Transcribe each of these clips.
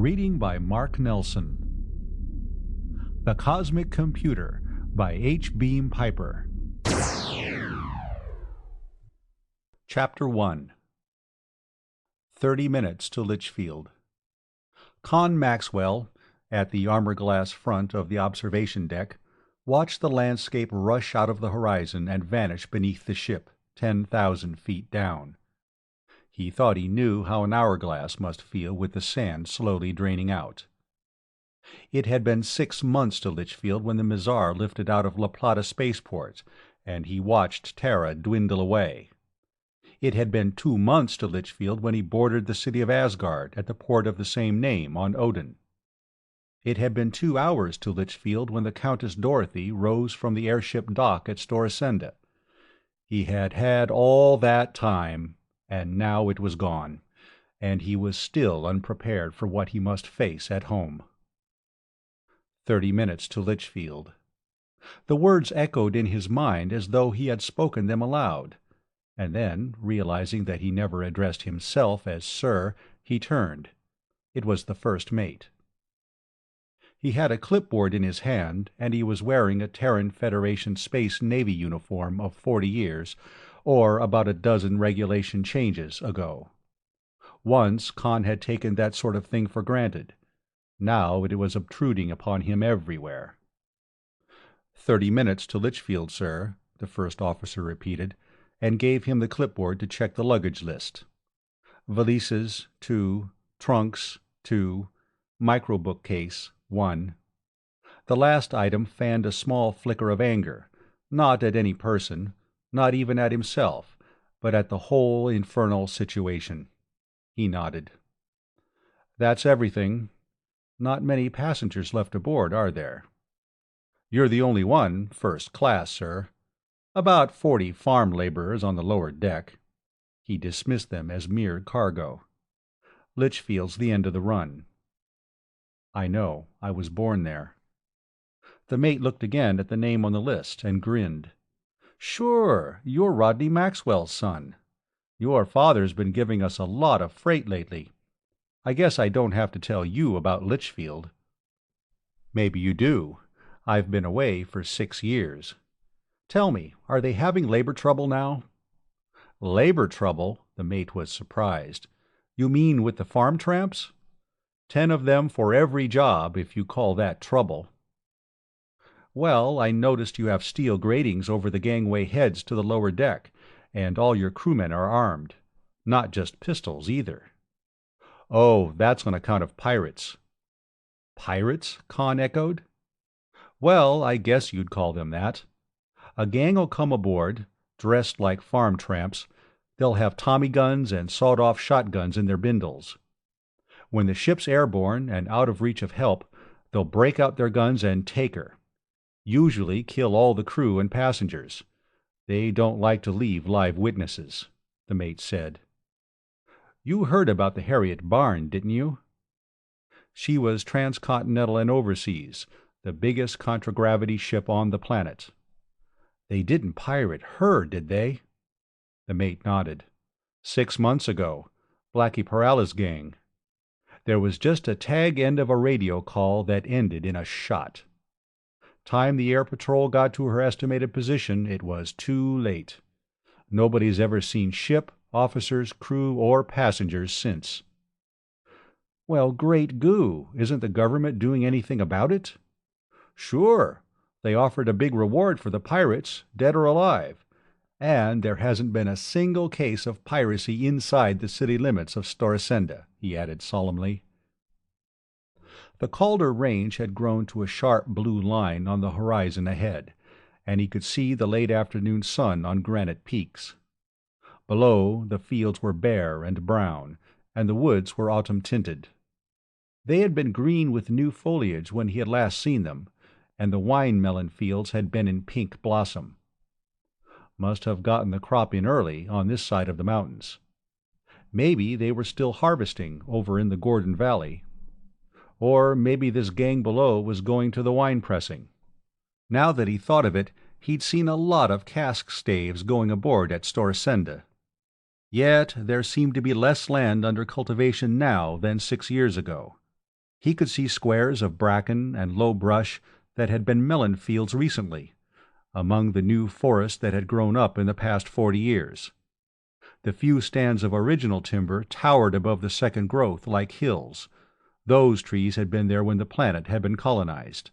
Reading by Mark Nelson. The Cosmic Computer by H. Beam Piper. Chapter 1. 30 Minutes to Litchfield. Conn Maxwell, at the armor-glass front of the observation deck, watched the landscape rush out of the horizon and vanish beneath the ship, 10,000 feet down. He thought he knew how an hourglass must feel with the sand slowly draining out. It had been 6 months to Litchfield when the Mizar lifted out of La Plata spaceport, and he watched Terra dwindle away. It had been 2 months to Litchfield when he boarded the city of Asgard at the port of the same name on Odin. It had been 2 hours to Litchfield when the Countess Dorothy rose from the airship dock at Storsenda. He had had all that time, and now it was gone, and he was still unprepared for what he must face at home. 30 minutes to Litchfield. The words echoed in his mind as though he had spoken them aloud, and then, realizing that he never addressed himself as Sir, he turned. It was the first mate. He had a clipboard in his hand, and he was wearing a Terran Federation Space Navy uniform of 40 years, or about a dozen regulation changes ago. Once Conn had taken that sort of thing for granted. Now it was obtruding upon him everywhere. 30 minutes to Litchfield, sir, the first officer repeated, and gave him the clipboard to check the luggage list. Valises, 2. Trunks, 2. Microbook case, 1. The last item fanned a small flicker of anger, not at any person, not even at himself, but at the whole infernal situation. He nodded. "That's everything. Not many passengers left aboard, are there?" "You're the only one, first class, sir. About 40 farm laborers on the lower deck." He dismissed them as mere cargo. "Litchfield's the end of the run." "I know. I was born there." The mate looked again at the name on the list and grinned. "Sure, you're Rodney Maxwell's son. Your father's been giving us a lot of freight lately. I guess I don't have to tell you about Litchfield." "Maybe you do. I've been away for 6 years. Tell me, are they having labor trouble now?" "Labor trouble?" The mate was surprised. "You mean with the farm tramps? 10 of them for every job, if you call that trouble." "Well, I noticed you have steel gratings over the gangway heads to the lower deck, and all your crewmen are armed. Not just pistols, either." "Oh, that's on account of pirates." "Pirates?" Conn echoed. "Well, I guess you'd call them that. A gang'll come aboard, dressed like farm tramps. They'll have Tommy guns and sawed-off shotguns in their bindles. When the ship's airborne and out of reach of help, they'll break out their guns and take her. Usually kill all the crew and passengers. They don't like to leave live witnesses," the mate said. "You heard about the Harriet Barn, didn't you?" "She was transcontinental and overseas, the biggest contragravity ship on the planet." "They didn't pirate her, did they?" The mate nodded. 6 months ago. Blackie Parala's gang. There was just a tag end of a radio call that ended in a shot. Time the air patrol got to her estimated position, it was too late. Nobody's ever seen ship, officers, crew, or passengers since." "Well, great goo! Isn't the government doing anything about it?" "Sure. They offered a big reward for the pirates, dead or alive. And there hasn't been a single case of piracy inside the city limits of Storsenda," he added solemnly. The Calder Range had grown to a sharp blue line on the horizon ahead, and he could see the late afternoon sun on granite peaks. Below, the fields were bare and brown, and the woods were autumn-tinted. They had been green with new foliage when he had last seen them, and the wine-melon fields had been in pink blossom. Must have gotten the crop in early on this side of the mountains. Maybe they were still harvesting over in the Gordon Valley. Or maybe this gang below was going to the wine pressing. Now that he thought of it, he'd seen a lot of cask staves going aboard at Storsenda. Yet there seemed to be less land under cultivation now than 6 years ago. He could see squares of bracken and low brush that had been melon fields recently, among the new forest that had grown up in the past 40 years. The few stands of original timber towered above the second growth like hills. Those trees had been there when the planet had been colonized.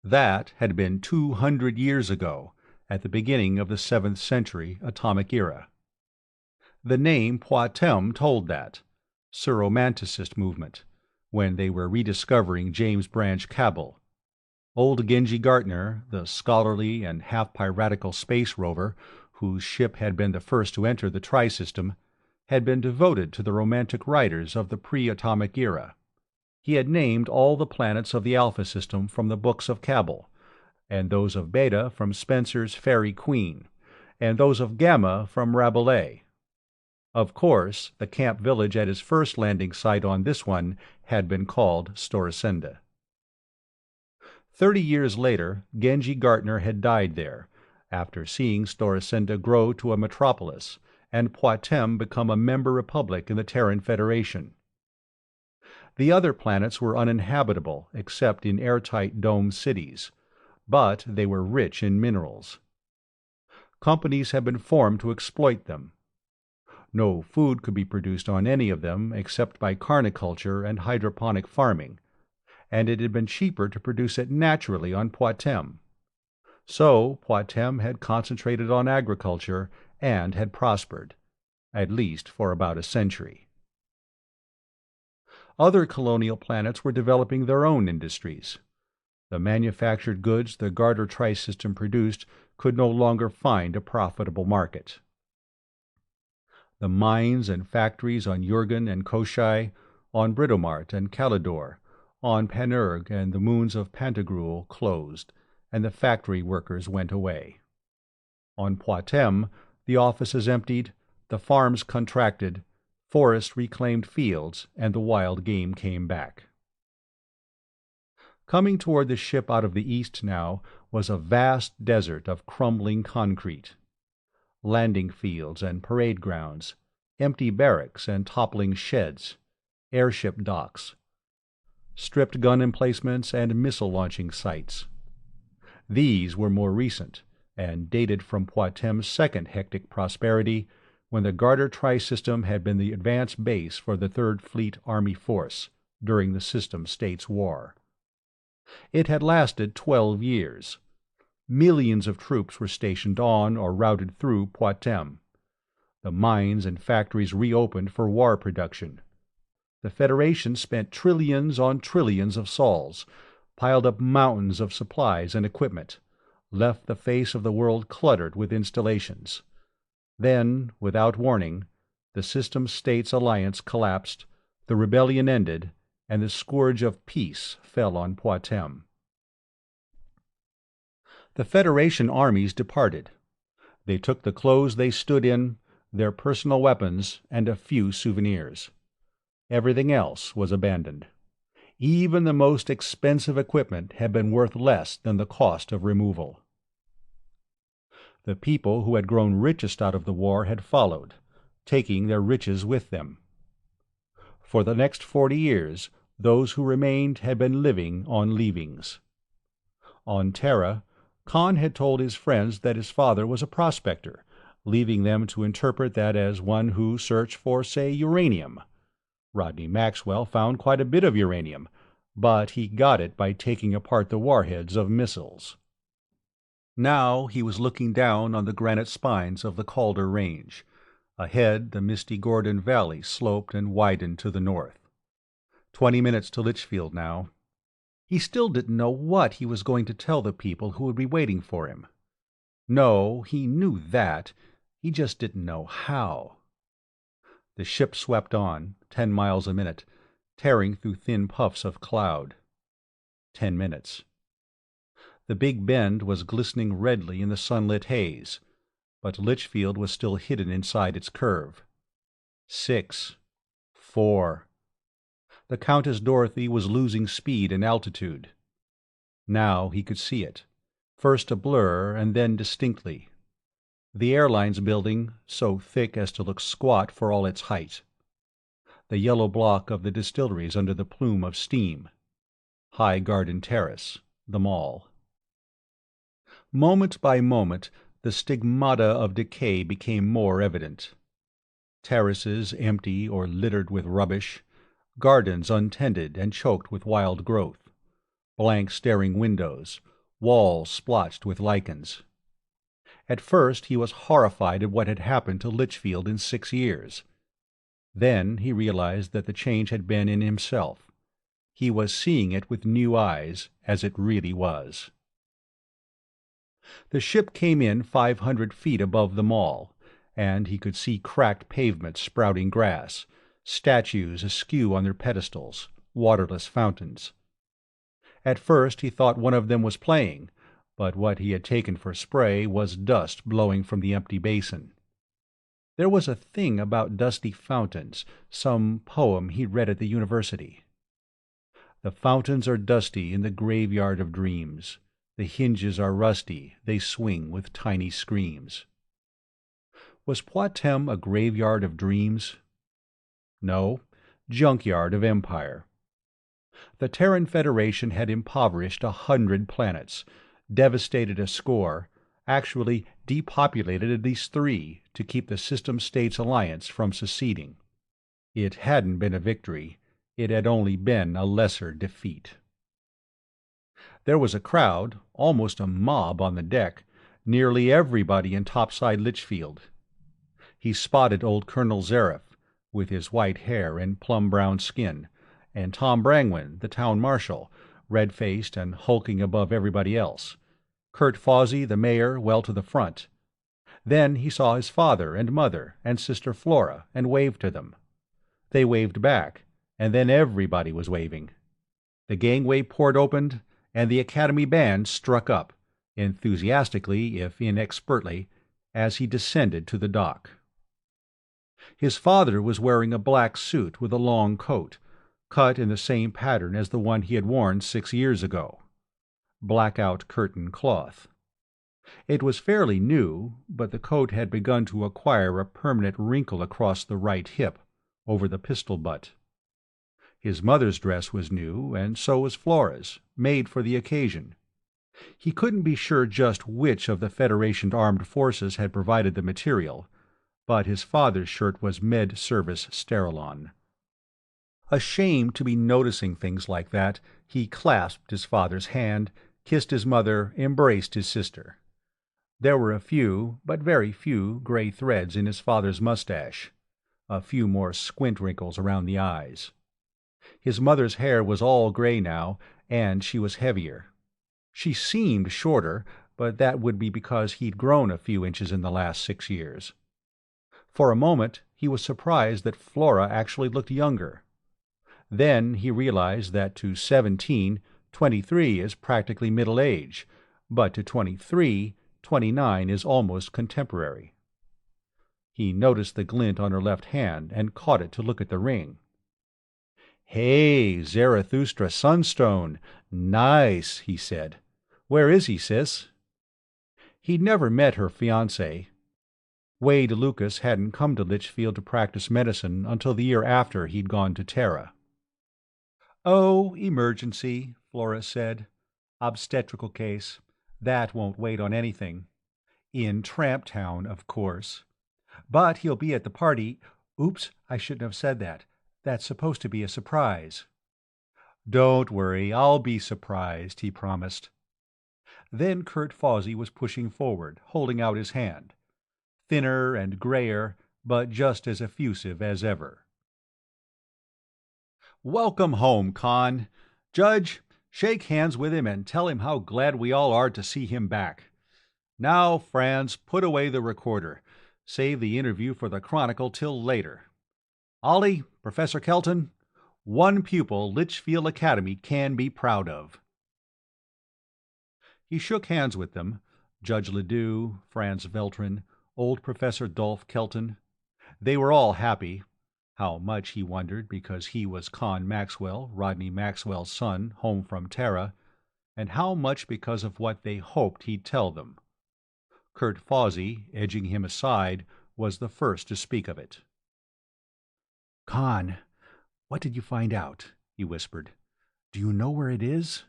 That had been 200 years ago, at the beginning of the 7th century atomic era. The name Poictesme told that, Surromanticist movement, when they were rediscovering James Branch Cabell. Old Genji Gartner, the scholarly and half-piratical space rover, whose ship had been the first to enter the Tri-System, had been devoted to the romantic writers of the pre-atomic era. He had named all the planets of the Alpha System from the books of Cabell, and those of Beta from Spencer's Faerie Queene, and those of Gamma from Rabelais. Of course, the camp village at his first landing site on this one had been called Storacenda. 30 years later, Genji Gartner had died there, after seeing Storacenda grow to a metropolis, and Poictesme become a member republic in the Terran Federation. The other planets were uninhabitable except in airtight dome cities, but they were rich in minerals. Companies had been formed to exploit them. No food could be produced on any of them except by carniculture and hydroponic farming, and it had been cheaper to produce it naturally on Poictesme. So Poictesme had concentrated on agriculture and had prospered, at least for about a century. Other colonial planets were developing their own industries. The manufactured goods the Garter Tri-System produced could no longer find a profitable market. The mines and factories on Jurgen and Koshai, on Britomart and Calidor, on Panurg and the moons of Pantagruel closed, and the factory workers went away. On Poictesme, the offices emptied, the farms contracted, forests reclaimed fields, and the wild game came back. Coming toward the ship out of the east now was a vast desert of crumbling concrete. Landing fields and parade grounds, empty barracks and toppling sheds, airship docks, stripped gun emplacements and missile launching sites. These were more recent, and dated from Poictesme's second hectic prosperity, when the Garter Tri-System had been the advance base for the 3rd Fleet Army Force during the System States War. It had lasted 12 years. Millions of troops were stationed on or routed through Poictesme. The mines and factories reopened for war production. The Federation spent trillions on trillions of sols, piled up mountains of supplies and equipment, left the face of the world cluttered with installations. Then, without warning, the System States alliance collapsed, the rebellion ended, and the scourge of peace fell on Poictesme. The Federation armies departed. They took the clothes they stood in, their personal weapons, and a few souvenirs. Everything else was abandoned. Even the most expensive equipment had been worth less than the cost of removal. The people who had grown richest out of the war had followed, taking their riches with them. For the next 40 years, those who remained had been living on leavings. On Terra, Conn had told his friends that his father was a prospector, leaving them to interpret that as one who searched for, say, uranium. Rodney Maxwell found quite a bit of uranium, but he got it by taking apart the warheads of missiles. Now he was looking down on the granite spines of the Calder Range. Ahead, the misty Gordon Valley sloped and widened to the north. 20 minutes to Litchfield now. He still didn't know what he was going to tell the people who would be waiting for him. No, he knew that. He just didn't know how. The ship swept on, 10 miles a minute, tearing through thin puffs of cloud. 10 minutes. The Big Bend was glistening redly in the sunlit haze, but Litchfield was still hidden inside its curve. 6, 4. The Countess Dorothy was losing speed and altitude. Now he could see it, first a blur and then distinctly. The airlines building, so thick as to look squat for all its height. the yellow block of the distilleries under the plume of steam. High Garden Terrace, the mall. Moment by moment, the stigmata of decay became more evident. Terraces empty or littered with rubbish, gardens untended and choked with wild growth, blank staring windows, walls splotched with lichens. At first he was horrified at what had happened to Litchfield in 6 years. Then he realized that the change had been in himself. He was seeing it with new eyes, as it really was. The ship came in 500 feet above the mall, and he could see cracked pavements sprouting grass, statues askew on their pedestals, waterless fountains. At first he thought one of them was playing, but what he had taken for spray was dust blowing from the empty basin. There was a thing about dusty fountains, some poem he'd read at the university. The fountains are dusty in the graveyard of dreams. The hinges are rusty, they swing with tiny screams. Was Poictesme a graveyard of dreams? No, junkyard of empire. The Terran Federation had impoverished 100 planets, devastated a score, actually depopulated at least 3 to keep the System States Alliance from seceding. It hadn't been a victory, it had only been a lesser defeat. There was a crowd, almost a mob on the deck, nearly everybody in topside Litchfield. He spotted old Colonel Zareth, with his white hair and plum-brown skin, and Tom Brangwyn, the town marshal, red-faced and hulking above everybody else, Kurt Fawsey, the mayor, well to the front. Then he saw his father and mother and sister Flora and waved to them. They waved back, and then everybody was waving. The gangway port opened, and the Academy band struck up, enthusiastically if inexpertly, as he descended to the dock. His father was wearing a black suit with a long coat, cut in the same pattern as the one he had worn 6 years ago. Blackout curtain cloth. It was fairly new, but the coat had begun to acquire a permanent wrinkle across the right hip, over the pistol butt. His mother's dress was new, and so was Flora's, made for the occasion. He couldn't be sure just which of the Federation armed forces had provided the material, but his father's shirt was Med-Service Sterilon. Ashamed to be noticing things like that, he clasped his father's hand, kissed his mother, embraced his sister. There were a few, but very few, gray threads in his father's mustache, a few more squint wrinkles around the eyes. His mother's hair was all gray now, and she was heavier. She seemed shorter, but that would be because he'd grown a few inches in the last 6 years. For a moment he was surprised that Flora actually looked younger. Then he realized that to 17, 23 is practically middle age, but to 23, 29 is almost contemporary. He noticed the glint on her left hand and caught it to look at the ring. "Hey, Zarathustra Sunstone! Nice," he said. "Where is he, sis?" He'd never met her fiancé. Wade Lucas hadn't come to Litchfield to practice medicine until the year after he'd gone to Terra. "Oh, emergency," Flora said. "Obstetrical case. That won't wait on anything. In Tramp Town, of course. But he'll be at the party. Oops, I shouldn't have said that. That's supposed to be a surprise." "Don't worry, I'll be surprised," he promised. Then Kurt Fawsey was pushing forward, holding out his hand. Thinner and grayer, but just as effusive as ever. "Welcome home, Conn. Judge, shake hands with him and tell him how glad we all are to see him back. Now, Franz, put away the recorder. Save the interview for the Chronicle till later. Ollie, Professor Kelton, one pupil Litchfield Academy can be proud of." He shook hands with them, Judge Ledoux, Franz Veltrin, old Professor Dolph Kelton. They were all happy. How much, he wondered, because he was Conn Maxwell, Rodney Maxwell's son, home from Terra, and how much because of what they hoped he'd tell them. Kurt Fawsey, edging him aside, was the first to speak of it. "Conn, "What did you find out?" he whispered. "Do you know where it is?"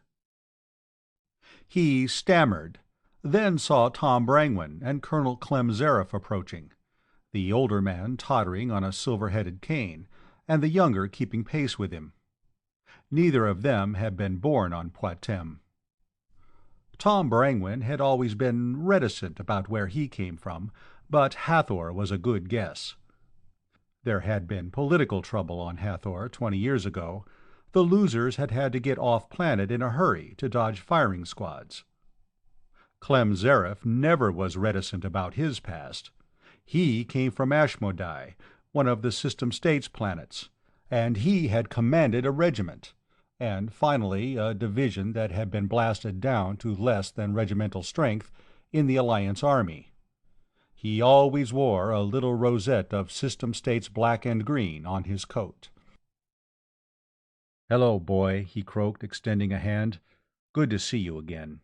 He stammered, then saw Tom Brangwen and Colonel Clem Zareth approaching, the older man tottering on a silver-headed cane, and the younger keeping pace with him. Neither of them had been born on Poictesme. Tom Brangwen had always been reticent about where he came from, but Hathor was a good guess. There had been political trouble on Hathor 20 years ago. The losers had had to get off-planet in a hurry to dodge firing squads. Clem Zareth never was reticent about his past. He came from Ashmodai, one of the System States planets, and he had commanded a regiment, and finally a division that had been blasted down to less than regimental strength in the Alliance Army. He always wore a little rosette of System States black and green on his coat. "Hello, boy," he croaked, extending a hand. "Good to see you again."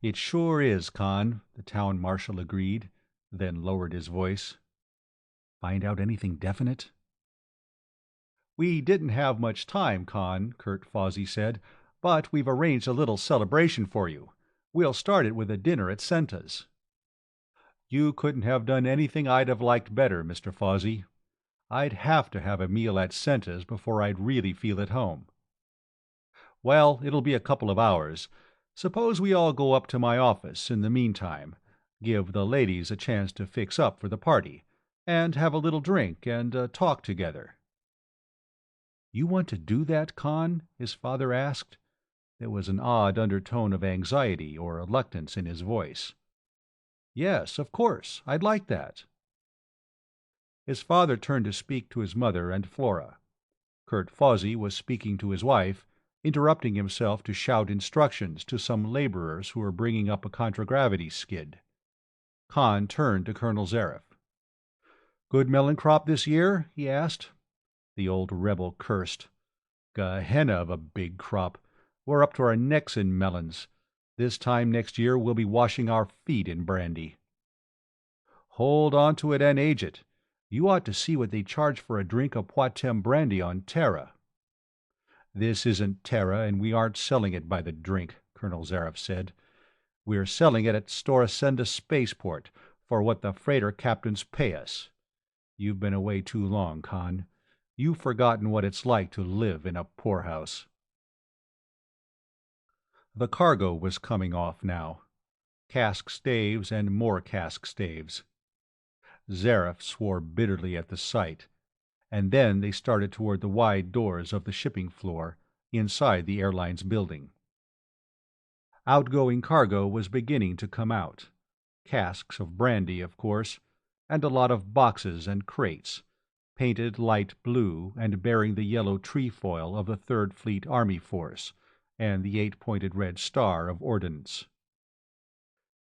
"It sure is, Conn," the town marshal agreed, then lowered his voice. "Find out anything definite?" "We didn't have much time, Conn," Kurt Fawsey said, "but we've arranged a little celebration for you. We'll start it with a dinner at Senta's." "You couldn't have done anything I'd have liked better, Mr. Fawsey. I'd have to have a meal at Senta's before I'd really feel at home." "Well, it'll be a couple of hours. Suppose we all go up to my office in the meantime, give the ladies a chance to fix up for the party, and have a little drink and talk together." "You want to do that, Conn?" his father asked. There was an odd undertone of anxiety or reluctance in his voice. "Yes, of course. I'd like that." His father turned to speak to his mother and Flora. Kurt Fawsey was speaking to his wife, interrupting himself to shout instructions to some laborers who were bringing up a contragravity skid. Conn turned to Colonel Zareth. "Good melon crop this year?" he asked. The old rebel cursed. "Gehenna of a big crop. We're up to our necks in melons. This time next year we'll be washing our feet in brandy." "Hold on to it and age it. You ought to see what they charge for a drink of Poictesme brandy on Terra." "This isn't Terra, and we aren't selling it by the drink," Colonel Zareth said. "We're selling it at Storasenda Spaceport for what the freighter captains pay us. You've been away too long, Conn. You've forgotten what it's like to live in a poorhouse." The cargo was coming off now. Cask staves and more cask staves. Zareth swore bitterly at the sight, and then they started toward the wide doors of the shipping floor inside the airline's building. Outgoing cargo was beginning to come out. Casks of brandy, of course, and a lot of boxes and crates, painted light blue and bearing the yellow trefoil of the Third Fleet Army Force and the 8-pointed red star of ordnance.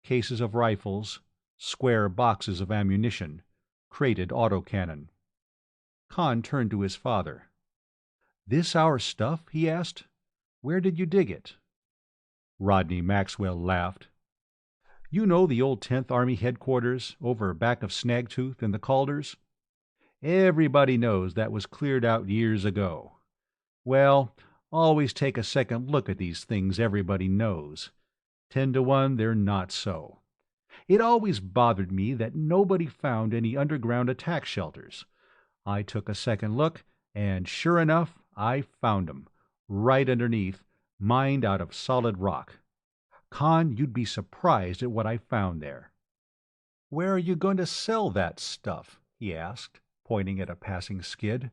Cases of rifles, square boxes of ammunition, crated autocannon. Conn turned to his father. "This our stuff?" he asked. "Where did you dig it?" Rodney Maxwell laughed. "You know the old 10th Army headquarters, over back of Snagtooth in the Calders? Everybody knows that was cleared out years ago. Well, always take a second look at these things everybody knows. 10 to 1 they're not so. It always bothered me that nobody found any underground attack shelters. I took a second look, and sure enough, I found 'em, right underneath, mined out of solid rock. Conn, you'd be surprised at what I found there." "Where are you going to sell that stuff?" he asked, pointing at a passing skid.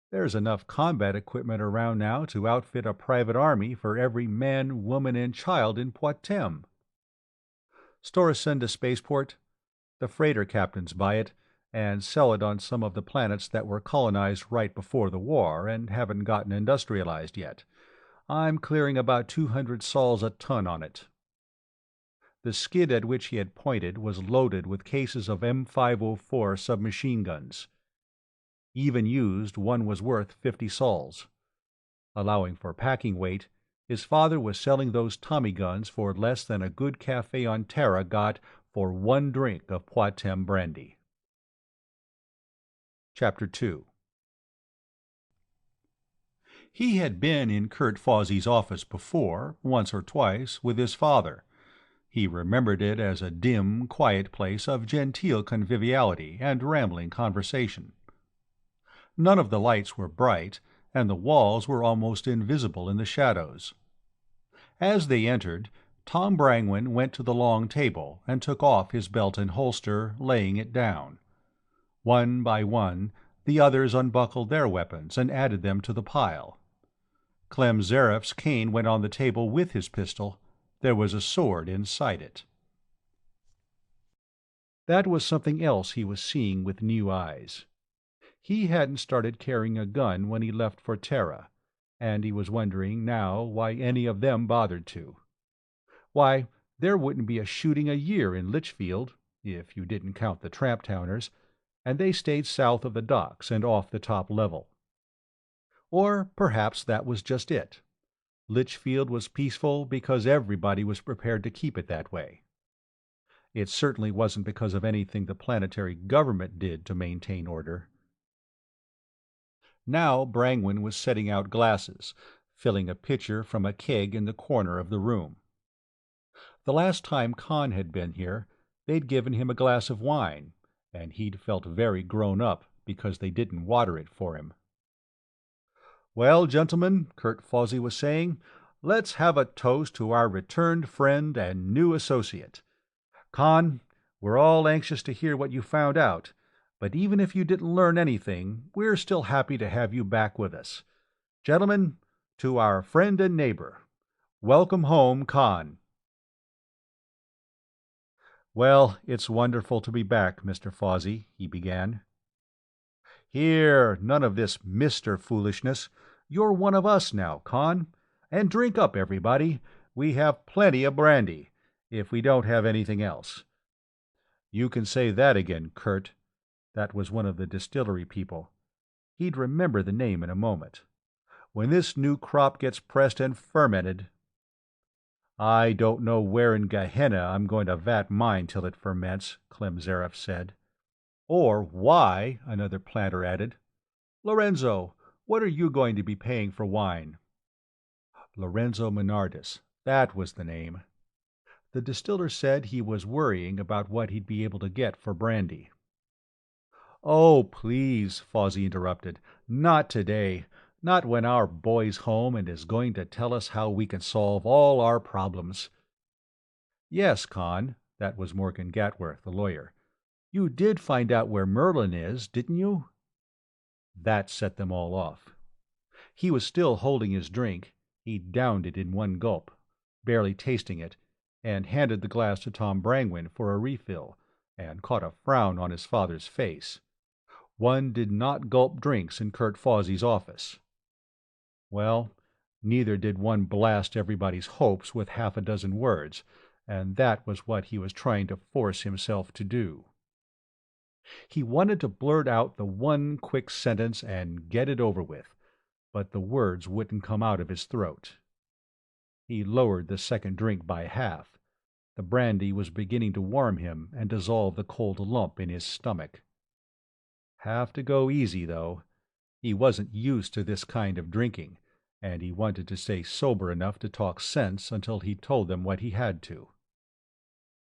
"There's enough combat equipment around now to outfit a private army for every man, woman, and child in Poictesme." "Storasenda Spaceport. The freighter captains buy it, and sell it on some of the planets that were colonized right before the war and haven't gotten industrialized yet. I'm clearing about 200 sols a ton on it." The skid at which he had pointed was loaded with cases of M504 submachine guns. Even used, one was worth 50 sols. Allowing for packing weight, his father was selling those Tommy guns for less than a good cafe on Terra got for one drink of Poictesme brandy. Chapter 2. He had been in Kurt Fawsey's office before, once or twice, with his father. He remembered it as a dim, quiet place of genteel conviviality and rambling conversation. None of the lights were bright, and the walls were almost invisible in the shadows. As they entered, Tom Brangwen went to the long table and took off his belt and holster, laying it down. One by one, the others unbuckled their weapons and added them to the pile. Clem Zareff's cane went on the table with his pistol. There was a sword inside it. That was something else he was seeing with new eyes. He hadn't started carrying a gun when he left for Terra, and he was wondering now why any of them bothered to. Why, there wouldn't be a shooting a year in Litchfield, if you didn't count the tramp-towners, and they stayed south of the docks and off the top level. Or perhaps that was just it. Litchfield was peaceful because everybody was prepared to keep it that way. It certainly wasn't because of anything the planetary government did to maintain order. Now Brangwen was setting out glasses, filling a pitcher from a keg in the corner of the room. The last time Conn had been here, they'd given him a glass of wine, and he'd felt very grown up because they didn't water it for him. "Well, gentlemen," Kurt Fawsey was saying, "let's have a toast to our returned friend and new associate. Conn, we're all anxious to hear what you found out, but even if you didn't learn anything, we're still happy to have you back with us. Gentlemen, to our friend and neighbor, welcome home, Conn." "Well, it's wonderful to be back, Mr. Fawsey," he began. "Here, none of this Mr. foolishness. You're one of us now, Conn. And drink up, everybody. We have plenty of brandy, if we don't have anything else." "You can say that again, Kurt." That was one of the distillery people. He'd remember the name in a moment. "When this new crop gets pressed and fermented—" "I don't know where in Gehenna I'm going to vat mine till it ferments," Clem Zareff said. "Or why," another planter added. "Lorenzo, what are you going to be paying for wine?" Lorenzo Menardis, that was the name. The distiller said he was worrying about what he'd be able to get for brandy. "Oh, please," Fawsey interrupted. "Not today. Not when our boy's home and is going to tell us how we can solve all our problems." "Yes, Conn," that was Morgan Gatworth, the lawyer. "You did find out where Merlin is, didn't you?" That set them all off. He was still holding his drink. He downed it in one gulp, barely tasting it, and handed the glass to Tom Brangwen for a refill, and caught a frown on his father's face. One did not gulp drinks in Kurt Fawsey's office. Well, neither did one blast everybody's hopes with half a dozen words, and that was what he was trying to force himself to do. He wanted to blurt out the one quick sentence and get it over with, but the words wouldn't come out of his throat. He lowered the second drink by half. The brandy was beginning to warm him and dissolve the cold lump in his stomach. Have to go easy, though. He wasn't used to this kind of drinking, and he wanted to stay sober enough to talk sense until he told them what he had to.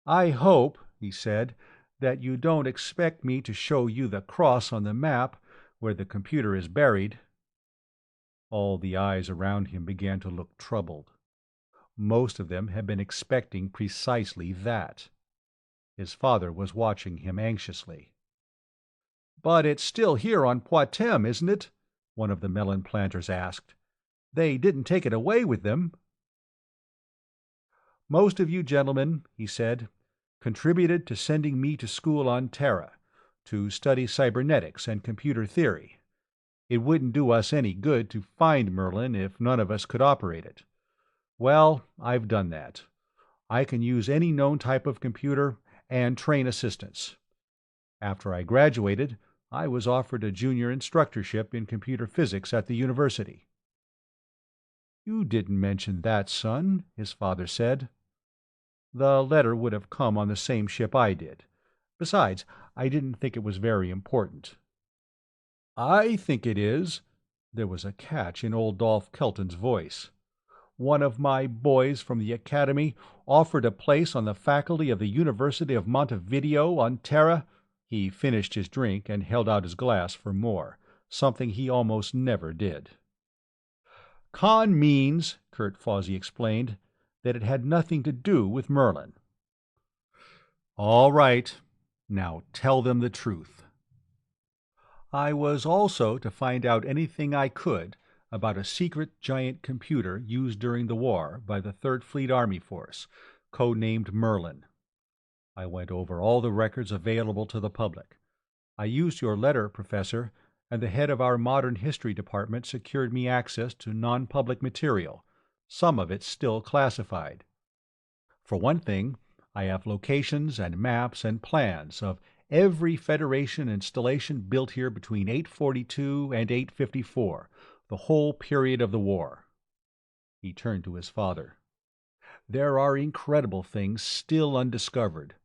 "I hope," he said, "that you don't expect me to show you the cross on the map where the computer is buried." All the eyes around him began to look troubled. Most of them had been expecting precisely that. His father was watching him anxiously. "But it's still here on Poictesme, isn't it?" one of the melon planters asked. "They didn't take it away with them." "Most of you gentlemen," he said, "contributed to sending me to school on Terra, to study cybernetics and computer theory. It wouldn't do us any good to find Merlin if none of us could operate it. Well, I've done that. I can use any known type of computer and train assistants. After I graduated, I was offered a junior instructorship in computer physics at the university." "You didn't mention that, son," his father said. "The letter would have come on the same ship I did. Besides, I didn't think it was very important." "I think it is." There was a catch in old Dolph Kelton's voice. "One of my boys from the academy offered a place on the faculty of the University of Montevideo on Terra." He finished his drink and held out his glass for more, something he almost never did. "Conn means," Kurt Fawsey explained, "that it had nothing to do with Merlin." "All right. Now tell them the truth." "I was also to find out anything I could about a secret giant computer used during the war by the Third Fleet Army Force, codenamed Merlin. I went over all the records available to the public. I used your letter, Professor, and the head of our modern history department secured me access to non-public material, some of it still classified. For one thing, I have locations and maps and plans of every Federation installation built here between 842 and 854, the whole period of the war." He turned to his father. "There are incredible things still undiscovered.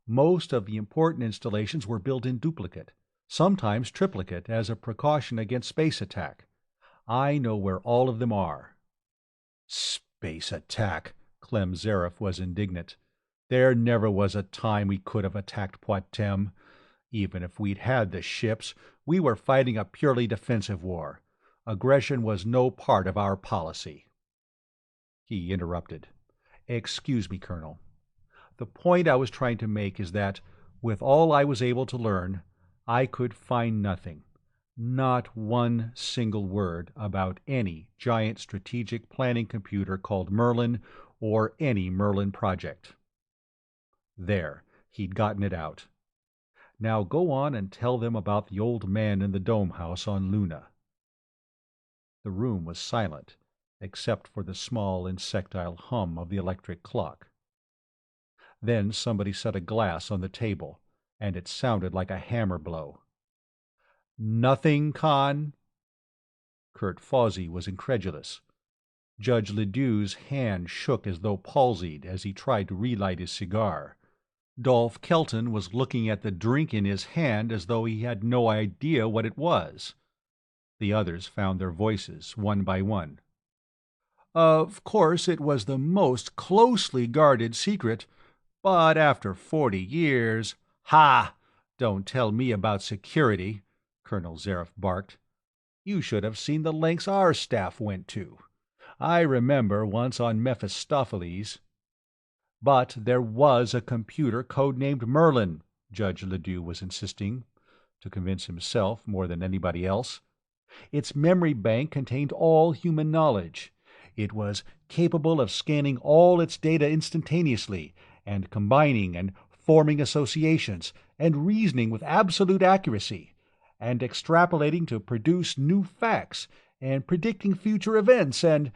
Most of the important installations were built in duplicate, sometimes triplicate, as a precaution against space attack. I know where all of them are." "Space attack!" Clem Zareth was indignant. "There never was a time we could have attacked Poictesme. Even if we'd had the ships, we were fighting a purely defensive war. Aggression was no part of our policy." He interrupted. "Excuse me, Colonel. The point I was trying to make is that, with all I was able to learn, I could find nothing, not one single word about any giant strategic planning computer called Merlin or any Merlin project." There, he'd gotten it out. Now go on and tell them about the old man in the dome house on Luna. The room was silent, except for the small insectile hum of the electric clock. Then somebody set a glass on the table, and it sounded like a hammer blow. "Nothing, Conn?" Kurt Fawsey was incredulous. Judge Ledoux's hand shook as though palsied as he tried to relight his cigar. Dolph Kelton was looking at the drink in his hand as though he had no idea what it was. The others found their voices, one by one. "Of course it was the most closely guarded secret, but after 40 years... Ha! Don't tell me about security," Colonel Zareth barked. "You should have seen the lengths our staff went to. I remember once on Mephistopheles—" "But there was a computer codenamed Merlin," Judge Ledoux was insisting, to convince himself more than anybody else. "Its memory bank contained all human knowledge. It was capable of scanning all its data instantaneously, and combining and forming associations, and reasoning with absolute accuracy, and extrapolating to produce new facts, and predicting future events, and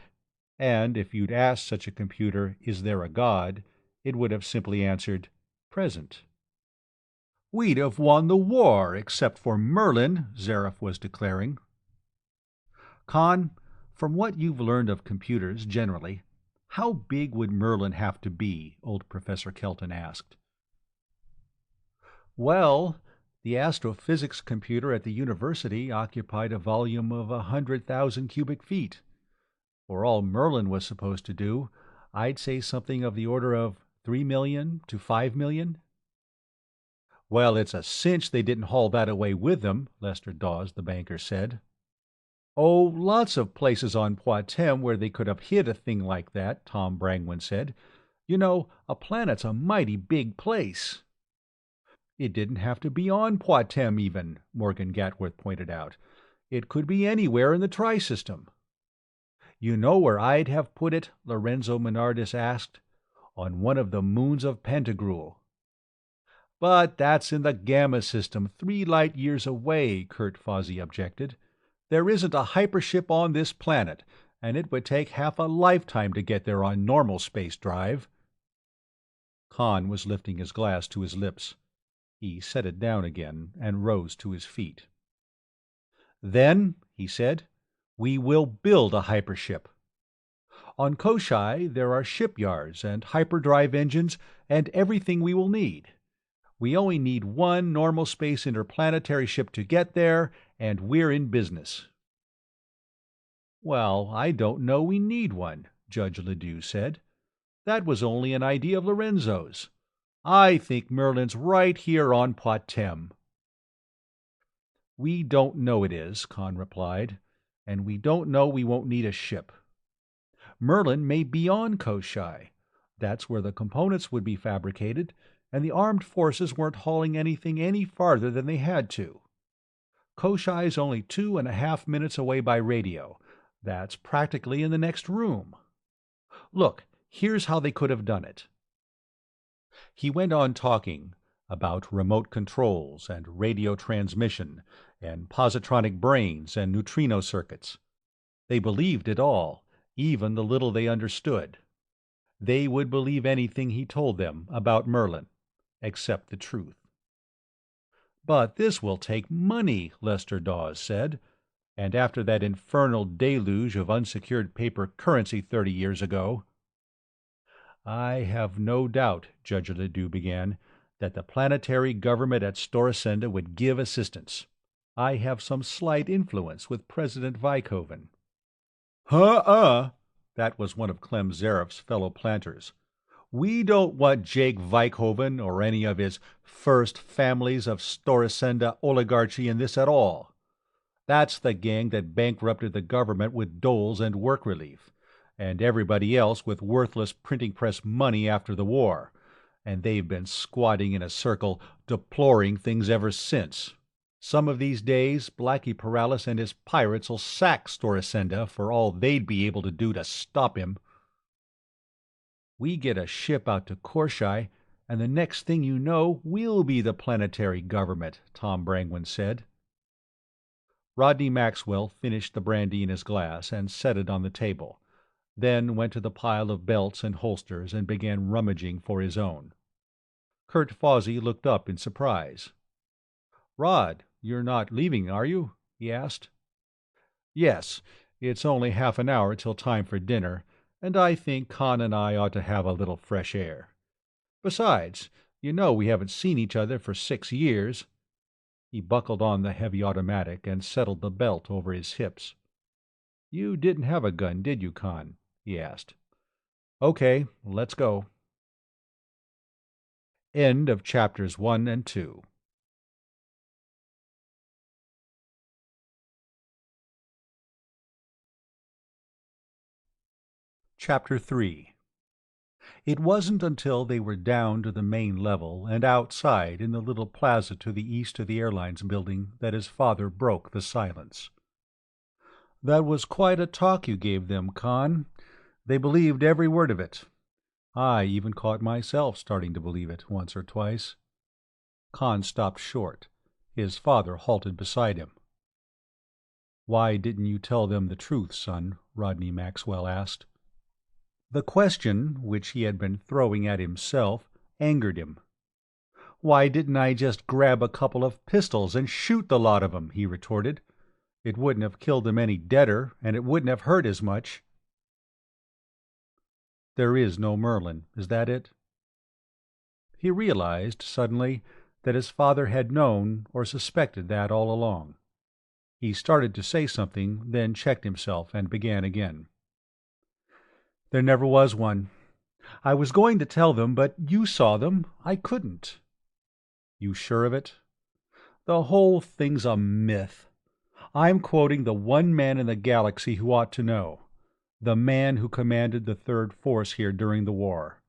if you'd asked such a computer, 'Is there a God?' it would have simply answered, 'Present.'" "We'd have won the war, except for Merlin," Zareth was declaring. "Conn, from what you've learned of computers generally, how big would Merlin have to be?" old Professor Kelton asked. "Well, the astrophysics computer at the university occupied a volume of 100,000 cubic feet. For all Merlin was supposed to do, I'd say something of the order of 3 million to 5 million. "Well, it's a cinch they didn't haul that away with them," Lester Dawes, the banker, said. "Oh, lots of places on Poictesme where they could have hid a thing like that," Tom Brangwyn said. "You know, a planet's a mighty big place." "It didn't have to be on Poictesme, even," Morgan Gatworth pointed out. "It could be anywhere in the Tri-System." "You know where I'd have put it?" Lorenzo Menardis asked. "On one of the moons of Pantagruel." "But that's in the Gamma system, 3 light-years away," Kurt Fawsey objected. "There isn't a hypership on this planet, and it would take half a lifetime to get there on normal space drive." Conn was lifting his glass to his lips. He set it down again and rose to his feet. "Then," he said, "we will build a hypership. On Koshai there are shipyards and hyperdrive engines and everything we will need. We only need one normal space interplanetary ship to get there, and we're in business." "Well, I don't know we need one," Judge Ledoux said. "That was only an idea of Lorenzo's. I think Merlin's right here on Poictesme." "We don't know it is," Conn replied, "and we don't know we won't need a ship. Merlin may be on Koshai. That's where the components would be fabricated, and the armed forces weren't hauling anything any farther than they had to. Koshai's only 2.5 minutes away by radio. That's practically in the next room. Look, here's how they could have done it." He went on talking about remote controls and radio transmission and positronic brains and neutrino circuits. They believed it all, even the little they understood. They would believe anything he told them about Merlin, except the truth. "But this will take money," Lester Dawes said, "and after that infernal deluge of unsecured paper currency 30 years ago." "I have no doubt," Judge Ledoux began, "that the planetary government at Storasenda would give assistance. I have some slight influence with President Vykoven." "Huh-uh," that was one of Clem Zareff's fellow planters. "We don't want Jake Vykoven or any of his first families of Storasenda oligarchy in this at all. That's the gang that bankrupted the government with doles and work relief, and everybody else with worthless printing press money after the war, and they've been squatting in a circle, deploring things ever since. Some of these days, Blackie Paralis and his pirates'll sack Storasenda for all they'd be able to do to stop him. We get a ship out to Koshai, and the next thing you know, we'll be the planetary government," Tom Brangwen said. Rodney Maxwell finished the brandy in his glass and set it on the table, then went to the pile of belts and holsters and began rummaging for his own. Kurt Fawsey looked up in surprise. "Rod, you're not leaving, are you?" he asked. "Yes. It's only half an hour till time for dinner, and I think Conn and I ought to have a little fresh air. Besides, you know we haven't seen each other for 6 years." He buckled on the heavy automatic and settled the belt over his hips. "You didn't have a gun, did you, Conn?" he asked. "Okay, let's go." End of chapters 1 and 2. Chapter 3. It wasn't until they were down to the main level and outside in the little plaza to the east of the airlines building that his father broke the silence. "That was quite a talk you gave them, Conn. They believed every word of it. I even caught myself starting to believe it once or twice." Conn stopped short. His father halted beside him. "Why didn't you tell them the truth, son?" Rodney Maxwell asked. The question, which he had been throwing at himself, angered him. "Why didn't I just grab a couple of pistols and shoot the lot of 'em?" he retorted. "It wouldn't have killed them any deader, and it wouldn't have hurt as much." "There is no Merlin, is that it?" He realized, suddenly, that his father had known or suspected that all along. He started to say something, then checked himself and began again. "There never was one. I was going to tell them, but you saw them. I couldn't." "You sure of it?" "The whole thing's a myth. I'm quoting the one man in the galaxy who ought to know. The man who commanded the Third Force here during the war."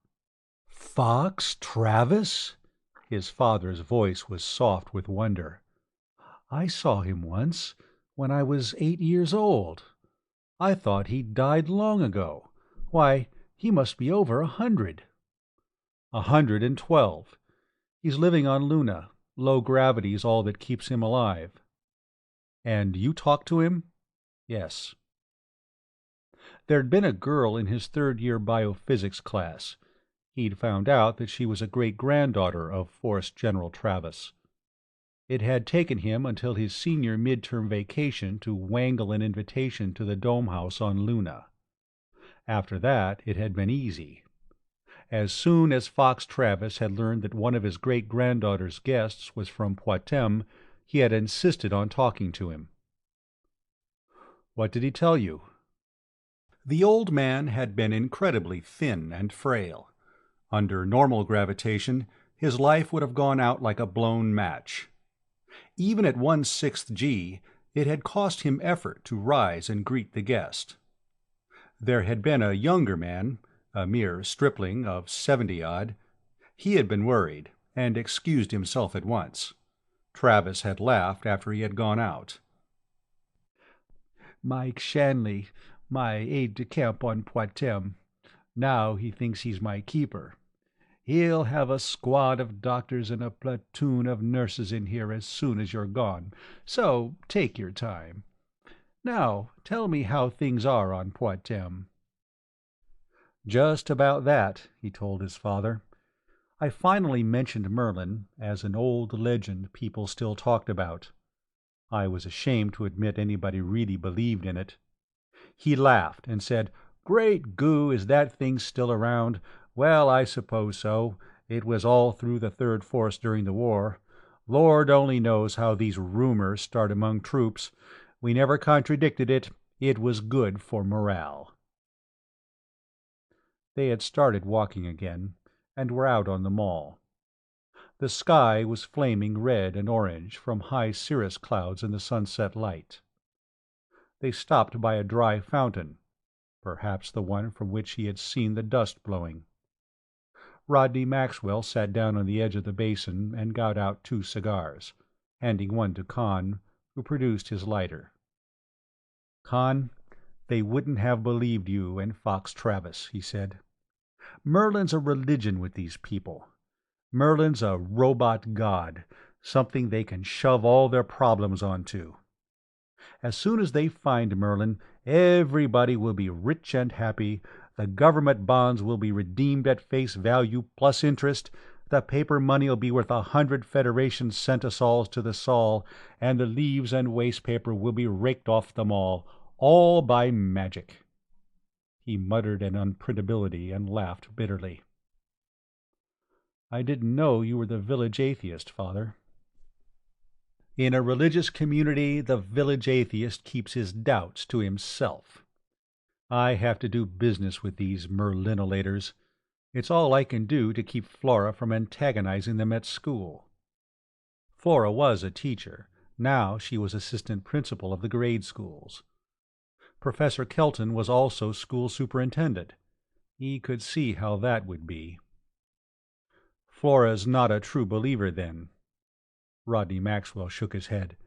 "Fox Travis?" His father's voice was soft with wonder. "I saw him once, when I was 8 years old. I thought he'd died long ago. Why, he must be over 100. 112. He's living on Luna. Low gravity's all that keeps him alive." "And you talked to him?" "Yes." There'd been a girl in his third-year biophysics class. He'd found out that she was a great-granddaughter of Force General Travis. It had taken him until his senior midterm vacation to wangle an invitation to the Dome House on Luna. After that, it had been easy. As soon as Fox Travis had learned that one of his great-granddaughter's guests was from Poictesme, he had insisted on talking to him. "What did he tell you?" The old man had been incredibly thin and frail. Under normal gravitation, his life would have gone out like a blown match. Even at 1/6 G, it had cost him effort to rise and greet the guest. There had been a younger man, a mere stripling of 70-odd. He had been worried, and excused himself at once. Travis had laughed after he had gone out. "Mike Shanley, my aide-de-camp on Poictesme. Now he thinks he's my keeper. He'll have a squad of doctors and a platoon of nurses in here as soon as you're gone, so take your time. Now, tell me how things are on Poictesme." "Just about that," he told his father. I finally mentioned Merlin as an old legend people still talked about. I was ashamed to admit anybody really believed in it. He laughed and said, "Great goo, is that thing still around? Well, I suppose so. It was all through the Third Force during the war. Lord only knows how these rumors start among troops. We never contradicted it. It was good for morale." They had started walking again, and were out on the mall. The sky was flaming red and orange from high cirrus clouds in the sunset light. They stopped by a dry fountain, perhaps the one from which he had seen the dust blowing. Rodney Maxwell sat down on the edge of the basin and got out 2 cigars, handing one to Conn, who produced his lighter. "Conn, they wouldn't have believed you and Fox Travis," he said. "Merlin's a religion with these people. Merlin's a robot god, something they can shove all their problems onto. As soon as they find Merlin, everybody will be rich and happy, the government bonds will be redeemed at face value plus interest, the paper money'll be worth 100 Federation centisols to the sol, and the leaves and waste paper will be raked off them all by magic." He muttered an unprintability and laughed bitterly. "I didn't know you were the village atheist, Father." In a religious community, the village atheist keeps his doubts to himself. I have to do business with these Merlinolators. It's all I can do to keep Flora from antagonizing them at school. Flora was a teacher. Now she was assistant principal of the grade schools. Professor Kelton was also school superintendent. He could see how that would be. "Flora's not a true believer, then?" Rodney Maxwell shook his head.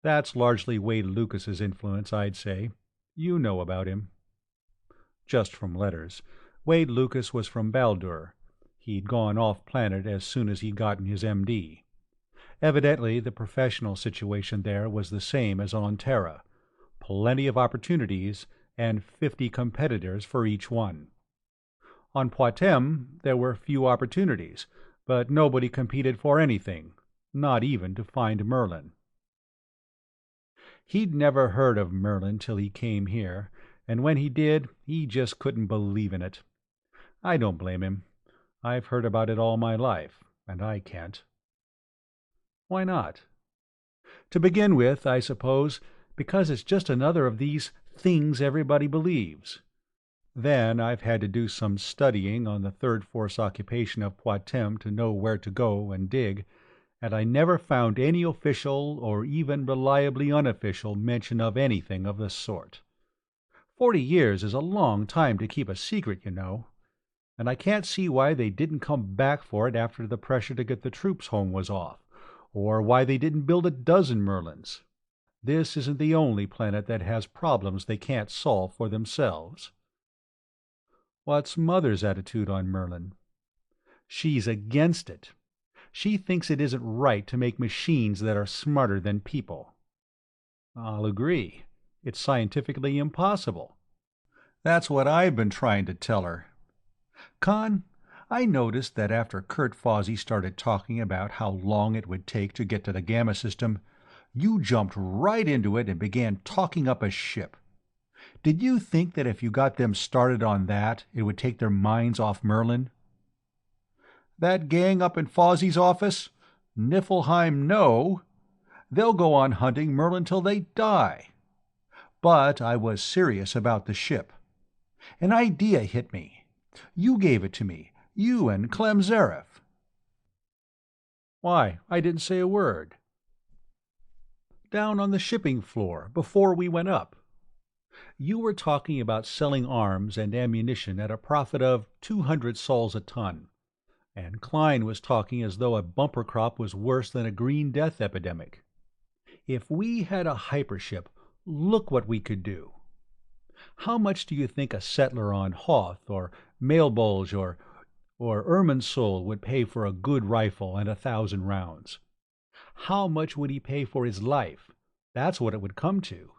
"That's largely Wade Lucas's influence, I'd say. You know about him." "Just from letters. Wade Lucas was from Baldur. He'd gone off-planet as soon as he'd gotten his M.D. Evidently the professional situation there was the same as on Terra. Plenty of opportunities, and 50 competitors for each one. On Poictesme there were few opportunities, but nobody competed for anything, not even to find Merlin. He'd never heard of Merlin till he came here, and when he did, he just couldn't believe in it. I don't blame him. I've heard about it all my life, and I can't. Why not? To begin with, I suppose, because it's just another of these things everybody believes. Then I've had to do some studying on the Third Force occupation of Poictesme to know where to go and dig, and I never found any official or even reliably unofficial mention of anything of the sort. 40 years is a long time to keep a secret, you know, and I can't see why they didn't come back for it after the pressure to get the troops home was off, or why they didn't build a dozen Merlins. This isn't the only planet that has problems they can't solve for themselves. What's Mother's attitude on Merlin? She's against it. She thinks it isn't right to make machines that are smarter than people. I'll agree. It's scientifically impossible. That's what I've been trying to tell her. Conn, I noticed that after Kurt Fawsey started talking about how long it would take to get to the Gamma system, you jumped right into it and began talking up a ship. Did you think that if you got them started on that, it would take their minds off Merlin? That gang up in Fawsey's office? Niflheim, no. They'll go on hunting Merlin till they die. But I was serious about the ship. An idea hit me. You gave it to me. You and Clem Zareth." "Why, I didn't say a word." "Down on the shipping floor, before we went up. You were talking about selling arms and ammunition at a profit of 200 sols a ton, and Klein was talking as though a bumper crop was worse than a Green Death epidemic. If we had a hypership, look what we could do. How much do you think a settler on Hoth or Mailbolge or Irminsul would pay for a good rifle and 1,000 rounds? How much would he pay for his life? That's what it would come to.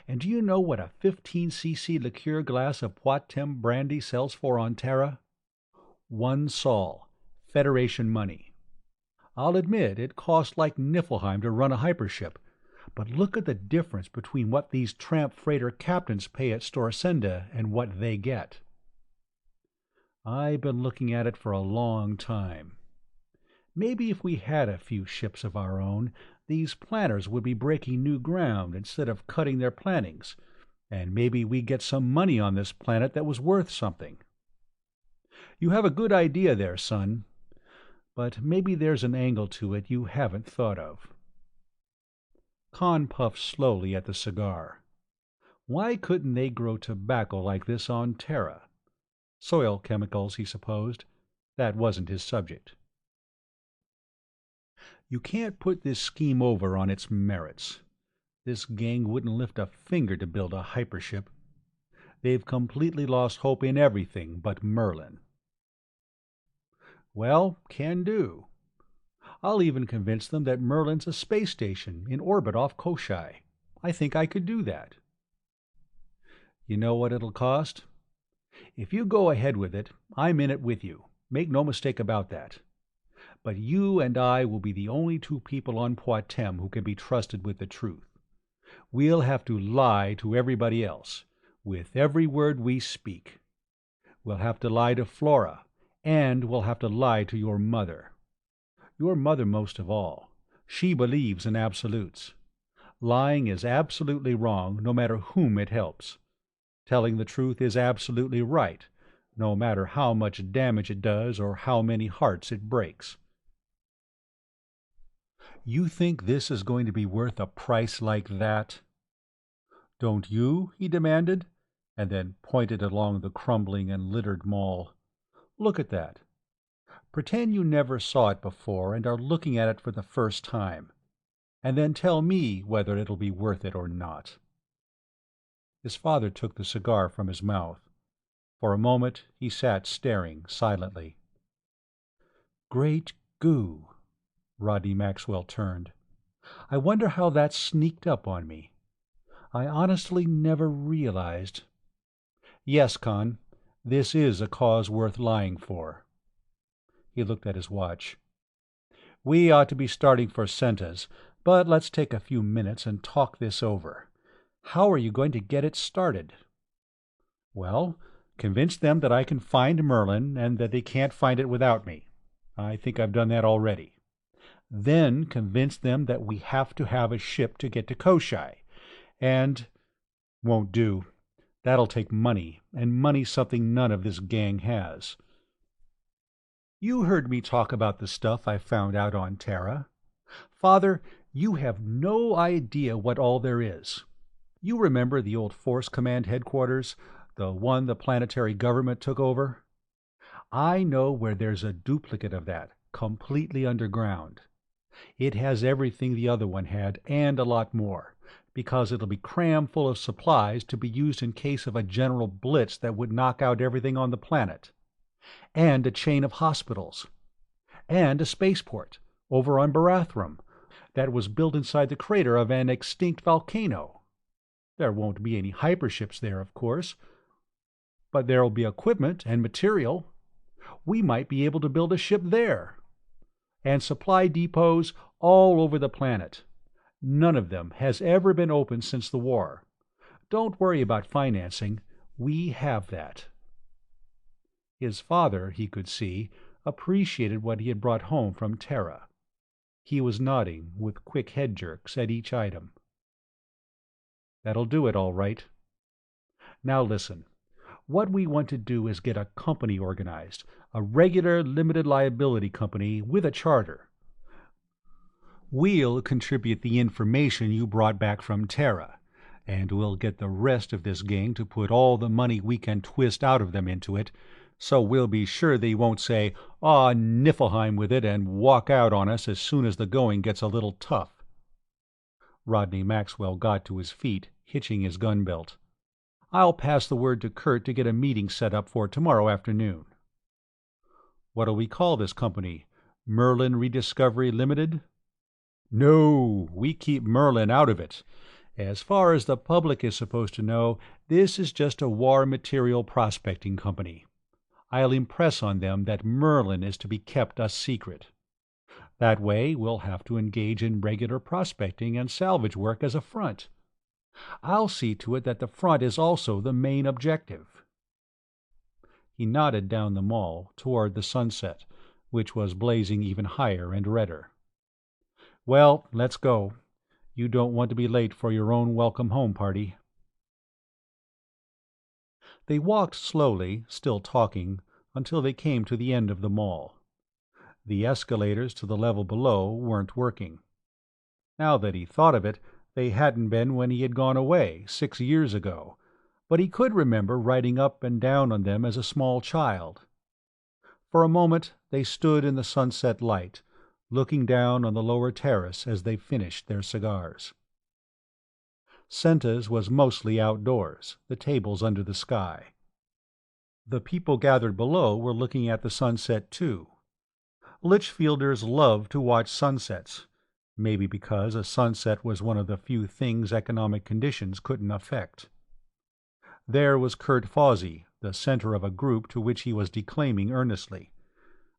And do you know what a 15cc liqueur glass of Poictesme brandy sells for on Terra? 1 sol, Federation money. I'll admit it costs like Niflheim to run a hypership, but look at the difference between what these tramp freighter captains pay at Storsenda and what they get. I've been looking at it for a long time. Maybe if we had a few ships of our own, these planners would be breaking new ground instead of cutting their plannings, and maybe we'd get some money on this planet that was worth something. You have a good idea there, son, but maybe there's an angle to it you haven't thought of." Conn puffed slowly at the cigar. Why couldn't they grow tobacco like this on Terra? Soil chemicals, he supposed. That wasn't his subject. "You can't put this scheme over on its merits. This gang wouldn't lift a finger to build a hypership. They've completely lost hope in everything but Merlin." "Well, can do. I'll even convince them that Merlin's a space station in orbit off Koshai. I think I could do that." "You know what it'll cost? If you go ahead with it, I'm in it with you. Make no mistake about that. But you and I will be the only 2 people on Poictesme who can be trusted with the truth. We'll have to lie to everybody else, with every word we speak. We'll have to lie to Flora, and we'll have to lie to your mother. Your mother most of all. She believes in absolutes. Lying is absolutely wrong, no matter whom it helps. Telling the truth is absolutely right, no matter how much damage it does or how many hearts it breaks." "You think this is going to be worth a price like that?" "Don't you?" he demanded, and then pointed along the crumbling and littered mall. "Look at that. Pretend you never saw it before and are looking at it for the first time, and then tell me whether it'll be worth it or not." His father took the cigar from his mouth. For a moment he sat staring silently. "Great goo!" Rodney Maxwell turned. "I wonder how that sneaked up on me. I honestly never realized—" "Yes, Conn, this is a cause worth lying for." He looked at his watch. "We ought to be starting for Senta's, but let's take a few minutes and talk this over. How are you going to get it started?" "Well, convince them that I can find Merlin and that they can't find it without me. I think I've done that already. Then convince them that we have to have a ship to get to Koshai. And won't do. That'll take money, and money's something none of this gang has. You heard me talk about the stuff I found out on Terra. Father, you have no idea what all there is. You remember the old Force Command headquarters, the one the planetary government took over? I know where there's a duplicate of that, completely underground. It has everything the other one had, and a lot more, because it'll be crammed full of supplies to be used in case of a general blitz that would knock out everything on the planet. And a chain of hospitals. And a spaceport, over on Barathrum, that was built inside the crater of an extinct volcano. There won't be any hyperships there, of course, but there'll be equipment and material. We might be able to build a ship there. And supply depots all over the planet. None of them has ever been opened since the war. Don't worry about financing. We have that." His father, he could see, appreciated what he had brought home from Terra. He was nodding, with quick head jerks at each item. "That'll do it, all right. Now listen. What we want to do is get a company organized, a regular limited liability company with a charter. We'll contribute the information you brought back from Terra, and we'll get the rest of this gang to put all the money we can twist out of them into it, so we'll be sure they won't say, "Aw, Niflheim with it," and walk out on us as soon as the going gets a little tough. Rodney Maxwell got to his feet, hitching his gun belt. "I'll pass the word to Kurt to get a meeting set up for tomorrow afternoon." "What'll we call this company? Merlin Rediscovery Limited?" "No, we keep Merlin out of it. As far as the public is supposed to know, this is just a war material prospecting company. I'll impress on them that Merlin is to be kept a secret. That way we'll have to engage in regular prospecting and salvage work as a front. I'll see to it that the front is also the main objective." He nodded down the mall toward the sunset, which was blazing even higher and redder. "Well, let's go. You don't want to be late for your own welcome home party." They walked slowly, still talking, until they came to the end of the mall. The escalators to the level below weren't working. Now that he thought of it, they hadn't been when he had gone away 6 years ago, but he could remember riding up and down on them as a small child. For a moment they stood in the sunset light, looking down on the lower terrace as they finished their cigars. Senta's was mostly outdoors, the tables under the sky. The people gathered below were looking at the sunset too. Litchfielders loved to watch sunsets, maybe because a sunset was one of the few things economic conditions couldn't affect. There was Kurt Fawsey, the center of a group to which he was declaiming earnestly.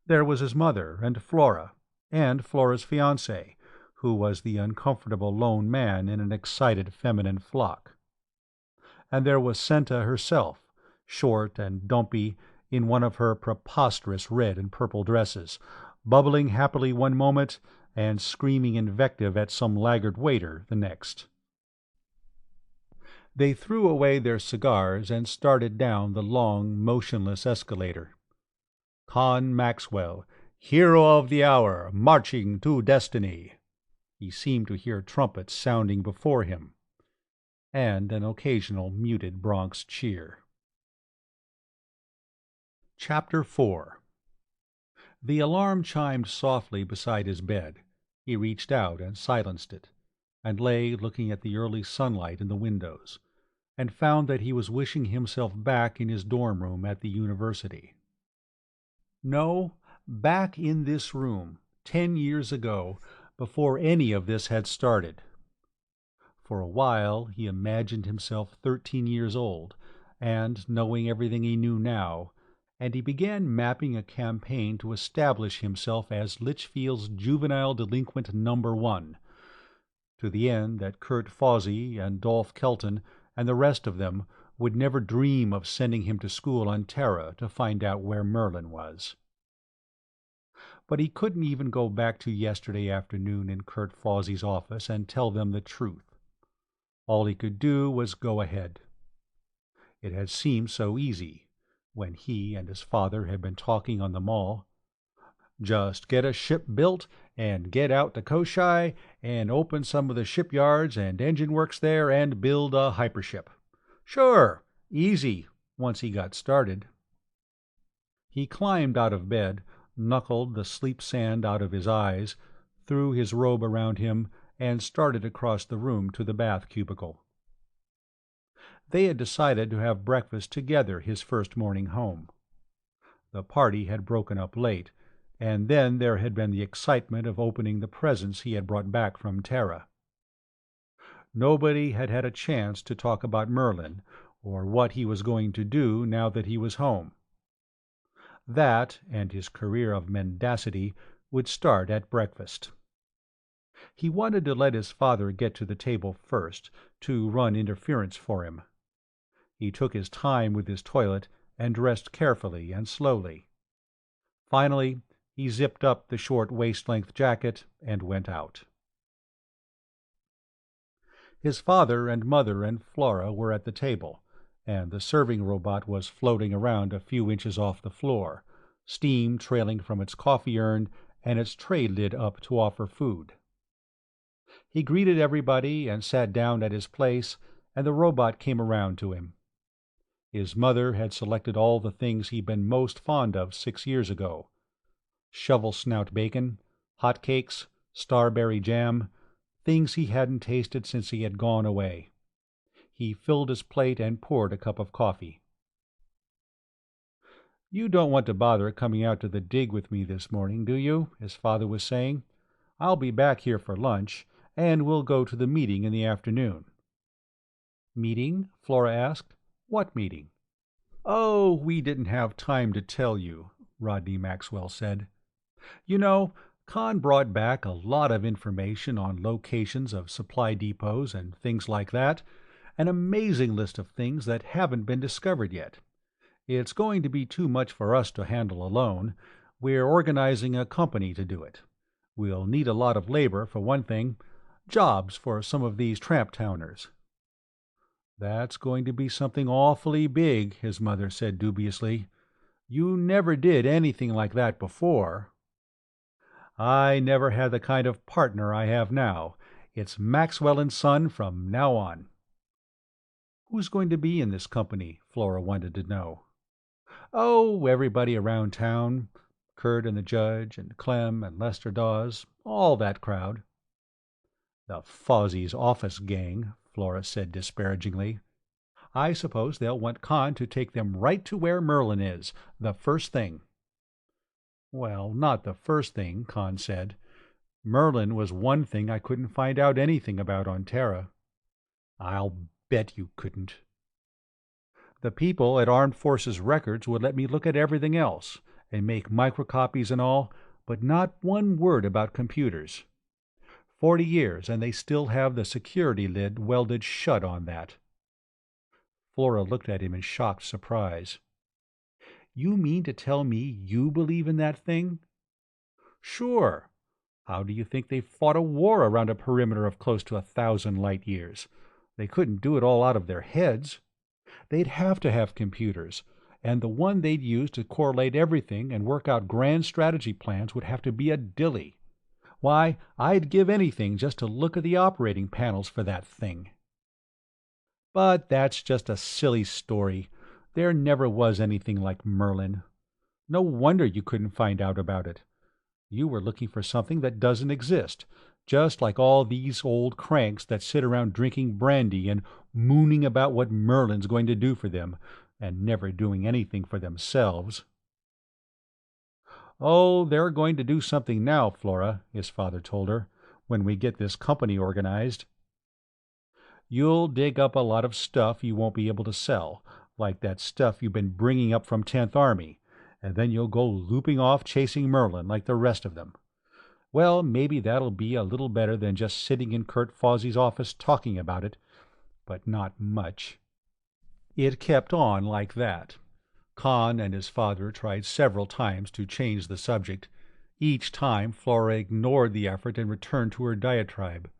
There was his mother and Flora's fiancé, who was the uncomfortable lone man in an excited feminine flock. And there was Senta herself, short and dumpy, in one of her preposterous red and purple dresses, bubbling happily one moment and screaming invective at some laggard waiter the next. They threw away their cigars and started down the long, motionless escalator. Conn Maxwell, hero of the hour, marching to destiny. He seemed to hear trumpets sounding before him, and an occasional muted Bronx cheer. Chapter 4. The alarm chimed softly beside his bed. He reached out and silenced it, and lay looking at the early sunlight in the windows, and found that he was wishing himself back in his dorm room at the university. No, back in this room, 10 years ago, before any of this had started. For a while he imagined himself 13 years old, and knowing everything he knew now, and he began mapping a campaign to establish himself as Litchfield's juvenile delinquent number 1, to the end that Kurt Fawsey and Dolph Kelton and the rest of them would never dream of sending him to school on Terra to find out where Merlin was. But he couldn't even go back to yesterday afternoon in Kurt Fawsey's office and tell them the truth. All he could do was go ahead. It had seemed so easy, when he and his father had been talking on the mall. Just get a ship built and get out to Koshai and open some of the shipyards and engine works there and build a hypership. Sure, easy, once he got started. He climbed out of bed, knuckled the sleep sand out of his eyes, threw his robe around him, and started across the room to the bath cubicle. They had decided to have breakfast together his first morning home. The party had broken up late, and then there had been the excitement of opening the presents he had brought back from Terra. Nobody had had a chance to talk about Merlin, or what he was going to do now that he was home. That, and his career of mendacity, would start at breakfast. He wanted to let his father get to the table first, to run interference for him. He took his time with his toilet and dressed carefully and slowly. Finally, he zipped up the short waist-length jacket and went out. His father and mother and Flora were at the table, and the serving robot was floating around a few inches off the floor, steam trailing from its coffee urn and its tray lid up to offer food. He greeted everybody and sat down at his place, and the robot came around to him. His mother had selected all the things he'd been most fond of 6 years ago: shovel-snout bacon, hot cakes, starberry jam, things he hadn't tasted since he had gone away. He filled his plate and poured a cup of coffee. "You don't want to bother coming out to the dig with me this morning, do you?" his father was saying. "I'll be back here for lunch, and we'll go to the meeting in the afternoon." "Meeting?" Flora asked. "What meeting?" "Oh, we didn't have time to tell you," Rodney Maxwell said. "You know, Conn brought back a lot of information on locations of supply depots and things like that, an amazing list of things that haven't been discovered yet. It's going to be too much for us to handle alone. We're organizing a company to do it. We'll need a lot of labor, for one thing, jobs for some of these tramp-towners." "That's going to be something awfully big," his mother said dubiously. "You never did anything like that before." "I never had the kind of partner I have now. It's Maxwell and Son from now on." "Who's going to be in this company?" Flora wanted to know. "Oh, everybody around town. Kurt and the judge, and Clem and Lester Dawes, all that crowd." "The Fozzie's office gang," Flora said disparagingly. "I suppose they'll want Conn to take them right to where Merlin is, the first thing." "Well, not the first thing," Conn said. "Merlin was one thing I couldn't find out anything about on Terra." "I'll bet you couldn't." "The people at Armed Forces Records would let me look at everything else, and make microcopies and all, but not one word about computers. 40 years, and they still have the security lid welded shut on that." Flora looked at him in shocked surprise. "You mean to tell me you believe in that thing?" "Sure. How do you think they fought a war around a perimeter of close to 1,000 light-years? They couldn't do it all out of their heads. They'd have to have computers, and the one they'd use to correlate everything and work out grand strategy plans would have to be a dilly. Why, I'd give anything just to look at the operating panels for that thing." "But that's just a silly story. There never was anything like Merlin. No wonder you couldn't find out about it. You were looking for something that doesn't exist, just like all these old cranks that sit around drinking brandy and mooning about what Merlin's going to do for them, and never doing anything for themselves." "Oh, they're going to do something now, Flora," his father told her, "when we get this company organized. You'll dig up a lot of stuff you won't be able to sell, like that stuff you've been bringing up from 10th Army, and then you'll go looping off chasing Merlin like the rest of them. Well, maybe that'll be a little better than just sitting in Kurt Fozzie's office talking about it, but not much." It kept on like that. Conn and his father tried several times to change the subject. Each time Flora ignored the effort and returned to her diatribe.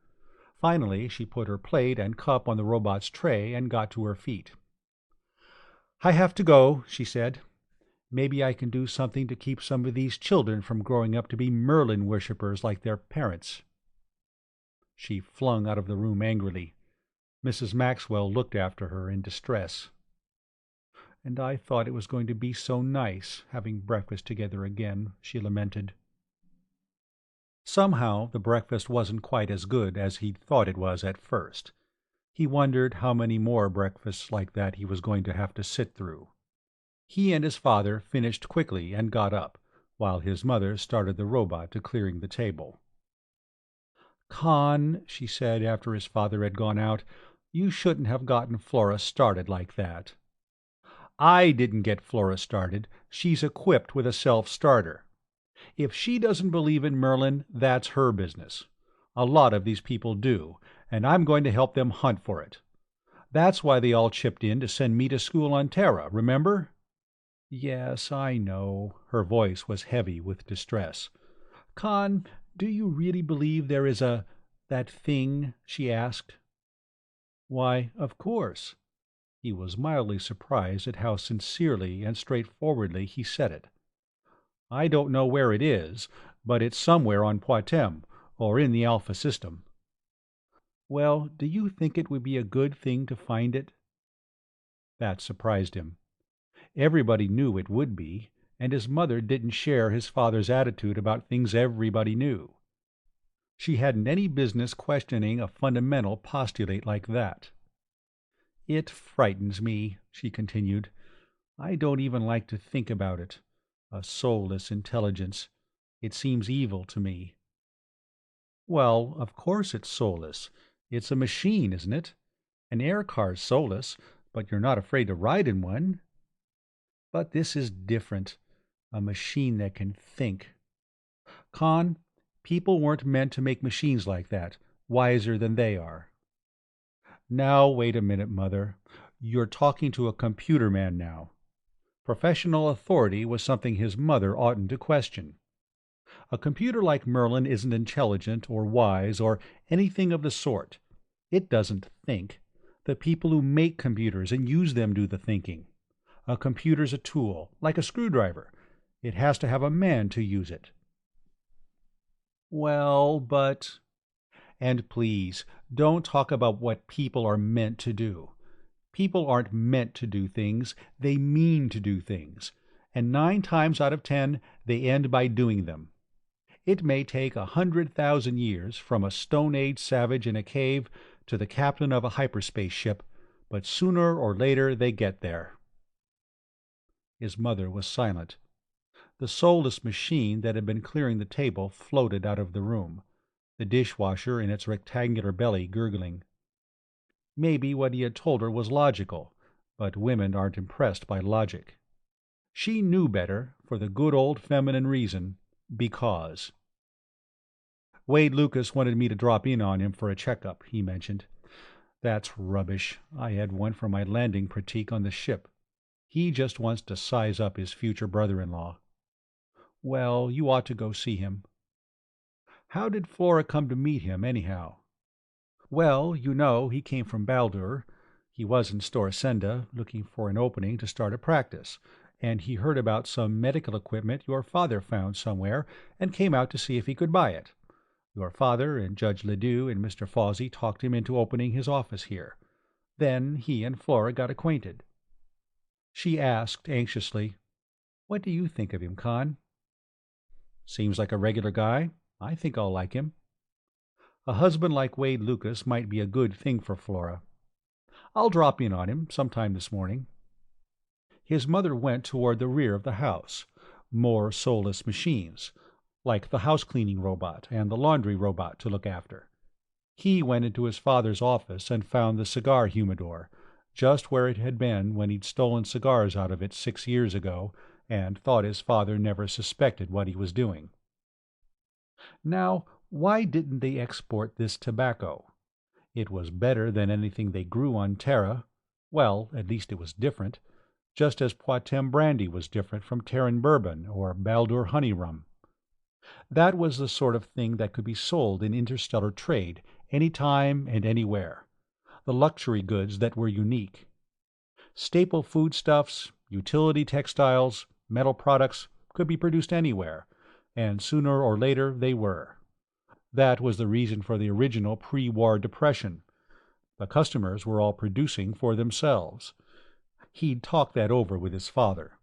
Finally, she put her plate and cup on the robot's tray and got to her feet. "I have to go," she said. "Maybe I can do something to keep some of these children from growing up to be Merlin worshippers like their parents." She flung out of the room angrily. Mrs. Maxwell looked after her in distress. "And I thought it was going to be so nice, having breakfast together again," she lamented. Somehow the breakfast wasn't quite as good as he'd thought it was at first. He wondered how many more breakfasts like that he was going to have to sit through. He and his father finished quickly and got up, while his mother started the robot to clearing the table. "Conn," she said after his father had gone out, "you shouldn't have gotten Flora started like that." "I didn't get Flora started. She's equipped with a self-starter. If she doesn't believe in Merlin, that's her business. A lot of these people do, and I'm going to help them hunt for it. That's why they all chipped in to send me to school on Terra, remember?" "Yes, I know." Her voice was heavy with distress. "Conn, do you really believe there is that thing?" she asked. "Why, of course." He was mildly surprised at how sincerely and straightforwardly he said it. "I don't know where it is, but it's somewhere on Poictesme, or in the Alpha system." "Well, do you think it would be a good thing to find it?" That surprised him. Everybody knew it would be, and his mother didn't share his father's attitude about things everybody knew. She hadn't any business questioning a fundamental postulate like that. "It frightens me," she continued. "I don't even like to think about it. A soulless intelligence. It seems evil to me." "Well, of course it's soulless. It's a machine, isn't it? An air car's soulless, but you're not afraid to ride in one." "But this is different. A machine that can think. Conn, people weren't meant to make machines like that, wiser than they are." "Now, wait a minute, Mother. You're talking to a computer man now." Professional authority was something his mother oughtn't to question. A computer like Merlin isn't intelligent or wise or anything of the sort. It doesn't think. The people who make computers and use them do the thinking. A computer's a tool, like a screwdriver. It has to have a man to use it. "Well, but—" "And please, don't talk about what people are meant to do. People aren't meant to do things, they mean to do things, and 9 times out of 10 they end by doing them. It may take 100,000 years from a Stone Age savage in a cave to the captain of a hyperspace ship, but sooner or later they get there." His mother was silent. The soulless machine that had been clearing the table floated out of the room, the dishwasher in its rectangular belly gurgling. Maybe what he had told her was logical, but women aren't impressed by logic. She knew better, for the good old feminine reason, because. "Wade Lucas wanted me to drop in on him for a checkup," he mentioned. "That's rubbish. I had one for my landing critique on the ship. He just wants to size up his future brother-in-law." "Well, you ought to go see him." "How did Flora come to meet him, anyhow?" "Well, you know, he came from Baldur. He was in Storsenda, looking for an opening to start a practice, and he heard about some medical equipment your father found somewhere and came out to see if he could buy it. Your father and Judge Ledoux and Mr. Fawsey talked him into opening his office here. Then he and Flora got acquainted." She asked anxiously, "What do you think of him, Conn?" "Seems like a regular guy. I think I'll like him." "A husband like Wade Lucas might be a good thing for Flora. I'll drop in on him sometime this morning." His mother went toward the rear of the house. More soulless machines, like the house-cleaning robot and the laundry robot to look after. He went into his father's office and found the cigar humidor, just where it had been when he'd stolen cigars out of it 6 years ago and thought his father never suspected what he was doing. Now, why didn't they export this tobacco? It was better than anything they grew on Terra. Well, at least it was different, just as Poictesme brandy was different from Terran bourbon or Baldur honey rum. That was the sort of thing that could be sold in interstellar trade any time and anywhere. The luxury goods that were unique. Staple foodstuffs, utility textiles, metal products could be produced anywhere, and sooner or later they were. That was the reason for the original pre-war depression. The customers were all producing for themselves. He'd talked that over with his father.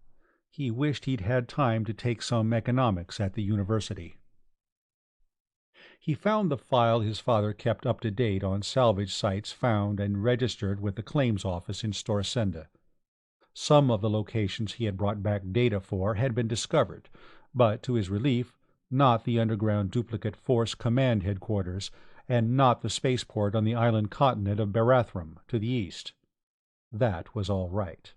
He wished he'd had time to take some economics at the university. He found the file his father kept up to date on salvage sites found and registered with the claims office in Storsenda. Some of the locations he had brought back data for had been discovered, but to his relief, not the underground duplicate force command headquarters, and not the spaceport on the island continent of Barathrum to the east. That was all right.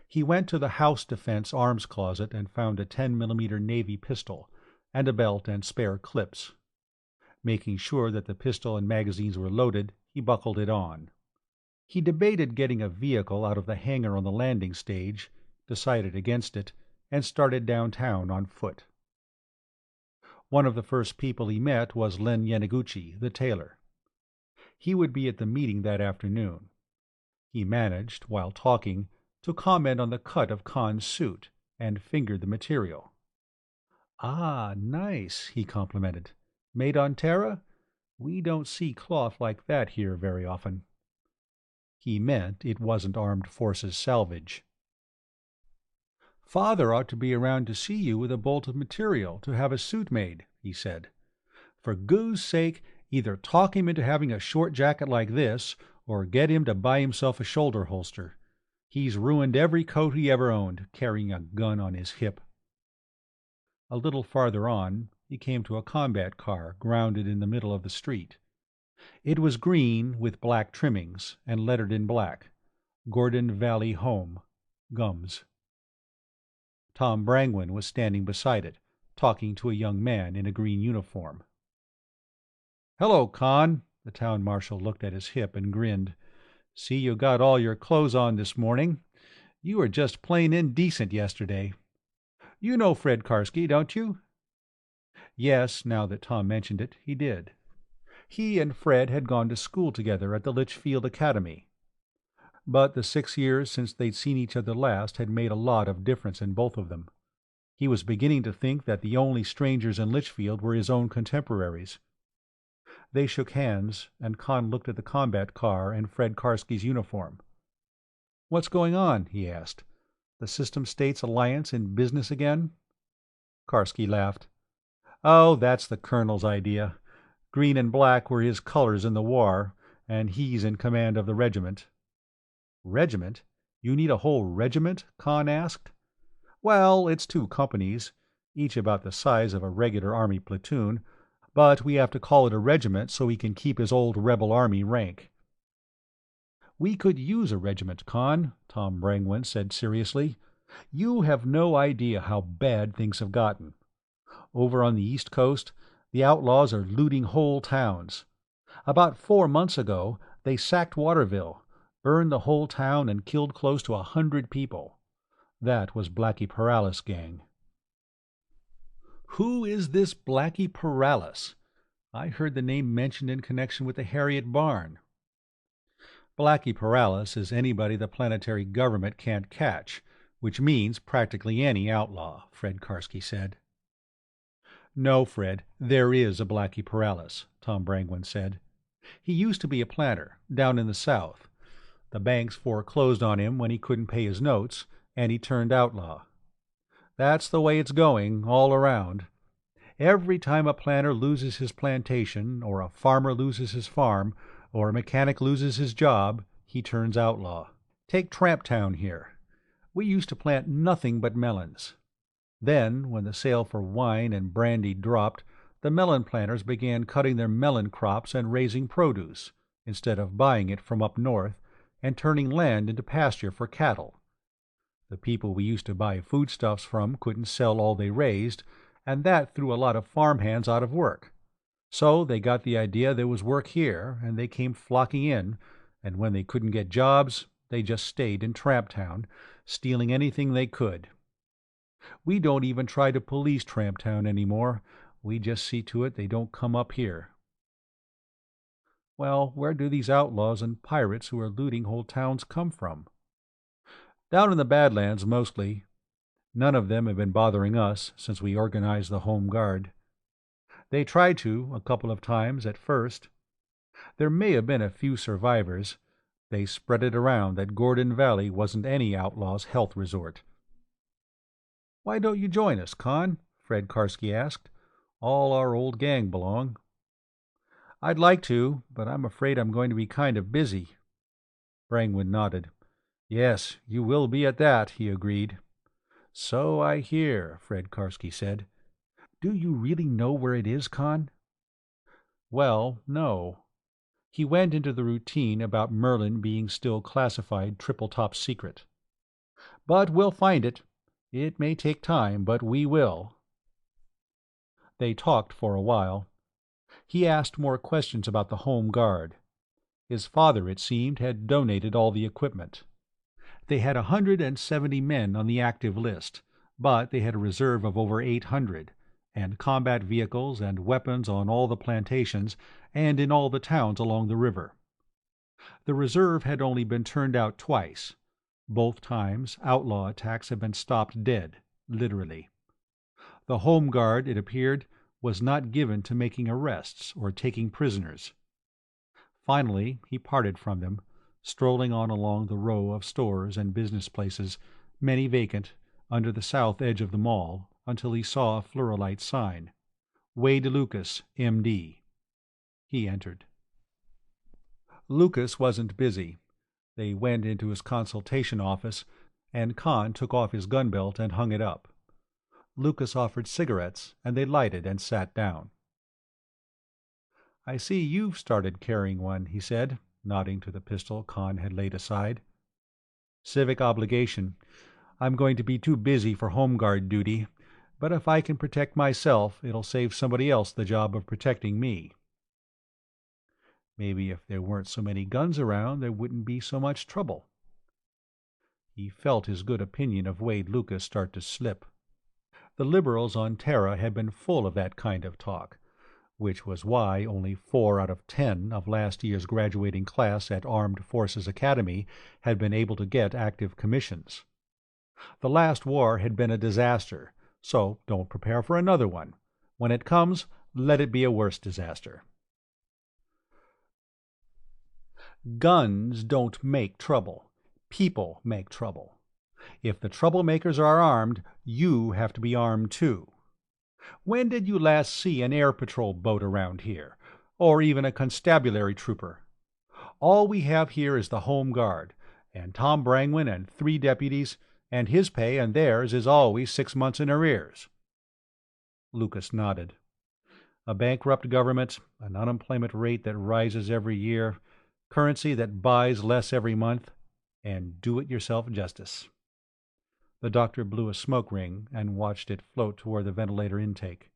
He went to the house defense arms closet and found a 10mm Navy pistol and a belt and spare clips. Making sure that the pistol and magazines were loaded, he buckled it on. He debated getting a vehicle out of the hangar on the landing stage, decided against it, and started downtown on foot. One of the first people he met was Len Yaniguchi, the tailor. He would be at the meeting that afternoon. He managed, while talking, to comment on the cut of Conn's suit, and fingered the material. "Ah, nice," he complimented. "Made on Terra? We don't see cloth like that here very often." He meant it wasn't armed forces salvage. "Father ought to be around to see you with a bolt of material to have a suit made," he said. "For goose sake, either talk him into having a short jacket like this, or get him to buy himself a shoulder holster. He's ruined every coat he ever owned, carrying a gun on his hip." A little farther on, he came to a combat car grounded in the middle of the street. It was green with black trimmings, and lettered in black, "Gordon Valley Home, Gums." Tom Brangwyn was standing beside it, talking to a young man in a green uniform. "Hello, Conn." The town marshal looked at his hip and grinned. "See you got all your clothes on this morning. You were just plain indecent yesterday. You know Fred Karski, don't you?" Yes, now that Tom mentioned it, he did. He and Fred had gone to school together at the Litchfield Academy. But the 6 years since they'd seen each other last had made a lot of difference in both of them. He was beginning to think that the only strangers in Litchfield were his own contemporaries. They shook hands, and Conn looked at the combat car and Fred Karski's uniform. "What's going on?" he asked. "The System States Alliance in business again?" Karski laughed. "Oh, that's the Colonel's idea. Green and black were his colors in the war, and he's in command of the regiment." "Regiment? You need a whole regiment?" Conn asked. "Well, it's 2 companies, each about the size of a regular army platoon, but we have to call it a regiment so he can keep his old rebel army rank." "We could use a regiment, Conn," Tom Brangwyn said seriously. "You have no idea how bad things have gotten. Over on the East Coast, the outlaws are looting whole towns. About 4 months ago, they sacked Waterville, burned the whole town, and killed close to 100 people. That was Blackie Paralis' gang." "Who is this Blackie Paralis? I heard the name mentioned in connection with the Harriet barn." "Blackie Paralis is anybody the planetary government can't catch, which means practically any outlaw," Fred Karski said. "No, Fred, there is a Blackie Paralis," Tom Brangwyn said. "He used to be a planter, down in the South. The banks foreclosed on him when he couldn't pay his notes, and he turned outlaw. That's the way it's going, all around. Every time a planter loses his plantation, or a farmer loses his farm, or a mechanic loses his job, he turns outlaw. Take Tramptown here. We used to plant nothing but melons. Then, when the sale for wine and brandy dropped, the melon planters began cutting their melon crops and raising produce, instead of buying it from up north, and turning land into pasture for cattle. The people we used to buy foodstuffs from couldn't sell all they raised, and that threw a lot of farmhands out of work. So they got the idea there was work here, and they came flocking in, and when they couldn't get jobs, they just stayed in Tramptown, stealing anything they could. We don't even try to police Tramptown anymore. We just see to it they don't come up here." "Well, where do these outlaws and pirates who are looting whole towns come from?" "Down in the Badlands, mostly. None of them have been bothering us since we organized the Home Guard. They tried to, a couple of times, at first. There may have been a few survivors. They spread it around that Gordon Valley wasn't any outlaw's health resort." "Why don't you join us, Conn?" Fred Karski asked. "All our old gang belong." "I'd like to, but I'm afraid I'm going to be kind of busy." Brangwyn nodded. "Yes, you will be at that," he agreed. "So I hear," Fred Karski said. "Do you really know where it is, Conn?" "Well, no." He went into the routine about Merlin being still classified triple-top secret. "But we'll find it. It may take time, but we will." They talked for a while. He asked more questions about the Home Guard. His father, it seemed, had donated all the equipment. They had 170 men on the active list, but they had a reserve of over 800, and combat vehicles and weapons on all the plantations and in all the towns along the river. The reserve had only been turned out twice. Both times outlaw attacks had been stopped dead, literally. The Home Guard, it appeared, was not given to making arrests or taking prisoners. Finally he parted from them, strolling on along the row of stores and business places, many vacant, under the south edge of the mall, until he saw a fluorolight sign, Wade Lucas, M.D. He entered. Lucas wasn't busy. They went into his consultation office, and Conn took off his gun belt and hung it up. Lucas offered cigarettes, and they lighted and sat down. "I see you've started carrying one," he said, nodding to the pistol Conn had laid aside. "Civic obligation. I'm going to be too busy for Home Guard duty, but if I can protect myself, it'll save somebody else the job of protecting me." Maybe if there weren't so many guns around, there wouldn't be so much trouble. He felt his good opinion of Wade Lucas start to slip. The liberals on Terra had been full of that kind of talk, which was why only 4 out of 10 of last year's graduating class at Armed Forces Academy had been able to get active commissions. The last war had been a disaster, so don't prepare for another one. When it comes, let it be a worse disaster. Guns don't make trouble. People make trouble. If the troublemakers are armed, you have to be armed too. When did you last see an air patrol boat around here, or even a constabulary trooper? All we have here is the Home Guard, and Tom Brangwyn and 3 deputies, and his pay and theirs is always 6 months in arrears. Lucas nodded. A bankrupt government, an unemployment rate that rises every year, currency that buys less every month, and do-it-yourself justice. The doctor blew a smoke ring and watched it float toward the ventilator intake.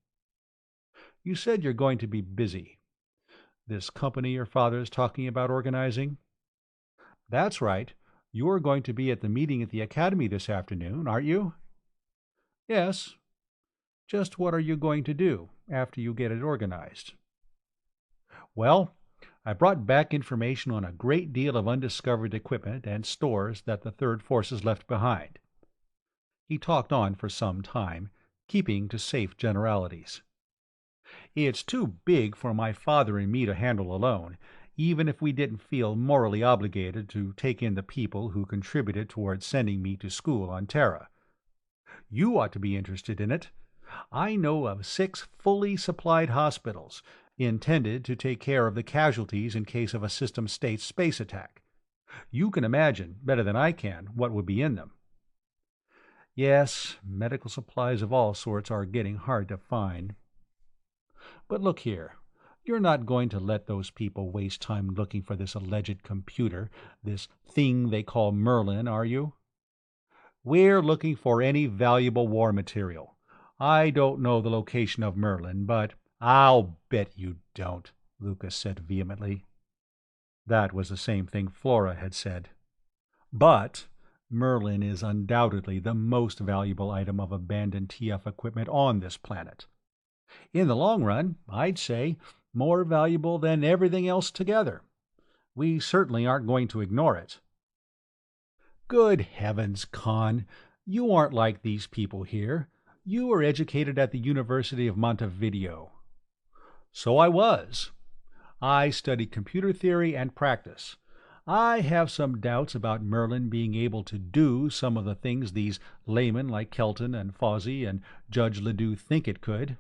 "You said you're going to be busy. This company your father's talking about organizing?" "That's right. You're going to be at the meeting at the academy this afternoon, aren't you?" "Yes. Just what are you going to do after you get it organized?" "Well, I brought back information on a great deal of undiscovered equipment and stores that the Third Forces left behind." He talked on for some time, keeping to safe generalities. "It's too big for my father and me to handle alone, even if we didn't feel morally obligated to take in the people who contributed toward sending me to school on Terra. You ought to be interested in it. I know of 6 fully supplied hospitals, intended to take care of the casualties in case of a system state space attack. You can imagine, better than I can, what would be in them." "Yes, medical supplies of all sorts are getting hard to find. But look here, you're not going to let those people waste time looking for this alleged computer, this thing they call Merlin, are you?" "We're looking for any valuable war material. I don't know the location of Merlin, but—" "I'll bet you don't," Lucas said vehemently. That was the same thing Flora had said. "But Merlin is undoubtedly the most valuable item of abandoned TF equipment on this planet. In the long run, I'd say more valuable than everything else together. We certainly aren't going to ignore it." "Good heavens, Conn, you aren't like these people here. You were educated at the University of Montevideo." "So I was. I studied computer theory and practice. I have some doubts about Merlin being able to do some of the things these laymen like Kelton and Fawsey and Judge Ledoux think it could.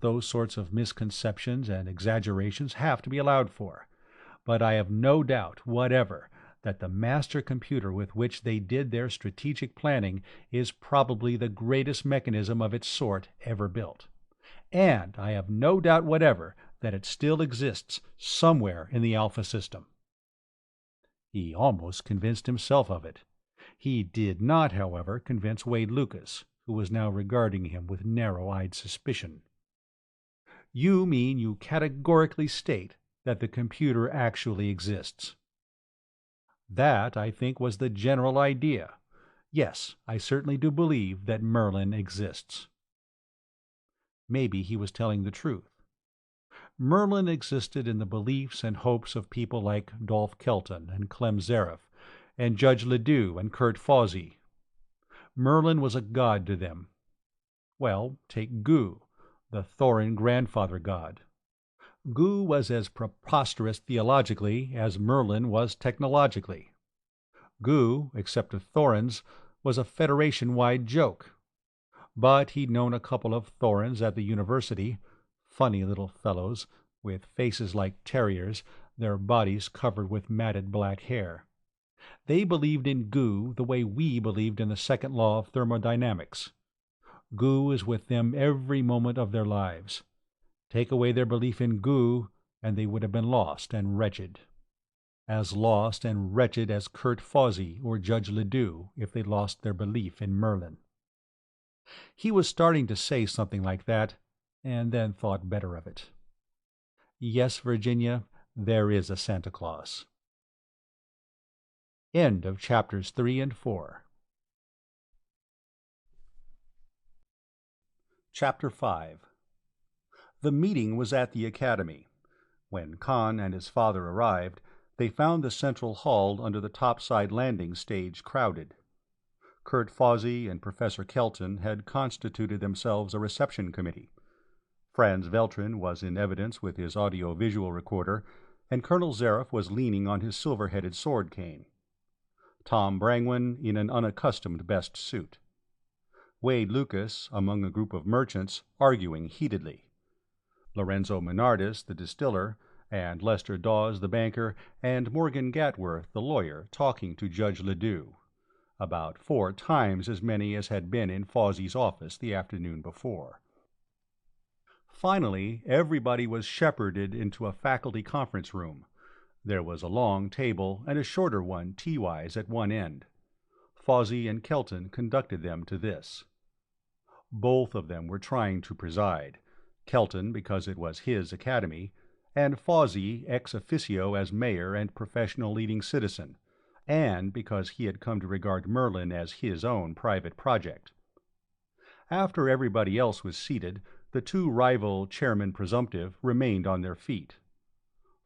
Those sorts of misconceptions and exaggerations have to be allowed for. But I have no doubt whatever that the master computer with which they did their strategic planning is probably the greatest mechanism of its sort ever built. And I have no doubt whatever that it still exists somewhere in the Alpha system." He almost convinced himself of it. He did not, however, convince Wade Lucas, who was now regarding him with narrow-eyed suspicion. "You mean you categorically state that the computer actually exists?" "That, I think, was the general idea. Yes, I certainly do believe that Merlin exists." Maybe he was telling the truth. Merlin existed in the beliefs and hopes of people like Dolph Kelton and Clem Zareth and Judge Ledoux and Kurt Fawsey. Merlin was a god to them. Well, take Gu, the Thorin grandfather god. Gu was as preposterous theologically as Merlin was technologically. Gu, except to Thorins, was a Federation-wide joke. But he'd known a couple of Thorins at the university, funny little fellows, with faces like terriers, their bodies covered with matted black hair. They believed in Gu the way we believed in the second law of thermodynamics. Gu is with them every moment of their lives. Take away their belief in Gu, and they would have been lost and wretched. As lost and wretched as Kurt Fawsey or Judge Ledoux if they lost their belief in Merlin. He was starting to say something like that, and then thought better of it. Yes, Virginia, there is a Santa Claus. End of chapters 3 and 4. Chapter 5. The meeting was at the academy. When Conn and his father arrived, they found the central hall under the topside landing stage crowded. Kurt Fawsey and Professor Kelton had constituted themselves a reception committee. Franz Veltrin was in evidence with his audio-visual recorder, and Colonel Zareth was leaning on his silver-headed sword cane. Tom Brangwyn in an unaccustomed best suit. Wade Lucas among a group of merchants arguing heatedly. Lorenzo Menardis, the distiller, and Lester Dawes, the banker, and Morgan Gatworth, the lawyer, talking to Judge Ledoux. About 4 times as many as had been in Fawsey's office the afternoon before. Finally, everybody was shepherded into a faculty conference room. There was a long table and a shorter one T-wise at one end. Fawsey and Kelton conducted them to this. Both of them were trying to preside, Kelton because it was his academy, and Fawsey ex officio as mayor and professional leading citizen, and because he had come to regard Merlin as his own private project. After everybody else was seated, the 2 rival chairmen presumptive remained on their feet.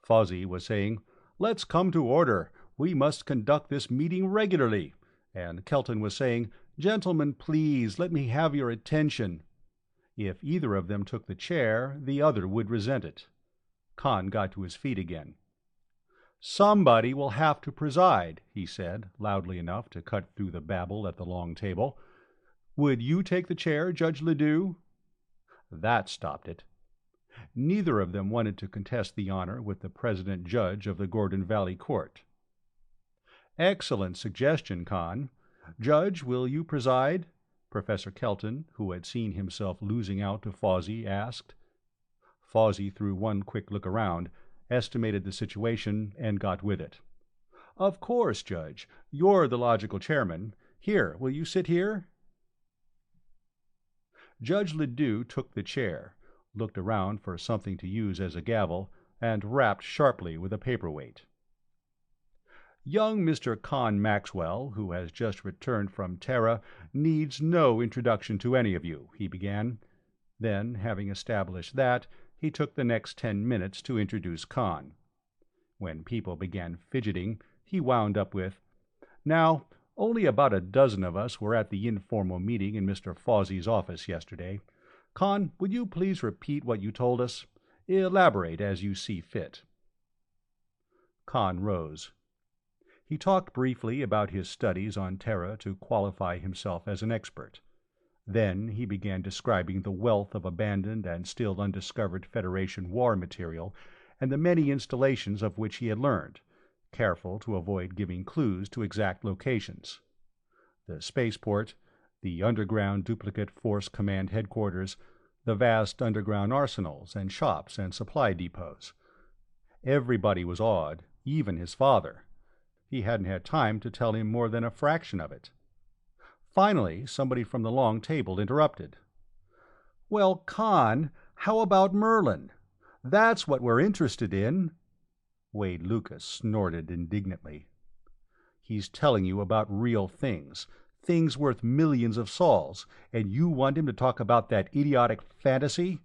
Fawsey was saying, "Let's come to order. We must conduct this meeting regularly." And Kelton was saying, "Gentlemen, please, let me have your attention." If either of them took the chair, the other would resent it. Conn got to his feet again. "Somebody will have to preside," he said, loudly enough to cut through the babble at the long table. "Would you take the chair, Judge Ledoux?" That stopped it. Neither of them wanted to contest the honor with the president judge of the Gordon Valley Court. "Excellent suggestion, Conn. Judge, will you preside?" Professor Kelton, who had seen himself losing out to Fawsey, asked. Fawsey threw one quick look around, estimated the situation, and got with it. "Of course, Judge. You're the logical chairman. Here, will you sit here?" Judge Ledoux took the chair, looked around for something to use as a gavel, and rapped sharply with a paperweight. "Young Mr. Conn Maxwell, who has just returned from Terra, needs no introduction to any of you," he began. Then, having established that, he took the next 10 minutes to introduce Conn. When people began fidgeting, he wound up with, "Now, only about a dozen of us were at the informal meeting in Mr. Fawsey's office yesterday. Conn, would you please repeat what you told us? Elaborate as you see fit." Conn rose. He talked briefly about his studies on Terra to qualify himself as an expert. Then he began describing the wealth of abandoned and still undiscovered Federation war material and the many installations of which he had learned, careful to avoid giving clues to exact locations. The spaceport, the underground duplicate Force Command headquarters, the vast underground arsenals and shops and supply depots. Everybody was awed, even his father. He hadn't had time to tell him more than a fraction of it. Finally, somebody from the long table interrupted. "Well, Conn, how about Merlin? That's what we're interested in." Wade Lucas snorted indignantly. "He's telling you about real things, things worth millions of sols, and you want him to talk about that idiotic fantasy?"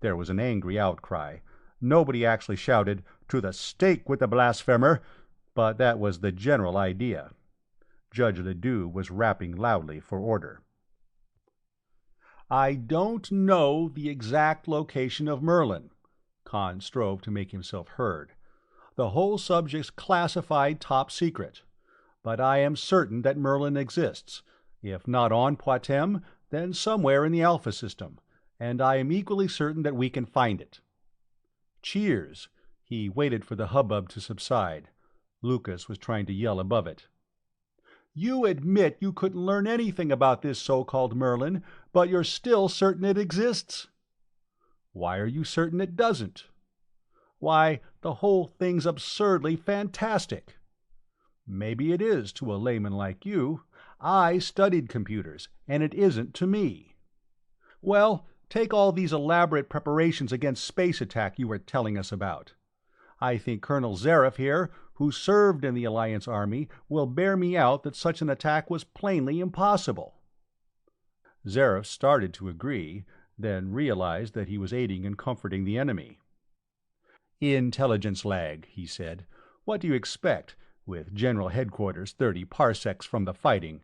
There was an angry outcry. Nobody actually shouted, "To the stake with the blasphemer!" but that was the general idea. Judge Ledoux was rapping loudly for order. "I don't know the exact location of Merlin." Conn strove to make himself heard. "The whole subject's classified top secret. But I am certain that Merlin exists, if not on Poictesme, then somewhere in the Alpha system, and I am equally certain that we can find it." Cheers. He waited for the hubbub to subside. Lucas was trying to yell above it. "You admit you couldn't learn anything about this so-called Merlin, but you're still certain it exists?" "Why are you certain it doesn't?" "Why, the whole thing's absurdly fantastic." "Maybe it is to a layman like you. I studied computers, and it isn't to me." "Well, take all these elaborate preparations against space attack you were telling us about. I think Colonel Zaref here, who served in the Alliance Army, will bear me out that such an attack was plainly impossible." Zaref started to agree, then realized that he was aiding and comforting the enemy. "Intelligence lag," he said. "What do you expect, with General Headquarters 30 parsecs from the fighting?"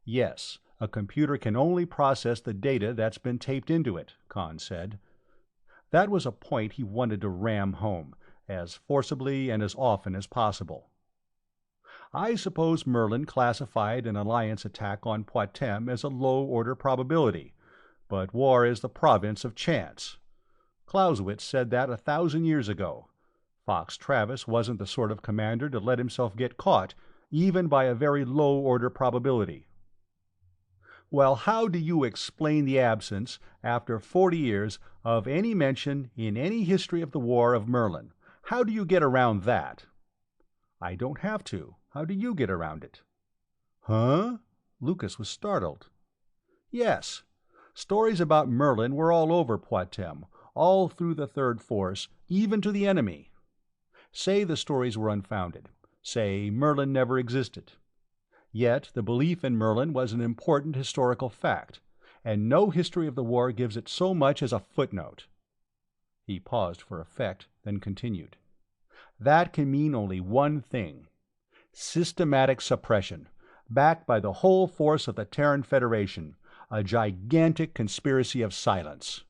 "Yes, a computer can only process the data that's been taped into it," Conn said. That was a point he wanted to ram home, as forcibly and as often as possible. "I suppose Merlin classified an Alliance attack on Poictesme as a low-order probability, but war is the province of chance. Clausewitz said that 1,000 years ago. Fox Travis wasn't the sort of commander to let himself get caught, even by a very low-order probability." "Well, how do you explain the absence, after 40 years, of any mention in any history of the war of Merlin? How do you get around that?" "I don't have to. How do you get around it?" "Huh?" Lucas was startled. "Yes. Stories about Merlin were all over Poictesme, all through the Third Force, even to the enemy. Say the stories were unfounded. Say Merlin never existed. Yet the belief in Merlin was an important historical fact, and no history of the war gives it so much as a footnote." He paused for effect, then continued. "That can mean only one thing: systematic suppression, backed by the whole force of the Terran Federation, a gigantic conspiracy of silence."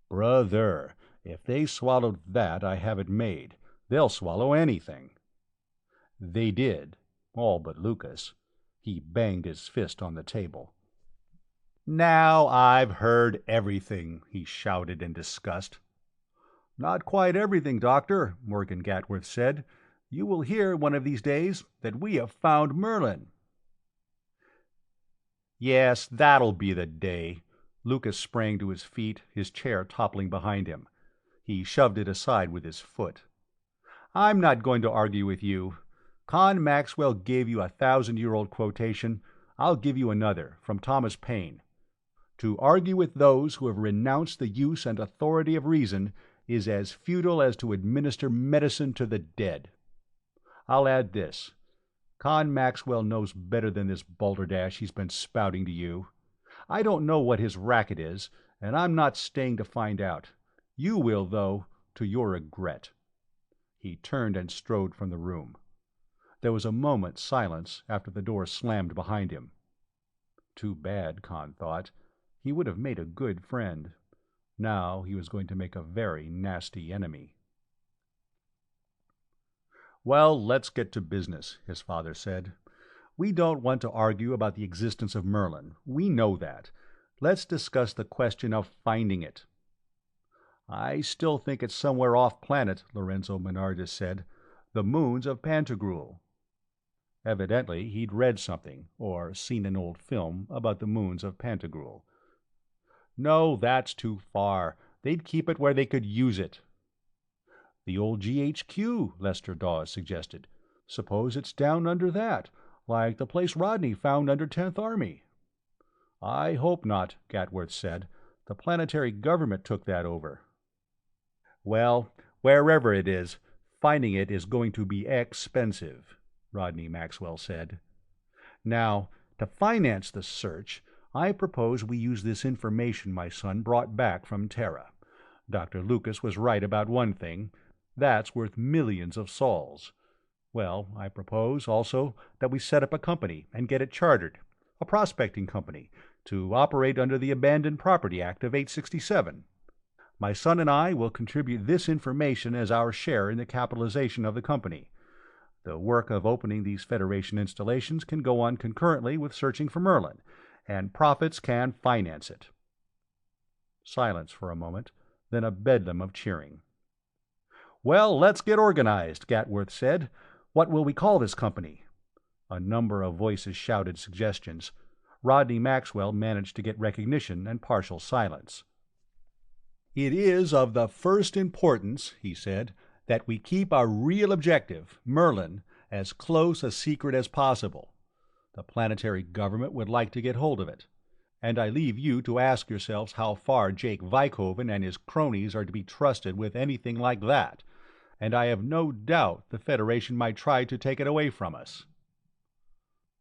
"Brother, if they swallowed that, I have it made. They'll swallow anything." They did, all but Lucas. He banged his fist on the table. "Now I've heard everything," he shouted in disgust. "Not quite everything, Doctor," Morgan Gatworth said. "You will hear one of these days that we have found Merlin." "Yes, that'll be the day." Lucas sprang to his feet, his chair toppling behind him. He shoved it aside with his foot. "I'm not going to argue with you. Conn Maxwell gave you 1,000-year-old quotation. I'll give you another, from Thomas Paine. To argue with those who have renounced the use and authority of reason is as futile as to administer medicine to the dead. I'll add this. Conn Maxwell knows better than this balderdash he's been spouting to you. I don't know what his racket is, and I'm not staying to find out. You will, though, to your regret." He turned and strode from the room. There was a moment's silence after the door slammed behind him. Too bad, Conn thought. He would have made a good friend. Now he was going to make a very nasty enemy. "Well, let's get to business," his father said. "We don't want to argue about the existence of Merlin. We know that. Let's discuss the question of finding it." "I still think it's somewhere off-planet," Lorenzo Menardus said. "The moons of Pantagruel." Evidently he'd read something, or seen an old film, about the moons of Pantagruel. "No, that's too far. They'd keep it where they could use it." "The old GHQ," Lester Dawes suggested. "Suppose it's down under that, like the place Rodney found under 10th Army." "I hope not," Gatworth said. "The planetary government took that over." "Well, wherever it is, finding it is going to be expensive," Rodney Maxwell said. "Now, to finance the search, I propose we use this information my son brought back from Terra. Dr. Lucas was right about one thing. That's worth millions of sols. Well, I propose, also, that we set up a company and get it chartered, a prospecting company, to operate under the Abandoned Property Act of 867. My son and I will contribute this information as our share in the capitalization of the company. The work of opening these Federation installations can go on concurrently with searching for Merlin, and profits can finance it. Silence for a moment, then a bedlam of cheering. "Well, let's get organized," Gatworth said. "What will we call this company?" A number of voices shouted suggestions. Rodney Maxwell managed to get recognition and partial silence. "It is of the first importance," he said, "that we keep our real objective, Merlin, as close a secret as possible. The planetary government would like to get hold of it, and I leave you to ask yourselves how far Jake Vykoven and his cronies are to be trusted with anything like that, and I have no doubt the Federation might try to take it away from us."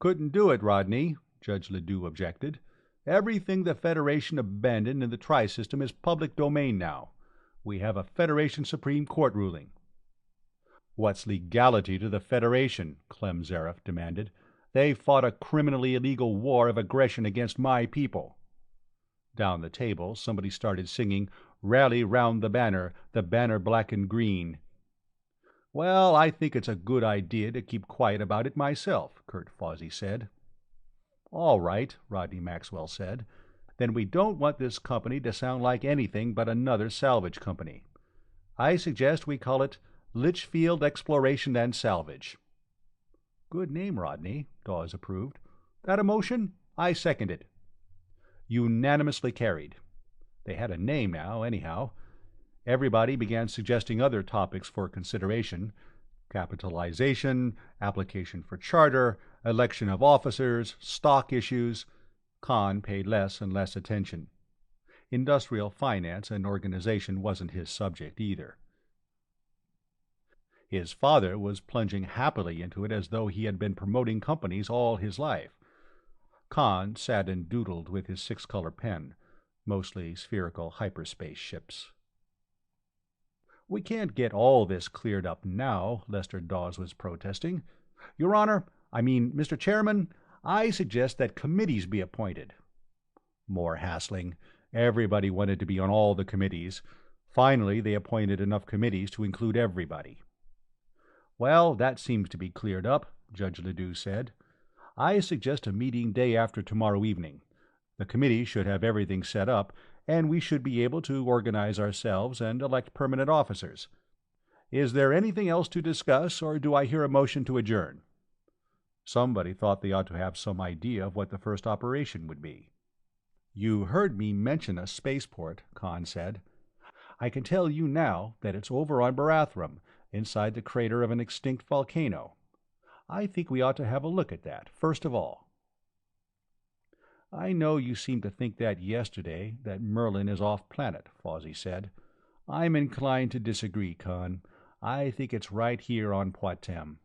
"Couldn't do it, Rodney," Judge Ledoux objected. "Everything the Federation abandoned in the Tri-System is public domain now. We have a Federation Supreme Court ruling." "What's legality to the Federation?" Clem Zareth demanded. "They fought a criminally illegal war of aggression against my people." Down the table, somebody started singing, "Rally round the banner black and green." "Well, I think it's a good idea to keep quiet about it myself," Kurt Fawsey said. "All right," Rodney Maxwell said. "Then we don't want this company to sound like anything but another salvage company. I suggest we call it Litchfield Exploration and Salvage." "Good name, Rodney," Dawes approved. "That a motion? I second it." Unanimously carried. They had a name now, anyhow. Everybody began suggesting other topics for consideration: capitalization, application for charter, election of officers, stock issues. Conn paid less and less attention. Industrial finance and organization wasn't his subject either. His father was plunging happily into it as though he had been promoting companies all his life. Conn sat and doodled with his six-color pen, mostly spherical hyperspace ships. "We can't get all this cleared up now," Lester Dawes was protesting. "Your Honor, Mr. Chairman, I suggest that committees be appointed." More hassling. Everybody wanted to be on all the committees. Finally, they appointed enough committees to include everybody. "Well, that seems to be cleared up," Judge Ledoux said. "I suggest a meeting day after tomorrow evening. The committee should have everything set up, and we should be able to organize ourselves and elect permanent officers. Is there anything else to discuss, or do I hear a motion to adjourn?" Somebody thought they ought to have some idea of what the first operation would be. "You heard me mention a spaceport," Conn said. "I can tell you now that it's over on Barathrum, inside the crater of an extinct volcano. I think we ought to have a look at that, first of all." "I know you seemed to think that yesterday, that Merlin is off-planet," Fawsey said. "I'm inclined to disagree, Conn. I think it's right here on Poictesme."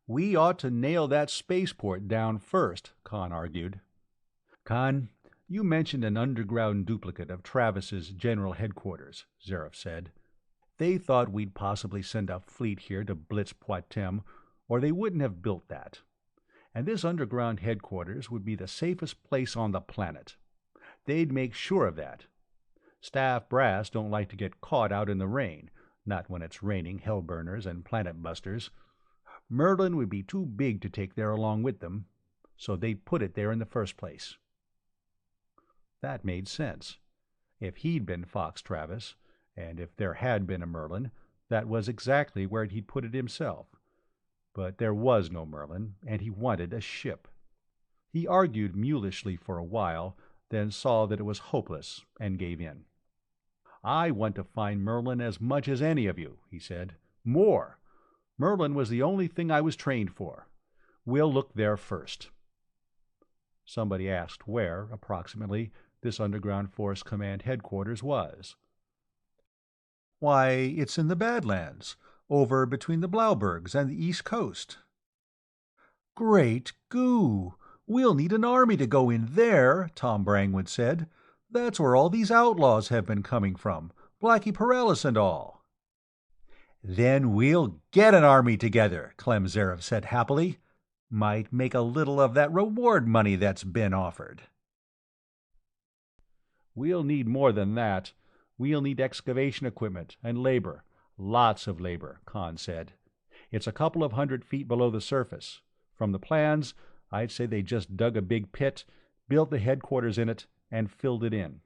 "We ought to nail that spaceport down first," Conn argued. "Conn, you mentioned an underground duplicate of Travis's general headquarters," Zareth said. "They thought we'd possibly send a fleet here to blitz Poictesme, or they wouldn't have built that. And this underground headquarters would be the safest place on the planet. They'd make sure of that. Staff brass don't like to get caught out in the rain, not when it's raining hellburners and planet busters. Merlin would be too big to take there along with them, so they'd put it there in the first place." That made sense. If he'd been Fox Travis, and if there had been a Merlin, that was exactly where he'd put it himself. But there was no Merlin, and he wanted a ship. He argued mulishly for a while, then saw that it was hopeless, and gave in. "I want to find Merlin as much as any of you," he said. "More. Merlin was the only thing I was trained for. We'll look there first." Somebody asked where, approximately, this underground force command headquarters was. "Why, it's in the Badlands, over between the Blaubergs and the East Coast." "Great goo! "We'll need an army to go in there," Tom Brangwen said. "That's where all these outlaws have been coming from, Blackie Perales and all." "Then we'll get an army together," Clem Zarev said happily. "Might make a little of that reward money that's been offered." "We'll need more than that. We'll need excavation equipment and labor. Lots of labor," Conn said. "It's a couple of 100 feet below the surface. From the plans, I'd say they just dug a big pit, built the headquarters in it, and filled it in.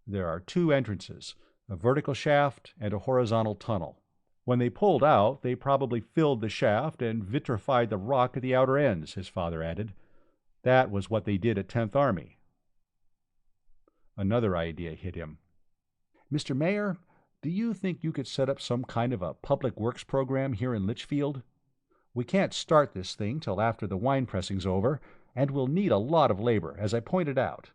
There are 2 entrances, a vertical shaft and a horizontal tunnel. When they pulled out, they probably filled the shaft and vitrified the rock at the outer ends," his father added. "That was what they did at 10th Army." Another idea hit him. "Mr. Mayor, do you think you could set up some kind of a public works program here in Litchfield? We can't start this thing till after the wine pressing's over, and we'll need a lot of labor, as I pointed out.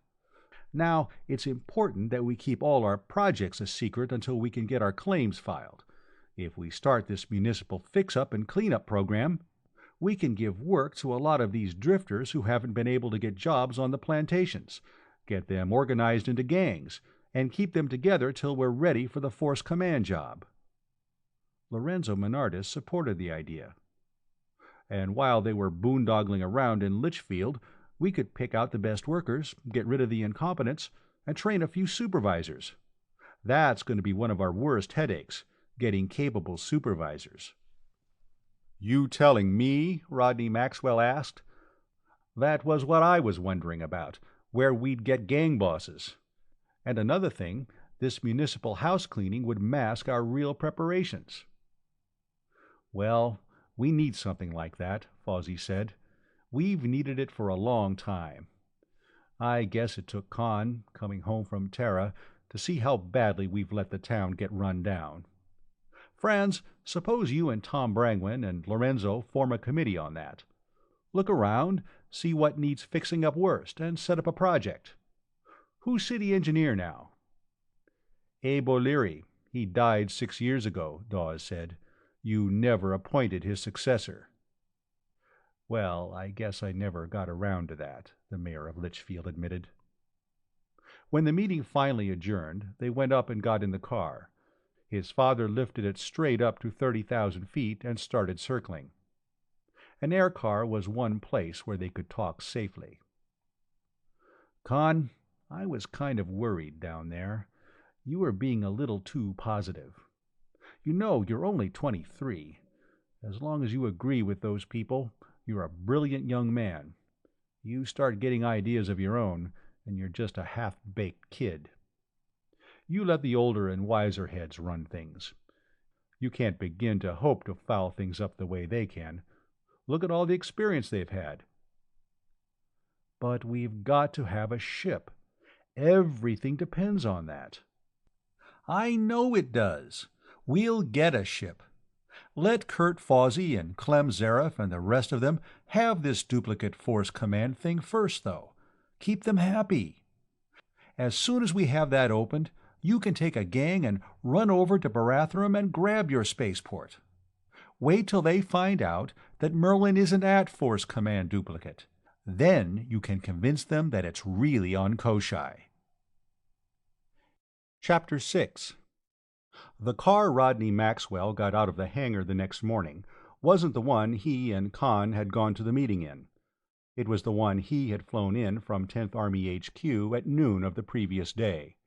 Now, it's important that we keep all our projects a secret until we can get our claims filed. If we start this municipal fix-up and clean-up program, we can give work to a lot of these drifters who haven't been able to get jobs on the plantations, get them organized into gangs, and keep them together till we're ready for the force command job." Lorenzo Menardis supported the idea. "And while they were boondoggling around in Litchfield, we could pick out the best workers, get rid of the incompetents, and train a few supervisors. That's going to be one of our worst headaches, getting capable supervisors." "You telling me?" Rodney Maxwell asked. "That was what I was wondering about, where we'd get gang bosses. And another thing, this municipal house cleaning would mask our real preparations." "Well, we need something like that," Fawsey said. "We've needed it for a long time. I guess it took Conn, coming home from Terra, to see how badly we've let the town get run down. Franz, suppose you and Tom Brangwen and Lorenzo form a committee on that. Look around, see what needs fixing up worst, and set up a project. Who's city engineer now?" "Abe O'Leary. He died 6 years ago," Dawes said. "You never appointed his successor." "Well, I guess I never got around to that," the mayor of Litchfield admitted. When the meeting finally adjourned, they went up and got in the car. His father lifted it straight up to 30,000 feet and started circling. An air car was one place where they could talk safely. "Conn, I was kind of worried down there. You were being a little too positive. You know you're only 23. As long as you agree with those people, you're a brilliant young man. You start getting ideas of your own, and you're just a half-baked kid. You let the older and wiser heads run things. You can't begin to hope to foul things up the way they can. Look at all the experience they've had." "But we've got to have a ship. Everything depends on that." "I know it does. We'll get a ship. Let Kurt Fawsey and Clem Zarev and the rest of them have this duplicate force command thing first, though. Keep them happy. As soon as we have that opened, you can take a gang and run over to Barathrum and grab your spaceport. Wait till they find out that Merlin isn't at Force Command Duplicate. Then you can convince them that it's really on Koshai." Chapter 6. The car Rodney Maxwell got out of the hangar the next morning wasn't the one he and Conn had gone to the meeting in. It was the one he had flown in from 10th Army HQ at noon of the previous day.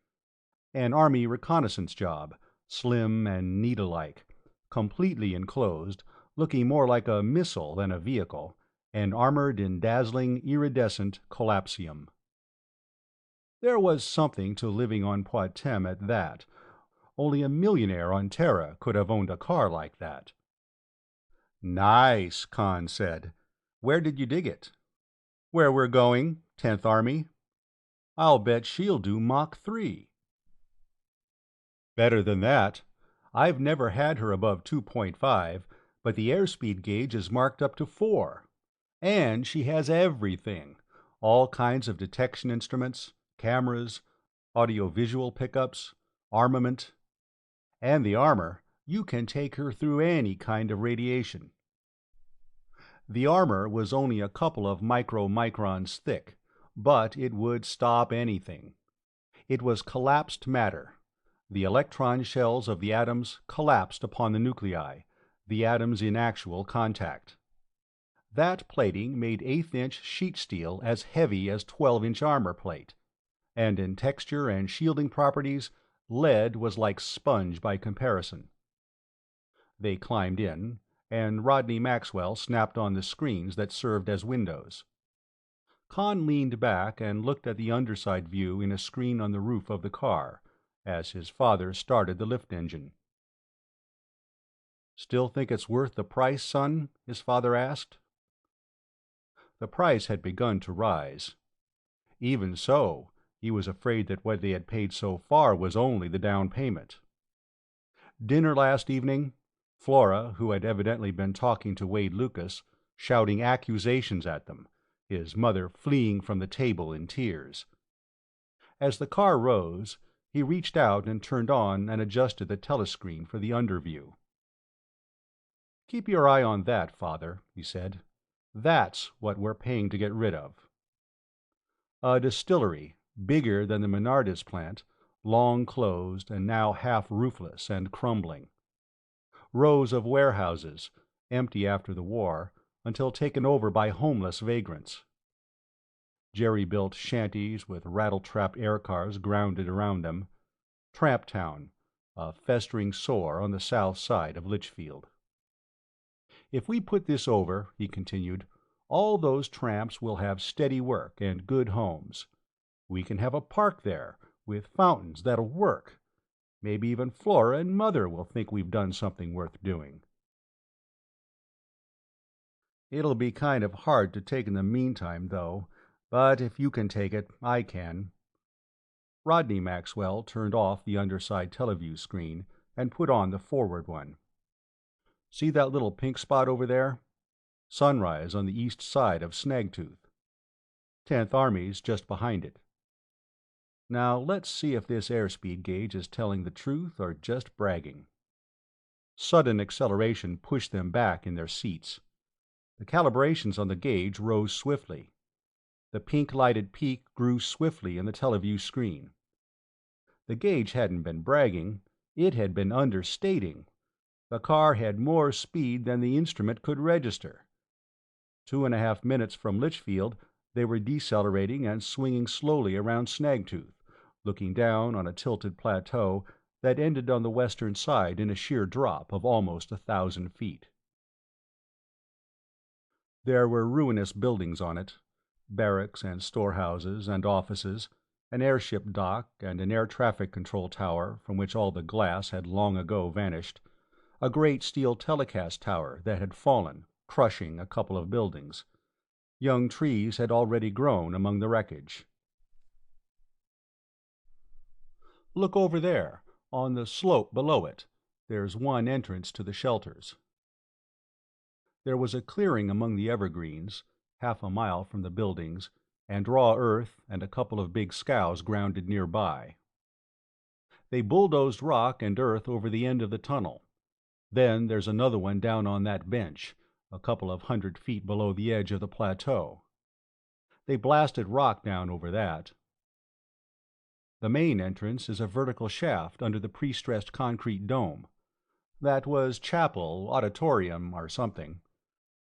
An Army reconnaissance job, slim and needle-like, completely enclosed, looking more like a missile than a vehicle, and armored in dazzling, iridescent collapsium. There was something to living on Poictesme at that. Only a millionaire on Terra could have owned a car like that. "Nice," Conn said. "Where did you dig it?" "Where we're going, 10th Army. I'll bet she'll do Mach 3. "Better than that. I've never had her above 2.5, but the airspeed gauge is marked up to 4. And she has everything. All kinds of detection instruments, cameras, audio-visual pickups, armament. And the armor, you can take her through any kind of radiation." The armor was only a couple of micromicrons thick, but it would stop anything. It was collapsed matter. The electron shells of the atoms collapsed upon the nuclei, the atoms in actual contact. That plating made eighth-inch sheet steel as heavy as 12-inch armor plate, and in texture and shielding properties, lead was like sponge by comparison. They climbed in, and Rodney Maxwell snapped on the screens that served as windows. Conn leaned back and looked at the underside view in a screen on the roof of the car, as his father started the lift engine. "Still think it's worth the price, son?" his father asked. The price had begun to rise. Even so, he was afraid that what they had paid so far was only the down payment. Dinner last evening, Flora, who had evidently been talking to Wade Lucas, shouting accusations at them, his mother fleeing from the table in tears. As the car rose, he reached out and turned on and adjusted the telescreen for the underview. "Keep your eye on that, Father," he said. "That's what we're paying to get rid of." A distillery, bigger than the Menardis plant, long closed and now half roofless and crumbling. Rows of warehouses, empty after the war, until taken over by homeless vagrants. Jerry-built shanties with rattle-trap air cars grounded around them. Tramp Town, a festering sore on the south side of Litchfield. "If we put this over," he continued, "all those tramps will have steady work and good homes. We can have a park there, with fountains that'll work. Maybe even Flora and Mother will think we've done something worth doing." "It'll be kind of hard to take in the meantime, though, but if you can take it, I can." Rodney Maxwell turned off the underside teleview screen and put on the forward one. "See that little pink spot over there? Sunrise on the east side of Snagtooth. 10th Army's just behind it. Now let's see if this airspeed gauge is telling the truth or just bragging." Sudden acceleration pushed them back in their seats. The calibrations on the gauge rose swiftly. The pink-lighted peak grew swiftly in the teleview screen. The gauge hadn't been bragging, it had been understating. The car had more speed than the instrument could register. 2.5 minutes from Litchfield, they were decelerating and swinging slowly around Snagtooth, looking down on a tilted plateau that ended on the western side in a sheer drop of almost 1,000 feet. There were ruinous buildings on it, barracks and storehouses and offices, an airship dock and an air traffic control tower from which all the glass had long ago vanished, a great steel telecast tower that had fallen, crushing a couple of buildings. Young trees had already grown among the wreckage. "Look over there, on the slope below it. There's one entrance to the shelters." There was a clearing among the evergreens, half a mile from the buildings, and raw earth and a couple of big scows grounded nearby. They bulldozed rock and earth over the end of the tunnel. Then there's another one down on that bench, a couple of 100 feet below the edge of the plateau. They blasted rock down over that. The main entrance is a vertical shaft under the pre-stressed concrete dome. That was chapel, auditorium, or something.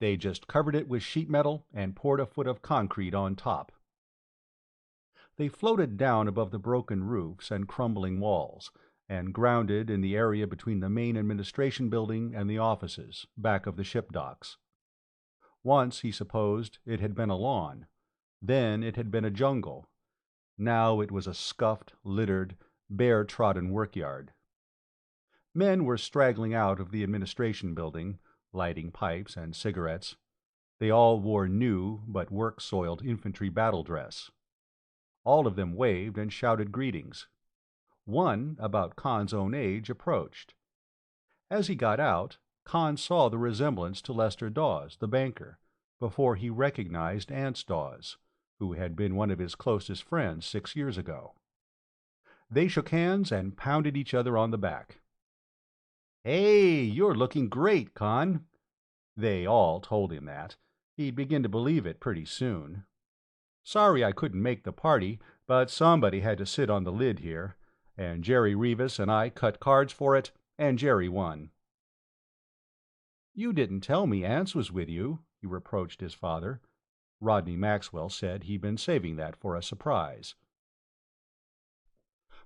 They just covered it with sheet metal and poured a foot of concrete on top. They floated down above the broken roofs and crumbling walls, and grounded in the area between the main administration building and the offices, back of the ship docks. Once, he supposed, it had been a lawn. Then it had been a jungle. Now it was a scuffed, littered, bare-trodden workyard. Men were straggling out of the administration building, lighting pipes and cigarettes. They all wore new but work-soiled infantry battle dress. All of them waved and shouted greetings. One, about Conn's own age, approached. As he got out, Conn saw the resemblance to Lester Dawes, the banker, before he recognized Ance Dawes, who had been one of his closest friends 6 years ago. They shook hands and pounded each other on the back. "Hey, you're looking great, Conn." They all told him that. He'd begin to believe it pretty soon. Sorry I couldn't make the party, but somebody had to sit on the lid here, and Jerry Revis and I cut cards for it, and Jerry won. "You didn't tell me Ance was with you," he reproached his father. Rodney Maxwell said he'd been saving that for a surprise.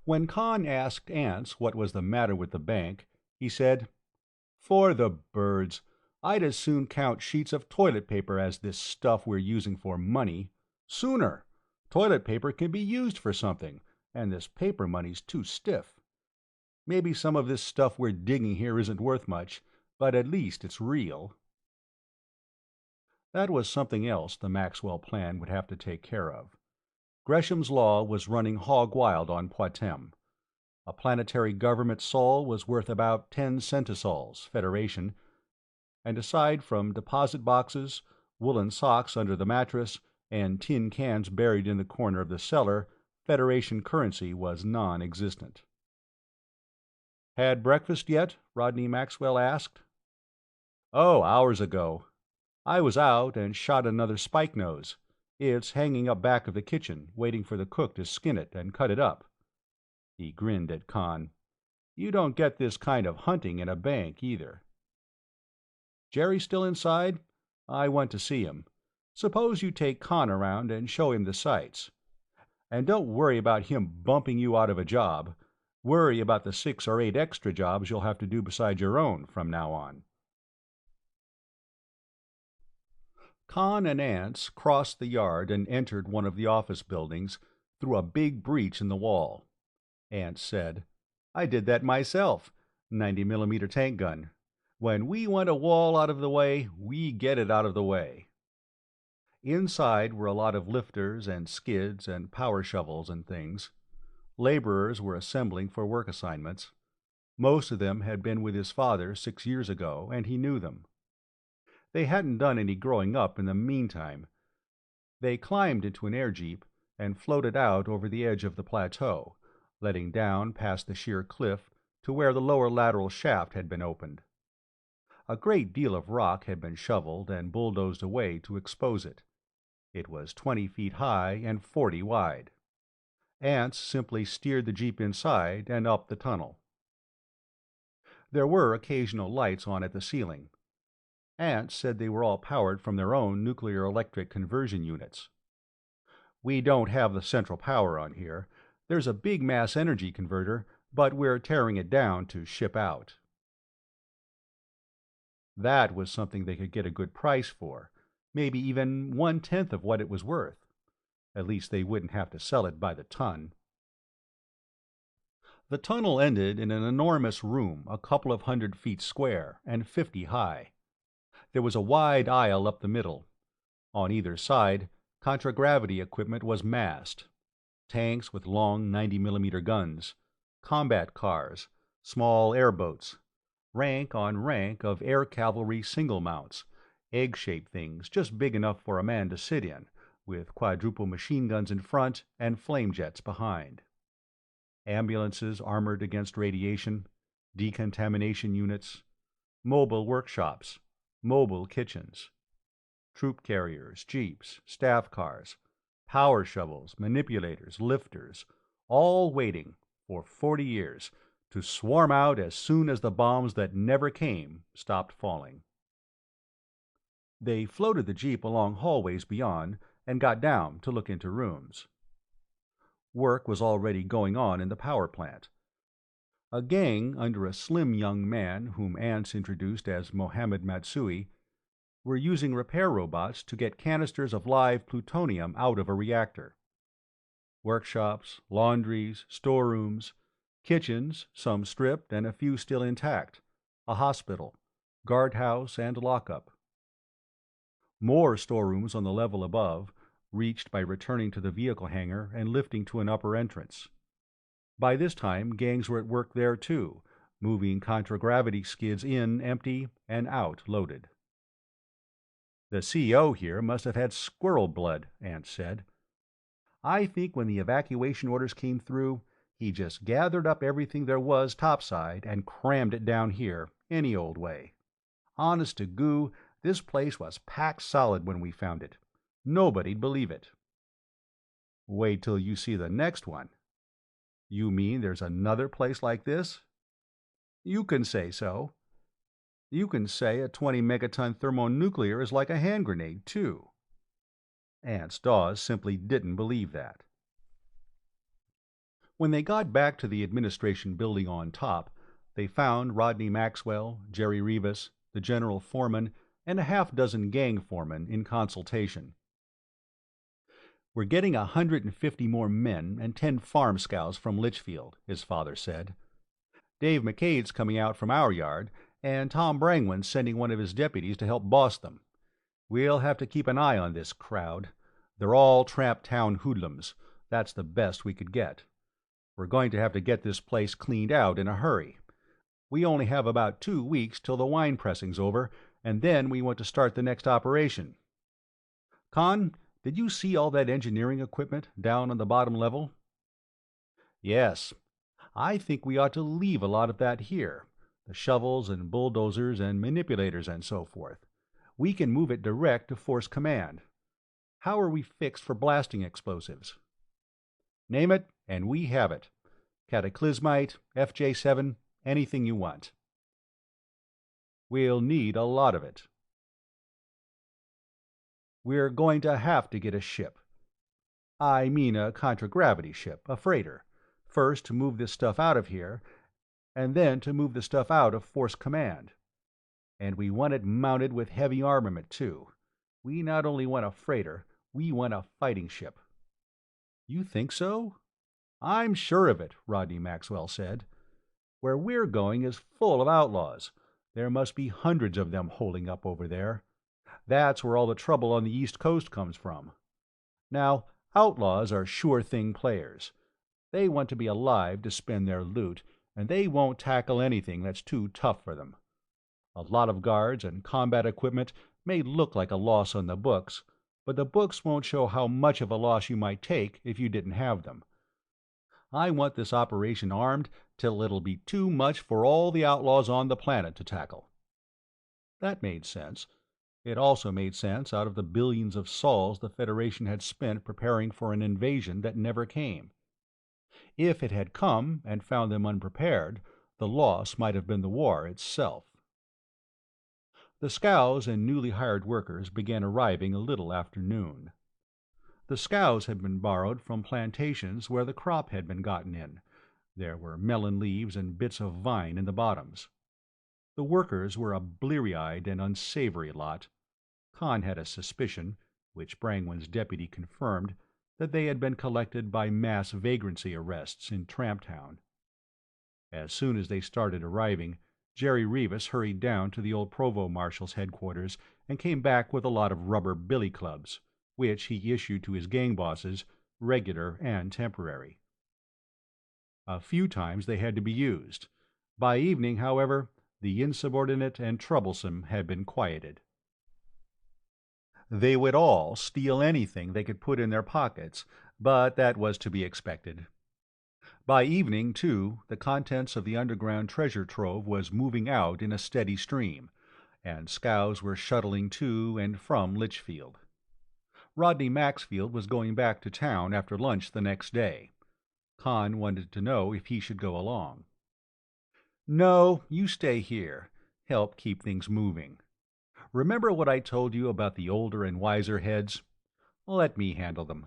When Conn asked Ance what was the matter with the bank, he said, "For the birds, I'd as soon count sheets of toilet paper as this stuff we're using for money. Sooner. Toilet paper can be used for something, and this paper money's too stiff. Maybe some of this stuff we're digging here isn't worth much, but at least it's real." That was something else the Maxwell plan would have to take care of. Gresham's law was running hog-wild on Poictesme. A planetary government sol was worth about 10 centisols, Federation, and aside from deposit boxes, woolen socks under the mattress, and tin cans buried in the corner of the cellar, Federation currency was non-existent. "Had breakfast yet?" Rodney Maxwell asked. "Oh, hours ago. I was out and shot another spikenose. It's hanging up back of the kitchen, waiting for the cook to skin it and cut it up." He grinned at Conn. "You don't get this kind of hunting in a bank, either." "Jerry still inside? I want to see him. Suppose you take Conn around and show him the sights. And don't worry about him bumping you out of a job. Worry about the 6 or 8 extra jobs you'll have to do beside your own from now on." Conn and Ance crossed the yard and entered one of the office buildings through a big breach in the wall. Ance said, "I did that myself. 90-millimeter tank gun. When we want a wall out of the way, we get it out of the way." Inside were a lot of lifters and skids and power shovels and things. Laborers were assembling for work assignments. Most of them had been with his father 6 years ago, and he knew them. They hadn't done any growing up in the meantime. They climbed into an air jeep and floated out over the edge of the plateau, letting down past the sheer cliff to where the lower lateral shaft had been opened. A great deal of rock had been shoveled and bulldozed away to expose it. It was 20 feet high and 40 wide. Ance simply steered the jeep inside and up the tunnel. There were occasional lights on at the ceiling. Ance said they were all powered from their own nuclear electric conversion units. "We don't have the central power on here. There's a big mass energy converter, but we're tearing it down to ship out." That was something they could get a good price for, maybe even 1/10 of what it was worth. At least they wouldn't have to sell it by the ton. The tunnel ended in an enormous room a couple of 100 feet square and 50 high. There was a wide aisle up the middle. On either side, contragravity equipment was massed. Tanks with long 90-millimeter guns, combat cars, small airboats, rank on rank of air cavalry single mounts, egg-shaped things just big enough for a man to sit in, with quadruple machine guns in front and flame jets behind. Ambulances armored against radiation, decontamination units, mobile workshops, mobile kitchens, troop carriers, jeeps, staff cars, power shovels, manipulators, lifters, all waiting for 40 years to swarm out as soon as the bombs that never came stopped falling. They floated the jeep along hallways beyond and got down to look into rooms. Work was already going on in the power plant. A gang under a slim young man whom Ance introduced as Mohammed Matsui were using repair robots to get canisters of live plutonium out of a reactor. Workshops, laundries, storerooms, kitchens, some stripped and a few still intact, a hospital, guardhouse, and lockup. More storerooms on the level above, reached by returning to the vehicle hangar and lifting to an upper entrance. By this time, gangs were at work there too, moving contragravity skids in empty and out loaded. "The CEO here must have had squirrel blood," Ance said. "I think when the evacuation orders came through, he just gathered up everything there was topside and crammed it down here, any old way. Honest to goo, This place was packed solid when we found it. Nobody'd believe it." "Wait till you see the next one." "You mean there's another place like this?" "You can say so. You can say a 20-megaton thermonuclear is like a hand grenade, too." Aunt Dawes simply didn't believe that. When they got back to the administration building on top, they found Rodney Maxwell, Jerry Rivas, the general foreman, and a half-dozen gang foremen in consultation. "We're getting 150 more men and 10 farm scouts from Litchfield," his father said. "Dave McCade's coming out from our yard, and Tom Brangwen's sending one of his deputies to help boss them. We'll have to keep an eye on this crowd. They're all tramp town hoodlums. That's the best we could get. We're going to have to get this place cleaned out in a hurry. We only have about 2 weeks till the wine pressing's over, and then we want to start the next operation. Conn, did you see all that engineering equipment down on the bottom level?" "Yes. I think we ought to leave a lot of that here, the shovels and bulldozers and manipulators and so forth. We can move it direct to Force Command. How are we fixed for blasting explosives?" "Name it, and we have it. Cataclysmite, FJ7, anything you want." "We'll need a lot of it." "We're going to have to get a ship. I mean a contragravity ship, a freighter. First to move this stuff out of here, and then to move the stuff out of Force Command. And we want it mounted with heavy armament, too. We not only want a freighter, we want a fighting ship." "You think so?" "I'm sure of it," Rodney Maxwell said. "Where we're going is full of outlaws. There must be hundreds of them holding up over there. That's where all the trouble on the East Coast comes from. Now, outlaws are sure-thing players. They want to be alive to spend their loot, and they won't tackle anything that's too tough for them. A lot of guards and combat equipment may look like a loss on the books, but the books won't show how much of a loss you might take if you didn't have them. I want this operation armed till it'll be too much for all the outlaws on the planet to tackle." That made sense. It also made sense out of the billions of sols the Federation had spent preparing for an invasion that never came. If it had come and found them unprepared, the loss might have been the war itself. The scows and newly hired workers began arriving a little after noon. The scows had been borrowed from plantations where the crop had been gotten in. There were melon leaves and bits of vine in the bottoms. The workers were a bleary-eyed and unsavory lot. Conn had a suspicion, which Brangwen's deputy confirmed, that they had been collected by mass vagrancy arrests in Tramptown. As soon as they started arriving, Jerry Rivas hurried down to the old provost marshal's headquarters and came back with a lot of rubber billy clubs, which he issued to his gang bosses, regular and temporary. A few times they had to be used. By evening, however, the insubordinate and troublesome had been quieted. They would all steal anything they could put in their pockets, but that was to be expected. By evening, too, the contents of the underground treasure trove was moving out in a steady stream, and scows were shuttling to and from Litchfield. Rodney Maxfield was going back to town after lunch the next day. Conn wanted to know if he should go along. "No, you stay here. Help keep things moving. Remember what I told you about the older and wiser heads? Let me handle them.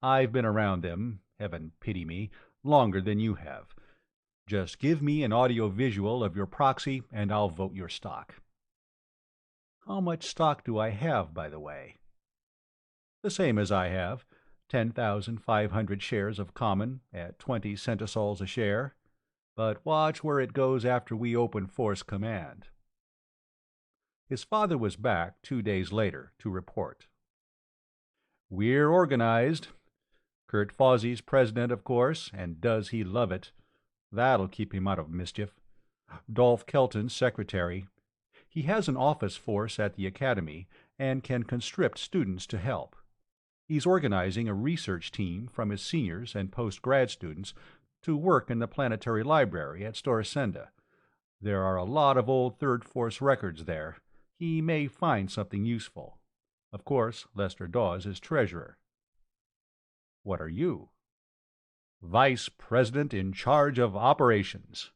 I've been around them, heaven pity me, longer than you have. Just give me an audio-visual of your proxy, and I'll vote your stock." "How much stock do I have, by the way?" "The same as I have, 10,500 shares of common at 20 centisols a share. But watch where it goes after we open Force Command." His father was back 2 days later to report. "We're organized. Kurt Fawzy's president, of course, and does he love it. That'll keep him out of mischief. Dolph Kelton's secretary. He has an office force at the academy and can conscript students to help. He's organizing a research team from his seniors and post-grad students to work in the planetary library at Storsenda. There are a lot of old Third Force records there. He may find something useful. Of course, Lester Dawes is treasurer. What are you? Vice President in charge of operations.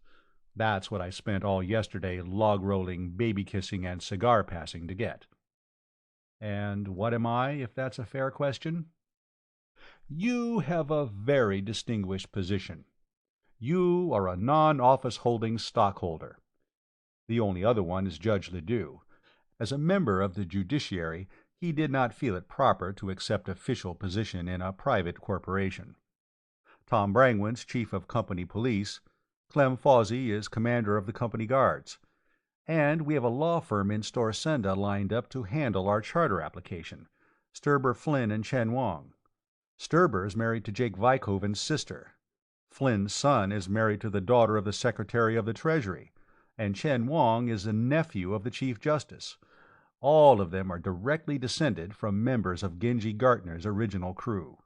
That's what I spent all yesterday log-rolling, baby-kissing, and cigar-passing to get. And what am I, if that's a fair question? You have a very distinguished position. You are a non-office-holding stockholder. The only other one is Judge Ledoux. As a member of the judiciary, he did not feel it proper to accept official position in a private corporation. Tom Brangwen's chief of company police. Clem Fawsey is commander of the company guards. And we have a law firm in Storsenda lined up to handle our charter application, Sturber, Flynn, and Chen Wang. Sturber is married to Jake Vykoven's sister. Flynn's son is married to the daughter of the Secretary of the Treasury, and Chen Wang is a nephew of the Chief Justice. All of them are directly descended from members of Genji Gartner's original crew.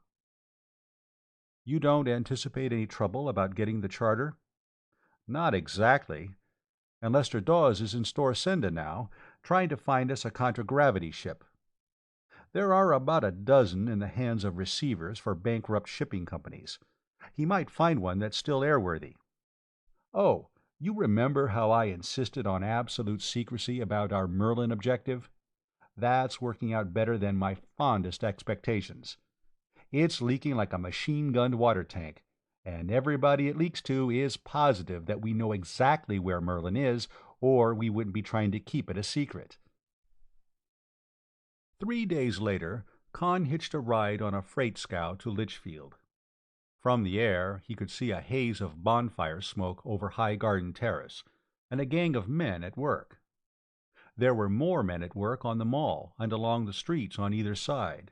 You don't anticipate any trouble about getting the charter? Not exactly. And Lester Dawes is in Storsenda now, trying to find us a contragravity ship. There are about a dozen in the hands of receivers for bankrupt shipping companies. He might find one that's still airworthy. Oh, you remember how I insisted on absolute secrecy about our Merlin objective? That's working out better than my fondest expectations. It's leaking like a machine-gunned water tank, and everybody it leaks to is positive that we know exactly where Merlin is, or we wouldn't be trying to keep it a secret. 3 days later, Conn hitched a ride on a freight scow to Litchfield. From the air, he could see a haze of bonfire smoke over High Garden Terrace, and a gang of men at work. There were more men at work on the mall and along the streets on either side.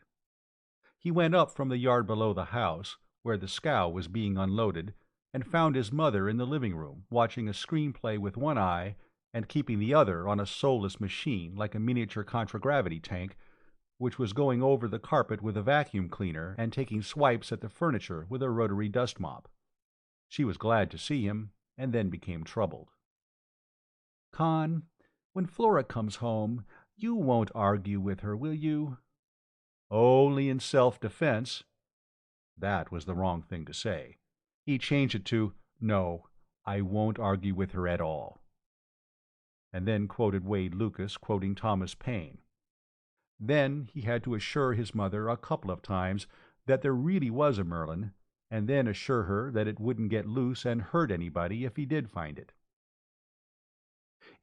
He went up from the yard below the house, where the scow was being unloaded, and found his mother in the living room, watching a screenplay with one eye and keeping the other on a soulless machine like a miniature contragravity tank, which was going over the carpet with a vacuum cleaner and taking swipes at the furniture with a rotary dust mop. She was glad to see him, and then became troubled. "Conn, when Flora comes home, you won't argue with her, will you?" "Only in self-defense." That was the wrong thing to say. He changed it to, "No, I won't argue with her at all." And then quoted Wade Lucas, quoting Thomas Paine. Then he had to assure his mother a couple of times that there really was a Merlin, and then assure her that it wouldn't get loose and hurt anybody if he did find it.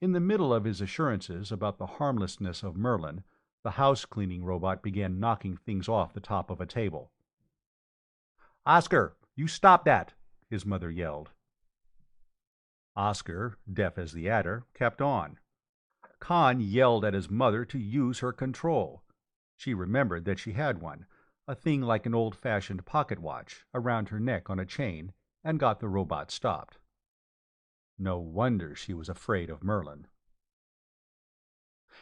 In the middle of his assurances about the harmlessness of Merlin, the house-cleaning robot began knocking things off the top of a table. "Oscar, you stop that!" his mother yelled. Oscar, deaf as the adder, kept on. Conn yelled at his mother to use her control. She remembered that she had one, a thing like an old-fashioned pocket watch, around her neck on a chain, and got the robot stopped. No wonder she was afraid of Merlin.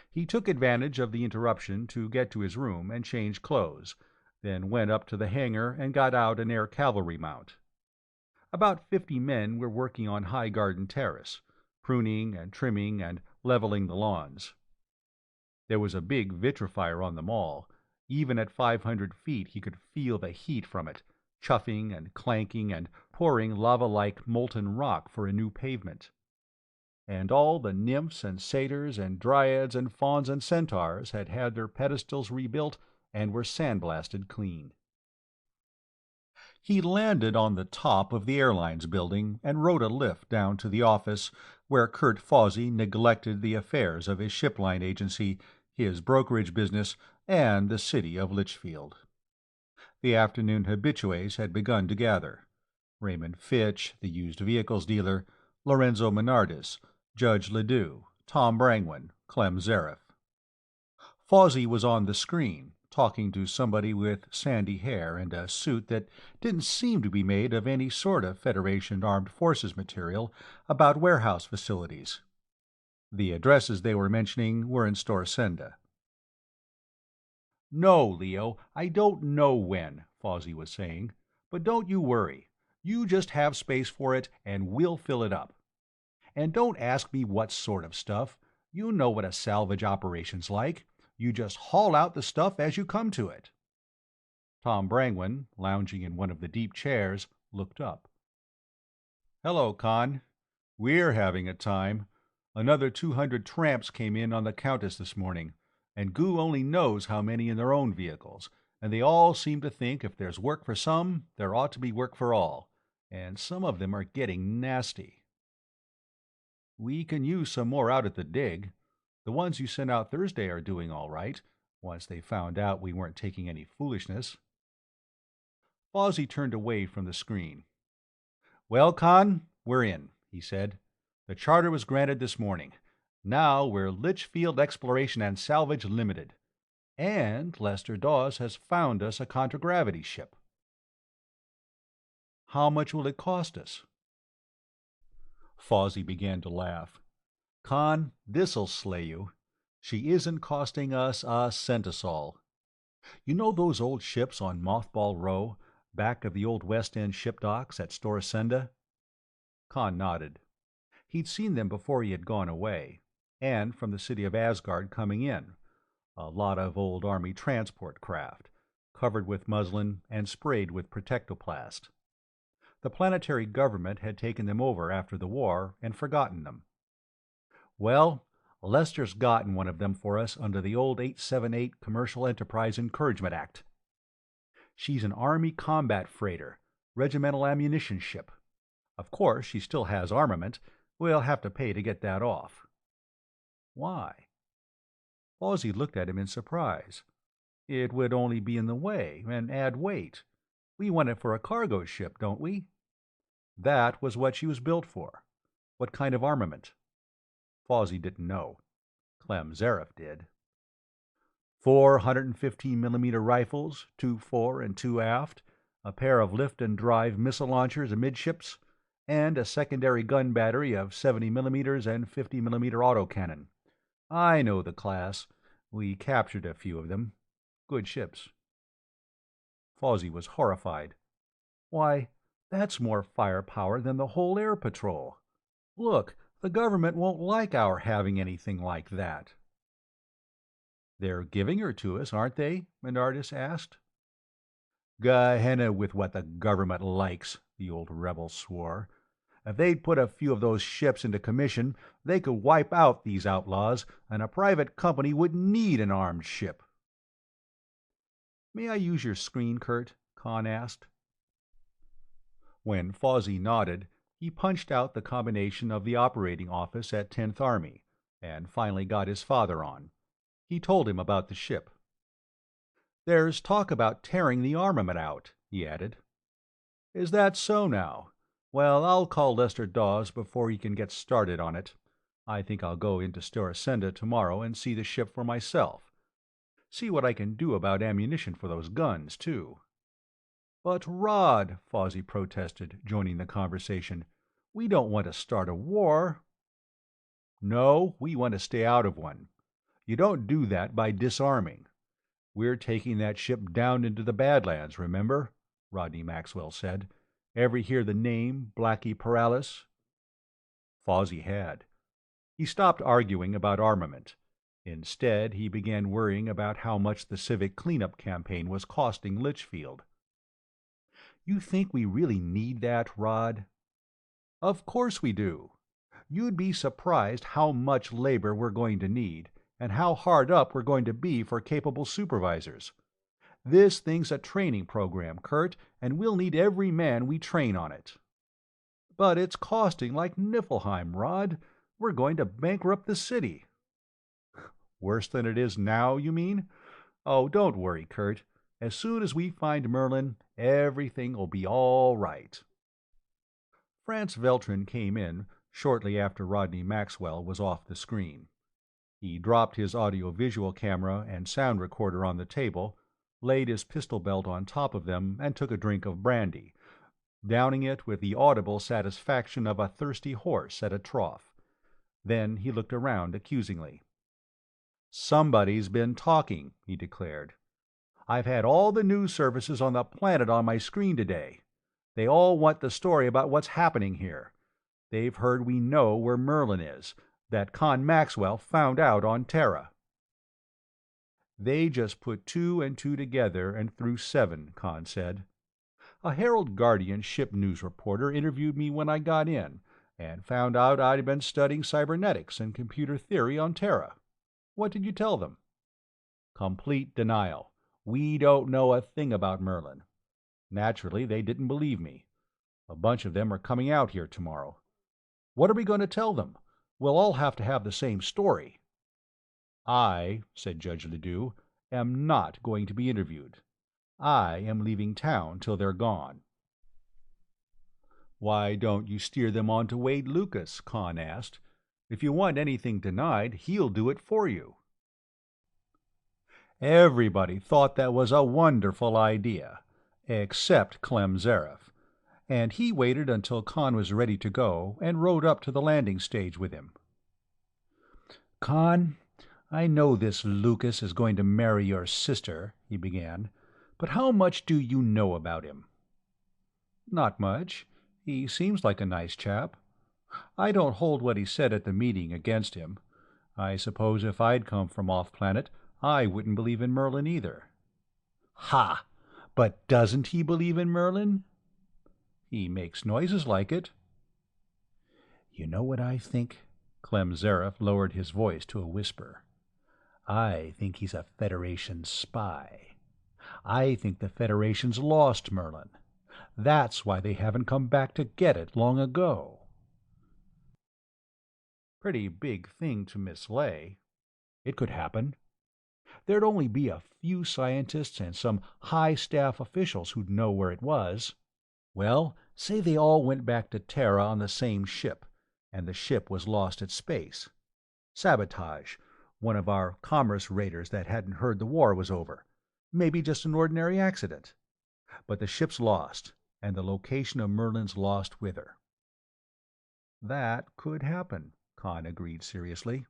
He took advantage of the interruption to get to his room and change clothes, then went up to the hangar and got out an air cavalry mount. About 50 men were working on High Garden Terrace, pruning and trimming and leveling the lawns. There was a big vitrifier on the mall. Even at 500 feet he could feel the heat from it, chuffing and clanking and pouring lava-like molten rock for a new pavement. And all the nymphs and satyrs and dryads and fauns and centaurs had had their pedestals rebuilt and were sandblasted clean. He landed on the top of the airlines building and rode a lift down to the office where Kurt Fawsey neglected the affairs of his shipline agency, his brokerage business, and the city of Litchfield. The afternoon habitués had begun to gather. Raymond Fitch, the used vehicles dealer, Lorenzo Menardis, Judge Ledoux, Tom Brangwen, Clem Zareth. Fawsey was on the screen, talking to somebody with sandy hair and a suit that didn't seem to be made of any sort of Federation Armed Forces material, about warehouse facilities. The addresses they were mentioning were in Storsenda. "No, Leo, I don't know when," Fawsey was saying, "but don't you worry. You just have space for it, and we'll fill it up. And don't ask me what sort of stuff. You know what a salvage operation's like. You just haul out the stuff as you come to it." Tom Brangwen, lounging in one of the deep chairs, looked up. "Hello, Conn. We're having a time. Another 200 tramps came in on the Countess this morning, and Goo only knows how many in their own vehicles, and they all seem to think if there's work for some, there ought to be work for all, and some of them are getting nasty." "We can use some more out at the dig. The ones you sent out Thursday are doing all right, once they found out we weren't taking any foolishness." Fawsey turned away from the screen. "Well, Conn, we're in," he said. "The charter was granted this morning. Now we're Litchfield Exploration and Salvage Limited. And Lester Dawes has found us a contragravity ship." "How much will it cost us?" Fawsey began to laugh. "Conn, this'll slay you. She isn't costing us a centisol. You know those old ships on Mothball Row, back of the old West End ship docks at Storsenda?" Conn nodded. He'd seen them before he had gone away, and from the city of Asgard coming in. A lot of old army transport craft, covered with muslin and sprayed with protectoplast. The planetary government had taken them over after the war and forgotten them. "Well, Lester's gotten one of them for us under the old 878 Commercial Enterprise Encouragement Act. She's an Army combat freighter, regimental ammunition ship. Of course, she still has armament. We'll have to pay to get that off." "Why?" Fawsey looked at him in surprise. "It would only be in the way and add weight. We want it for a cargo ship, don't we?" That was what she was built for. What kind of armament? Fawsey didn't know. Clem Zareth did. 415-millimeter rifles, 2 fore and 2 aft, a pair of lift and drive missile launchers amidships, and a secondary gun battery of 70 millimeters and 50-millimeter autocannon. I know the class. We captured a few of them. Good ships." Fawsey was horrified. "Why, that's more firepower than the whole air patrol. Look, the government won't like our having anything like that." "They're giving her to us, aren't they?" Menardus asked. "Gehenna with what the government likes," the old rebel swore. "If they'd put a few of those ships into commission, they could wipe out these outlaws, and a private company wouldn't need an armed ship." "May I use your screen, Kurt?" Conn asked. When Fawsey nodded, he punched out the combination of the operating office at 10th Army, and finally got his father on. He told him about the ship. "There's talk about tearing the armament out," he added. "Is that so now? Well, I'll call Lester Dawes before he can get started on it. I think I'll go into Storsenda tomorrow and see the ship for myself. See what I can do about ammunition for those guns, too." "But, Rod," Fawsey protested, joining the conversation, "we don't want to start a war." "No, we want to stay out of one. You don't do that by disarming. We're taking that ship down into the Badlands, remember?" Rodney Maxwell said. "Ever hear the name Blackie Paralis?" Fawsey had. He stopped arguing about armament. Instead, he began worrying about how much the civic cleanup campaign was costing Litchfield. "You think we really need that, Rod?" "Of course we do. You'd be surprised how much labor we're going to need, and how hard up we're going to be for capable supervisors. This thing's a training program, Kurt, and we'll need every man we train on it." "But it's costing like Niflheim, Rod. We're going to bankrupt the city." "Worse than it is now, you mean? Oh, don't worry, Kurt. As soon as we find Merlin, everything will be all right." Franz Veltrin came in shortly after Rodney Maxwell was off the screen. He dropped his audio-visual camera and sound recorder on the table, laid his pistol belt on top of them, and took a drink of brandy, downing it with the audible satisfaction of a thirsty horse at a trough. Then he looked around accusingly. "Somebody's been talking," he declared. "I've had all the news services on the planet on my screen today. They all want the story about what's happening here. They've heard we know where Merlin is. that Conn Maxwell found out on Terra." "They just put two and two together and threw seven," Conn said. "A Herald Guardian ship news reporter interviewed me when I got in, and found out I'd been studying cybernetics and computer theory on Terra. What did you tell them?" "Complete denial. We don't know a thing about Merlin. Naturally, they didn't believe me. A bunch of them are coming out here tomorrow. What are we going to tell them? We'll all have to have the same story." "I," said Judge Ledoux, "am not going to be interviewed. I am leaving town till they're gone." "Why don't you steer them on to Wade Lucas?" Conn asked. "If you want anything denied, he'll do it for you." Everybody thought that was a wonderful idea, except Clem Zareth, and he waited until Conn was ready to go and rode up to the landing stage with him. "Conn, I know this Lucas is going to marry your sister," he began, "but how much do you know about him?" "Not much. He seems like a nice chap. I don't hold what he said at the meeting against him. I suppose if I'd come from off-planet, I wouldn't believe in Merlin either." "Ha! But doesn't he believe in Merlin?" "He makes noises like it." "You know what I think?" Clem Zareth lowered his voice to a whisper. "I think he's a Federation spy. I think the Federation's lost Merlin. That's why they haven't come back to get it long ago." Pretty big thing to mislay. It could happen. There'd only be a few scientists and some high staff officials who'd know where it was. Well, say they all went back to Terra on the same ship, and the ship was lost at space. Sabotage, one of our commerce raiders that hadn't heard the war was over. Maybe just an ordinary accident. But the ship's lost, and the location of Merlin's lost with her. "That could happen," Conn agreed seriously.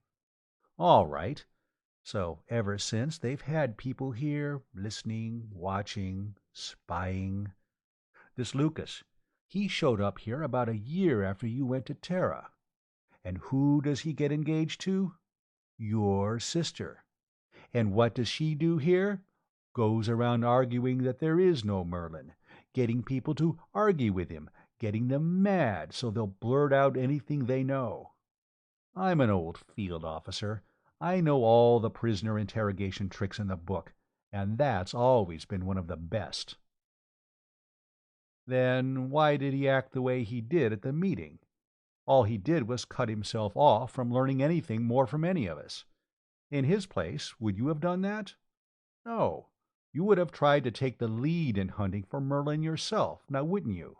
"All right. So ever since they've had people here, listening, watching, spying. This Lucas, he showed up here about a year after you went to Terra. And who does he get engaged to? Your sister. And what does she do here? Goes around arguing that there is no Merlin, getting people to argue with him, getting them mad so they'll blurt out anything they know. I'm an old field officer. I know all the prisoner interrogation tricks in the book, and that's always been one of the best." "Then why did he act the way he did at the meeting? All he did was cut himself off from learning anything more from any of us. In his place, would you have done that? No. You would have tried to take the lead in hunting for Merlin yourself, now wouldn't you?"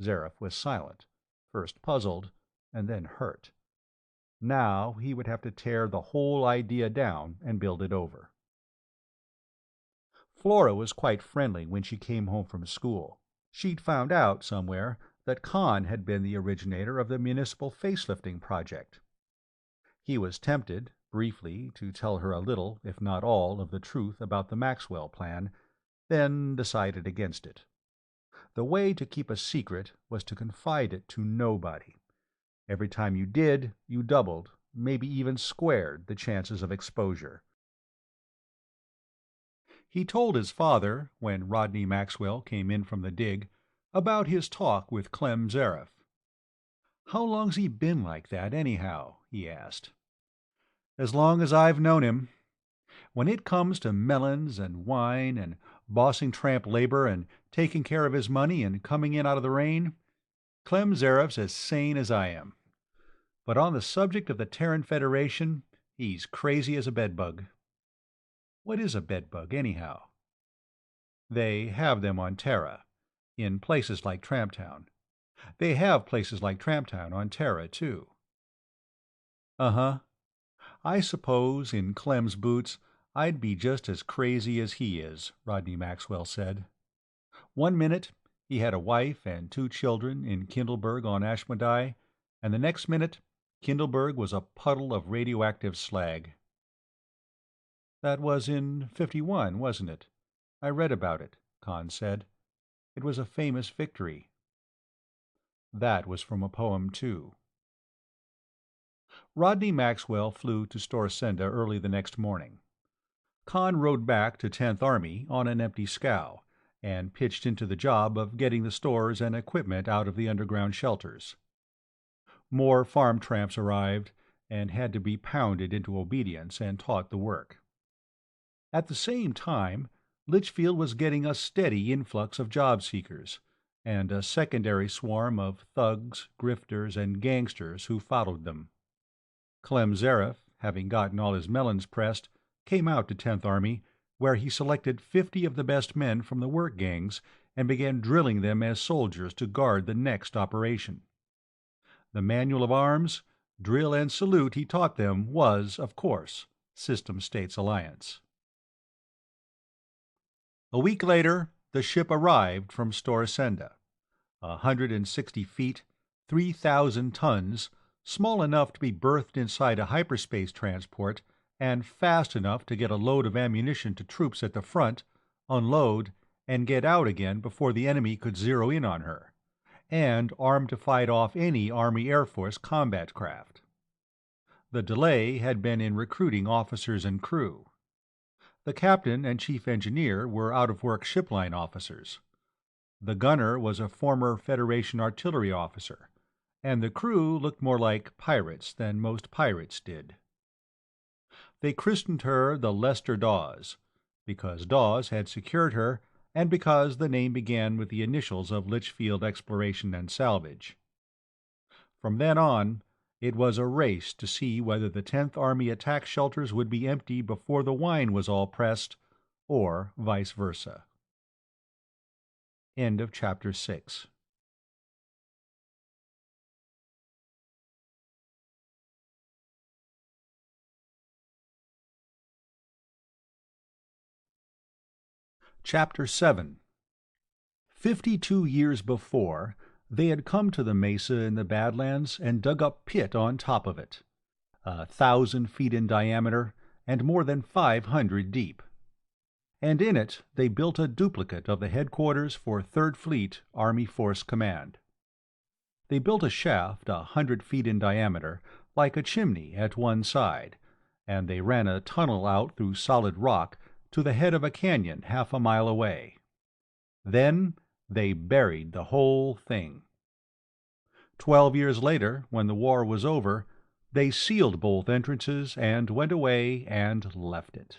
Zareth was silent, first puzzled, and then hurt. Now he would have to tear the whole idea down and build it over. Flora was quite friendly when she came home from school. She'd found out somewhere that Conn had been the originator of the municipal facelifting project. He was tempted, briefly, to tell her a little, if not all, of the truth about the Maxwell plan, then decided against it. The way to keep a secret was to confide it to nobody. Every time you did, you doubled, maybe even squared, the chances of exposure. He told his father, when Rodney Maxwell came in from the dig, about his talk with Clem Zareth. "How long's he been like that, anyhow?" he asked. "As long as I've known him. When it comes to melons and wine and bossing tramp labor and taking care of his money and coming in out of the rain, Clem Zareth's as sane as I am. But on the subject of the Terran Federation, he's crazy as a bedbug." "What is a bedbug, anyhow?" "They have them on Terra, in places like Tramptown. They have places like Tramptown on Terra, too." "Uh-huh. I suppose, in Clem's boots, I'd be just as crazy as he is," Rodney Maxwell said. "One minute he had a wife and 2 children in Kindleberg on Ashmodai, and the next minute Kindleberg was a puddle of radioactive slag." "That was in '51, wasn't it? I read about it," Conn said. "It was a famous victory." "That was from a poem, too." Rodney Maxwell flew to Storsenda early the next morning. Conn rode back to 10th Army on an empty scow, and pitched into the job of getting the stores and equipment out of the underground shelters. More farm tramps arrived, and had to be pounded into obedience and taught the work. At the same time, Litchfield was getting a steady influx of job seekers, and a secondary swarm of thugs, grifters, and gangsters who followed them. Clem Zareth, having gotten all his melons pressed, came out to 10th Army, where he selected 50 of the best men from the work gangs and began drilling them as soldiers to guard the next operation. The manual of arms, drill, and salute he taught them was, of course, System States Alliance. A week later, the ship arrived from Storsenda. 160 feet, 3,000 tons, small enough to be berthed inside a hyperspace transport, and fast enough to get a load of ammunition to troops at the front, unload, and get out again before the enemy could zero in on her, and armed to fight off any Army Air Force combat craft. The delay had been in recruiting officers and crew. The captain and chief engineer were out-of-work shipline officers. The gunner was a former Federation artillery officer, and the crew looked more like pirates than most pirates did. They christened her the Lester Dawes, because Dawes had secured her and because the name began with the initials of Litchfield Exploration and Salvage. From then on, it was a race to see whether the 10th Army attack shelters would be empty before the wine was all pressed, or vice versa. End of Chapter 6. Chapter 7. 52 years before, they had come to the mesa in the Badlands and dug a pit on top of it, 1,000 feet in diameter and more than 500 deep. And in it they built a duplicate of the headquarters for 3rd Fleet Army Force Command. They built a shaft 100 feet in diameter, like a chimney at one side, and they ran a tunnel out through solid rock to the head of a canyon half a mile away. Then they buried the whole thing. 12 years later, when the war was over, they sealed both entrances and went away and left it.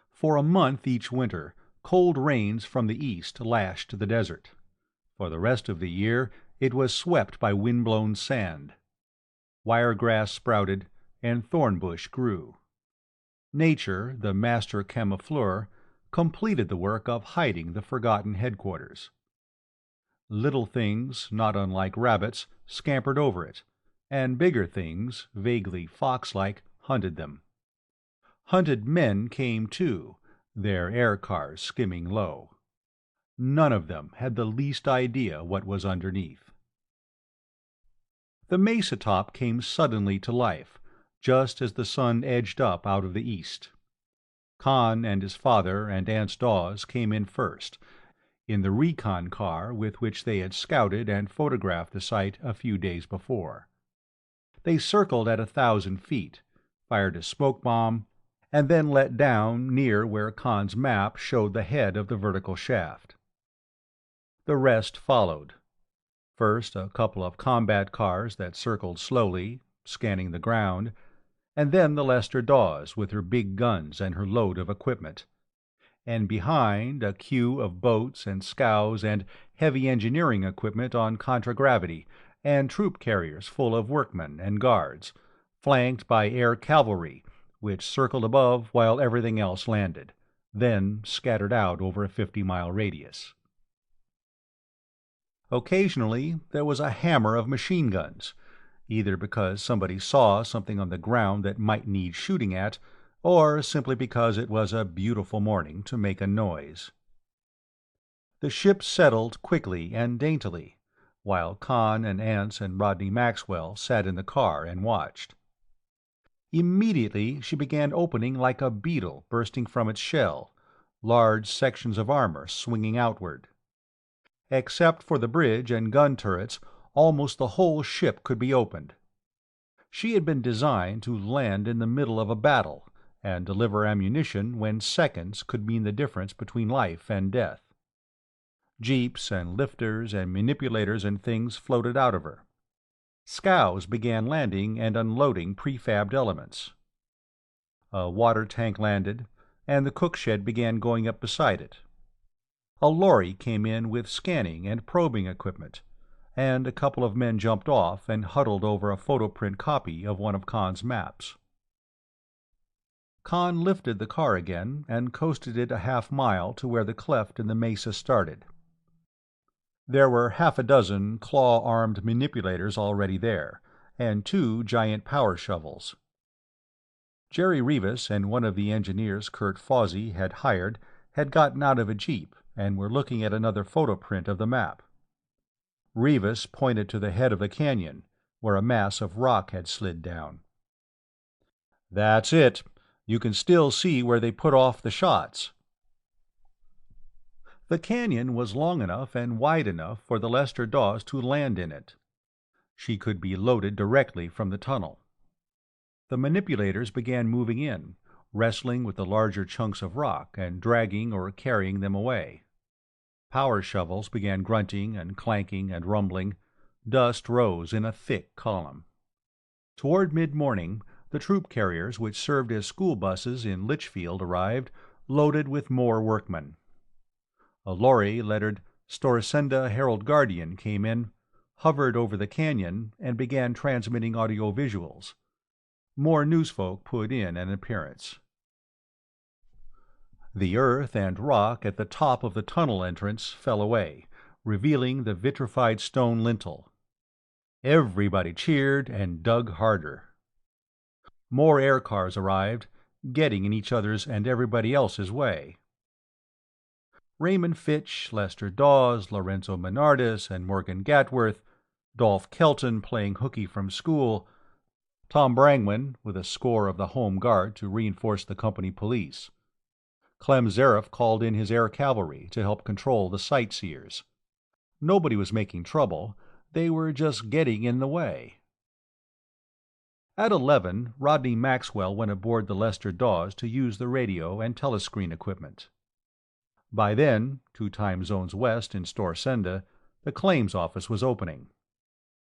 For a month each winter, cold rains from the east lashed the desert. For the rest of the year, it was swept by wind-blown sand. Wiregrass sprouted, and thornbush grew. Nature, the master camoufleur, completed the work of hiding the forgotten headquarters. Little things, not unlike rabbits, scampered over it, and bigger things, vaguely fox-like, hunted them. Hunted men came too, their air cars skimming low. None of them had the least idea what was underneath. The mesa top came suddenly to life, just as the sun edged up out of the east. Conn and his father and Aunt Dawes came in first, in the recon car with which they had scouted and photographed the site a few days before. They circled at 1,000 feet, fired a smoke bomb, and then let down near where Conn's map showed the head of the vertical shaft. The rest followed. First a couple of combat cars that circled slowly, scanning the ground, and then the Lester Dawes with her big guns and her load of equipment, and behind a queue of boats and scows and heavy engineering equipment on contragravity, and troop carriers full of workmen and guards, flanked by air cavalry, which circled above while everything else landed, then scattered out over a 50-mile radius. Occasionally there was a hammer of machine guns, either because somebody saw something on the ground that might need shooting at, or simply because it was a beautiful morning to make a noise. The ship settled quickly and daintily, while Conn and Ance and Rodney Maxwell sat in the car and watched. Immediately she began opening like a beetle bursting from its shell, large sections of armor swinging outward. Except for the bridge and gun turrets, almost the whole ship could be opened. She had been designed to land in the middle of a battle and deliver ammunition when seconds could mean the difference between life and death. Jeeps and lifters and manipulators and things floated out of her. Scows began landing and unloading prefabbed elements. A water tank landed, and the cook shed began going up beside it. A lorry came in with scanning and probing equipment, and a couple of men jumped off and huddled over a photoprint copy of one of Conn's maps. Conn lifted the car again and coasted it a half-mile to where the cleft in the mesa started. There were half a dozen claw-armed manipulators already there, and 2 giant power shovels. Jerry Rivas and one of the engineers Kurt Fawsey had hired had gotten out of a jeep and were looking at another photoprint of the map. Rivas pointed to the head of the canyon, where a mass of rock had slid down. "That's it. You can still see where they put off the shots." The canyon was long enough and wide enough for the Lester Dawes to land in it. She could be loaded directly from the tunnel. The manipulators began moving in, wrestling with the larger chunks of rock and dragging or carrying them away. Power shovels began grunting and clanking and rumbling. Dust rose in a thick column. Toward mid-morning, the troop carriers which served as school buses in Litchfield arrived, loaded with more workmen. A lorry lettered Storsenda Herald Guardian came in, hovered over the canyon, and began transmitting audiovisuals. More newsfolk put in an appearance. The earth and rock at the top of the tunnel entrance fell away, revealing the vitrified stone lintel. Everybody cheered and dug harder. More air cars arrived, getting in each other's and everybody else's way. Raymond Fitch, Lester Dawes, Lorenzo Menardis, and Morgan Gatworth, Dolph Kelton playing hooky from school, Tom Brangwyn with a score of the Home Guard to reinforce the company police. Clem Zareff called in his air cavalry to help control the sightseers. Nobody was making trouble. They were just getting in the way. At 11, Rodney Maxwell went aboard the Lester Dawes to use the radio and telescreen equipment. By then, 2 time zones west in Storsenda, the claims office was opening.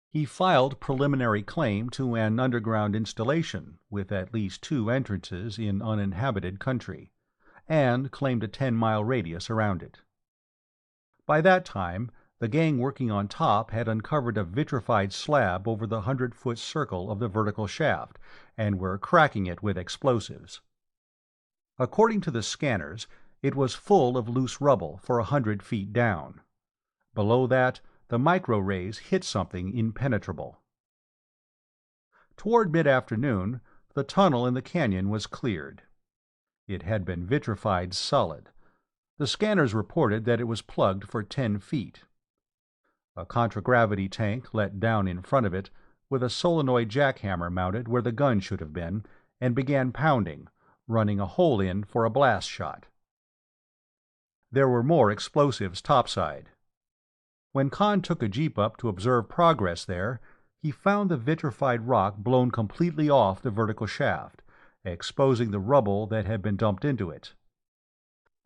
He filed preliminary claim to an underground installation with at least 2 entrances in uninhabited country, and claimed a 10-mile radius around it. By that time, the gang working on top had uncovered a vitrified slab over the 100-foot circle of the vertical shaft, and were cracking it with explosives. According to the scanners, it was full of loose rubble for 100 feet down. Below that, the micro-rays hit something impenetrable. Toward mid-afternoon, the tunnel in the canyon was cleared. It had been vitrified solid. The scanners reported that it was plugged for 10 feet. A contragravity tank let down in front of it, with a solenoid jackhammer mounted where the gun should have been, and began pounding, running a hole in for a blast shot. There were more explosives topside. When Conn took a jeep up to observe progress there, he found the vitrified rock blown completely off the vertical shaft, exposing the rubble that had been dumped into it.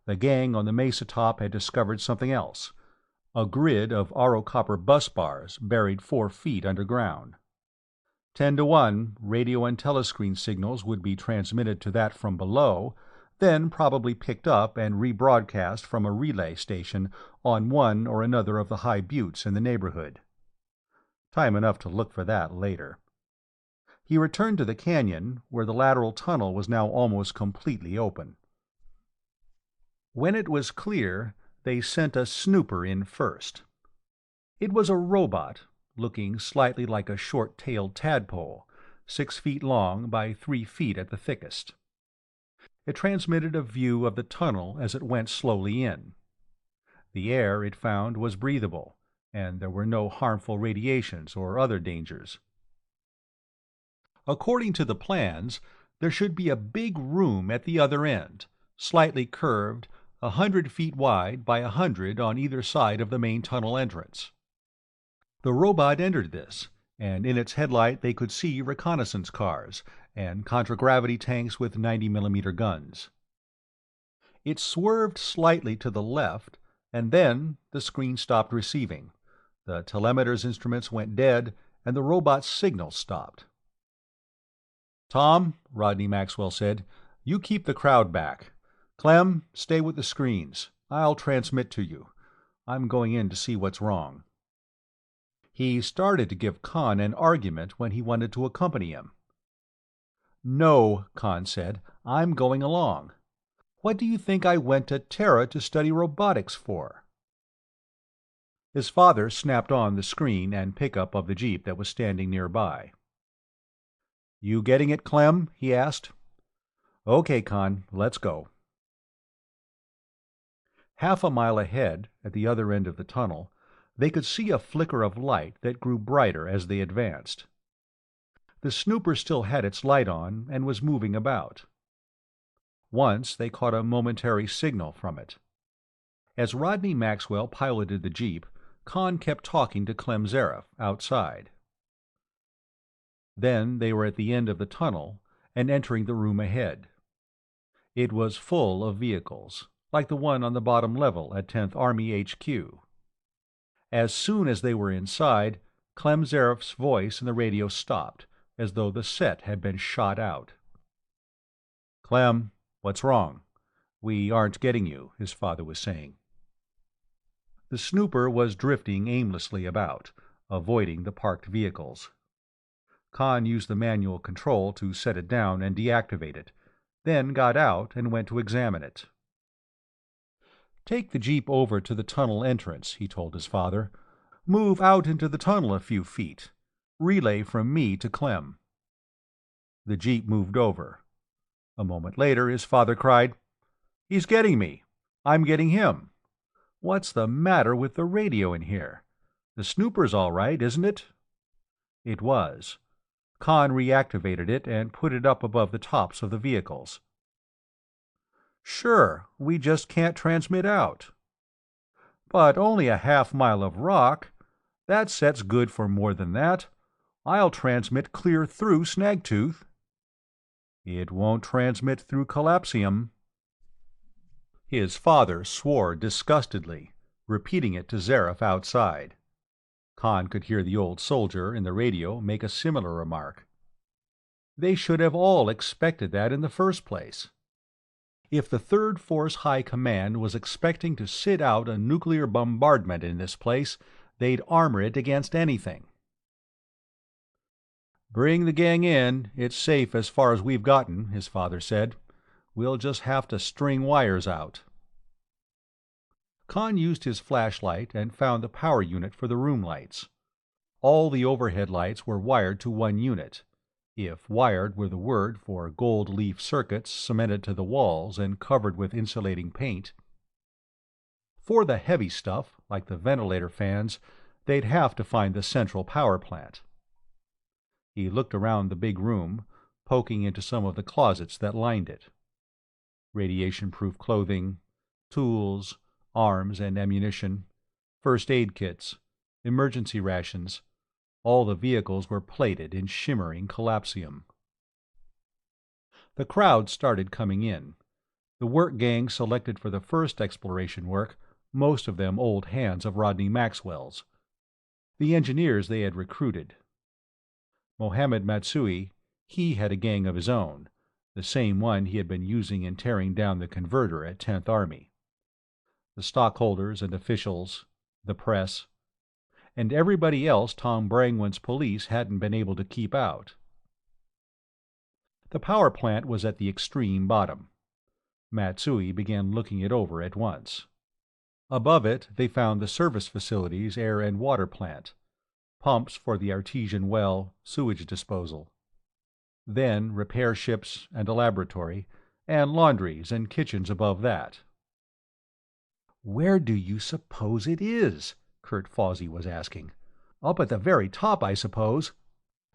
The gang on the mesa top had discovered something else, a grid of Aro copper bus bars buried 4 feet underground. 10 to 1, radio and telescreen signals would be transmitted to that from below, then probably picked up and rebroadcast from a relay station on one or another of the high buttes in the neighborhood. Time enough to look for that later. He returned to the canyon, where the lateral tunnel was now almost completely open. When it was clear, they sent a snooper in first. It was a robot, looking slightly like a short-tailed tadpole, 6 feet long by 3 feet at the thickest. It transmitted a view of the tunnel as it went slowly in. The air, it found, was breathable, and there were no harmful radiations or other dangers. According to the plans, there should be a big room at the other end, slightly curved, 100 feet wide by 100 on either side of the main tunnel entrance. The robot entered this, and in its headlight they could see reconnaissance cars and contragravity tanks with 90 mm guns. It swerved slightly to the left, and then the screen stopped receiving. The telemeter's instruments went dead, and the robot's signal stopped. "Tom," Rodney Maxwell said, "you keep the crowd back. Clem, stay with the screens. I'll transmit to you. I'm going in to see what's wrong." He started to give Conn an argument when he wanted to accompany him. "No," Conn said, "I'm going along. What do you think I went to Terra to study robotics for?" His father snapped on the screen and pickup of the Jeep that was standing nearby. "You getting it, Clem?" he asked. "Okay, Conn, let's go." Half a mile ahead, at the other end of the tunnel, they could see a flicker of light that grew brighter as they advanced. The snooper still had its light on and was moving about. Once they caught a momentary signal from it. As Rodney Maxwell piloted the Jeep, Conn kept talking to Clem Zaref outside. Then they were at the end of the tunnel and entering the room ahead. It was full of vehicles, like the one on the bottom level at 10th Army HQ. As soon as they were inside, Clem Zaref's voice in the radio stopped, as though the set had been shot out. "Clem, what's wrong? We aren't getting you," his father was saying. The snooper was drifting aimlessly about, avoiding the parked vehicles. Conn used the manual control to set it down and deactivate it, then got out and went to examine it. "Take the Jeep over to the tunnel entrance," he told his father. "Move out into the tunnel a few feet. Relay from me to Clem." The Jeep moved over. A moment later his father cried, "He's getting me. I'm getting him. What's the matter with the radio in here? The snooper's all right, isn't it?" It was. Conn reactivated it and put it up above the tops of the vehicles. "Sure, we just can't transmit out." "But only a half-mile of rock. That set's good for more than that. I'll transmit clear through Snagtooth." "It won't transmit through Collapsium." His father swore disgustedly, repeating it to Zaref outside. Conn could hear the old soldier in the radio make a similar remark. They should have all expected that in the first place. If the Third Force High Command was expecting to sit out a nuclear bombardment in this place, they'd armor it against anything. "Bring the gang in. It's safe as far as we've gotten," his father said. "We'll just have to string wires out." Conn used his flashlight and found the power unit for the room lights. All the overhead lights were wired to one unit, if wired were the word for gold leaf circuits cemented to the walls and covered with insulating paint. For the heavy stuff, like the ventilator fans, they'd have to find the central power plant. He looked around the big room, poking into some of the closets that lined it. Radiation-proof clothing, tools, arms and ammunition, first aid kits, emergency rations. All the vehicles were plated in shimmering collapsium. The crowd started coming in. The work gang selected for the first exploration work, most of them old hands of Rodney Maxwell's. The engineers they had recruited. Mohammed Matsui, he had a gang of his own, the same one he had been using in tearing down the converter at 10th Army. The stockholders and officials, the press, and everybody else Tom Brangwen's police hadn't been able to keep out. The power plant was at the extreme bottom. Matsui began looking it over at once. Above it they found the service facilities air and water plant, pumps for the artesian well, sewage disposal. Then repair ships and a laboratory, and laundries and kitchens above that. "Where do you suppose it is?" Kurt Fawsey was asking. "Up at the very top, I suppose.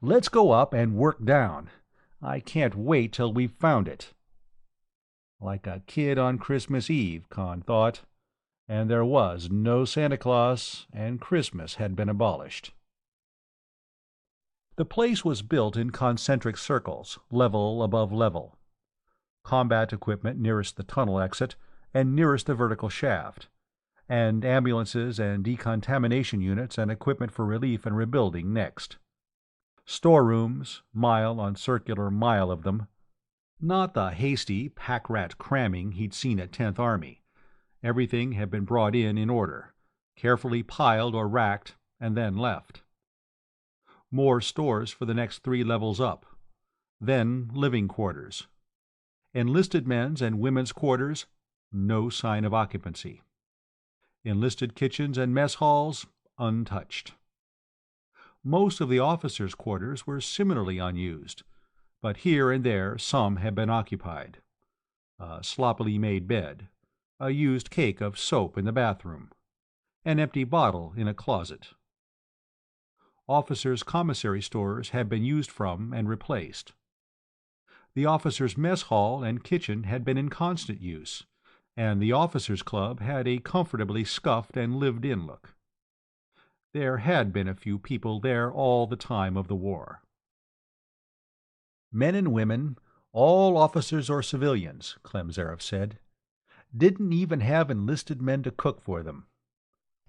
Let's go up and work down. I can't wait till we've found it." Like a kid on Christmas Eve, Conn thought. And there was no Santa Claus, and Christmas had been abolished. The place was built in concentric circles, level above level. Combat equipment nearest the tunnel exit and nearest the vertical shaft, and ambulances and decontamination units and equipment for relief and rebuilding next. Storerooms, mile on circular mile of them. Not the hasty, pack-rat cramming he'd seen at 10th Army. Everything had been brought in order, carefully piled or racked, and then left. More stores for the next 3 levels up. Then living quarters. Enlisted men's and women's quarters, no sign of occupancy. Enlisted kitchens and mess halls, untouched. Most of the officers' quarters were similarly unused, but here and there some had been occupied. A sloppily made bed, a used cake of soap in the bathroom, an empty bottle in a closet. Officers' commissary stores had been used from and replaced. The officers' mess hall and kitchen had been in constant use, and the officers' club had a comfortably scuffed and lived-in look. There had been a few people there all the time of the war. Men and women, all officers or civilians, Clem Zareff said. Didn't even have enlisted men to cook for them.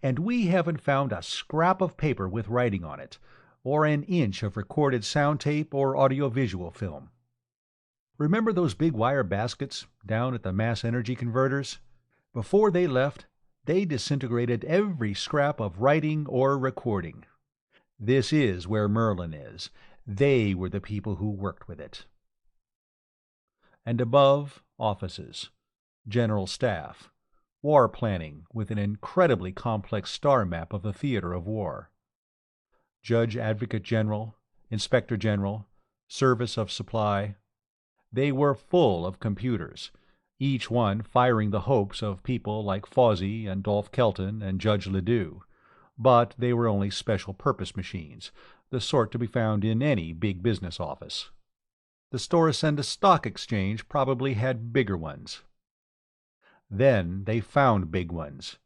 And we haven't found a scrap of paper with writing on it, or an inch of recorded sound tape or audiovisual film. Remember those big wire baskets down at the mass energy converters? Before they left, they disintegrated every scrap of writing or recording. This is where Merlin is. They were the people who worked with it. And above, offices, general staff, war planning with an incredibly complex star map of the theater of war. Judge Advocate General, Inspector General, Service of Supply. They were full of computers, each one firing the hopes of people like Fawsey and Dolph Kelton and Judge Ledoux, but they were only special-purpose machines, the sort to be found in any big business office. The Storacenda Stock Exchange probably had bigger ones. Then they found big ones,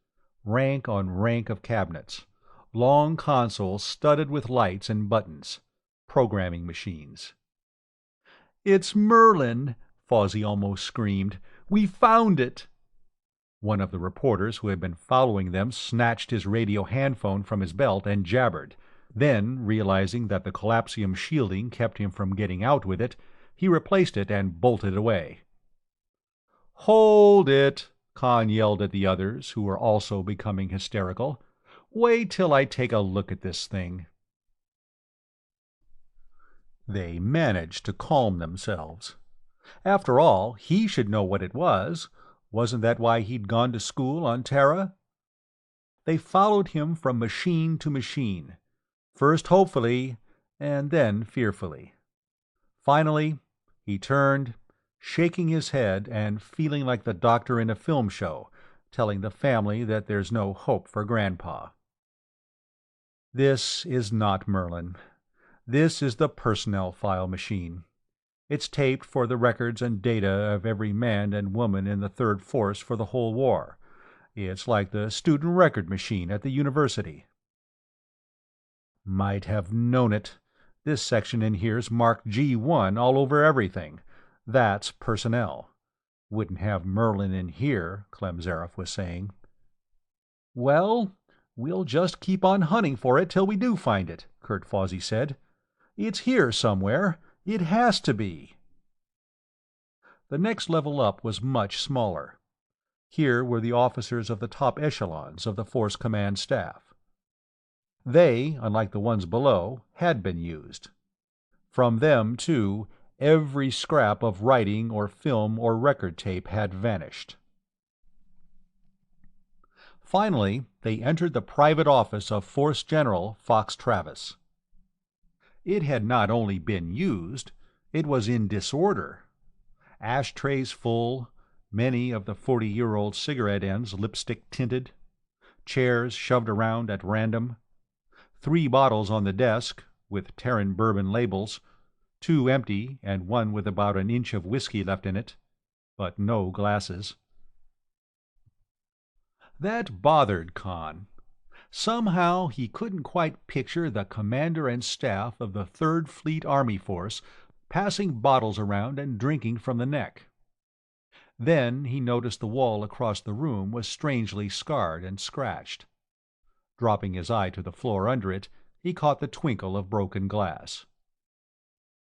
rank on rank of cabinets, long consoles studded with lights and buttons, programming machines. "It's Merlin!" Fawsey almost screamed. "We found it!" One of the reporters who had been following them snatched his radio handphone from his belt and jabbered. Then, realizing that the collapsium shielding kept him from getting out with it, he replaced it and bolted away. "Hold it!" Conn yelled at the others, who were also becoming hysterical. "Wait till I take a look at this thing." They managed to calm themselves. After all, he should know what it was. Wasn't that why he'd gone to school on Terra? They followed him from machine to machine, first hopefully, and then fearfully. Finally, he turned, shaking his head and feeling like the doctor in a film show, telling the family that there's no hope for Grandpa. This is not Merlin. This is the personnel file machine. It's taped for the records and data of every man and woman in the Third Force for the whole war. It's like the student record machine at the university. Might have known it. This section in here's marked G1 all over everything. That's personnel. Wouldn't have Merlin in here, Clem Zareff was saying. "Well, we'll just keep on hunting for it till we do find it," Kurt Fawsey said. "It's here somewhere. It has to be." The next level up was much smaller. Here were the officers of the top echelons of the Force Command Staff. They, unlike the ones below, had been used. From them, too, every scrap of writing or film or record tape had vanished. Finally, they entered the private office of Force General Fox Travis. It had not only been used, it was in disorder. Ashtrays full, many of the 40-year-old cigarette ends lipstick-tinted, chairs shoved around at random, 3 bottles on the desk, with Terran bourbon labels, 2 empty and 1 with about an inch of whiskey left in it, but no glasses. That bothered Conn. Somehow he couldn't quite picture the commander and staff of the Third Fleet Army Force passing bottles around and drinking from the neck. Then he noticed the wall across the room was strangely scarred and scratched. Dropping his eye to the floor under it, he caught the twinkle of broken glass.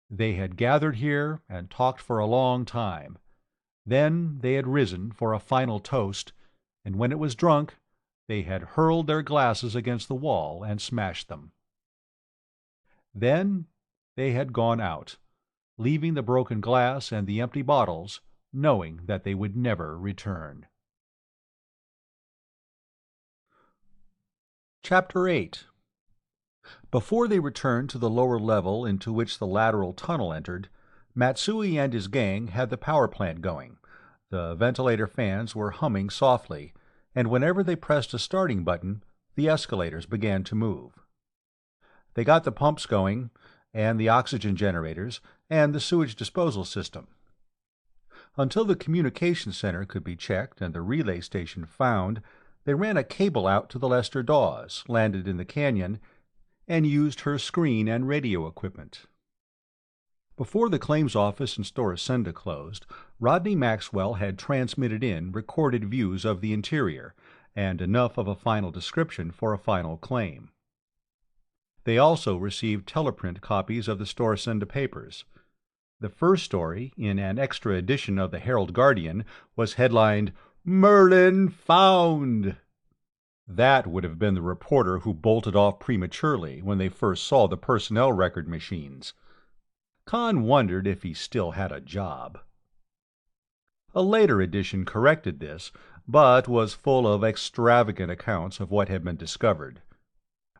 They had gathered here and talked for a long time. Then they had risen for a final toast, and when it was drunk, they had hurled their glasses against the wall and smashed them. Then they had gone out, leaving the broken glass and the empty bottles, knowing that they would never return. Chapter 8. Before they returned to the lower level into which the lateral tunnel entered, Matsui and his gang had the power plant going. The ventilator fans were humming softly, and whenever they pressed a starting button, the escalators began to move. They got the pumps going, and the oxygen generators, and the sewage disposal system. Until the communication center could be checked and the relay station found, they ran a cable out to the Lester Dawes, landed in the canyon, and used her screen and radio equipment. Before the claims office in Storasenda closed, Rodney Maxwell had transmitted in recorded views of the interior, and enough of a final description for a final claim. They also received teleprint copies of the Storasenda papers. The first story, in an extra edition of the Herald-Guardian, was headlined, "Merlin Found!" That would have been the reporter who bolted off prematurely when they first saw the personnel record machines. Conn wondered if he still had a job. A later edition corrected this, but was full of extravagant accounts of what had been discovered.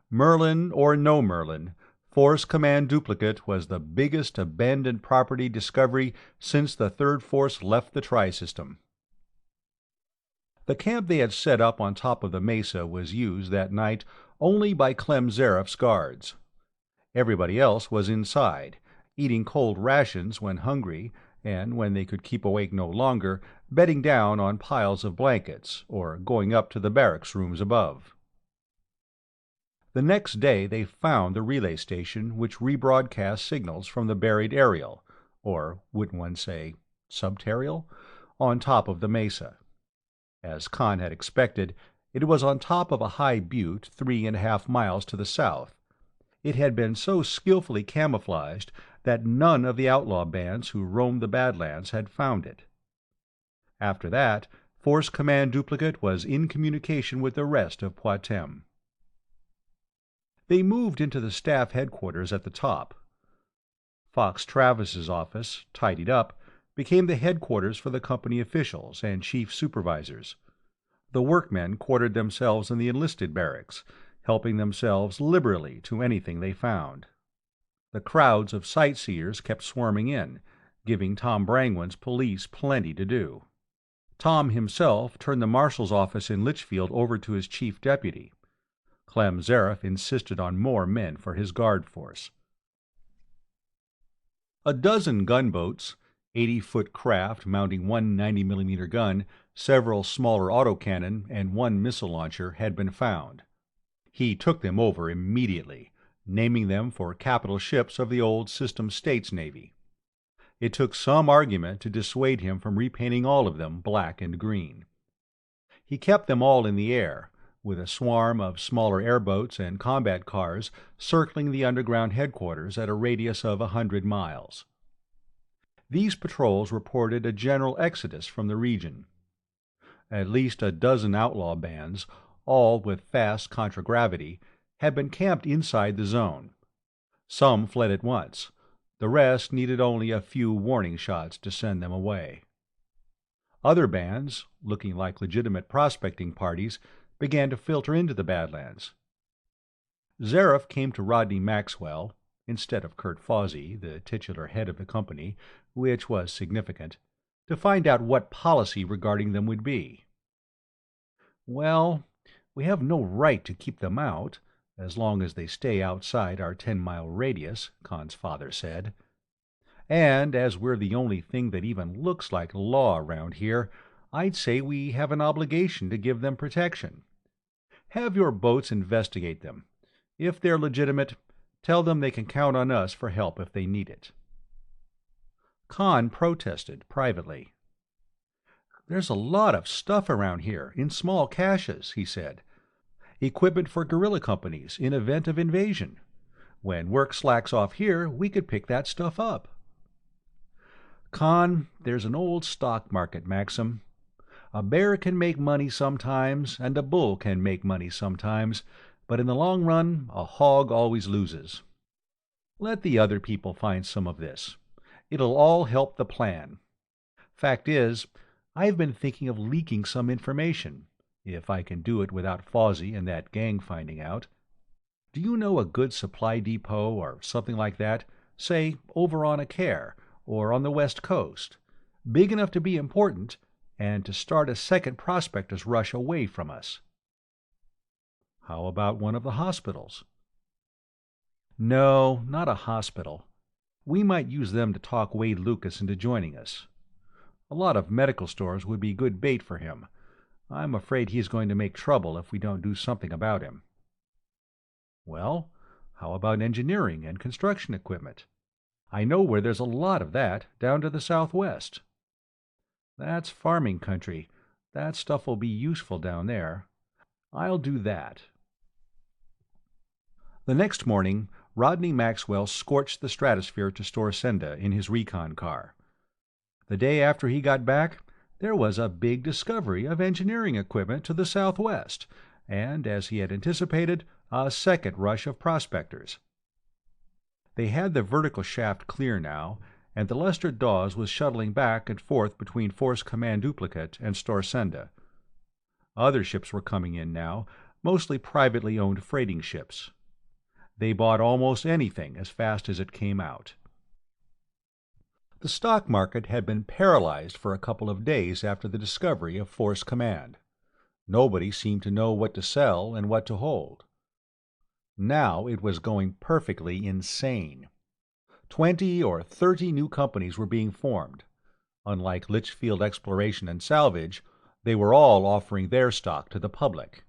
Merlin or no Merlin, Force Command Duplicate was the biggest abandoned property discovery since the Third Force left the Tri-System. The camp they had set up on top of the mesa was used that night only by Clem Zareff's guards. Everybody else was inside, eating cold rations when hungry, and when they could keep awake no longer, bedding down on piles of blankets, or going up to the barracks rooms above. The next day they found the relay station which rebroadcast signals from the buried aerial, or wouldn't one say subterrial, on top of the mesa. As Conn had expected, it was on top of a high butte 3.5 miles to the south. It had been so skillfully camouflaged that none of the outlaw bands who roamed the Badlands had found it. After that, Force Command Duplicate was in communication with the rest of Poictesme. They moved into the staff headquarters at the top. Fox Travis's office, tidied up, became the headquarters for the company officials and chief supervisors. The workmen quartered themselves in the enlisted barracks, helping themselves liberally to anything they found. The crowds of sightseers kept swarming in, giving Tom Brangwen's police plenty to do. Tom himself turned the marshal's office in Litchfield over to his chief deputy. Clem Zareff insisted on more men for his guard force. A dozen gunboats, 80-foot craft mounting one 90mm gun, several smaller autocannon, and one missile launcher had been found. He took them over immediately, naming them for capital ships of the old System States Navy. It took some argument to dissuade him from repainting all of them black and green. He kept them all in the air, with a swarm of smaller airboats and combat cars circling the underground headquarters at a radius of 100 miles. These patrols reported a general exodus from the region. At least a dozen outlaw bands, all with fast contragravity, had been camped inside the zone. Some fled at once. The rest needed only a few warning shots to send them away. Other bands, looking like legitimate prospecting parties, began to filter into the Badlands. Zareff came to Rodney Maxwell, instead of Kurt Fawsey, the titular head of the company, which was significant, to find out what policy regarding them would be. "Well, we have no right to keep them out, as long as they stay outside our 10-mile radius," Conn's father said. "And as we're the only thing that even looks like law around here, I'd say we have an obligation to give them protection. Have your boats investigate them. If they're legitimate, tell them they can count on us for help if they need it." Conn protested privately. "There's a lot of stuff around here, in small caches," he said. "Equipment for guerrilla companies in event of invasion. When work slacks off here, we could pick that stuff up." "Conn, there's an old stock market maxim. A bear can make money sometimes, and a bull can make money sometimes, but in the long run a hog always loses. Let the other people find some of this. It'll all help the plan. Fact is, I've been thinking of leaking some information, if I can do it without Fawsey and that gang finding out. Do you know a good supply depot or something like that, say over on a care or on the West Coast, big enough to be important and to start a second prospectors' rush away from us?" "How about one of the hospitals?" "No, not a hospital. We might use them to talk Wade Lucas into joining us. A lot of medical stores would be good bait for him. I'm afraid he's going to make trouble if we don't do something about him." "Well, how about engineering and construction equipment? I know where there's a lot of that, down to the southwest." "That's farming country. That stuff will be useful down there. I'll do that." The next morning, Rodney Maxwell scorched the stratosphere to Storsenda in his recon car. The day after he got back, there was a big discovery of engineering equipment to the southwest, and, as he had anticipated, a second rush of prospectors. They had the vertical shaft clear now, and the Lester Dawes was shuttling back and forth between Force Command Duplicate and Storsenda. Other ships were coming in now, mostly privately owned freighting ships. They bought almost anything as fast as it came out. The stock market had been paralyzed for a couple of days after the discovery of Force Command. Nobody seemed to know what to sell and what to hold. Now it was going perfectly insane. 20 or 30 new companies were being formed. Unlike Litchfield Exploration and Salvage, they were all offering their stock to the public.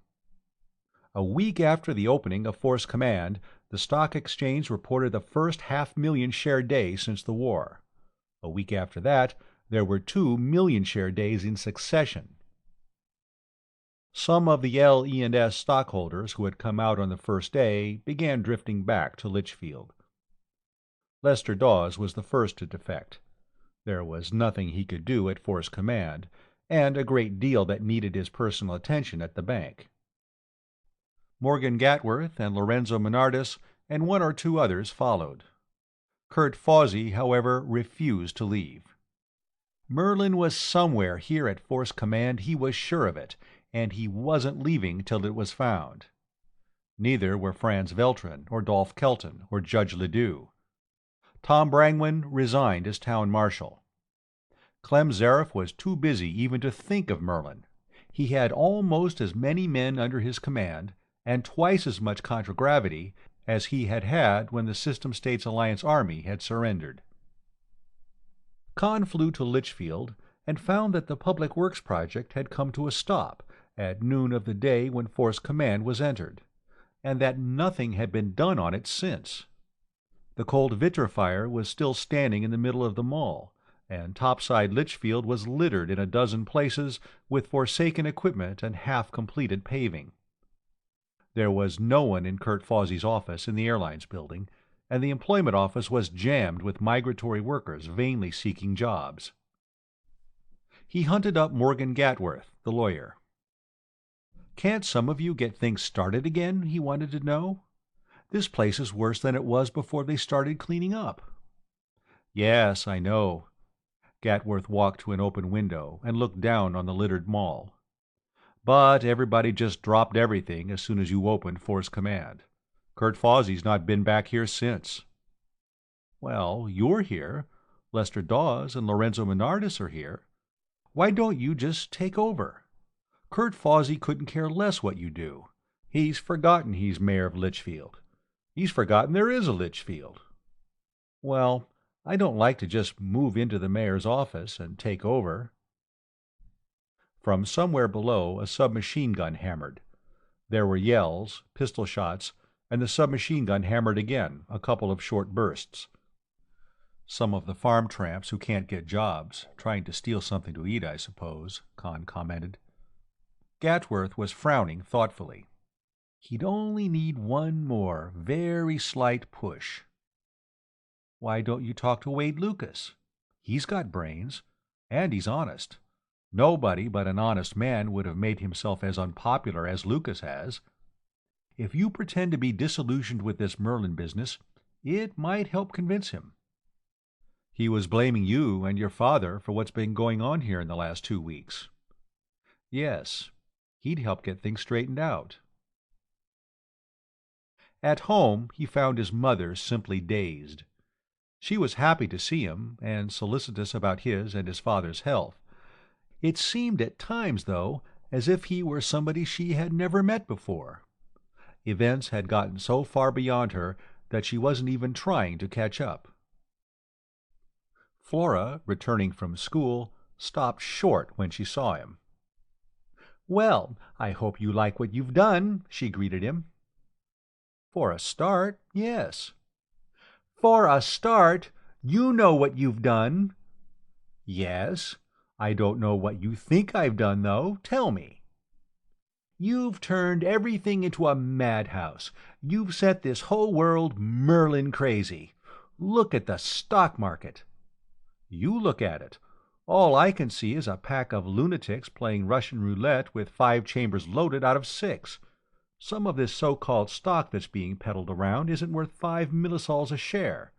A week after the opening of Force Command, the stock exchange reported the first 500,000 share day since the war. A week after that, there were 2 million share days in succession. Some of the L.E.&.S. stockholders who had come out on the first day began drifting back to Litchfield. Lester Dawes was the first to defect. There was nothing he could do at Force Command, and a great deal that needed his personal attention at the bank. Morgan Gatworth and Lorenzo Menardis and 1 or 2 others followed. Kurt Fawsey, however, refused to leave. Merlin was somewhere here at Force Command, he was sure of it, and he wasn't leaving till it was found. Neither were Franz Veltrin or Dolph Kelton or Judge Ledoux. Tom Brangwyn resigned as town marshal. Clem Zaref was too busy even to think of Merlin. He had almost as many men under his command, and twice as much contragravity as he had had when the System States Alliance Army had surrendered. Conn flew to Litchfield and found that the Public Works project had come to a stop at noon of the day when Force Command was entered, and that nothing had been done on it since. The cold vitrifier was still standing in the middle of the mall, and topside Litchfield was littered in a dozen places with forsaken equipment and half-completed paving. There was no one in Kurt Fawsey's office in the airlines building, and the employment office was jammed with migratory workers vainly seeking jobs. He hunted up Morgan Gatworth, the lawyer. "Can't some of you get things started again?" he wanted to know. "This place is worse than it was before they started cleaning up." "Yes, I know." Gatworth walked to an open window and looked down on the littered mall. "But everybody just dropped everything as soon as you opened Force Command. Kurt Fawsey's not been back here since." "Well, you're here. Lester Dawes and Lorenzo Menardis are here. Why don't you just take over? Kurt Fawsey couldn't care less what you do. He's forgotten he's mayor of Litchfield. He's forgotten there is a Litchfield." "Well, I don't like to just move into the mayor's office and take over." From somewhere below, a submachine gun hammered. There were yells, pistol shots, and the submachine gun hammered again, a couple of short bursts. "Some of the farm tramps who can't get jobs, trying to steal something to eat, I suppose," Conn commented. Gatworth was frowning thoughtfully. He'd only need one more, very slight push. "Why don't you talk to Wade Lucas? He's got brains, and he's honest. Nobody but an honest man would have made himself as unpopular as Lucas has. If you pretend to be disillusioned with this Merlin business, it might help convince him. He was blaming you and your father for what's been going on here in the last 2 weeks. Yes, he'd help get things straightened out." At home, he found his mother simply dazed. She was happy to see him, and solicitous about his and his father's health. It seemed at times, though, as if he were somebody she had never met before. Events had gotten so far beyond her that she wasn't even trying to catch up. Flora, returning from school, stopped short when she saw him. "Well, I hope you like what you've done," she greeted him. "For a start, yes." "For a start, you know what you've done." "Yes. I don't know what you think I've done, though. Tell me." "You've turned everything into a madhouse. You've set this whole world Merlin crazy. Look at the stock market." "You look at it. All I can see is a pack of lunatics playing Russian roulette with 5 chambers loaded out of 6. Some of this so-called stock that's being peddled around isn't worth 5 millisols a share.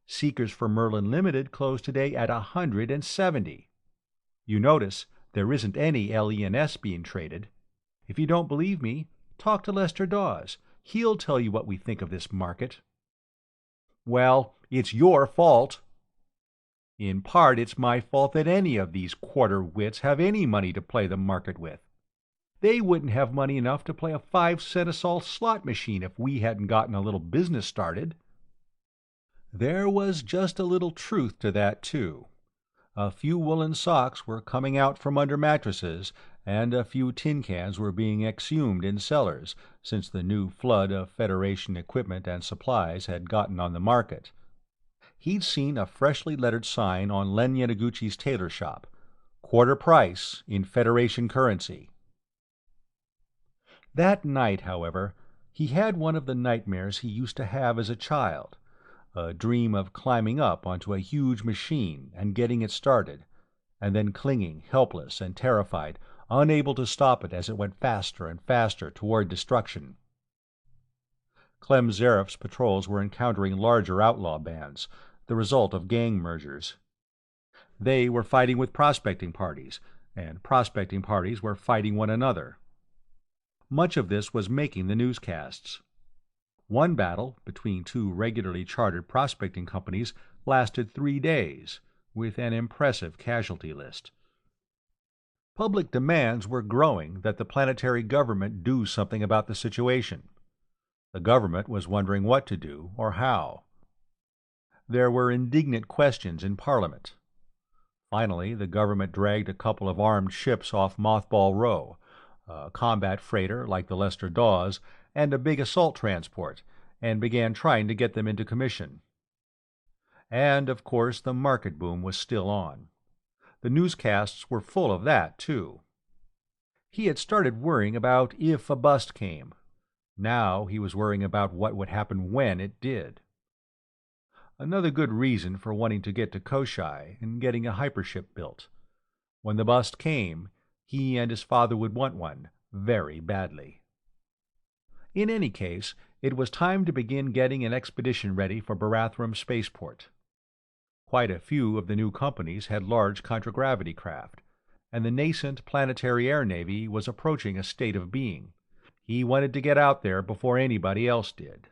Seekers for Merlin Limited closed today at 170. You notice there isn't any LENS being traded. If you don't believe me, talk to Lester Dawes. He'll tell you what we think of this market." "Well, it's your fault." "In part, it's my fault that any of these quarter-wits have any money to play the market with. They wouldn't have money enough to play a 5-cent-a-sol slot machine if we hadn't gotten a little business started." There was just a little truth to that, too. A few woolen socks were coming out from under mattresses, and a few tin cans were being exhumed in cellars, since the new flood of Federation equipment and supplies had gotten on the market. He'd seen a freshly lettered sign on Len Yanaguchi's tailor shop: "Quarter price in Federation currency." That night, however, he had one of the nightmares he used to have as a child, a dream of climbing up onto a huge machine and getting it started, and then clinging, helpless and terrified, unable to stop it as it went faster and faster toward destruction. Clem Zareff's patrols were encountering larger outlaw bands, the result of gang mergers. They were fighting with prospecting parties, and prospecting parties were fighting one another. Much of this was making the newscasts. One battle, between 2 regularly chartered prospecting companies, lasted 3 days, with an impressive casualty list. Public demands were growing that the planetary government do something about the situation. The government was wondering what to do, or how. There were indignant questions in Parliament. Finally, the government dragged a couple of armed ships off Mothball Row, a combat freighter like the Lester Dawes, and a big assault transport, and began trying to get them into commission. And, of course, the market boom was still on. The newscasts were full of that, too. He had started worrying about if a bust came. Now he was worrying about what would happen when it did. Another good reason for wanting to get to Koshai and getting a hypership built. When the bust came, he and his father would want one, very badly. In any case, it was time to begin getting an expedition ready for Barathrum Spaceport. Quite a few of the new companies had large contragravity craft, and the nascent planetary air navy was approaching a state of being. He wanted to get out there before anybody else did.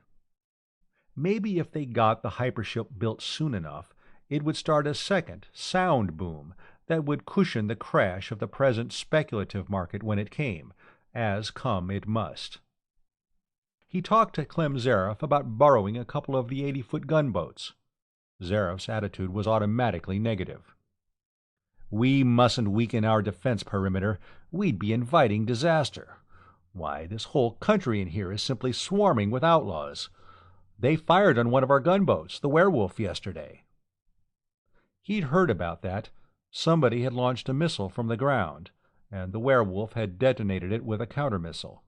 Maybe if they got the hypership built soon enough, it would start a second, sound boom that would cushion the crash of the present speculative market when it came, as come it must. He talked to Clem Zareff about borrowing a couple of the 80-foot gunboats. Zareff's attitude was automatically negative. "We mustn't weaken our defense perimeter. We'd be inviting disaster. Why, this whole country in here is simply swarming with outlaws. They fired on one of our gunboats, the Werewolf, yesterday." He'd heard about that. Somebody had launched a missile from the ground, and the Werewolf had detonated it with a countermissile.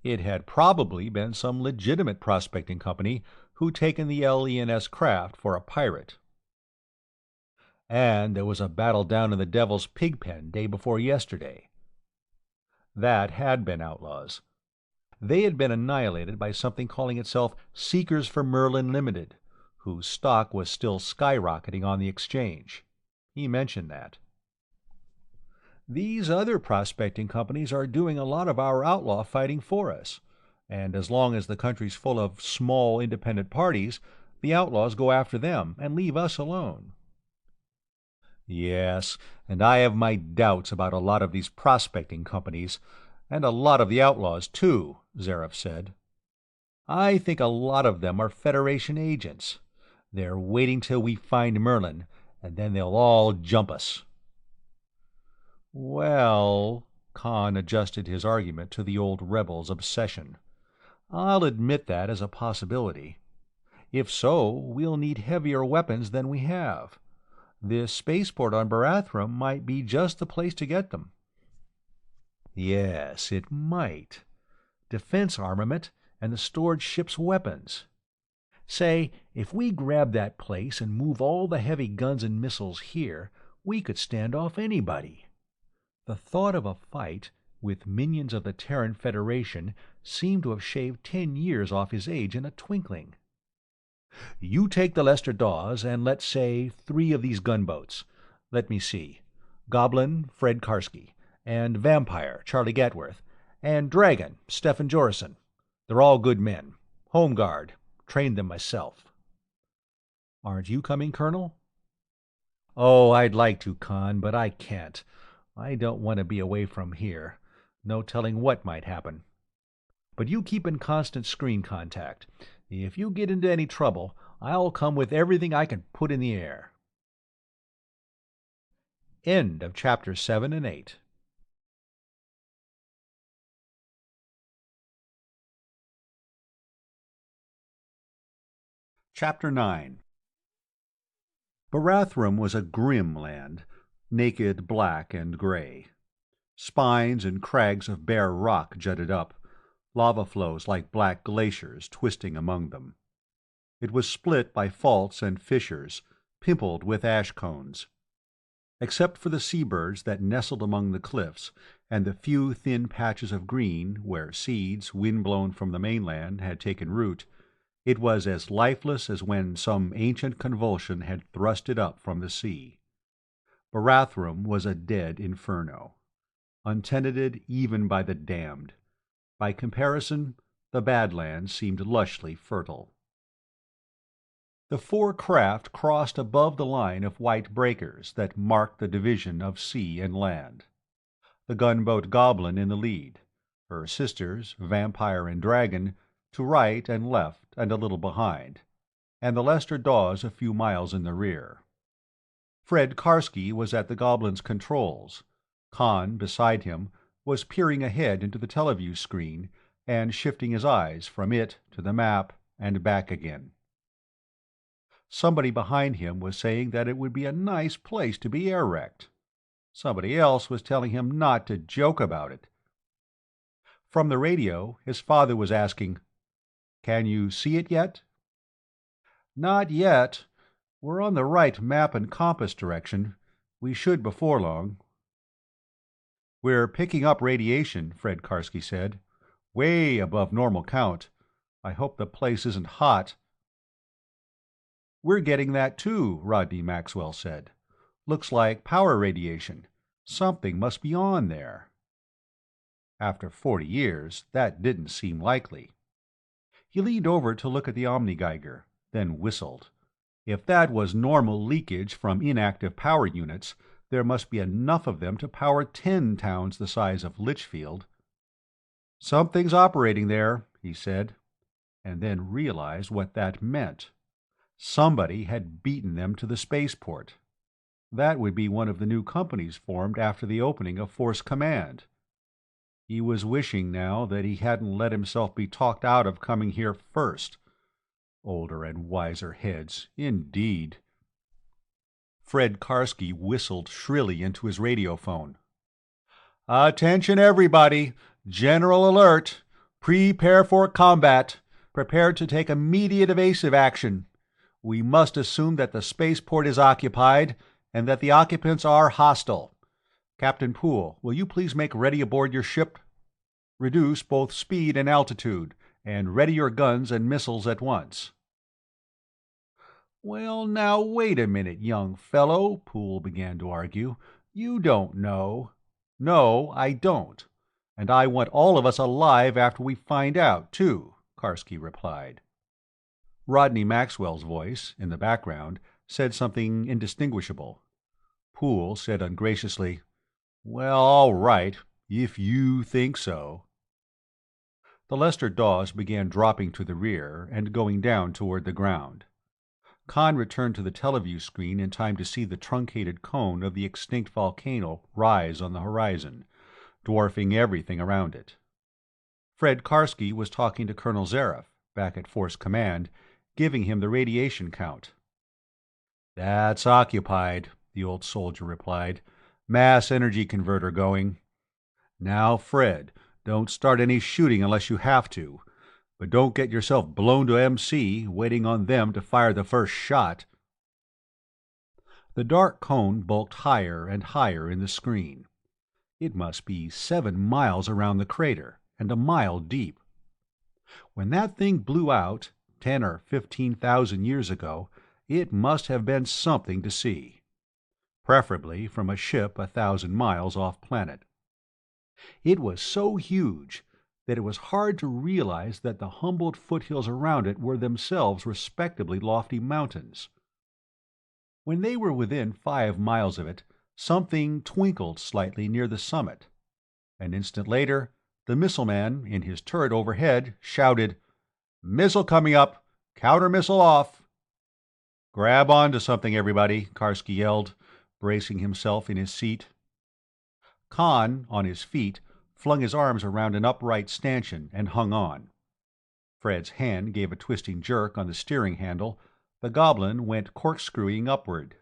It had probably been some legitimate prospecting company who'd taken the LENS craft for a pirate. And there was a battle down in the Devil's Pigpen day before yesterday. That had been outlaws. They had been annihilated by something calling itself Seekers for Merlin Limited, whose stock was still skyrocketing on the exchange. He mentioned that. These other prospecting companies are doing a lot of our outlaw fighting for us, and as long as the country's full of small independent parties, the outlaws go after them and leave us alone. Yes, and I have my doubts about a lot of these prospecting companies, and a lot of the outlaws, too, Zareth said. I think a lot of them are Federation agents. They're waiting till we find Merlin, and then they'll all jump us. Well, Conn adjusted his argument to the old rebel's obsession. I'll admit that as a possibility. If so, we'll need heavier weapons than we have. This spaceport on Barathrum might be just the place to get them. Yes, it might. Defense armament and the stored ship's weapons. Say, if we grab that place and move all the heavy guns and missiles here, we could stand off anybody. The thought of a fight with minions of the Terran Federation seemed to have shaved 10 years off his age in a twinkling. You take the Lester Dawes and let's say 3 of these gunboats. Let me see. Goblin, Fred Karski, and Vampire, Charlie Gatworth, and Dragon, Stefan Jorison. They're all good men. Home Guard. Trained them myself. Aren't you coming, Colonel? Oh, I'd like to, Conn, but I can't. I don't want to be away from here. No telling what might happen. But you keep in constant screen contact. If you get into any trouble, I'll come with everything I can put in the air. End of Chapter 7 and 8. Chapter 9. Barathrum was a grim land, naked, black, and gray. Spines and crags of bare rock jutted up, lava flows like black glaciers twisting among them. It was split by faults and fissures, pimpled with ash cones. Except for the seabirds that nestled among the cliffs, and the few thin patches of green where seeds, wind-blown from the mainland, had taken root, it was as lifeless as when some ancient convulsion had thrust it up from the sea. Barathrum was a dead inferno, untenanted even by the damned. By comparison, the Badlands seemed lushly fertile. The 4 craft crossed above the line of white breakers that marked the division of sea and land. The gunboat Goblin in the lead, her sisters, Vampire and Dragon, to right and left and a little behind, and the Lester Dawes a few miles in the rear. Fred Karski was at the Goblin's controls. Conn, beside him, was peering ahead into the teleview screen and shifting his eyes from it to the map and back again. Somebody behind him was saying that it would be a nice place to be air-wrecked. Somebody else was telling him not to joke about it. From the radio, his father was asking, "Can you see it yet?" "Not yet. We're on the right map and compass direction. We should before long." "We're picking up radiation," Fred Karski said. "Way above normal count. I hope the place isn't hot." "We're getting that too," Rodney Maxwell said. "Looks like power radiation. Something must be on there." After 40 years, that didn't seem likely. He leaned over to look at the Omni-Geiger, then whistled. If that was normal leakage from inactive power units, there must be enough of them to power 10 towns the size of Litchfield. "Something's operating there," he said, and then realized what that meant. Somebody had beaten them to the spaceport. That would be one of the new companies formed after the opening of Force Command. He was wishing now that he hadn't let himself be talked out of coming here first. Older and wiser heads, indeed. Fred Karski whistled shrilly into his radiophone. "Attention, everybody! General alert! Prepare for combat! Prepare to take immediate evasive action! We must assume that the spaceport is occupied and that the occupants are hostile. Captain Poole, will you please make ready aboard your ship? Reduce both speed and altitude, and ready your guns and missiles at once." "Well, now, wait a minute, young fellow," Poole began to argue. "You don't know." "No, I don't. And I want all of us alive after we find out, too," Karski replied. Rodney Maxwell's voice, in the background, said something indistinguishable. Poole said ungraciously, "Well, all right, if you think so." The Lester Dawes began dropping to the rear and going down toward the ground. Conn returned to the teleview screen in time to see the truncated cone of the extinct volcano rise on the horizon, dwarfing everything around it. Fred Karski was talking to Colonel Zareff, back at Force Command, giving him the radiation count. "That's occupied," the old soldier replied. "Mass energy converter going. Now, Fred, don't start any shooting unless you have to. But don't get yourself blown to MC, waiting on them to fire the first shot." The dark cone bulked higher and higher in the screen. It must be 7 miles around the crater, and a mile deep. When that thing blew out, 10 or 15,000 years ago, it must have been something to see. Preferably from a ship 1,000 miles off planet. It was so huge that it was hard to realize that the humbled foothills around it were themselves respectably lofty mountains. When they were within 5 miles of it, something twinkled slightly near the summit. An instant later, the missile-man, in his turret overhead, shouted, "Missile coming up! Counter-missile off!" "Grab onto something, everybody," Karski yelled, bracing himself in his seat. Conn, on his feet, flung his arms around an upright stanchion and hung on. Fred's hand gave a twisting jerk on the steering handle. The goblin went corkscrewing upward.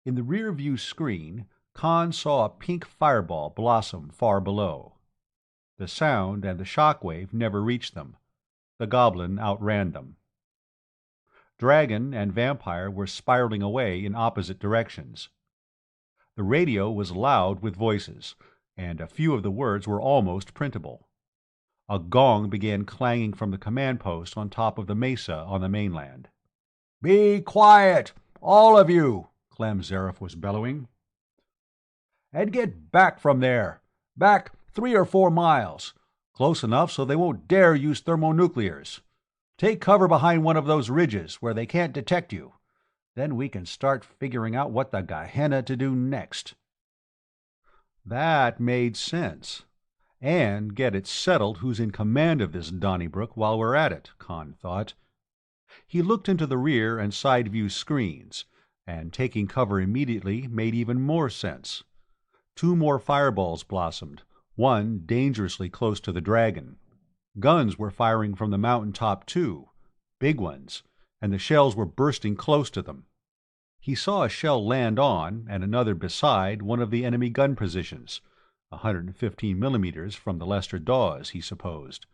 In the rear-view screen, Conn saw a pink fireball blossom far below. The sound and the shockwave never reached them. The goblin outran them. Dragon and vampire were spiraling away in opposite directions. The radio was loud with voices, and a few of the words were almost printable. A gong began clanging from the command post on top of the mesa on the mainland. "Be quiet, all of you!" Clem Zareff was bellowing. "And get back from there. Back 3 or 4 miles. Close enough so they won't dare use thermonuclears. Take cover behind one of those ridges where they can't detect you. Then we can start figuring out what the Gehenna to do next." That made sense. And get it settled who's in command of this Donnybrook while we're at it, Conn thought. He looked into the rear and side view screens, and taking cover immediately made even more sense. 2 more fireballs blossomed, one dangerously close to the dragon. Guns were firing from the mountain top too, big ones, and the shells were bursting close to them. He saw a shell land on, and another beside, one of the enemy gun positions, 115 millimeters from the Lester Dawes, he supposed.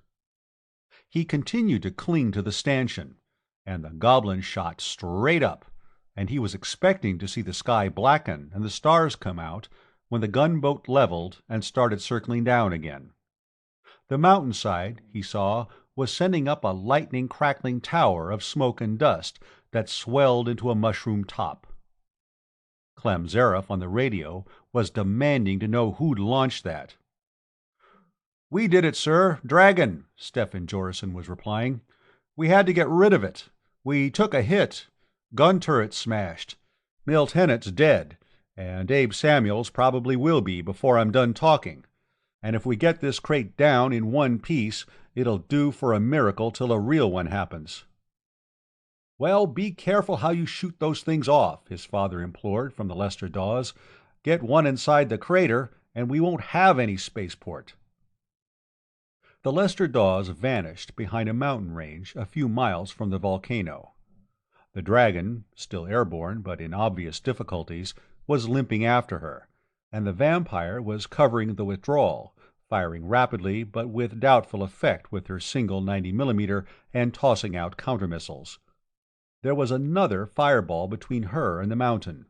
He continued to cling to the stanchion, and the goblin shot straight up, and he was expecting to see the sky blacken and the stars come out when the gunboat leveled and started circling down again. The mountainside, he saw, was sending up a lightning-crackling tower of smoke and dust that swelled into a mushroom top. Clem Zareff on the radio was demanding to know who'd launched that. "We did it, sir. Dragon," Stephen Jorison was replying. "We had to get rid of it. We took a hit. Gun turret smashed. Milt Hennet's dead, and Abe Samuels probably will be before I'm done talking. And if we get this crate down in one piece, it'll do for a miracle till a real one happens." "Well, be careful how you shoot those things off," his father implored from the Lester Dawes. "Get one inside the crater, and we won't have any spaceport." The Lester Dawes vanished behind a mountain range a few miles from the volcano. The dragon, still airborne but in obvious difficulties, was limping after her, and the vampire was covering the withdrawal, firing rapidly but with doubtful effect with her single 90mm and tossing out countermissiles. There was another fireball between her and the mountain.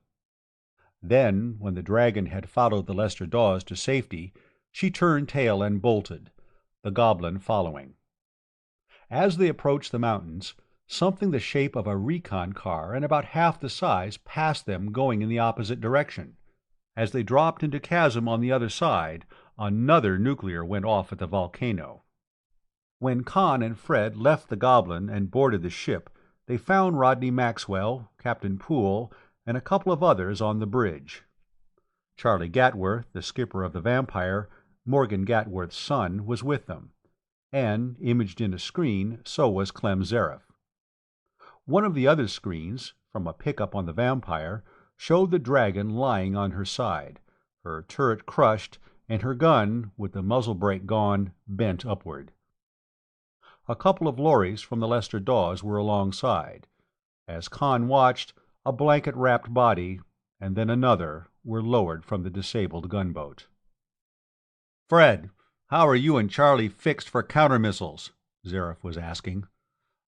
Then, when the dragon had followed the Lester Dawes to safety, she turned tail and bolted, the goblin following. As they approached the mountains, something the shape of a recon car and about half the size passed them going in the opposite direction. As they dropped into chasm on the other side, another nuclear went off at the volcano. When Conn and Fred left the goblin and boarded the ship, they found Rodney Maxwell, Captain Poole, and a couple of others on the bridge. Charlie Gatworth, the skipper of the Vampire, Morgan Gatworth's son, was with them, and, imaged in a screen, so was Clem Zareth. One of the other screens, from a pickup on the Vampire, showed the dragon lying on her side, her turret crushed, and her gun, with the muzzle brake gone, bent upward. A couple of lorries from the Lester Dawes were alongside. As Conn watched, a blanket-wrapped body, and then another, were lowered from the disabled gunboat. "Fred, how are you and Charlie fixed for countermissiles?" Zareth was asking.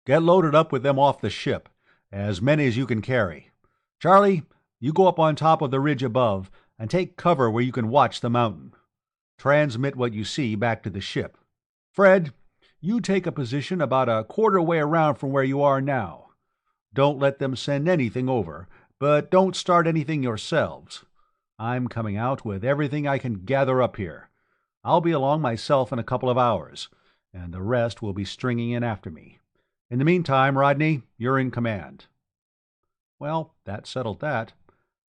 "Get loaded up with them off the ship, as many as you can carry. Charlie, you go up on top of the ridge above, and take cover where you can watch the mountain. Transmit what you see back to the ship. Fred, you take a position about a quarter way around from where you are now. Don't let them send anything over, but don't start anything yourselves. I'm coming out with everything I can gather up here. I'll be along myself in a couple of hours, and the rest will be stringing in after me. In the meantime, Rodney, you're in command." Well, that settled that.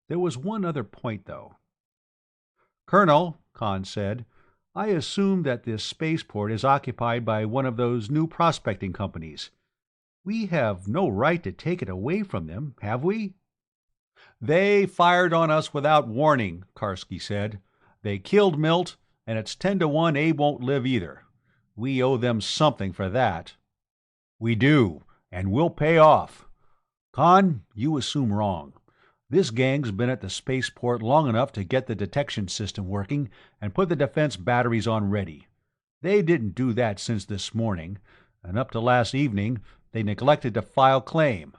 There was one other point, though. "Colonel," Conn said, "I assume that this spaceport is occupied by one of those new prospecting companies. We have no right to take it away from them, have we?" "They fired on us without warning," Karski said. "They killed Milt, and it's 10-1 Abe won't live either. We owe them something for that." "We do, and we'll pay off. Conn, you assume wrong. This gang's been at the spaceport long enough to get the detection system working and put the defense batteries on ready. They didn't do that since this morning, and up to last evening they neglected to file claim.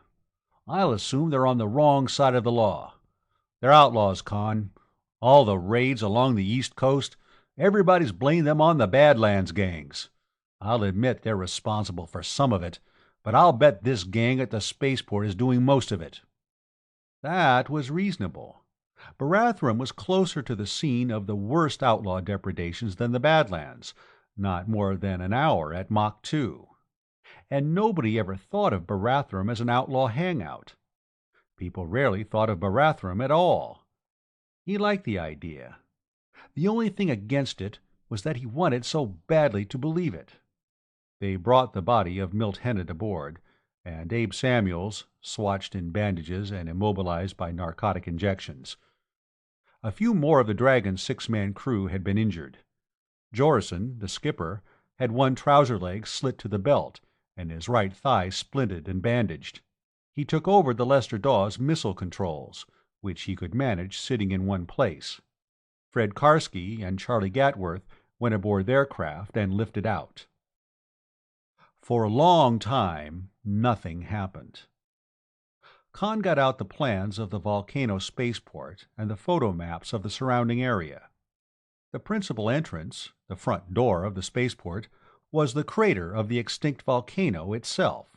I'll assume they're on the wrong side of the law. They're outlaws, Conn. All the raids along the East Coast, everybody's blamed them on the Badlands gangs. I'll admit they're responsible for some of it, but I'll bet this gang at the spaceport is doing most of it." That was reasonable. Barathrum was closer to the scene of the worst outlaw depredations than the Badlands, not more than an hour at Mach 2. And nobody ever thought of Barathrum as an outlaw hangout. People rarely thought of Barathrum at all. He liked the idea. The only thing against it was that he wanted so badly to believe it. They brought the body of Milt Hennett aboard, and Abe Samuels, swatched in bandages and immobilized by narcotic injections. A few more of the Dragon's six-man crew had been injured. Jorison, the skipper, had one trouser leg slit to the belt, and his right thigh splinted and bandaged. He took over the Lester Dawes missile controls, which he could manage sitting in one place. Fred Karski and Charlie Gatworth went aboard their craft and lifted out. For a long time, nothing happened. Conn got out the plans of the volcano spaceport and the photo maps of the surrounding area. The principal entrance, the front door of the spaceport, was the crater of the extinct volcano itself.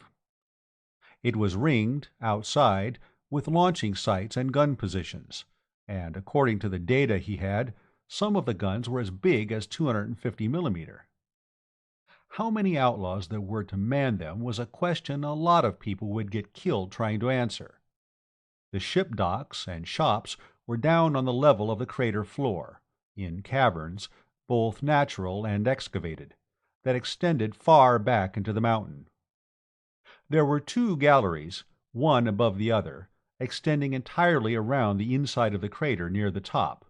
It was ringed, outside, with launching sites and gun positions, and according to the data he had, some of the guns were as big as 250mm. How many outlaws there were to man them was a question a lot of people would get killed trying to answer. The ship docks and shops were down on the level of the crater floor, in caverns, both natural and excavated, that extended far back into the mountain. There were two galleries, one above the other, extending entirely around the inside of the crater near the top.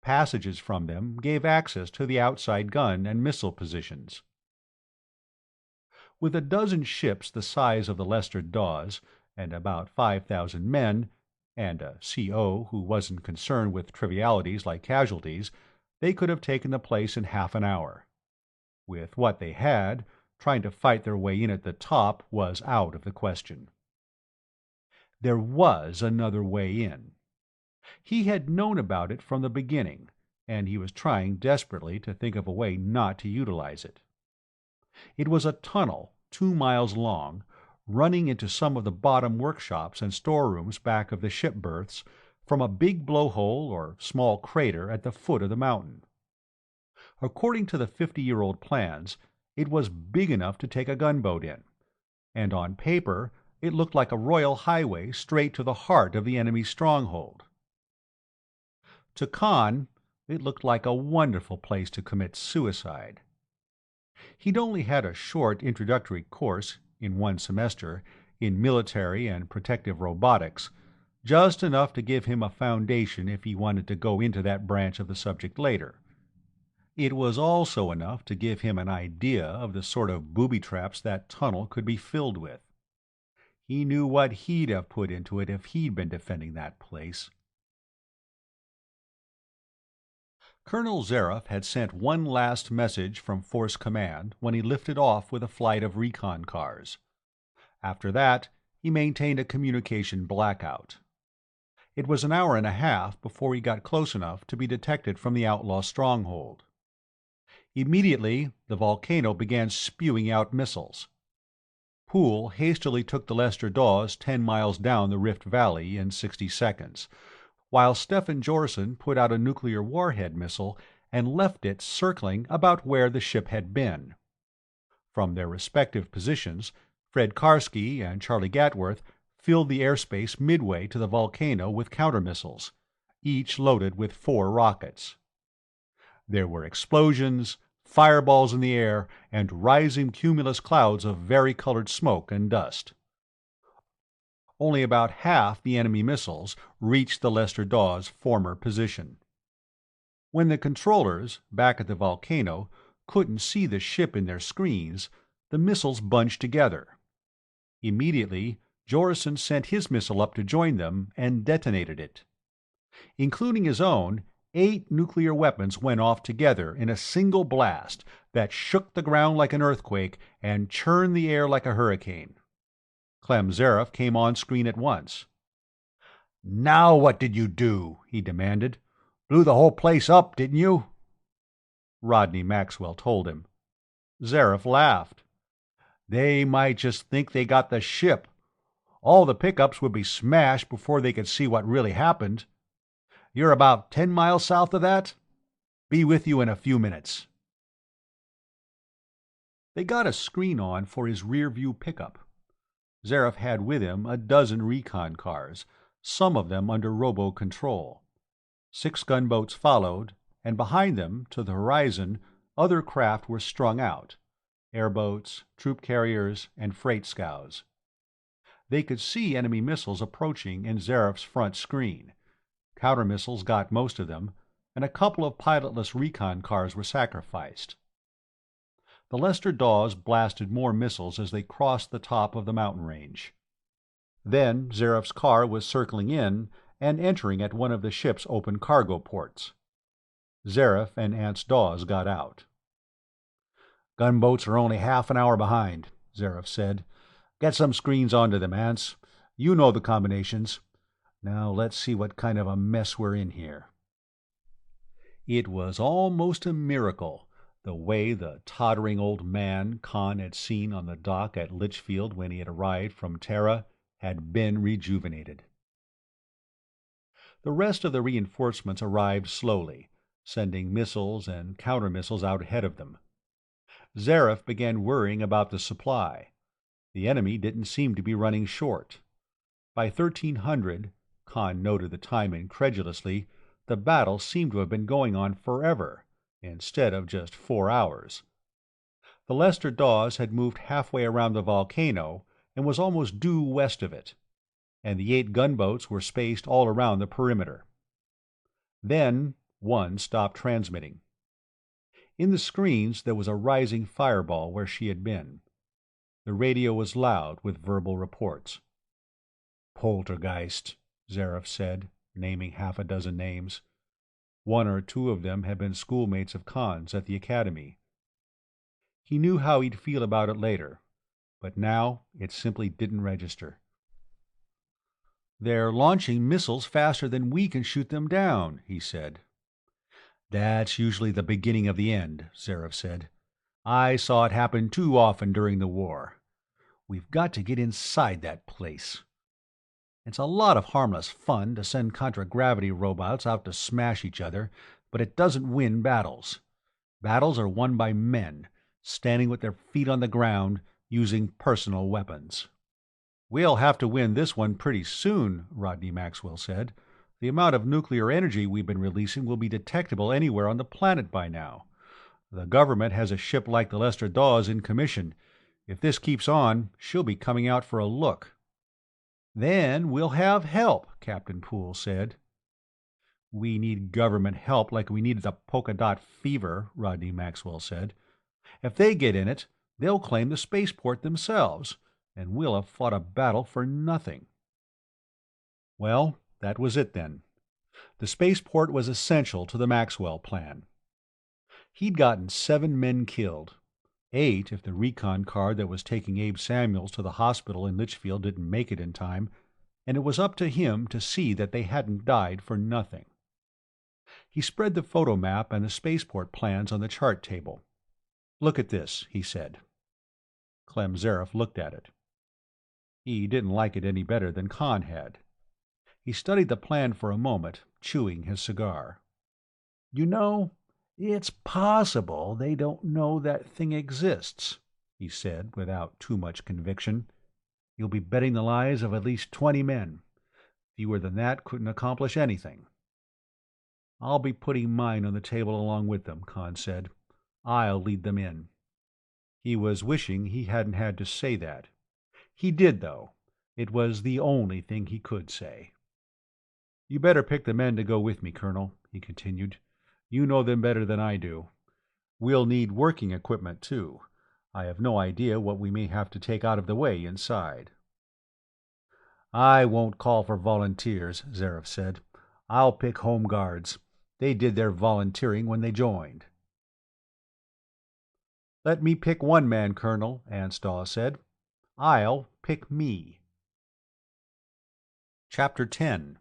Passages from them gave access to the outside gun and missile positions. With a dozen ships the size of the Lester Dawes, and about 5,000 men, and a CO who wasn't concerned with trivialities like casualties, they could have taken the place in half an hour. With what they had, trying to fight their way in at the top was out of the question. There was another way in. He had known about it from the beginning, and he was trying desperately to think of a way not to utilize it. It was a tunnel 2 miles long, running into some of the bottom workshops and storerooms back of the ship berths from a big blowhole or small crater at the foot of the mountain. According to the 50-year-old plans, it was big enough to take a gunboat in, and on paper it looked like a royal highway straight to the heart of the enemy's stronghold. To Conn, it looked like a wonderful place to commit suicide. He'd only had a short introductory course, in 1 semester, in military and protective robotics, just enough to give him a foundation if he wanted to go into that branch of the subject later. It was also enough to give him an idea of the sort of booby traps that tunnel could be filled with. He knew what he'd have put into it if he'd been defending that place. Colonel Zareff had sent one last message from Force Command when he lifted off with a flight of recon cars. After that, he maintained a communication blackout. It was an hour and a half before he got close enough to be detected from the outlaw stronghold. Immediately, the volcano began spewing out missiles. Poole hastily took the Lester Dawes 10 miles down the Rift Valley in 60 seconds, while Stefan Jorson put out a nuclear warhead missile and left it circling about where the ship had been. From their respective positions, Fred Karski and Charlie Gatworth filled the airspace midway to the volcano with countermissiles, each loaded with 4 rockets. There were explosions, fireballs in the air, and rising cumulus clouds of varicolored smoke and dust. Only about half the enemy missiles reached the Lester Dawes' former position. When the controllers, back at the volcano, couldn't see the ship in their screens, the missiles bunched together. Immediately, Jorson sent his missile up to join them and detonated it. Including his own, 8 nuclear weapons went off together in a single blast that shook the ground like an earthquake and churned the air like a hurricane. Clem Zareff came on screen at once. "Now what did you do?" he demanded. "Blew the whole place up, didn't you?" Rodney Maxwell told him. Zareff laughed. "They might just think they got the ship. All the pickups would be smashed before they could see what really happened. You're about 10 miles south of that? Be with you in a few minutes." They got a screen on for his rear-view pickup. Zareff had with him a dozen recon cars, some of them under robo-control. 6 gunboats followed, and behind them, to the horizon, other craft were strung out: airboats, troop carriers, and freight scows. They could see enemy missiles approaching in Zareff's front screen. Countermissiles got most of them, and a couple of pilotless recon cars were sacrificed. The Lester Dawes blasted more missiles as they crossed the top of the mountain range. Then Zareff's car was circling in and entering at one of the ship's open cargo ports. Zareff and Ance Dawes got out. "Gunboats are only half an hour behind," Zareff said. "Get some screens onto them, Ance. You know the combinations. Now let's see what kind of a mess we're in here." It was almost a miracle, the way the tottering old man Conn had seen on the dock at Litchfield when he had arrived from Terra had been rejuvenated. The rest of the reinforcements arrived slowly, sending missiles and countermissiles out ahead of them. Zareff began worrying about the supply. The enemy didn't seem to be running short. By 1300, Conn noted the time incredulously, the battle seemed to have been going on forever, instead of just 4 hours. The Lester Dawes had moved halfway around the volcano and was almost due west of it, and the 8 gunboats were spaced all around the perimeter. Then one stopped transmitting. In the screens there was a rising fireball where she had been. The radio was loud with verbal reports. "Poltergeist," Zareth said, naming half a dozen names. One or two of them had been schoolmates of Conn's at the academy. He knew how he'd feel about it later, but now it simply didn't register. "They're launching missiles faster than we can shoot them down," he said. "That's usually the beginning of the end," Zareth said. "I saw it happen too often during the war. We've got to get inside that place. It's a lot of harmless fun to send contragravity robots out to smash each other, but it doesn't win battles. Battles are won by men, standing with their feet on the ground, using personal weapons." "We'll have to win this one pretty soon," Rodney Maxwell said. "The amount of nuclear energy we've been releasing will be detectable anywhere on the planet by now. The government has a ship like the Lester Dawes in commission. If this keeps on, she'll be coming out for a look." "Then we'll have help," Captain Poole said. "We need government help like we needed the polka dot fever," Rodney Maxwell said. "If they get in it, they'll claim the spaceport themselves, and we'll have fought a battle for nothing." Well, that was it then. The spaceport was essential to the Maxwell plan. He'd gotten 7 men killed. 8 if the recon car that was taking Abe Samuels to the hospital in Litchfield didn't make it in time, and it was up to him to see that they hadn't died for nothing. He spread the photo map and the spaceport plans on the chart table. "Look at this," he said. Clem Zareth looked at it. He didn't like it any better than Conn had. He studied the plan for a moment, chewing his cigar. "You know, it's possible they don't know that thing exists," he said, without too much conviction. "You'll be betting the lives of at least 20 men. Fewer than that couldn't accomplish anything." "I'll be putting mine on the table along with them," Conn said. "I'll lead them in." He was wishing he hadn't had to say that. He did, though. It was the only thing he could say. "You better pick the men to go with me, Colonel," he continued. "You know them better than I do. We'll need working equipment, too. I have no idea what we may have to take out of the way inside." "I won't call for volunteers," Zareth said. "I'll pick home guards. They did their volunteering when they joined." "Let me pick one man, Colonel," Anstaw said. "I'll pick me." Chapter 10.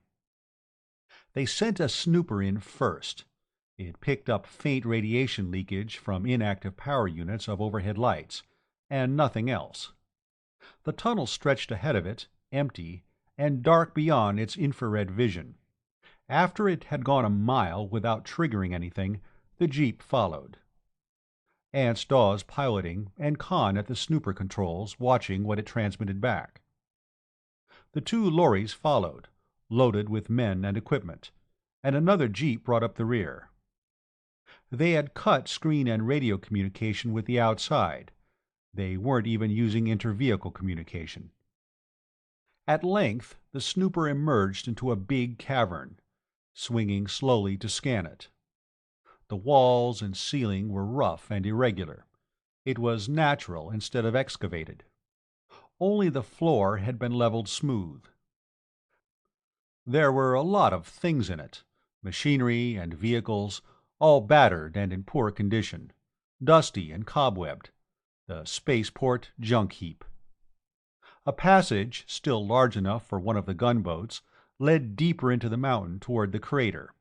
They sent a snooper in first. It picked up faint radiation leakage from inactive power units of overhead lights, and nothing else. The tunnel stretched ahead of it, empty, and dark beyond its infrared vision. After it had gone a mile without triggering anything, the jeep followed. Anstaw's piloting, and Conn at the snooper controls, watching what it transmitted back. The 2 lorries followed, loaded with men and equipment, and another jeep brought up the rear. They had cut screen and radio communication with the outside. They weren't even using inter-vehicle communication. At length, the snooper emerged into a big cavern, swinging slowly to scan it. The walls and ceiling were rough and irregular. It was natural instead of excavated. Only the floor had been leveled smooth. There were a lot of things in it, machinery and vehicles, all battered and in poor condition, dusty and cobwebbed, the spaceport junk heap. A passage, still large enough for one of the gunboats, led deeper into the mountain toward the crater.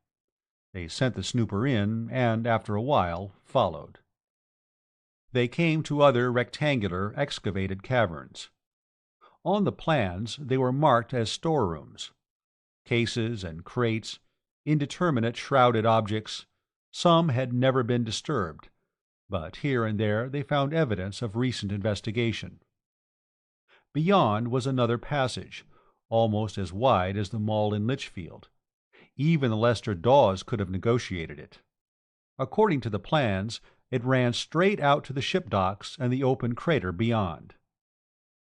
They sent the snooper in, and after a while followed. They came to other rectangular, excavated caverns. On the plans they were marked as storerooms. Cases and crates, indeterminate shrouded objects. Some had never been disturbed, but here and there they found evidence of recent investigation. Beyond was another passage, almost as wide as the mall in Litchfield. Even the Lester Dawes could have negotiated it. According to the plans, it ran straight out to the ship docks and the open crater beyond.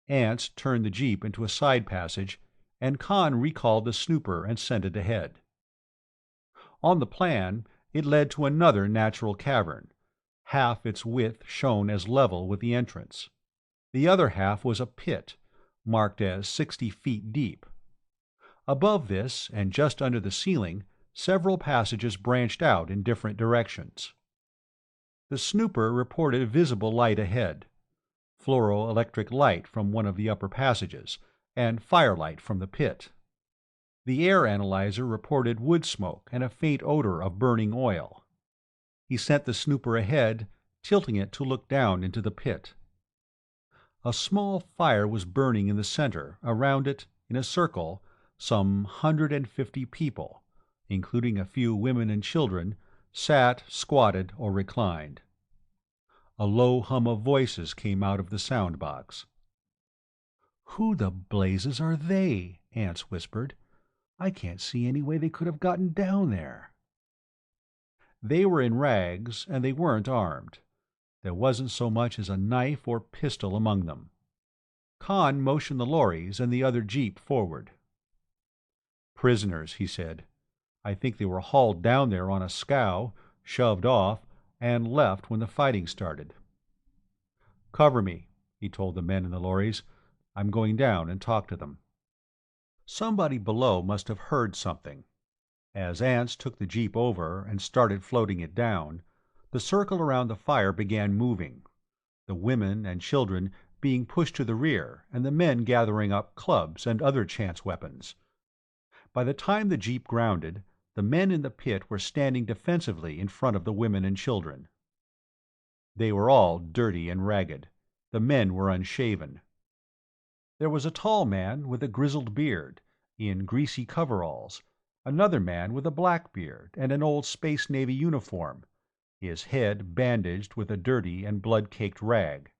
Ants turned the jeep into a side passage, and Conn recalled the snooper and sent it ahead. On the plan, it led to another natural cavern, half its width shown as level with the entrance. The other half was a pit, marked as 60 feet deep. Above this, and just under the ceiling, several passages branched out in different directions. The snooper reported visible light ahead, fluoro-electric light from one of the upper passages, and firelight from the pit. The air analyzer reported wood smoke and a faint odor of burning oil. He sent the snooper ahead, tilting it to look down into the pit. A small fire was burning in the center. Around it, in a circle, some 150 people, including a few women and children, sat, squatted, or reclined. A low hum of voices came out of the sound box. "Who the blazes are they?" Ants whispered. "I can't see any way they could have gotten down there." They were in rags, and they weren't armed. There wasn't so much as a knife or pistol among them. Conn motioned the lorries and the other jeep forward. "Prisoners," he said. "I think they were hauled down there on a scow, shoved off, and left when the fighting started." "Cover me," he told the men in the lorries. "I'm going down and talk to them." Somebody below must have heard something. As Ants took the jeep over and started floating it down, the circle around the fire began moving, the women and children being pushed to the rear and the men gathering up clubs and other chance weapons. By the time the jeep grounded, the men in the pit were standing defensively in front of the women and children. They were all dirty and ragged. The men were unshaven. There was a tall man with a grizzled beard, in greasy coveralls, another man with a black beard and an old Space Navy uniform, his head bandaged with a dirty and blood-caked rag,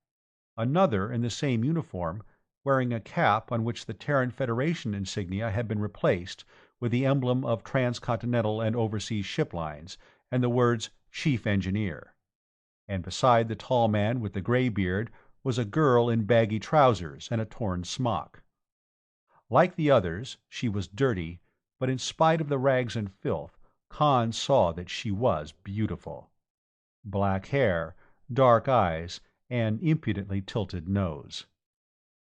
another in the same uniform, wearing a cap on which the Terran Federation insignia had been replaced with the emblem of transcontinental and overseas ship lines and the words Chief Engineer. And beside the tall man with the gray beard was a girl in baggy trousers and a torn smock. Like the others, she was dirty, but in spite of the rags and filth, Conn saw that she was beautiful. Black hair, dark eyes, and impudently tilted nose.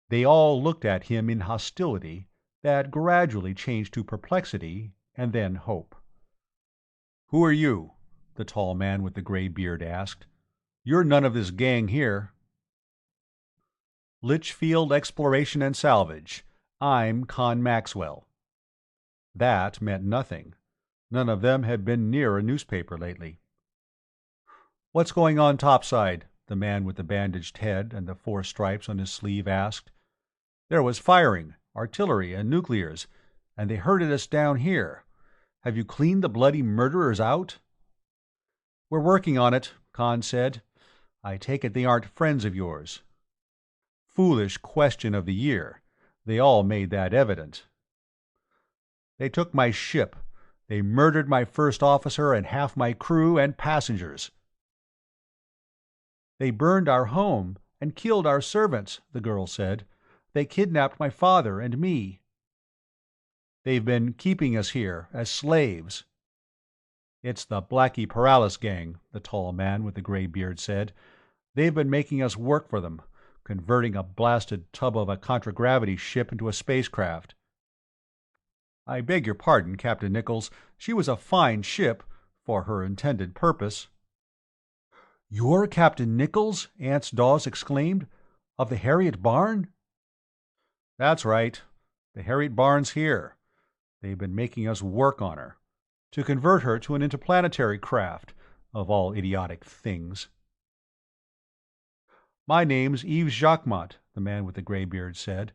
They all looked at him in hostility that gradually changed to perplexity and then hope. "Who are you?" the tall man with the gray beard asked. "You're none of this gang here." "Litchfield Exploration and Salvage. I'm Conn Maxwell." That meant nothing. None of them had been near a newspaper lately. "What's going on topside?" the man with the bandaged head and the 4 stripes on his sleeve asked. "There was firing, artillery and nuclears, and they herded us down here. Have you cleaned the bloody murderers out?" "We're working on it," Conn said. "I take it they aren't friends of yours." Foolish question of the year. They all made that evident. "They took my ship. They murdered my first officer and half my crew and passengers." "They burned our home and killed our servants," the girl said. "They kidnapped my father and me." "They've been keeping us here as slaves." "It's the Blackie Paralis gang," the tall man with the gray beard said. "They've been making us work for them, converting a blasted tub of a contragravity ship into a spacecraft." "I beg your pardon, Captain Nichols. She was a fine ship for her intended purpose." "You're Captain Nichols?" Ants Dawes exclaimed. "Of the Harriet Barn?" "That's right. The Harriet Barn's here. They've been making us work on her, to convert her to an interplanetary craft, of all idiotic things." "My name's Yves Jacquemont," the man with the gray beard said.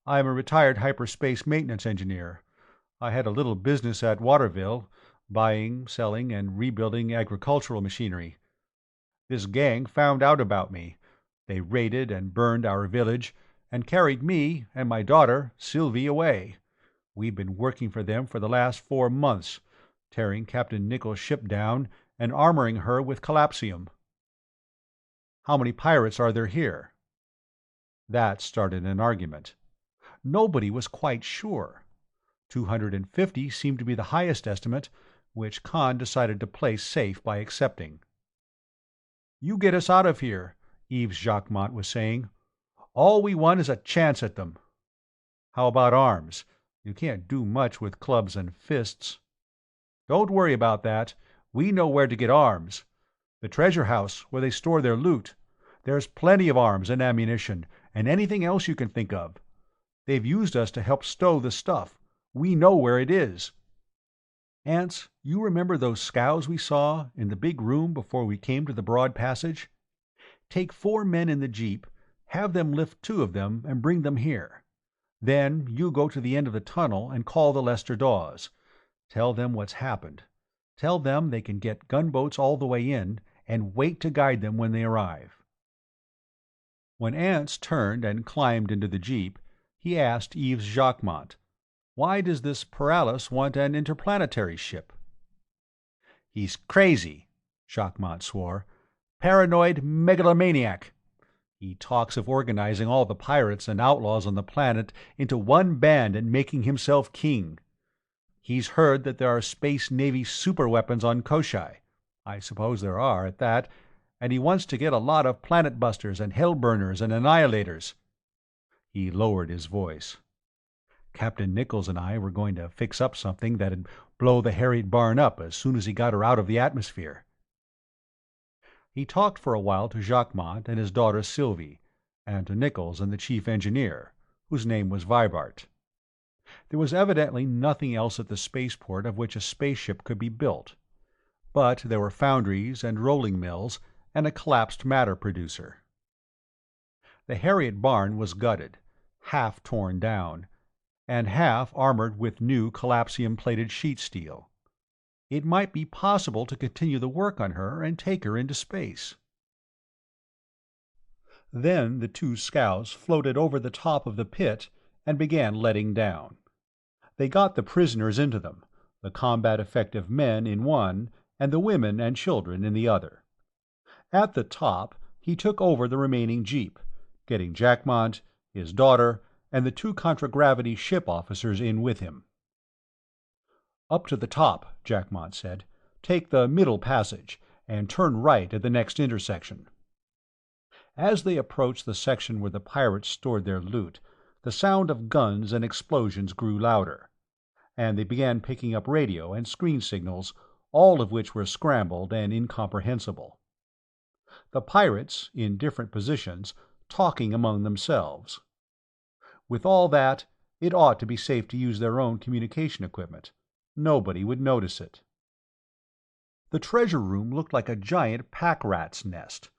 "I'm a retired hyperspace maintenance engineer. I had a little business at Waterville, buying, selling, and rebuilding agricultural machinery. This gang found out about me. They raided and burned our village, and carried me and my daughter, Sylvie, away. We've been working for them for the last 4 months, tearing Captain Nichols' ship down and armoring her with collapsium." "How many pirates are there here?" That started an argument. Nobody was quite sure. 250 seemed to be the highest estimate, which Conn decided to play safe by accepting. "You get us out of here," Yves Jacquemont was saying. All we want is a chance at them." "How about arms? You can't do much with clubs and fists." "Don't worry about that. We know where to get arms. The treasure house, where they store their loot. There's plenty of arms and ammunition, and anything else you can think of. They've used us to help stow the stuff. We know where it is." "Ants, you remember those scows we saw in the big room before we came to the broad passage? Take 4 men in the jeep, have them lift 2 of them and bring them here. Then you go to the end of the tunnel and call the Lester Dawes. Tell them what's happened. Tell them they can get gunboats all the way in, and wait to guide them when they arrive." When Ants turned and climbed into the jeep, he asked Yves Jacquemont, "Why does this Paralis want an interplanetary ship?" "He's crazy," Jacquemont swore. "Paranoid megalomaniac. He talks of organizing all the pirates and outlaws on the planet into one band and making himself king. He's heard that there are Space Navy superweapons on Koshai. I suppose there are, at that, and he wants to get a lot of planet busters and hellburners and annihilators." He lowered his voice. "Captain Nichols and I were going to fix up something that'd blow the Harriet barn up as soon as he got her out of the atmosphere." He talked for a while to Jacquemont and his daughter Sylvie, and to Nichols and the chief engineer, whose name was Vibart. There was evidently nothing else at the spaceport of which a spaceship could be built, but there were foundries and rolling mills and a collapsed matter producer. The Harriet barn was gutted, half torn down, and half armored with new collapsium-plated sheet steel. It might be possible to continue the work on her and take her into space. Then the 2 scows floated over the top of the pit and began letting down. They got the prisoners into them, the combat-effective men in one and the women and children in the other. At the top, he took over the remaining jeep, getting Jacquemont, his daughter, and the 2 contragravity ship officers in with him. "Up to the top," Jacquemont said. "Take the middle passage, and turn right at the next intersection." As they approached the section where the pirates stored their loot, the sound of guns and explosions grew louder, and they began picking up radio and screen signals, all of which were scrambled and incomprehensible. The pirates, in different positions, talking among themselves. With all that, it ought to be safe to use their own communication equipment. Nobody would notice it. The treasure room looked like a giant pack-rat's nest.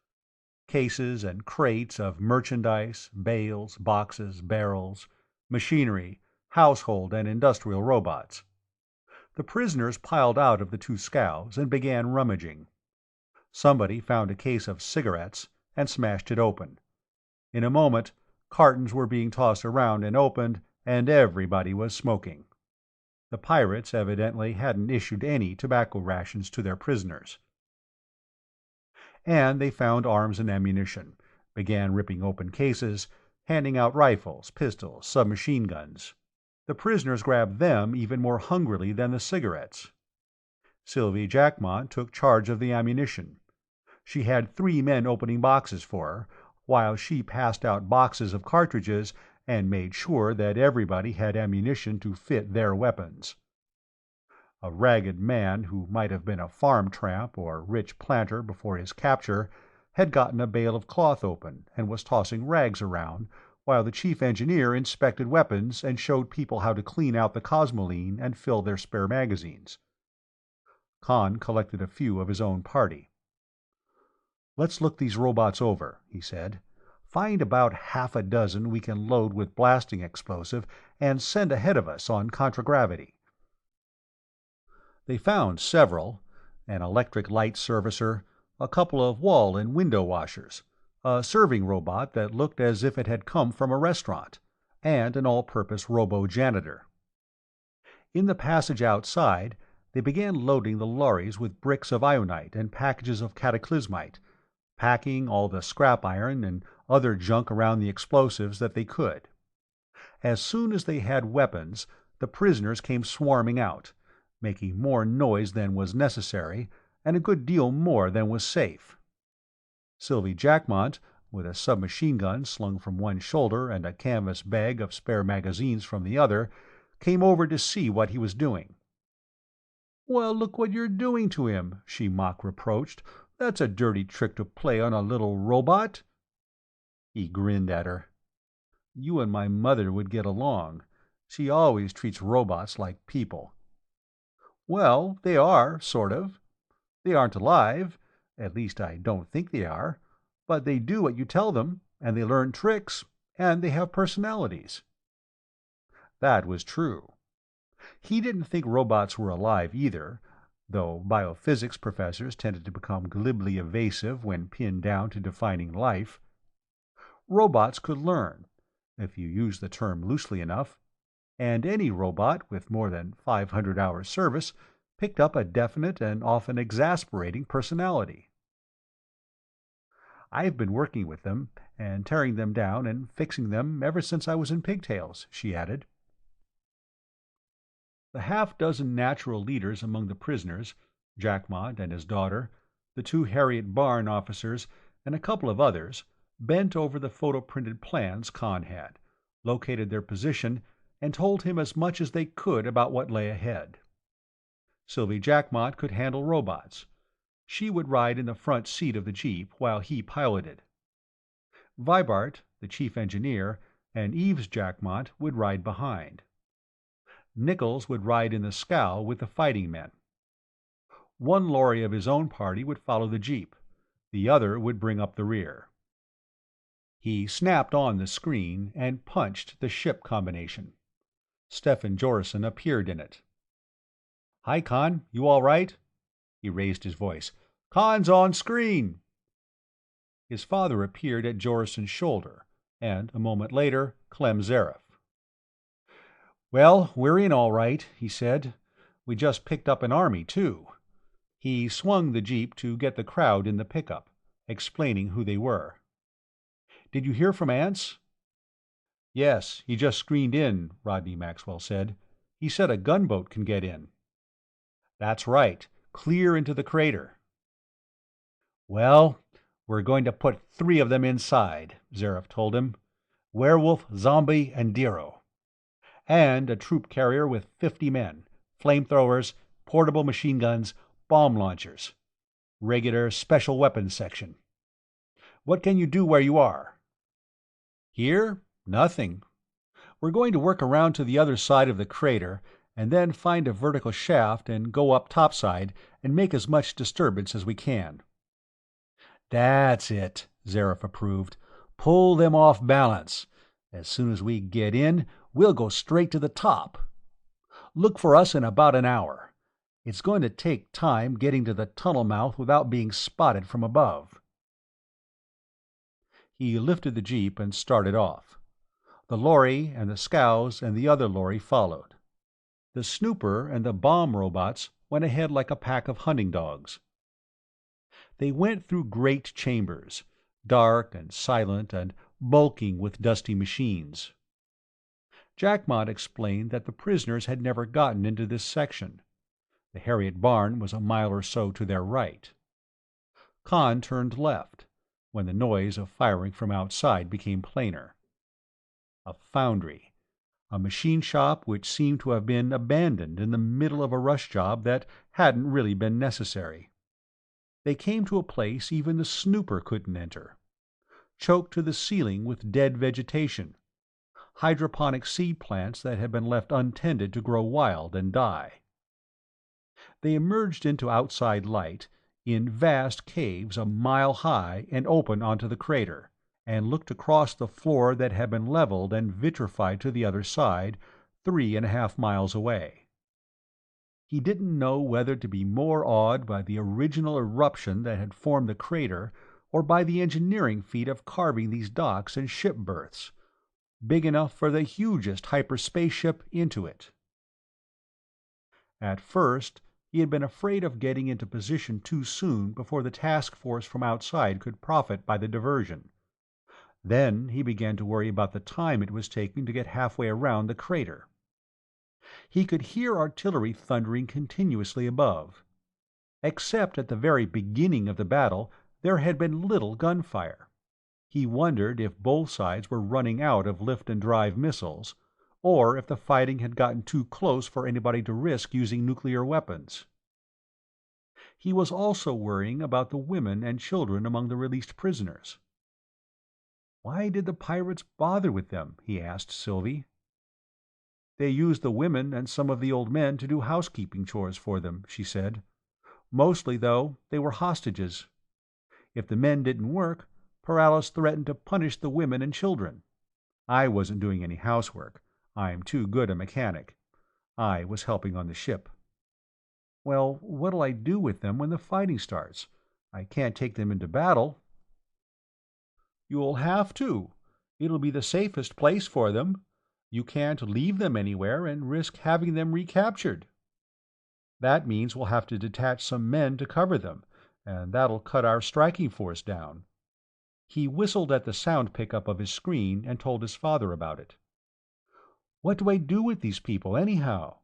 Cases and crates of merchandise, bales, boxes, barrels, machinery, household and industrial robots. The prisoners piled out of the 2 scows and began rummaging. Somebody found a case of cigarettes and smashed it open. In a moment, cartons were being tossed around and opened, and everybody was smoking. The pirates evidently hadn't issued any tobacco rations to their prisoners. And they found arms and ammunition, began ripping open cases, handing out rifles, pistols, submachine guns. The prisoners grabbed them even more hungrily than the cigarettes. Sylvie Jacquemont took charge of the ammunition. She had 3 men opening boxes for her, while she passed out boxes of cartridges and made sure that everybody had ammunition to fit their weapons. A ragged man, who might have been a farm tramp or rich planter before his capture, had gotten a bale of cloth open and was tossing rags around, while the chief engineer inspected weapons and showed people how to clean out the cosmoline and fill their spare magazines. Conn collected a few of his own party. "Let's look these robots over," he said. "Find about half a dozen we can load with blasting explosive and send ahead of us on contragravity." They found several: an electric light servicer, a couple of wall and window washers, a serving robot that looked as if it had come from a restaurant, and an all-purpose robo-janitor. In the passage outside, they began loading the lorries with bricks of ionite and packages of cataclysmite, packing all the scrap iron and other junk around the explosives that they could. As soon as they had weapons, the prisoners came swarming out, making more noise than was necessary, and a good deal more than was safe. Sylvie Jacquemont with a submachine gun slung from one shoulder and a canvas bag of spare magazines from the other, came over to see what he was doing. "Well, look what you're doing to him," she mock-reproached. "That's a dirty trick to play on a little robot." He grinned at her. "You and my mother would get along. She always treats robots like people." "Well, they are, sort of. They aren't alive. At least I don't think they are. But they do what you tell them, and they learn tricks, and they have personalities." That was true. He didn't think robots were alive either, though biophysics professors tended to become glibly evasive when pinned down to defining life. Robots could learn, if you use the term loosely enough, and any robot with more than 500 hours service picked up a definite and often exasperating personality. "I've been working with them, and tearing them down and fixing them ever since I was in pigtails," she added. The half-dozen natural leaders among the prisoners, Jackmot and his daughter, the two Harriet Barn officers, and a couple of others, bent over the photo-printed plans Conn had, located their position, and told him as much as they could about what lay ahead. Sylvie Jackmot could handle robots. She would ride in the front seat of the jeep while he piloted. Vibart, the chief engineer, and Eves Jackmot would ride behind. Nichols would ride in the scow with the fighting men. One lorry of his own party would follow the jeep. The other would bring up the rear. He snapped on the screen and punched the ship combination. Stephen Jorison appeared in it. "Hi, Conn. You all right?" He raised his voice. "Conn's on screen." His father appeared at Jorison's shoulder, and, a moment later, Clem Zareth. "Well, we're in all right," he said. "We just picked up an army, too." He swung the jeep to get the crowd in the pickup, explaining who they were. "Did you hear from Ance?" "Yes, he just screened in," Rodney Maxwell said. "He said a gunboat can get in." "That's right. Clear into the crater." "Well, we're going to put 3 of them inside," Zareth told him. "Werewolf, Zombie, and Diro. And a troop carrier with 50 men, flamethrowers, portable machine guns, bomb launchers. Regular special weapons section. What can you do where you are?" "Here? Nothing. We're going to work around to the other side of the crater, and then find a vertical shaft and go up topside and make as much disturbance as we can." "That's it," Zareth approved. "Pull them off balance. As soon as we get in, we'll go straight to the top. Look for us in about an hour. It's going to take time getting to the tunnel mouth without being spotted from above." He lifted the jeep and started off. The lorry and the scows and the other lorry followed. The snooper and the bomb robots went ahead like a pack of hunting dogs. They went through great chambers, dark and silent and bulking with dusty machines. Jackmot explained that the prisoners had never gotten into this section. The Harriet Barn was a mile or so to their right. Conn turned left, when the noise of firing from outside became plainer. A foundry, a machine shop which seemed to have been abandoned in the middle of a rush job that hadn't really been necessary. They came to a place even the snooper couldn't enter, choked to the ceiling with dead vegetation, hydroponic seed plants that had been left untended to grow wild and die. They emerged into outside light in vast caves a mile high and open onto the crater, and looked across the floor that had been leveled and vitrified to the other side, 3.5 miles away. He didn't know whether to be more awed by the original eruption that had formed the crater or by the engineering feat of carving these docks and ship berths, big enough for the hugest hyperspaceship into it. At first, he had been afraid of getting into position too soon before the task force from outside could profit by the diversion. Then he began to worry about the time it was taking to get halfway around the crater. He could hear artillery thundering continuously above. Except at the very beginning of the battle, there had been little gunfire. He wondered if both sides were running out of lift-and-drive missiles, or if the fighting had gotten too close for anybody to risk using nuclear weapons. He was also worrying about the women and children among the released prisoners. Why did the pirates bother with them? He asked Sylvie. They used the women and some of the old men to do housekeeping chores for them, she said. Mostly, though, they were hostages. If the men didn't work, Paralis threatened to punish the women and children. I wasn't doing any housework. I'm too good a mechanic. I was helping on the ship. Well, what'll I do with them when the fighting starts? I can't take them into battle. You'll have to. It'll be the safest place for them. You can't leave them anywhere and risk having them recaptured. That means we'll have to detach some men to cover them, and that'll cut our striking force down. He whistled at the sound pickup of his screen and told his father about it. What do I do with these people, anyhow?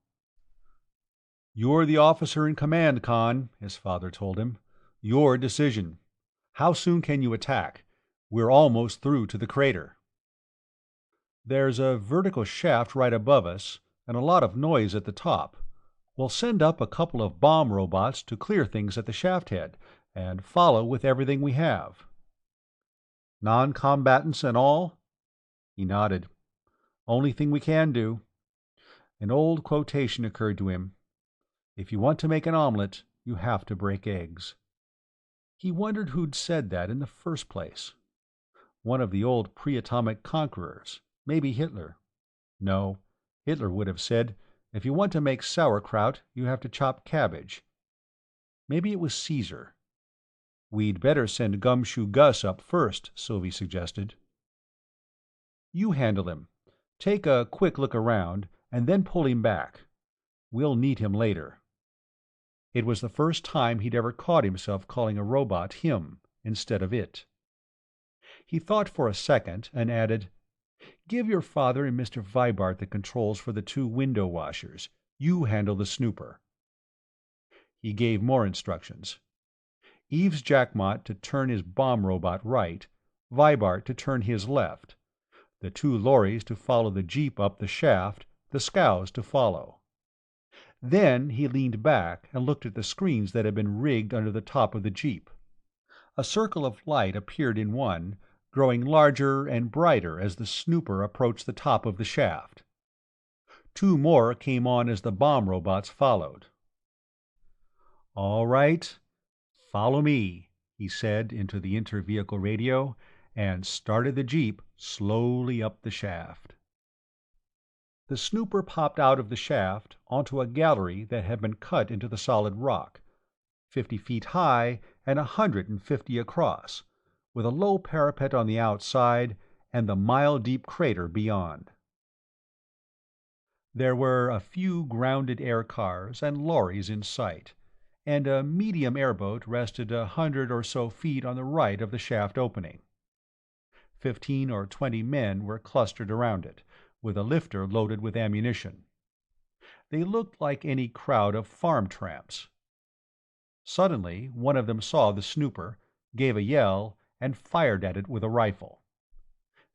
You're the officer in command, Conn, his father told him. Your decision. How soon can you attack? We're almost through to the crater. There's a vertical shaft right above us, and a lot of noise at the top. We'll send up a couple of bomb robots to clear things at the shaft head, and follow with everything we have. Non-combatants and all? He nodded. Only thing we can do. An old quotation occurred to him. If you want to make an omelet, you have to break eggs. He wondered who'd said that in the first place. One of the old pre-atomic conquerors, maybe Hitler. No, Hitler would have said, if you want to make sauerkraut, you have to chop cabbage. Maybe it was Caesar. We'd better send Gumshoe Gus up first, Sylvie suggested. You handle him. Take a quick look around, and then pull him back. We'll need him later. It was the first time he'd ever caught himself calling a robot him instead of it. He thought for a second and added, Give your father and Mr. Vibart the controls for the 2 window washers. You handle the snooper. He gave more instructions. Eves Jackmot to turn his bomb robot right, Vibart to turn his left, the 2 lorries to follow the jeep up the shaft, the scows to follow. Then he leaned back and looked at the screens that had been rigged under the top of the jeep. A circle of light appeared in one, growing larger and brighter as the snooper approached the top of the shaft. 2 more came on as the bomb robots followed. All right, follow me, he said into the inter-vehicle radio, and started the jeep slowly up the shaft. The snooper popped out of the shaft onto a gallery that had been cut into the solid rock, 50 feet high and 150 across, with a low parapet on the outside and the mile-deep crater beyond. There were a few grounded air cars and lorries in sight, and a medium airboat rested 100 or so feet on the right of the shaft opening. 15 or 20 men were clustered around it, with a lifter loaded with ammunition. They looked like any crowd of farm tramps. Suddenly, one of them saw the snooper, gave a yell, and fired at it with a rifle.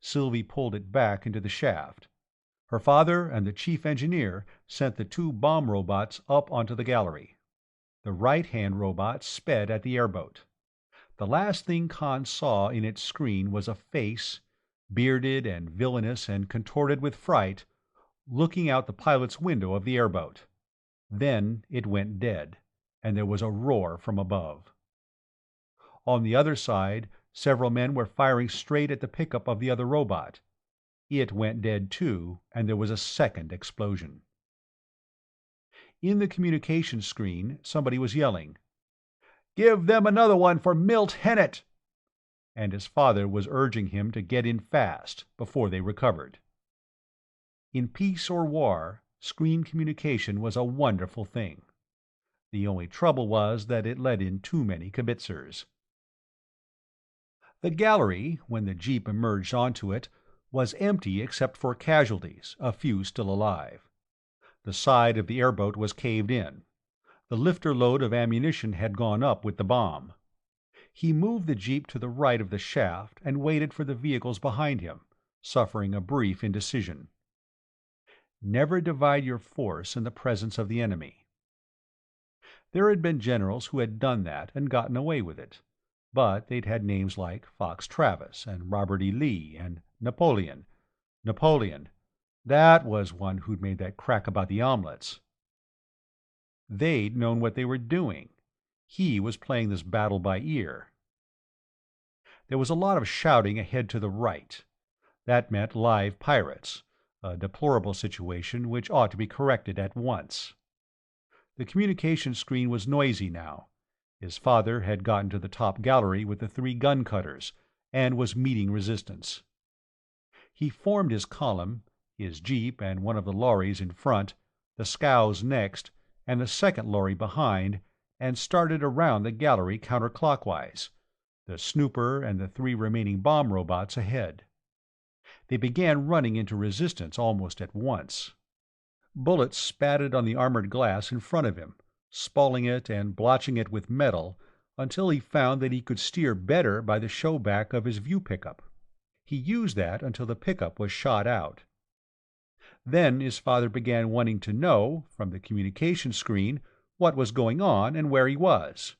Sylvie pulled it back into the shaft. Her father and the chief engineer sent the 2 bomb robots up onto the gallery. The right-hand robot sped at the airboat. The last thing Conn saw in its screen was a face, bearded and villainous and contorted with fright, looking out the pilot's window of the airboat. Then it went dead, and there was a roar from above. On the other side, several men were firing straight at the pickup of the other robot. It went dead too, and there was a second explosion. In the communication screen, somebody was yelling, "Give them another one for Milt Hennett!" And his father was urging him to get in fast before they recovered. In peace or war, screen communication was a wonderful thing. The only trouble was that it let in too many kibitzers. The gallery, when the jeep emerged onto it, was empty except for casualties, a few still alive. The side of the airboat was caved in. The lifter load of ammunition had gone up with the bomb. He moved the jeep to the right of the shaft and waited for the vehicles behind him, suffering a brief indecision. Never divide your force in the presence of the enemy. There had been generals who had done that and gotten away with it, but they'd had names like Fox Travis and Robert E. Lee and Napoleon. Napoleon, that was one who'd made that crack about the omelets. They'd known what they were doing. He was playing this battle by ear. There was a lot of shouting ahead to the right. That meant live pirates, a deplorable situation which ought to be corrected at once. The communication screen was noisy now. His father had gotten to the top gallery with the 3 gun cutters, and was meeting resistance. He formed his column, his jeep and one of the lorries in front, the scows next, and the second lorry behind, and started around the gallery counterclockwise, the snooper and the 3 remaining bomb robots ahead. They began running into resistance almost at once. Bullets spattered on the armored glass in front of him, spalling it and blotching it with metal until he found that he could steer better by the showback of his view pickup. He used that until the pickup was shot out. Then his father began wanting to know, from the communication screen, what was going on and where he was.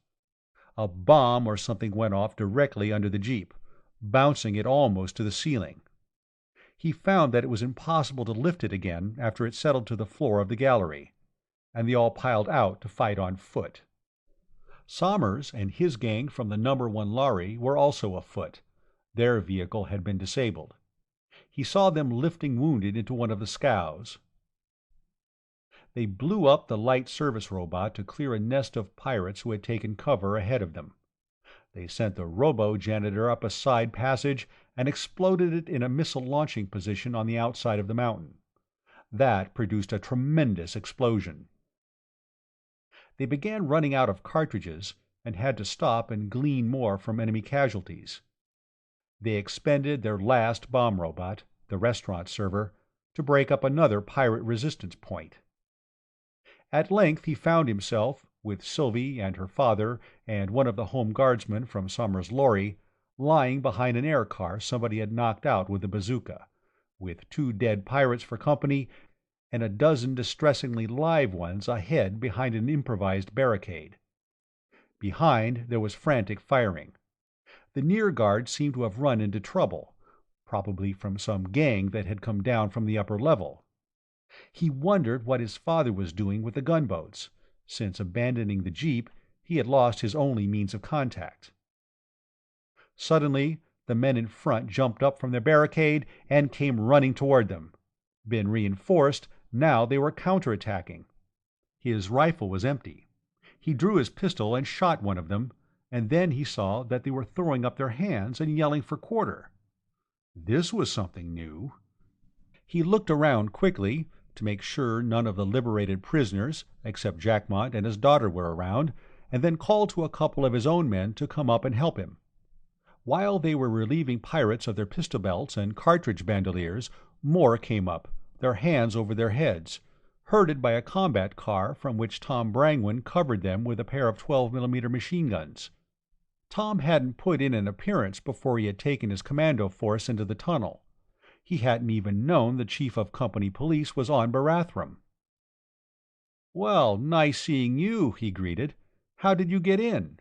A bomb or something went off directly under the jeep, bouncing it almost to the ceiling. He found that it was impossible to lift it again after it settled to the floor of the gallery, and they all piled out to fight on foot. Sommers and his gang from the No. 1 lorry were also afoot. Their vehicle had been disabled. He saw them lifting wounded into one of the scows. They blew up the light service robot to clear a nest of pirates who had taken cover ahead of them. They sent the robo-janitor up a side passage and exploded it in a missile launching position on the outside of the mountain. That produced a tremendous explosion. They began running out of cartridges and had to stop and glean more from enemy casualties. They expended their last bomb robot, the restaurant server, to break up another pirate resistance point. At length he found himself, with Sylvie and her father and one of the home guardsmen from Summers' lorry, lying behind an air car somebody had knocked out with a bazooka, with 2 dead pirates for company and a dozen distressingly live ones ahead behind an improvised barricade. Behind there was frantic firing. The near guard seemed to have run into trouble, probably from some gang that had come down from the upper level. He wondered what his father was doing with the gunboats, since abandoning the jeep he had lost his only means of contact. Suddenly the men in front jumped up from their barricade and came running toward them. Been reinforced, now they were counterattacking. His rifle was empty. He drew his pistol and shot one of them, and then he saw that they were throwing up their hands and yelling for quarter. This was something new. He looked around quickly to make sure none of the liberated prisoners, except Jackmont and his daughter, were around, and then called to a couple of his own men to come up and help him. While they were relieving pirates of their pistol belts and cartridge bandoliers, more came up, their hands over their heads, herded by a combat car from which Tom Brangwyn covered them with a pair of 12mm machine guns. Tom hadn't put in an appearance before he had taken his commando force into the tunnel. He hadn't even known the chief of company police was on Barathrum. "Well, nice seeing you," he greeted. "How did you get in?"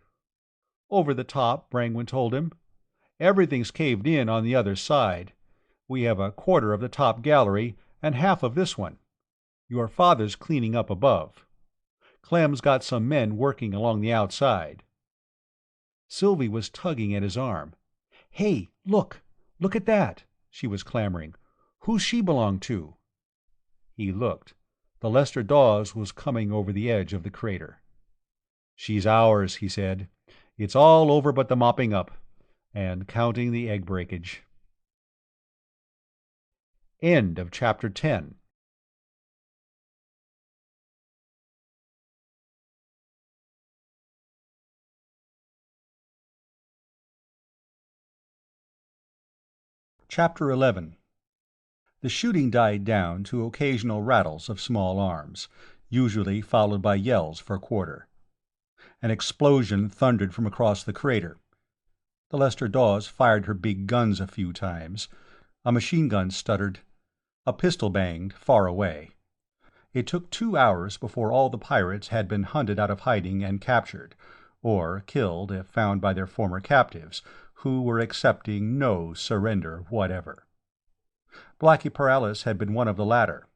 "Over the top," Brangwyn told him. "Everything's caved in on the other side. We have a quarter of the top gallery and half of this one. Your father's cleaning up above. Clem's got some men working along the outside." Sylvie was tugging at his arm. "Hey, look! Look at that!" she was clamoring. "Who's she belong to?" He looked. The Lester Dawes was coming over the edge of the crater. "She's ours," he said. "It's all over but the mopping up, and counting the egg breakage." End of Chapter 10. Chapter 11. The shooting died down to occasional rattles of small arms, usually followed by yells for quarter. An explosion thundered from across the crater. The Lester Dawes fired her big guns a few times. A machine gun stuttered. A pistol banged far away. It took 2 hours before all the pirates had been hunted out of hiding and captured, or killed if found by their former captives, who were accepting no surrender whatever. Blackie Paralis had been one of the latter.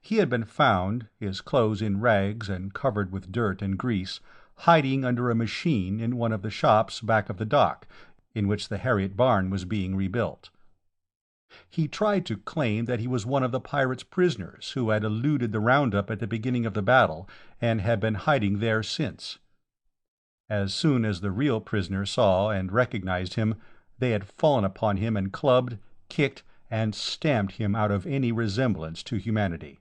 He had been found, his clothes in rags and covered with dirt and grease, hiding under a machine in one of the shops back of the dock, in which the Harriet barn was being rebuilt. He tried to claim that he was one of the pirates' prisoners who had eluded the roundup at the beginning of the battle and had been hiding there since. As soon as the real prisoner saw and recognized him, they had fallen upon him and clubbed, kicked, and stamped him out of any resemblance to humanity.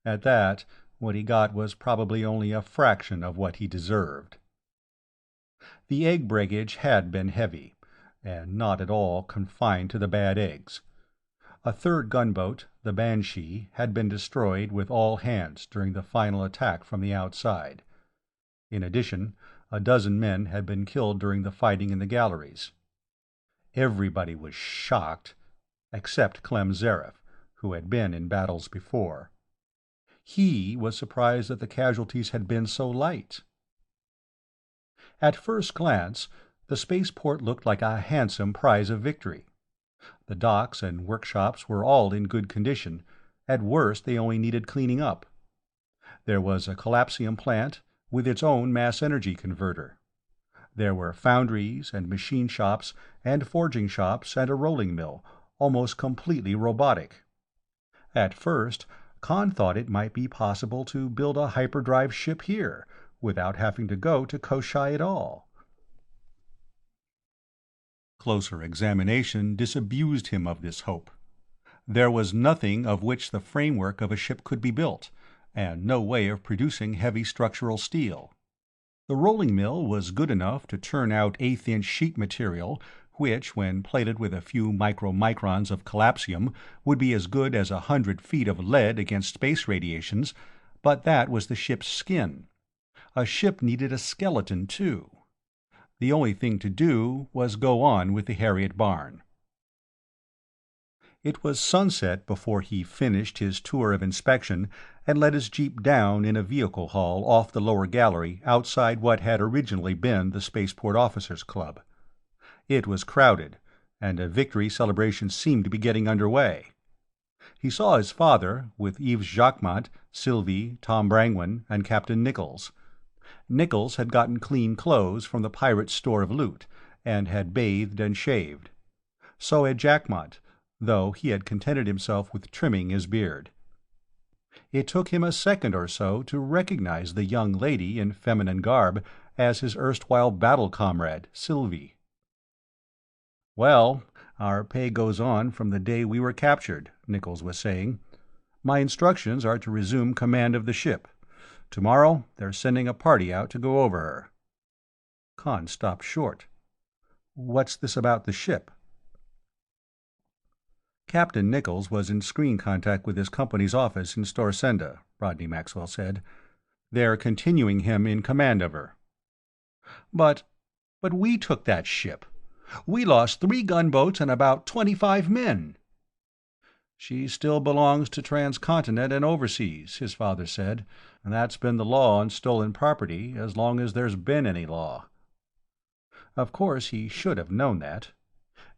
At that, what he got was probably only a fraction of what he deserved. The egg breakage had been heavy, and not at all confined to the bad eggs. A third gunboat, the Banshee, had been destroyed with all hands during the final attack from the outside. In addition, a dozen men had been killed during the fighting in the galleries. Everybody was shocked, except Clem Zareth, who had been in battles before. He was surprised that the casualties had been so light. At first glance, the spaceport looked like a handsome prize of victory. The docks and workshops were all in good condition. At worst, they only needed cleaning up. There was a collapsium plant with its own mass energy converter. There were foundries and machine shops and forging shops and a rolling mill, almost completely robotic. At first, Conn thought it might be possible to build a hyperdrive ship here, without having to go to Koshai at all. Closer examination disabused him of this hope. There was nothing of which the framework of a ship could be built, and no way of producing heavy structural steel. The rolling mill was good enough to turn out eighth-inch sheet material, which, when plated with a few micromicrons of collapsium, would be as good as 100 feet of lead against space radiations, but that was the ship's skin. A ship needed a skeleton, too. The only thing to do was go on with the Harriet barn. It was sunset before he finished his tour of inspection and let his jeep down in a vehicle hall off the lower gallery outside what had originally been the Spaceport Officers' Club. It was crowded, and a victory celebration seemed to be getting under way. He saw his father, with Yves Jacquemart, Sylvie, Tom Brangwyn, and Captain Nichols. Nichols had gotten clean clothes from the pirates' store of loot, and had bathed and shaved. So had Jacquemart, though he had contented himself with trimming his beard. It took him a second or so to recognize the young lady in feminine garb as his erstwhile battle comrade, Sylvie. "Well, our pay goes on from the day we were captured," Nichols was saying. "My instructions are to resume command of the ship. Tomorrow they're sending a party out to go over her." Conn stopped short. "What's this about the ship?" "Captain Nichols was in screen contact with his company's office in Storsenda," Rodney Maxwell said. "They're continuing him in command of her." But we took that ship. We lost 3 gunboats and about 25 men." "She still belongs to Transcontinent and overseas," his father said, "and that's been the law on stolen property as long as there's been any law." Of course he should have known that.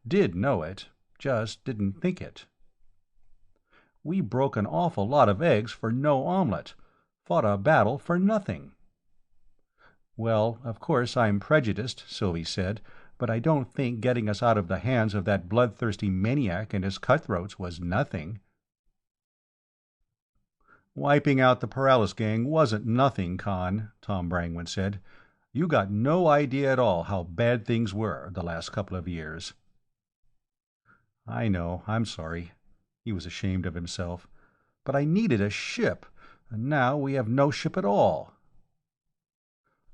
Did know it, just didn't think it. "We broke an awful lot of eggs for no omelet, fought a battle for nothing." "Well, of course I'm prejudiced," Sylvie said, "but I don't think getting us out of the hands of that bloodthirsty maniac and his cutthroats was nothing." "Wiping out the Paralis gang wasn't nothing, Conn," Tom Brangwyn said. "You got no idea at all how bad things were the last couple of years." "I know, I'm sorry." He was ashamed of himself. "But I needed a ship, and now we have no ship at all."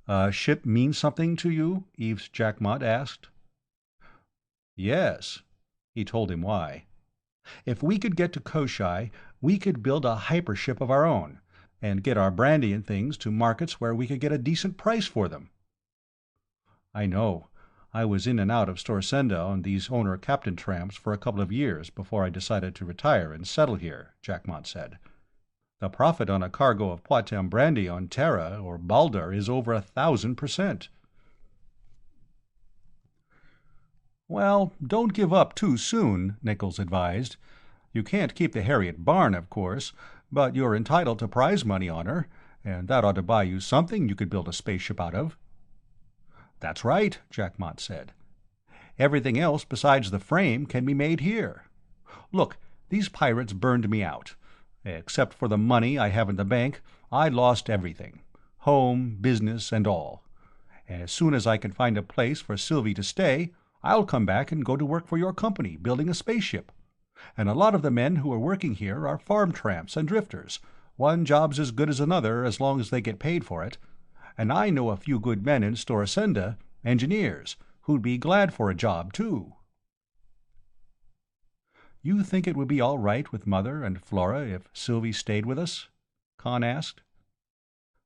"A ship means something to you?" Yves Jacquemart asked. "Yes." He told him why. "If we could get to Koshai, we could build a hypership of our own, and get our brandy and things to markets where we could get a decent price for them." "I know. I was in and out of Storsenda on these owner-captain tramps for a couple of years before I decided to retire and settle here, Jackmont said. The profit on a cargo of Poictesme brandy on Terra or Baldar is over 1,000%. Well, don't give up too soon, Nichols advised. You can't keep the Harriet Barn, of course, but you're entitled to prize money on her, and that ought to buy you something you could build a spaceship out of. That's right, Jackmont said. Everything else besides the frame can be made here. Look, these pirates burned me out. Except for the money I have in the bank, I lost everything. Home, business, and all. As soon as I can find a place for Sylvie to stay, I'll come back and go to work for your company, building a spaceship. And a lot of the men who are working here are farm tramps and drifters. One job's as good as another as long as they get paid for it. And I know a few good men in Storsenda, engineers, who'd be glad for a job, too. You think it would be all right with Mother and Flora if Sylvie stayed with us? Conn asked.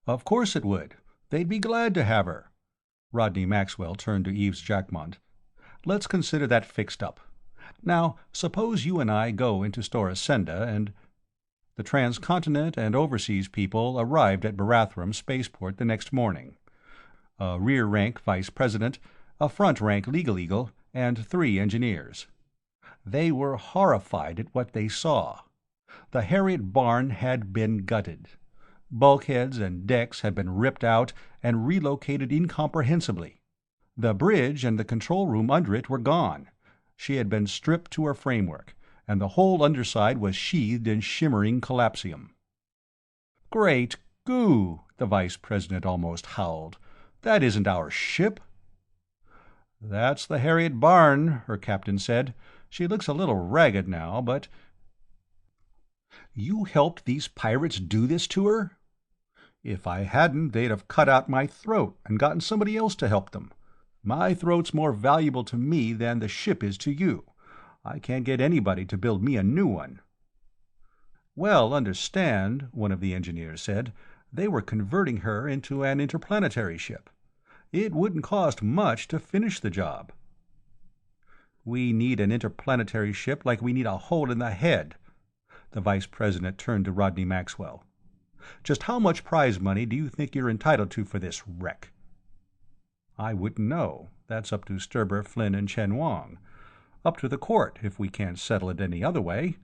Of course it would. They'd be glad to have her. Rodney Maxwell turned to Eves Jackmont. Let's consider that fixed up. Now, suppose you and I go into Storsenda and— The transcontinent and overseas people arrived at Barathrum spaceport the next morning. A rear-rank vice president, a front-rank legal eagle, and 3 engineers. They were horrified at what they saw. The Harriet Barn had been gutted. Bulkheads and decks had been ripped out and relocated incomprehensibly. The bridge and the control room under it were gone. She had been stripped to her framework, and the whole underside was sheathed in shimmering collapsium. "Great goo!" the vice president almost howled. "That isn't our ship." "That's the Harriet Barn," her captain said. "She looks a little ragged now, but—" "You helped these pirates do this to her?" "If I hadn't, they'd have cut out my throat and gotten somebody else to help them. My throat's more valuable to me than the ship is to you. I can't get anybody to build me a new one." "Well, understand," one of the engineers said, "they were converting her into an interplanetary ship. It wouldn't cost much to finish the job." "We need an interplanetary ship like we need a hole in the head." The vice president turned to Rodney Maxwell. "Just how much prize money do you think you're entitled to for this wreck?" "I wouldn't know. That's up to Sturber, Flynn, and Chen Wang. Up to the court, if we can't settle it any other way."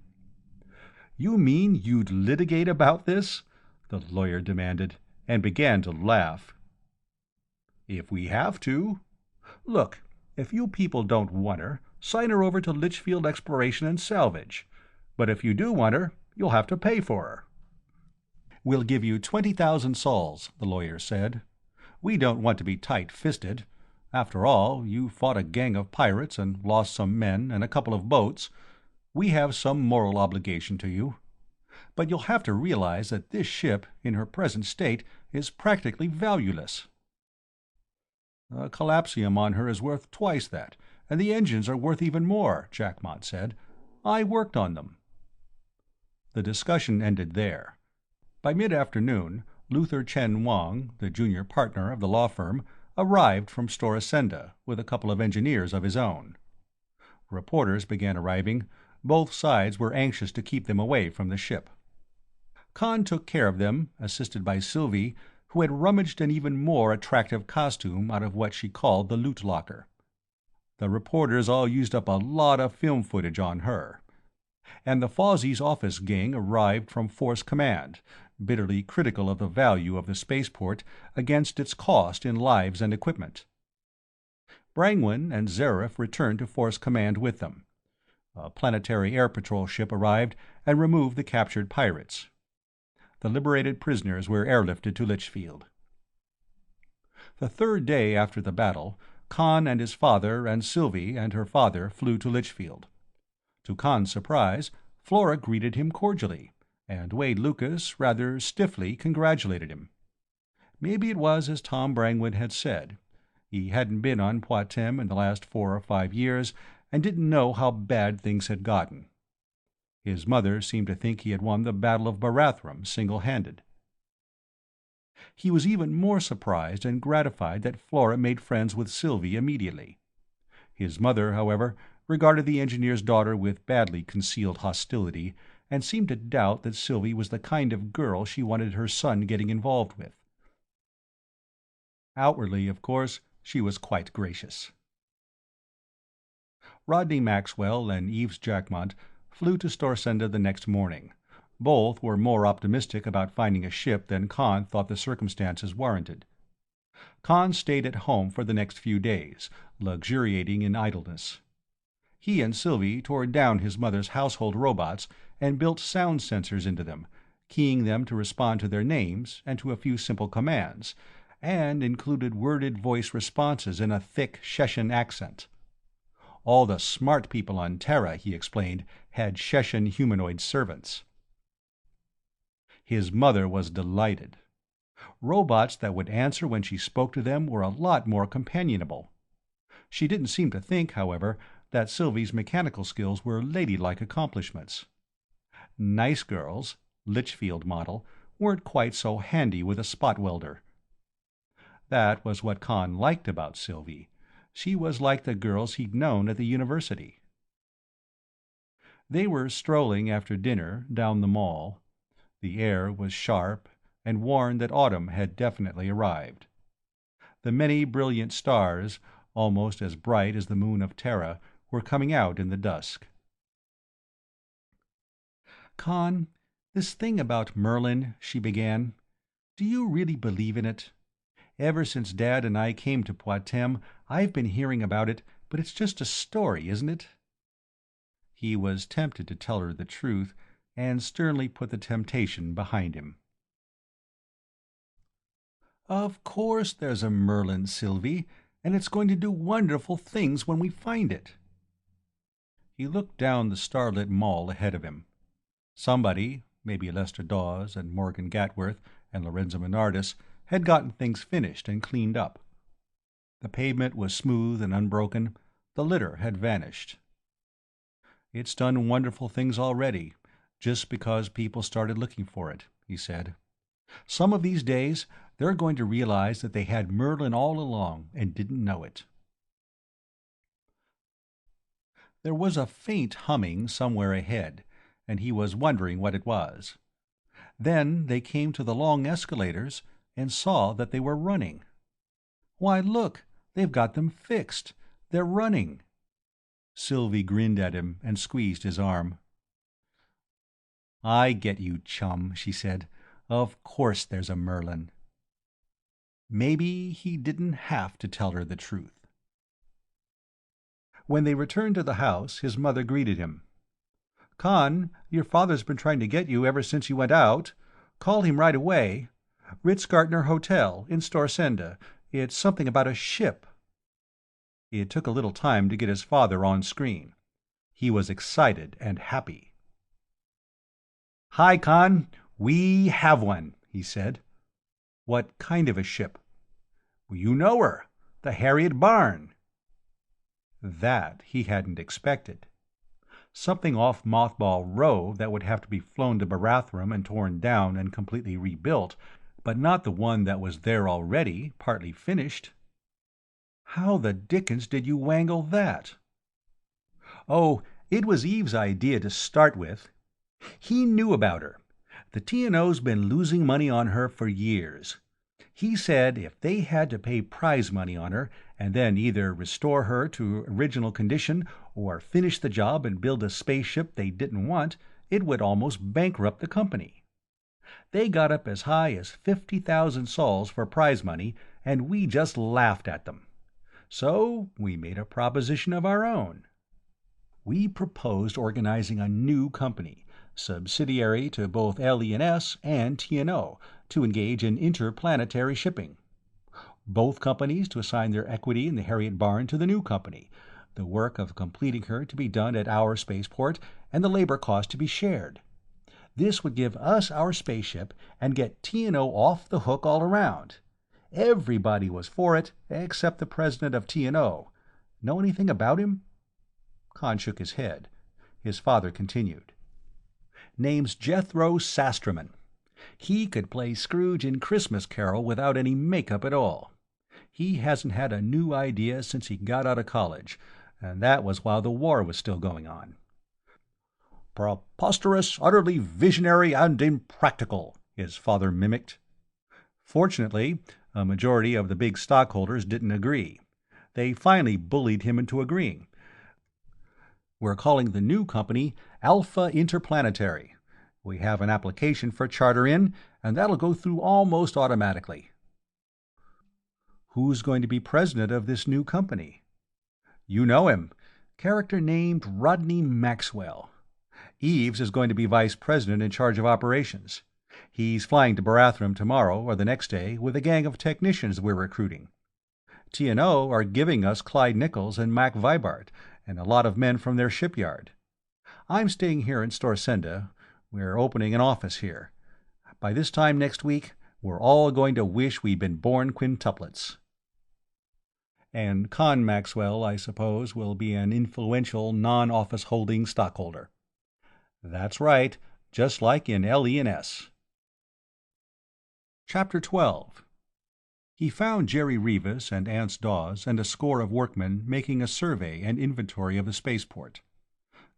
"You mean you'd litigate about this?" the lawyer demanded, and began to laugh. "If we have to. Look, if you people don't want her, sign her over to Litchfield Exploration and Salvage. But if you do want her, you'll have to pay for her." "We'll give you 20,000 sols," the lawyer said. "We don't want to be tight-fisted. After all, you fought a gang of pirates and lost some men and a couple of boats. We have some moral obligation to you. But you'll have to realize that this ship, in her present state, is practically valueless." "A collapsium on her is worth twice that, and the engines are worth even more," Jackmont said. "I worked on them." The discussion ended there. By mid-afternoon, Luther Chen Wang, the junior partner of the law firm, arrived from Storsenda with a couple of engineers of his own. Reporters began arriving. Both sides were anxious to keep them away from the ship. Conn took care of them, assisted by Sylvie, who had rummaged an even more attractive costume out of what she called the loot locker. The reporters all used up a lot of film footage on her. And the Fawzy's office gang arrived from Force Command, bitterly critical of the value of the spaceport against its cost in lives and equipment. Brangwyn and Zareth returned to Force Command with them. A planetary air patrol ship arrived and removed the captured pirates. The liberated prisoners were airlifted to Litchfield. The 3rd day after the battle, Conn and his father and Sylvie and her father flew to Litchfield. To Conn's surprise, Flora greeted him cordially, and Wade Lucas rather stiffly congratulated him. Maybe it was as Tom Brangwyn had said. He hadn't been on Poictesme in the last 4 or 5 years, and didn't know how bad things had gotten. His mother seemed to think he had won the Battle of Barathrum single-handed. He was even more surprised and gratified that Flora made friends with Sylvie immediately. His mother, however, regarded the engineer's daughter with badly concealed hostility, and seemed to doubt that Sylvie was the kind of girl she wanted her son getting involved with. Outwardly, of course, she was quite gracious. Rodney Maxwell and Eves Jackmont flew to Storsenda the next morning. Both were more optimistic about finding a ship than Conn thought the circumstances warranted. Conn stayed at home for the next few days, luxuriating in idleness. He and Sylvie tore down his mother's household robots and built sound sensors into them, keying them to respond to their names and to a few simple commands, and included worded voice responses in a thick Sheshan accent. All the smart people on Terra, he explained, had Sheshan humanoid servants. His mother was delighted. Robots that would answer when she spoke to them were a lot more companionable. She didn't seem to think, however, that Sylvie's mechanical skills were ladylike accomplishments. Nice girls, Litchfield model, weren't quite so handy with a spot welder. That was what Conn liked about Sylvie. She was like the girls he'd known at the university. They were strolling after dinner down the mall. The air was sharp and warned that autumn had definitely arrived. The many brilliant stars, almost as bright as the moon of Terra, were coming out in the dusk. "Conn, this thing about Merlin," she began, "do you really believe in it? Ever since Dad and I came to Poictesme, I've been hearing about it, but it's just a story, isn't it?" He was tempted to tell her the truth, and sternly put the temptation behind him. "Of course there's a Merlin, Sylvie, and it's going to do wonderful things when we find it." He looked down the starlit mall ahead of him. Somebody, maybe Lester Dawes and Morgan Gatworth and Lorenzo Menardis, had gotten things finished and cleaned up. The pavement was smooth and unbroken. The litter had vanished. "It's done wonderful things already, just because people started looking for it," he said. "Some of these days they're going to realize that they had Merlin all along and didn't know it." There was a faint humming somewhere ahead, and he was wondering what it was. Then they came to the long escalators and saw that they were running. "Why, look, they've got them fixed. They're running." Sylvie grinned at him and squeezed his arm. "I get you, chum," she said. "Of course there's a Merlin." Maybe he didn't have to tell her the truth. When they returned to the house, his mother greeted him. "Conn, your father's been trying to get you ever since you went out. Call him right away. Ritz-Carlton Hotel, in Storsenda. It's something about a ship." It took a little time to get his father on screen. He was excited and happy. "Hi, Conn. We have one," he said. "What kind of a ship?" "You know her. The Harriet Barn." That he hadn't expected. Something off Mothball Row that would have to be flown to Barathrum and torn down and completely rebuilt, but not the one that was there already, partly finished. "How the dickens did you wangle that?" "Oh, it was Eve's idea to start with. He knew about her. The T&O's been losing money on her for years. He said if they had to pay prize money on her, and then either restore her to original condition or finish the job and build a spaceship they didn't want, it would almost bankrupt the company. They got up as high as 50,000 sols for prize money, and we just laughed at them. So we made a proposition of our own. We proposed organizing a new company, subsidiary to both LE&S and T&O, to engage in interplanetary shipping. Both companies to assign their equity in the Harriet Barn to the new company, the work of completing her to be done at our spaceport, and the labor cost to be shared. This would give us our spaceship and get T&O off the hook all around. Everybody was for it, except the president of T&O. Know anything about him?" Conn shook his head. His father continued. "Name's Jethro Sasterman. He could play Scrooge in Christmas Carol without any makeup at all. He hasn't had a new idea since he got out of college, and that was while the war was still going on. "Preposterous, utterly visionary and impractical," his father mimicked. Fortunately, a majority of the big stockholders didn't agree. They finally bullied him into agreeing. "We're calling the new company Alpha Interplanetary. We have an application for charter in, and that'll go through almost automatically." "Who's going to be president of this new company?" "You know him. Character named Rodney Maxwell. Eves is going to be vice president in charge of operations. He's flying to Barathrum tomorrow or the next day with a gang of technicians we're recruiting. T&O are giving us Clyde Nichols and Mac Vibart and a lot of men from their shipyard. I'm staying here in Storsenda. We're opening an office here. By this time next week, we're all going to wish we'd been born quintuplets." "And Conn Maxwell, I suppose, will be an influential non-office holding stockholder." "That's right, just like in LE&S. Chapter 12. He found Jerry Rivas and Ance Dawes and a score of workmen making a survey and inventory of the spaceport.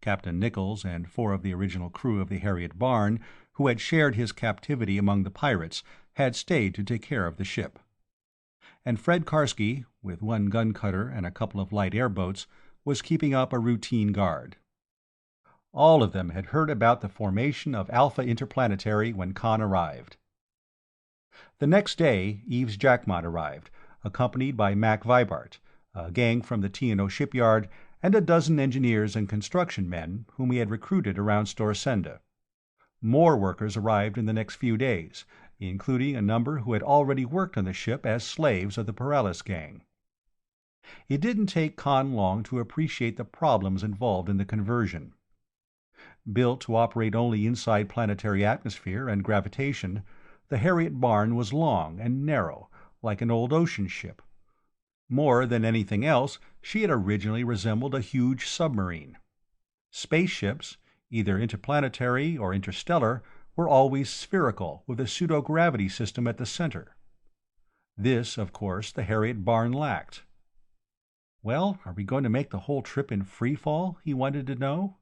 Captain Nichols and 4 of the original crew of the Harriet Barn, who had shared his captivity among the pirates, had stayed to take care of the ship. And Fred Karski, with 1 gun cutter and a couple of light airboats, was keeping up a routine guard. All of them had heard about the formation of Alpha Interplanetary when Conn arrived. The next day, Eves Jackmott arrived, accompanied by Mac Vibart, a gang from the T&O shipyard, and a dozen engineers and construction men whom he had recruited around Storsenda. More workers arrived in the next few days, including a number who had already worked on the ship as slaves of the Paralis gang. It didn't take Conn long to appreciate the problems involved in the conversion. Built to operate only inside planetary atmosphere and gravitation, the Harriet Barn was long and narrow, like an old ocean ship. More than anything else, she had originally resembled a huge submarine. Spaceships, either interplanetary or interstellar, were always spherical, with a pseudo-gravity system at the center. This, of course, the Harriet Barn lacked. "Well, are we going to make the whole trip in free fall?" he wanted to know.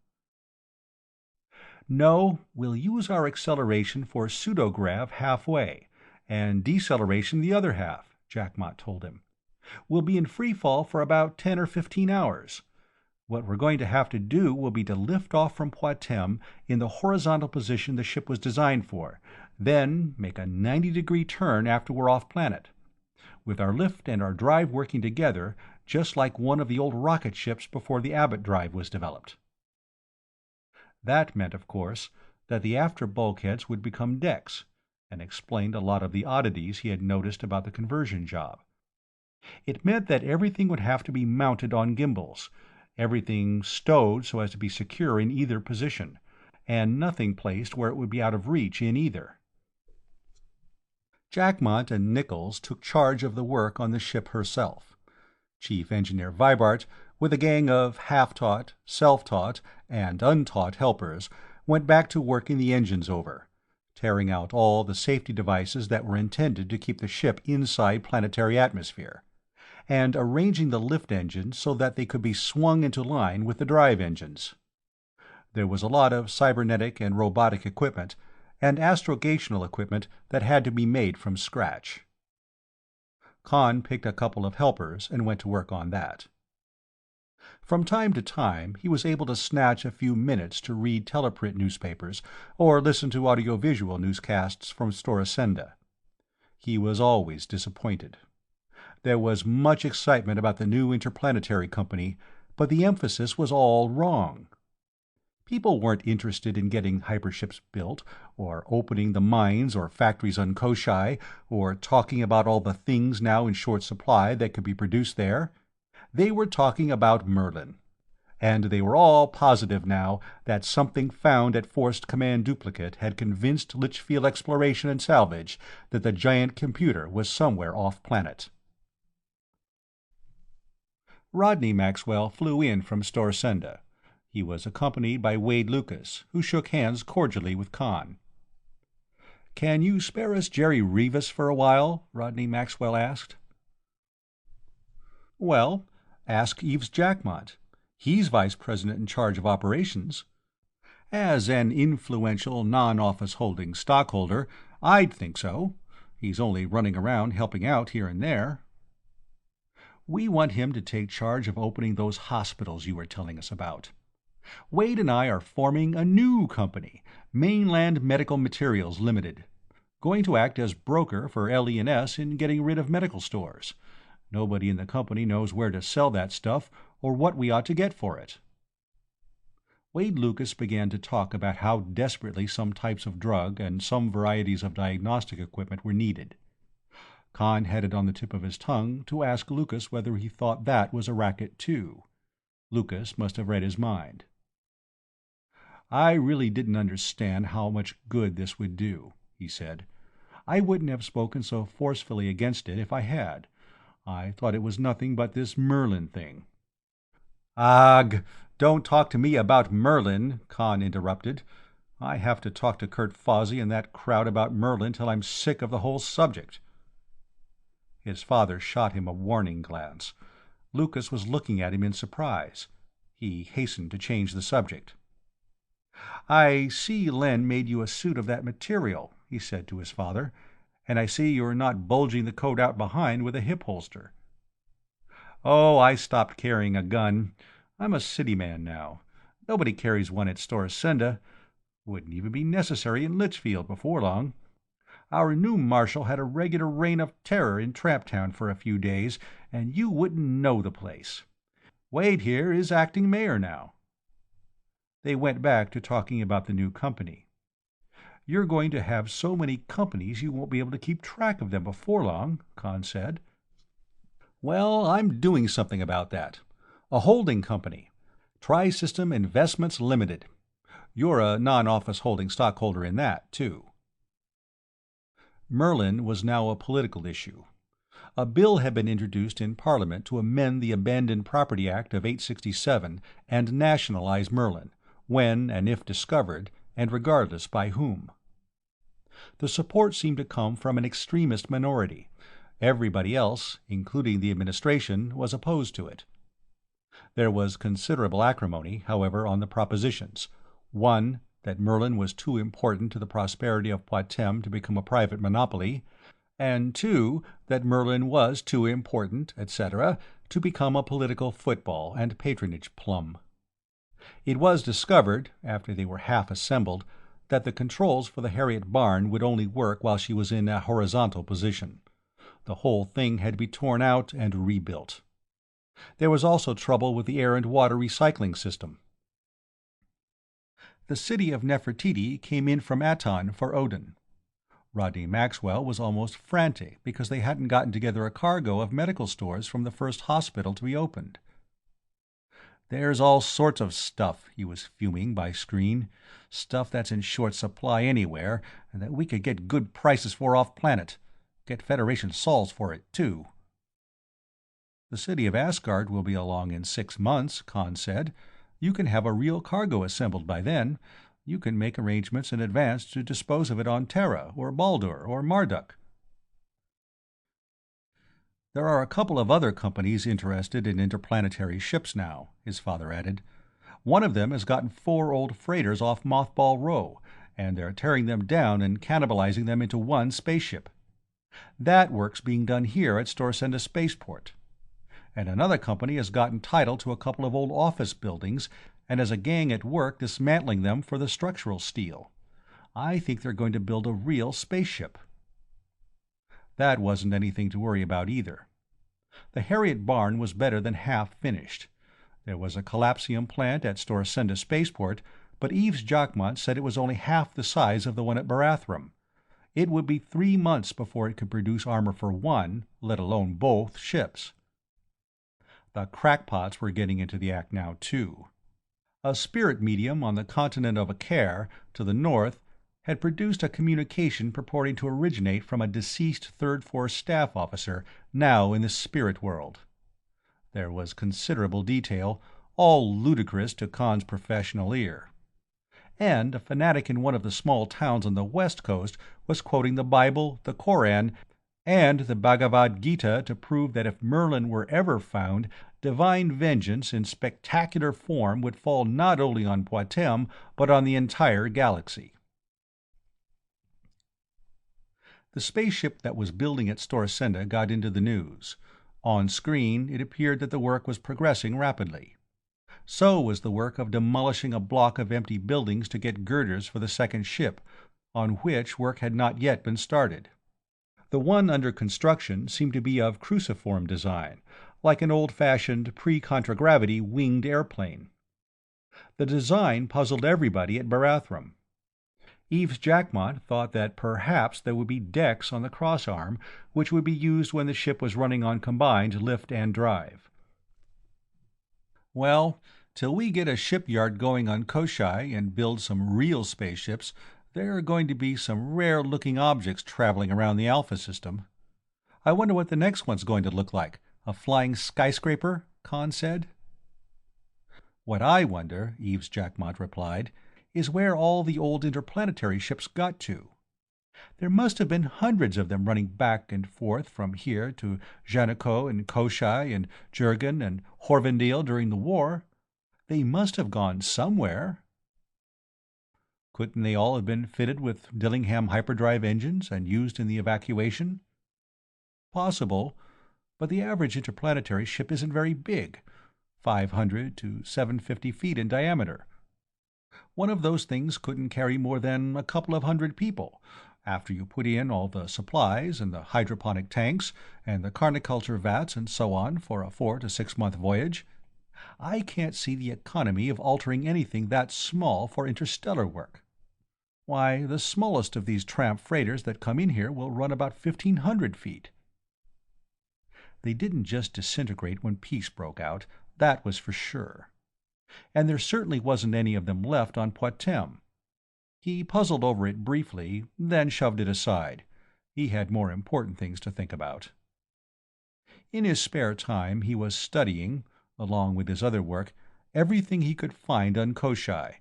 "No, we'll use our acceleration for pseudograv halfway, and deceleration the other half," Jackmott told him. "We'll be in free fall for about 10 or 15 hours. What we're going to have to do will be to lift off from Poictesme in the horizontal position the ship was designed for, then make a 90-degree turn after we're off planet. With our lift and our drive working together, just like one of the old rocket ships before the Abbott drive was developed." That meant, of course, that the after bulkheads would become decks, and explained a lot of the oddities he had noticed about the conversion job. It meant that everything would have to be mounted on gimbals, everything stowed so as to be secure in either position, and nothing placed where it would be out of reach in either. Jackmott and Nichols took charge of the work on the ship herself. Chief Engineer Vibart, with a gang of half-taught, self-taught, and untaught helpers, went back to working the engines over, tearing out all the safety devices that were intended to keep the ship inside planetary atmosphere, and arranging the lift engines so that they could be swung into line with the drive engines. There was a lot of cybernetic and robotic equipment, and astrogational equipment that had to be made from scratch. Conn picked a couple of helpers and went to work on that. From time to time, he was able to snatch a few minutes to read teleprint newspapers or listen to audiovisual newscasts from Storsenda. He was always disappointed. There was much excitement about the new interplanetary company, but the emphasis was all wrong. People weren't interested in getting hyperships built, or opening the mines or factories on Koshai, or talking about all the things now in short supply that could be produced there. They were talking about Merlin. And they were all positive now that something found at Forced Command Duplicate had convinced Litchfield Exploration and Salvage that the giant computer was somewhere off-planet. Rodney Maxwell flew in from Storsenda. He was accompanied by Wade Lucas, who shook hands cordially with Conn. "Can you spare us Jerry Rivas for a while?" Rodney Maxwell asked. "Well, ask Eves Jackmott. He's vice president in charge of operations. As an influential non-office holding stockholder, I'd think so. He's only running around helping out here and there. We want him to take charge of opening those hospitals you were telling us about. Wade and I are forming a new company, Mainland Medical Materials Limited, going to act as broker for LE&S in getting rid of medical stores. Nobody in the company knows where to sell that stuff or what we ought to get for it. Wade Lucas began to talk about how desperately some types of drug and some varieties of diagnostic equipment were needed. Conn had it on the tip of his tongue to ask Lucas whether he thought that was a racket too. Lucas must have read his mind. "I really didn't understand how much good this would do," he said. "I wouldn't have spoken so forcefully against it if I had. I thought it was nothing but this Merlin thing." "Ugh, don't talk to me about Merlin," Conn interrupted. "I have to talk to Kurt Fawsey and that crowd about Merlin till I'm sick of the whole subject." His father shot him a warning glance. Lucas was looking at him in surprise. He hastened to change the subject. "I see Len made you a suit of that material," he said to his father, "and I see you're not bulging the coat out behind with a hip holster." "Oh, I stopped carrying a gun. I'm a city man now. Nobody carries one at Storsenda. Wouldn't even be necessary in Litchfield before long. Our new marshal had a regular reign of terror in Tramptown for a few days, and you wouldn't know the place. Wade here is acting mayor now." They went back to talking about the new company. "You're going to have so many companies you won't be able to keep track of them before long," Conn said. "Well, I'm doing something about that. A holding company. Tri-System Investments Limited. You're a non-office holding stockholder in that, too." Merlin was now a political issue. A bill had been introduced in Parliament to amend the Abandoned Property Act of 867 and nationalize Merlin, when and if discovered, and regardless by whom. The support seemed to come from an extremist minority. Everybody else, including the administration, was opposed to it. There was considerable acrimony, however, on the propositions. One, that Merlin was too important to the prosperity of Poictesme to become a private monopoly, and two, that Merlin was too important, etc., to become a political football and patronage plum. It was discovered, after they were half assembled, that the controls for the Harriet barn would only work while she was in a horizontal position. The whole thing had to be torn out and rebuilt. There was also trouble with the air and water recycling system. The city of Nefertiti came in from Aton for Odin. Rodney Maxwell was almost frantic because they hadn't gotten together a cargo of medical stores from the first hospital to be opened. "There's all sorts of stuff," he was fuming by screen. "Stuff that's in short supply anywhere, and that we could get good prices for off-planet. Get Federation sols for it, too." "The city of Asgard will be along in 6 months," Conn said. "You can have a real cargo assembled by then. You can make arrangements in advance to dispose of it on Terra, or Baldur, or Marduk." "There are a couple of other companies interested in interplanetary ships now," his father added. "One of them has gotten 4 old freighters off Mothball Row, and they're tearing them down and cannibalizing them into one spaceship. That work's being done here at Storsenda Spaceport. And another company has gotten title to a couple of old office buildings and has a gang at work dismantling them for the structural steel. I think they're going to build a real spaceship." That wasn't anything to worry about either. The Harriet barn was better than half finished. There was a collapsium plant at Storsenda Spaceport, but Eves Jacquemont said it was only half the size of the one at Barathrum. It would be 3 months before it could produce armor for one, let alone both, ships. The crackpots were getting into the act now, too. A spirit medium on the continent of Akar, to the north, had produced a communication purporting to originate from a deceased Third Force staff officer now in the spirit world. There was considerable detail, all ludicrous to Conn's professional ear. And a fanatic in one of the small towns on the west coast was quoting the Bible, the Koran, and the Bhagavad Gita to prove that if Merlin were ever found, divine vengeance in spectacular form would fall not only on Poictesme, but on the entire galaxy. The spaceship that was building at Storsenda got into the news. On screen, it appeared that the work was progressing rapidly. So was the work of demolishing a block of empty buildings to get girders for the second ship, on which work had not yet been started. The one under construction seemed to be of cruciform design, like an old-fashioned pre-contragravity winged airplane. The design puzzled everybody at Barathrum. Eves Jackmont thought that perhaps there would be decks on the cross-arm, which would be used when the ship was running on combined lift and drive. "Well, till we get a shipyard going on Koshai and build some real spaceships, there are going to be some rare-looking objects traveling around the Alpha system. I wonder what the next one's going to look like. A flying skyscraper?" Conn said. "What I wonder," Eves Jackmont replied, "is where all the old interplanetary ships got to. There must have been hundreds of them running back and forth from here to Janiko and Koshai and Jurgen and Horvendale during the war. They must have gone somewhere." "Couldn't they all have been fitted with Dillingham hyperdrive engines and used in the evacuation?" "Possible, but the average interplanetary ship isn't very big, 500 to 750 feet in diameter. One of those things couldn't carry more than a couple of hundred people, after you put in all the supplies and the hydroponic tanks and the carniculture vats and so on for a 4 to 6 month voyage. I can't see the economy of altering anything that small for interstellar work. Why, the smallest of these tramp freighters that come in here will run about 1,500 feet. They didn't just disintegrate when peace broke out, that was for sure. And there certainly wasn't any of them left on Poictesme. He puzzled over it briefly, then shoved it aside. He had more important things to think about. In his spare time he was studying, along with his other work, everything he could find on Koshai,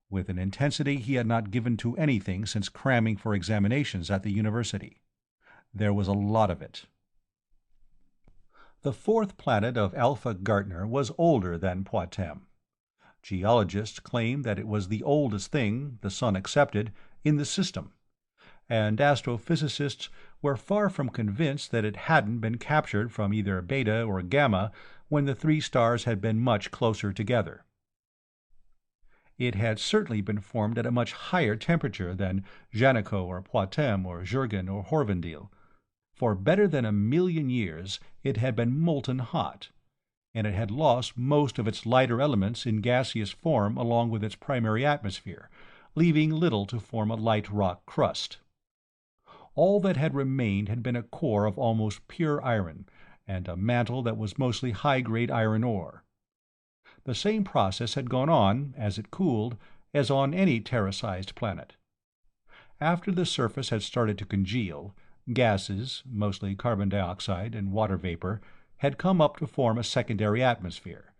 with an intensity he had not given to anything since cramming for examinations at the university. There was a lot of it. The fourth planet of Alpha Gartner was older than Poictesme. Geologists claimed that it was the oldest thing, the Sun excepted, in the system, and astrophysicists were far from convinced that it hadn't been captured from either Beta or Gamma when the three stars had been much closer together. It had certainly been formed at a much higher temperature than Janiko or Poictesme or Jurgen or Horvendale. For better than 1,000,000 years it had been molten hot, and it had lost most of its lighter elements in gaseous form along with its primary atmosphere, leaving little to form a light rock crust. All that had remained had been a core of almost pure iron, and a mantle that was mostly high-grade iron ore. The same process had gone on, as it cooled, as on any Terra-sized planet. After the surface had started to congeal, gases, mostly carbon dioxide and water vapor, had come up to form a secondary atmosphere,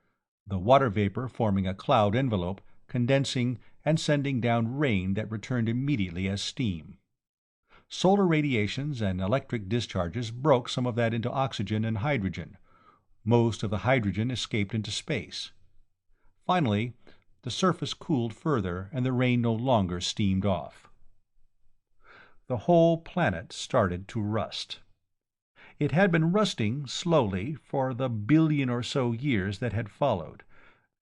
the water vapor forming a cloud envelope, condensing and sending down rain that returned immediately as steam. Solar radiations and electric discharges broke some of that into oxygen and hydrogen. Most of the hydrogen escaped into space. Finally, the surface cooled further and the rain no longer steamed off. The whole planet started to rust. It had been rusting slowly for the 1,000,000,000 or so years that had followed,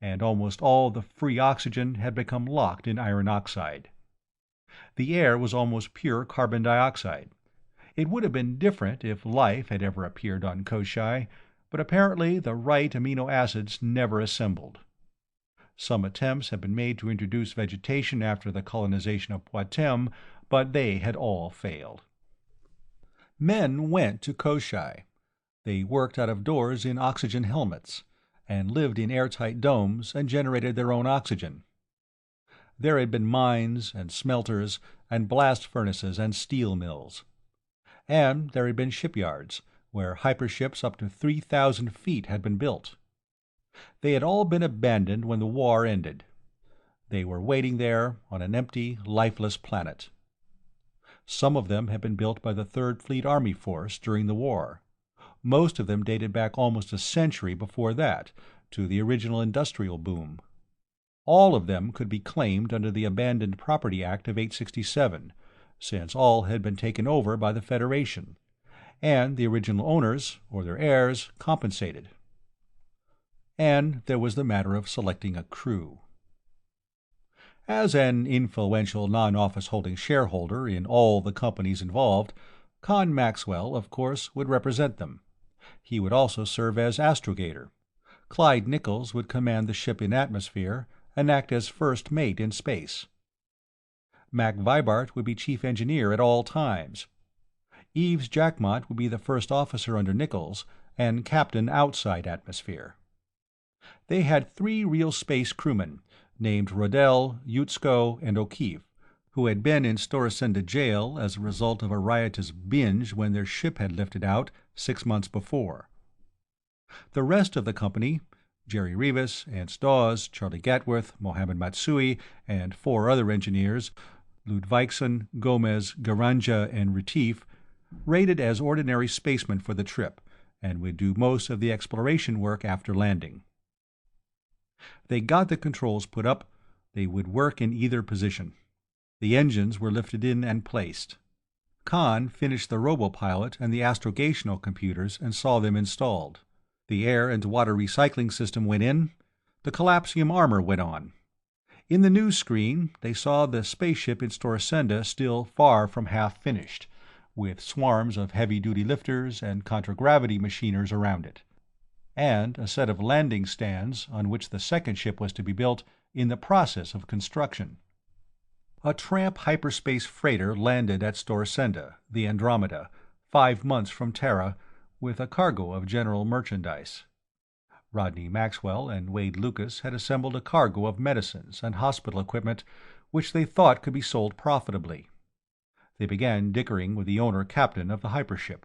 and almost all the free oxygen had become locked in iron oxide. The air was almost pure carbon dioxide. It would have been different if life had ever appeared on Koshai, but apparently the right amino acids never assembled. Some attempts had been made to introduce vegetation after the colonization of Poictesme, but they had all failed. Men went to Koshai. They worked out of doors in oxygen helmets, and lived in airtight domes and generated their own oxygen. There had been mines and smelters and blast furnaces and steel mills. And there had been shipyards, where hyperships up to 3,000 feet had been built. They had all been abandoned when the war ended. They were waiting there on an empty, lifeless planet. Some of them had been built by the Third Fleet Army Force during the war. Most of them dated back almost a century before that, to the original industrial boom. All of them could be claimed under the Abandoned Property Act of 867, since all had been taken over by the Federation, and the original owners, or their heirs, compensated. And there was the matter of selecting a crew. As an influential non-office-holding shareholder in all the companies involved, Conn Maxwell, of course, would represent them. He would also serve as astrogator. Clyde Nichols would command the ship in atmosphere and act as first mate in space. Mac Vibart would be chief engineer at all times. Eves Jackmont would be the first officer under Nichols and captain outside atmosphere. They had 3 real space crewmen, named Rodell, Yutsko, and O'Keefe, who had been in Storasenda jail as a result of a riotous binge when their ship had lifted out 6 months before. The rest of the company, Jerry Rivas, Ance Dawes, Charlie Gatworth, Mohammed Matsui, and 4 other engineers, Ludvigsen, Gomez, Garanja, and Retief, rated as ordinary spacemen for the trip, and would do most of the exploration work after landing. They got the controls put up. They would work in either position. The engines were lifted in and placed. Conn finished the robopilot and the astrogational computers and saw them installed. The air and water recycling system went in. The collapsium armor went on. In the news screen, they saw the spaceship in Storasenda still far from half finished, with swarms of heavy-duty lifters and contragravity machiners around it, and a set of landing stands on which the second ship was to be built in the process of construction. A tramp hyperspace freighter landed at Storasenda, the Andromeda, 5 months from Terra, with a cargo of general merchandise. Rodney Maxwell and Wade Lucas had assembled a cargo of medicines and hospital equipment which they thought could be sold profitably. They began dickering with the owner-captain of the hypership.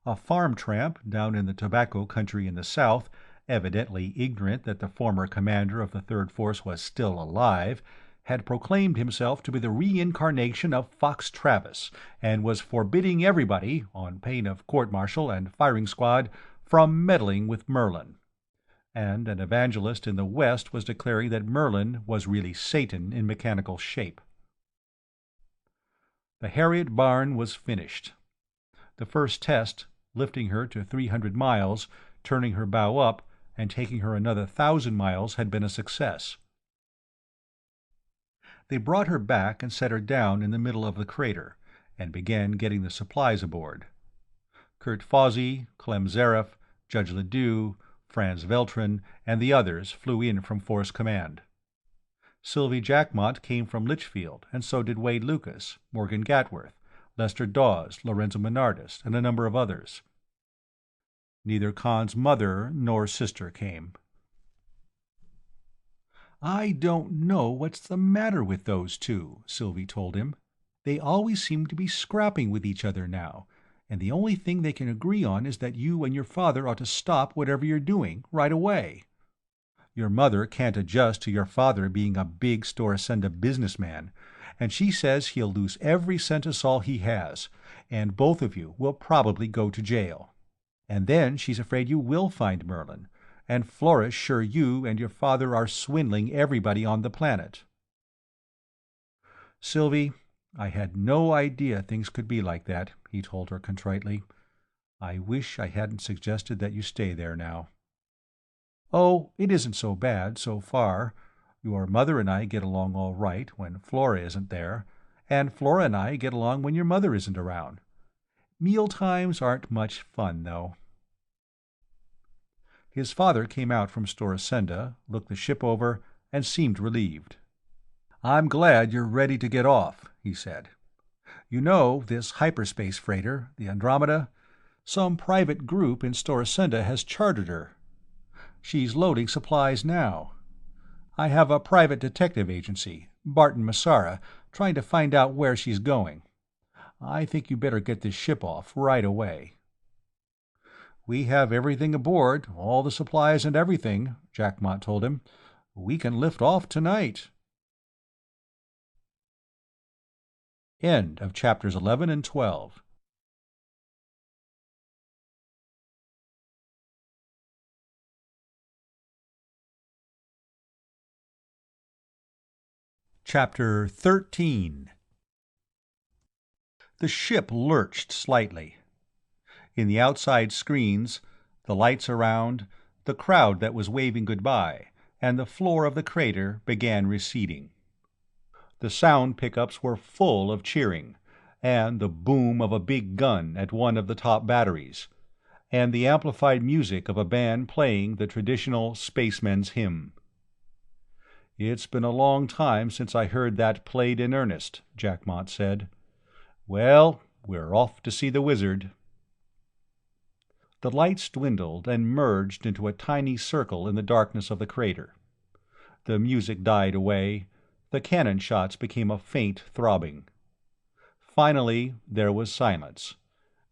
A farm tramp down in the tobacco country in the south, evidently ignorant that the former commander of the Third Force was still alive, had proclaimed himself to be the reincarnation of Fox Travis, and was forbidding everybody, on pain of court-martial and firing squad, from meddling with Merlin. And an evangelist in the West was declaring that Merlin was really Satan in mechanical shape. The Harriet barn was finished. The first test, lifting her to 300 miles, turning her bow up, and taking her another 1,000 miles, had been a success. They brought her back and set her down in the middle of the crater, and began getting the supplies aboard. Kurt Fawsey, Clem Zareff, Judge Ledoux, Franz Veltrin, and the others flew in from Force Command. Sylvie Jackmont came from Litchfield, and so did Wade Lucas, Morgan Gatworth, Lester Dawes, Lorenzo Menardis, and a number of others. Neither Conn's mother nor sister came. "I don't know what's the matter with those two," Sylvie told him. "They always seem to be scrapping with each other now, and the only thing they can agree on is that you and your father ought to stop whatever you're doing, right away. Your mother can't adjust to your father being a big Storasenda businessman, and she says he'll lose every centisol he has, and both of you will probably go to jail. And then she's afraid you will find Merlin, and Flora's sure you and your father are swindling everybody on the planet." "Sylvie, I had no idea things could be like that," he told her contritely. "I wish I hadn't suggested that you stay there now." "Oh, it isn't so bad, so far. Your mother and I get along all right when Flora isn't there, and Flora and I get along when your mother isn't around. Meal times aren't much fun, though." His father came out from Storasenda, looked the ship over, and seemed relieved. "I'm glad you're ready to get off," he said. "You know, this hyperspace freighter, the Andromeda, some private group in Storasenda has chartered her. She's loading supplies now. I have a private detective agency, Barton Massara, trying to find out where she's going. I think you better get this ship off right away." "We have everything aboard, all the supplies and everything," Jackmont told him. "We can lift off tonight." End of chapters 11 and 12. Chapter 13. The ship lurched slightly. In the outside screens, the lights around, the crowd that was waving goodbye, and the floor of the crater began receding. The sound pickups were full of cheering, and the boom of a big gun at one of the top batteries, and the amplified music of a band playing the traditional spaceman's hymn. "It's been a long time since I heard that played in earnest," Jackmont said. "Well, we're off to see the wizard." The lights dwindled and merged into a tiny circle in the darkness of the crater. The music died away. The cannon shots became a faint throbbing. Finally there was silence,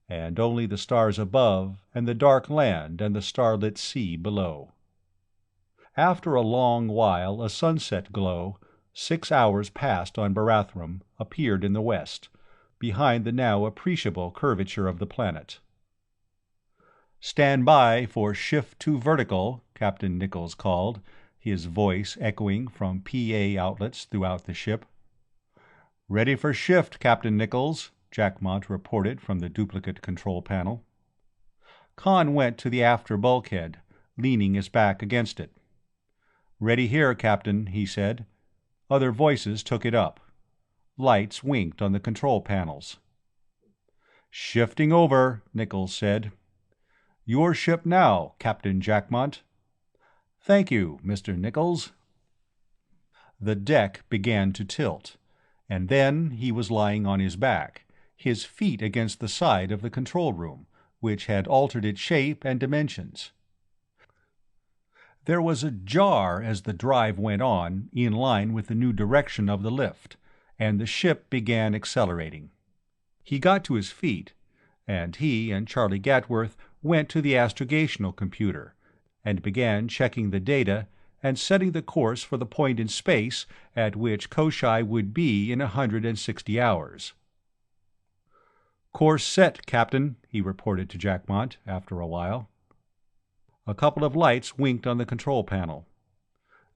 and only the stars above and the dark land and the starlit sea below. After a long while a sunset glow, 6 hours past on Barathrum, appeared in the west, behind the now appreciable curvature of the planet. "Stand by for shift to vertical," Captain Nichols called, his voice echoing from PA outlets throughout the ship. "Ready for shift, Captain Nichols," Jackmont reported from the duplicate control panel. Conn went to the after bulkhead, leaning his back against it. "Ready here, Captain," he said. Other voices took it up. Lights winked on the control panels. "Shifting over," Nichols said. "Your ship now, Captain Jackmont." "Thank you, Mr. Nichols." The deck began to tilt, and then he was lying on his back, his feet against the side of the control room, which had altered its shape and dimensions. There was a jar as the drive went on, in line with the new direction of the lift, and the ship began accelerating. He got to his feet, and he and Charlie Gatworth went to the astrogational computer, and began checking the data and setting the course for the point in space at which Koshai would be in 160 hours. "Course set, Captain," he reported to Jackmont after a while. A couple of lights winked on the control panel.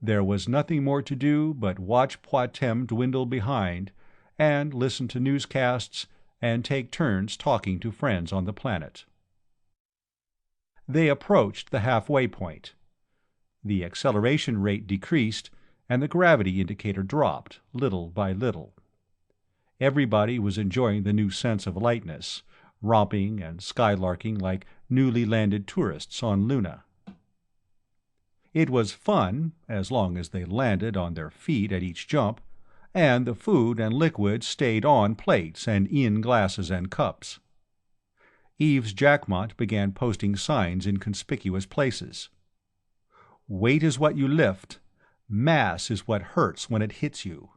There was nothing more to do but watch Poictesme dwindle behind, and listen to newscasts, and take turns talking to friends on the planet. They approached the halfway point. The acceleration rate decreased, and the gravity indicator dropped, little by little. Everybody was enjoying the new sense of lightness, romping and skylarking like newly landed tourists on Luna. It was fun, as long as they landed on their feet at each jump, and the food and liquids stayed on plates and in glasses and cups. Eves Jackmont began posting signs in conspicuous places. "Weight is what you lift. Mass is what hurts when it hits you.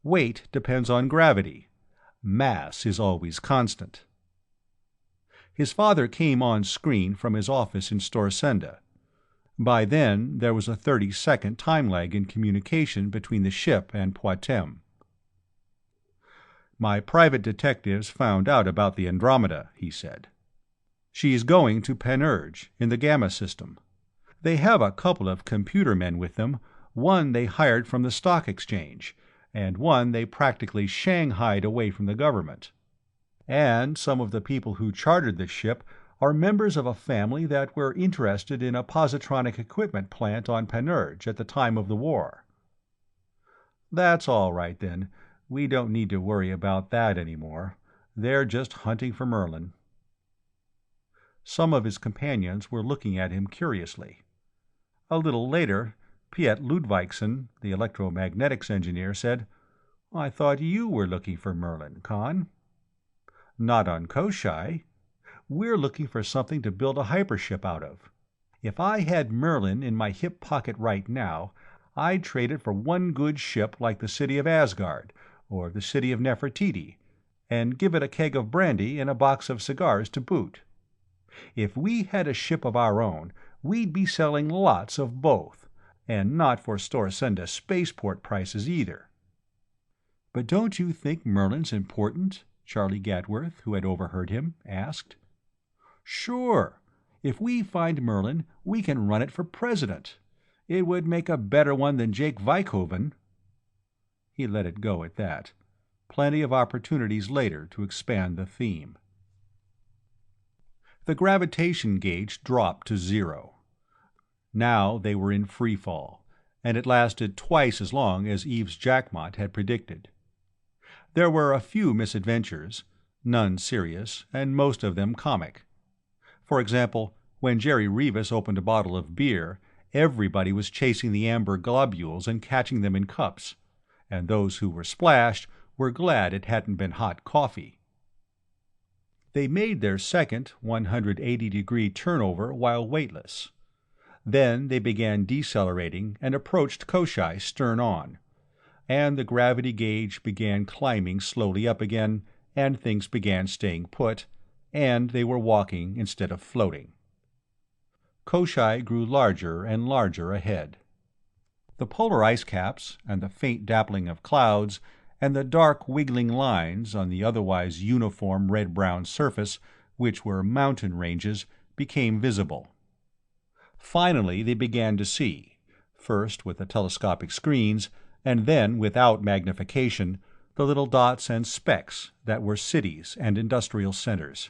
Weight depends on gravity. Mass is always constant." His father came on screen from his office in Storsenda. By then there was a 30-second time lag in communication between the ship and Poictesme. "My private detectives found out about the Andromeda," he said. "She's going to Panurge, in the Gamma system. They have a couple of computer men with them, one they hired from the stock exchange, and one they practically shanghaied away from the government. And some of the people who chartered the ship are members of a family that were interested in a positronic equipment plant on Panurge at the time of the war." "That's all right, then. We don't need to worry about that anymore. They're just hunting for Merlin." Some of his companions were looking at him curiously. A little later, Piet Ludvigsen, the electromagnetics engineer, said, "I thought you were looking for Merlin, Conn." "Not on Koshai. We're looking for something to build a hypership out of. If I had Merlin in my hip pocket right now, I'd trade it for one good ship like the city of Asgard, or the city of Nefertiti, and give it a keg of brandy and a box of cigars to boot. If we had a ship of our own, we'd be selling lots of both, and not for Storsenda spaceport prices either." "But don't you think Merlin's important?" Charlie Gadworth, who had overheard him, asked. "Sure. If we find Merlin, we can run it for president. It would make a better one than Jake Vykoven." He let it go at that. Plenty of opportunities later to expand the theme. The gravitation gauge dropped to 0. Now they were in free fall, and it lasted twice as long as Eve's Jackmot had predicted. There were a few misadventures, none serious, and most of them comic. For example, when Jerry Revis opened a bottle of beer, everybody was chasing the amber globules and catching them in cups, and those who were splashed were glad it hadn't been hot coffee. They made their second 180-degree turnover while weightless. Then they began decelerating and approached Koshai stern on, and the gravity gauge began climbing slowly up again, and things began staying put, and they were walking instead of floating. Koshai grew larger and larger ahead. The polar ice caps, and the faint dappling of clouds, and the dark wiggling lines on the otherwise uniform red-brown surface, which were mountain ranges, became visible. Finally they began to see, first with the telescopic screens, and then without magnification, the little dots and specks that were cities and industrial centers.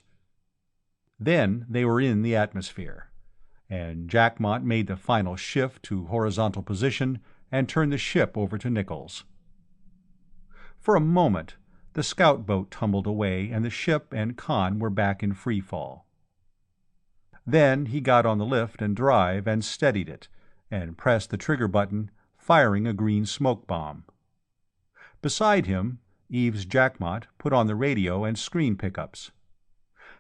Then they were in the atmosphere, and Jackmot made the final shift to horizontal position and turned the ship over to Nichols. For a moment, the scout boat tumbled away and the ship and Conn were back in free fall. Then he got on the lift and drive and steadied it, and pressed the trigger button, firing a green smoke bomb. Beside him, Eve's Jackmot put on the radio and screen pickups.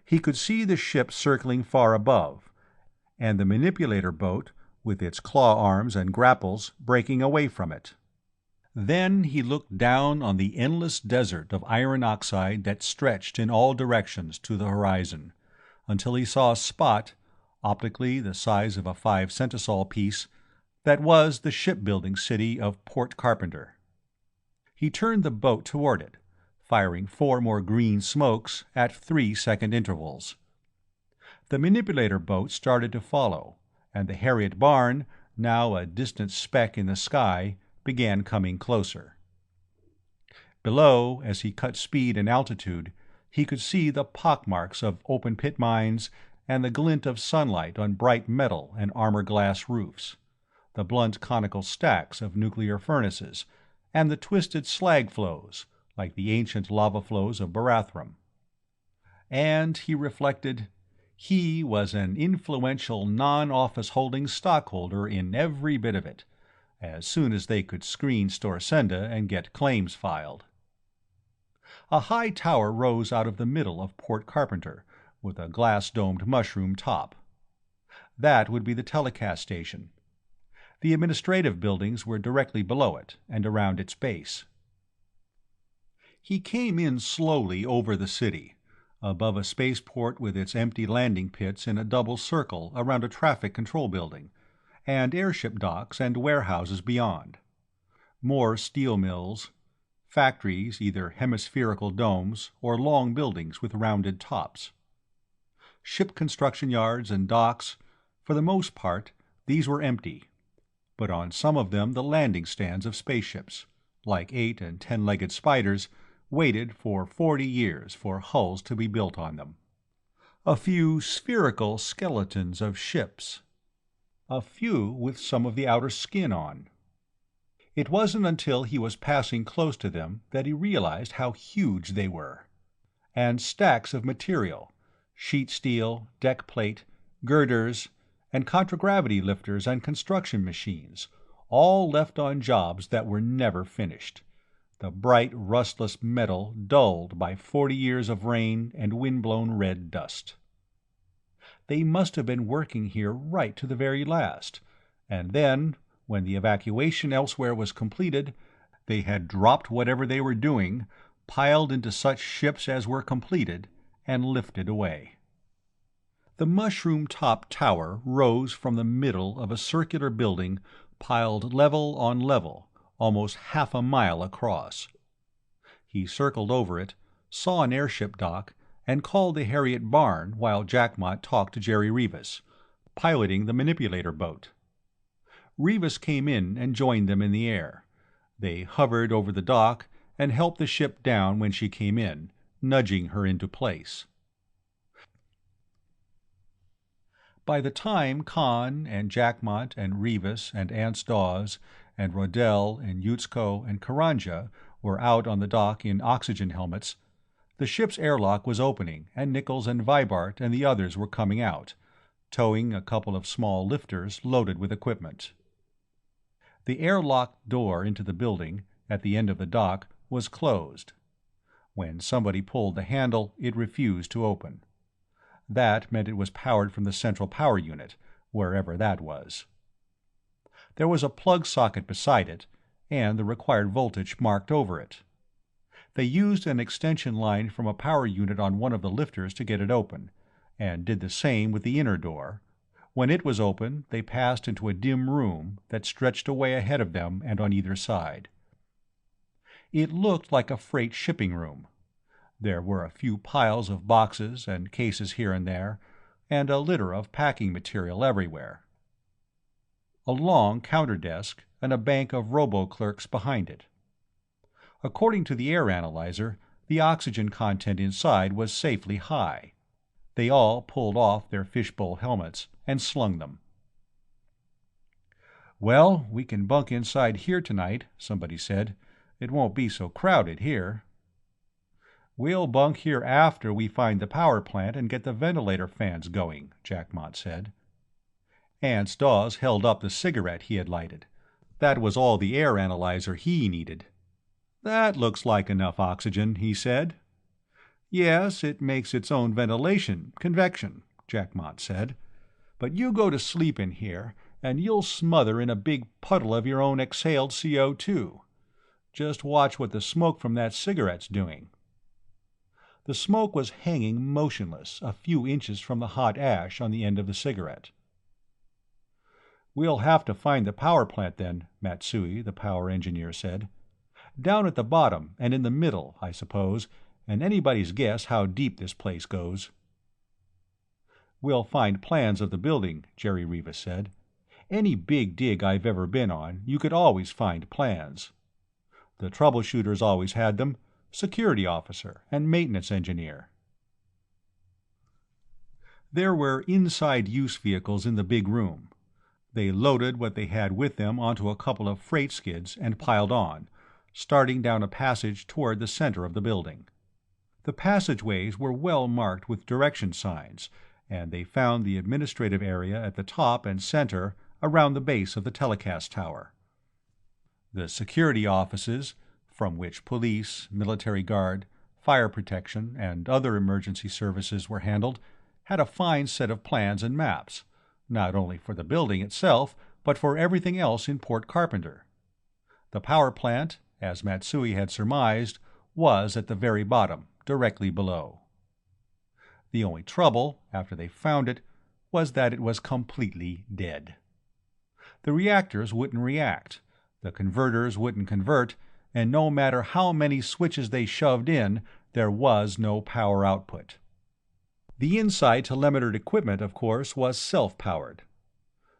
He could see the ship circling far above, and the manipulator boat, with its claw arms and grapples, breaking away from it. Then he looked down on the endless desert of iron oxide that stretched in all directions to the horizon, until he saw a spot, optically the size of a 5-centisol piece, that was the shipbuilding city of Port Carpenter. He turned the boat toward it, firing 4 more green smokes at 3-second intervals. The manipulator boat started to follow, and the Harriet barn, now a distant speck in the sky, began coming closer. Below, as he cut speed and altitude, he could see the pockmarks of open-pit mines and the glint of sunlight on bright metal and armor-glass roofs, the blunt conical stacks of nuclear furnaces, and the twisted slag flows, like the ancient lava flows of Barathrum. And, he reflected, he was an influential non-office-holding stockholder in every bit of it, as soon as they could screen Storsenda and get claims filed. A high tower rose out of the middle of Port Carpenter, with a glass-domed mushroom top. That would be the telecast station. The administrative buildings were directly below it and around its base. He came in slowly over the city, above a spaceport with its empty landing pits in a double circle around a traffic control building, and airship docks and warehouses beyond. More steel mills, factories, either hemispherical domes or long buildings with rounded tops. Ship construction yards and docks, for the most part, these were empty, but on some of them the landing stands of spaceships, like 8- and 10-legged spiders, waited for 40 years for hulls to be built on them. A few spherical skeletons of ships. A few with some of the outer skin on. It wasn't until he was passing close to them that he realized how huge they were. And stacks of material, sheet steel, deck plate, girders, and contragravity lifters and construction machines, all left on jobs that were never finished, the bright, rustless metal dulled by 40 years of rain and wind-blown red dust. They must have been working here right to the very last, and then, when the evacuation elsewhere was completed, they had dropped whatever they were doing, piled into such ships as were completed, and lifted away. The mushroom-top tower rose from the middle of a circular building piled level on level, almost half a mile across. He circled over it, saw an airship dock, and called the Harriet barn while Jackmot talked to Jerry Rivas, piloting the manipulator boat. Rivas came in and joined them in the air. They hovered over the dock and helped the ship down when she came in, nudging her into place. By the time Conn and Jackmot and Rivas and Ance Dawes and Rodell and Yutsko and Karanja were out on the dock in oxygen helmets, the ship's airlock was opening, and Nichols and Vibart and the others were coming out, towing a couple of small lifters loaded with equipment. The airlock door into the building, at the end of the dock, was closed. When somebody pulled the handle, it refused to open. That meant it was powered from the central power unit, wherever that was. There was a plug socket beside it, and the required voltage marked over it. They used an extension line from a power unit on one of the lifters to get it open, and did the same with the inner door. When it was open, they passed into a dim room that stretched away ahead of them and on either side. It looked like a freight shipping room. There were a few piles of boxes and cases here and there, and a litter of packing material everywhere. A long counter desk and a bank of robo-clerks behind it. According to the air analyzer, the oxygen content inside was safely high. They all pulled off their fishbowl helmets and slung them. "Well, we can bunk inside here tonight," somebody said. "It won't be so crowded here." "We'll bunk here after we find the power plant and get the ventilator fans going," Jackmot said. Ance Dawes held up the cigarette he had lighted. That was all the air analyzer he needed. "That looks like enough oxygen," he said. "Yes, it makes its own ventilation, convection," Jackmot said. "But you go to sleep in here, and you'll smother in a big puddle of your own exhaled CO2. Just watch what the smoke from that cigarette's doing." The smoke was hanging motionless a few inches from the hot ash on the end of the cigarette. "We'll have to find the power plant then," Matsui, the power engineer, said. "Down at the bottom and in the middle, I suppose, and anybody's guess how deep this place goes." "We'll find plans of the building," Jerry Rivas said. "Any big dig I've ever been on, you could always find plans. The troubleshooters always had them, security officer and maintenance engineer." There were inside-use vehicles in the big room. They loaded what they had with them onto a couple of freight skids and piled on, starting down a passage toward the center of the building. The passageways were well marked with direction signs, and they found the administrative area at the top and center around the base of the telecast tower. The security offices, from which police, military guard, fire protection, and other emergency services were handled, had a fine set of plans and maps, not only for the building itself, but for everything else in Port Carpenter. The power plant, as Matsui had surmised, was at the very bottom, directly below. The only trouble, after they found it, was that it was completely dead. The reactors wouldn't react, the converters wouldn't convert, and no matter how many switches they shoved in, there was no power output. The inside telemetered equipment, of course, was self-powered.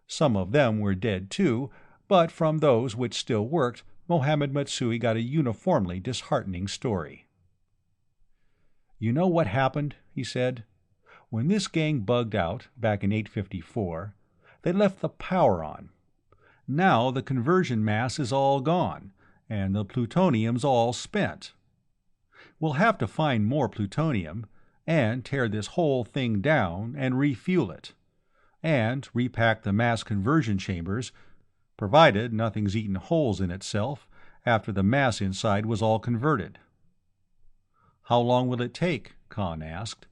Some of them were dead too, but from those which still worked, Mohammed Matsui got a uniformly disheartening story. "You know what happened?" he said. "When this gang bugged out, back in 854, they left the power on. Now the conversion mass is all gone, and the plutonium's all spent. We'll have to find more plutonium, and tear this whole thing down and refuel it, and repack the mass conversion chambers, provided nothing's eaten holes in itself after the mass inside was all converted." "How long will it take?" Conn asked.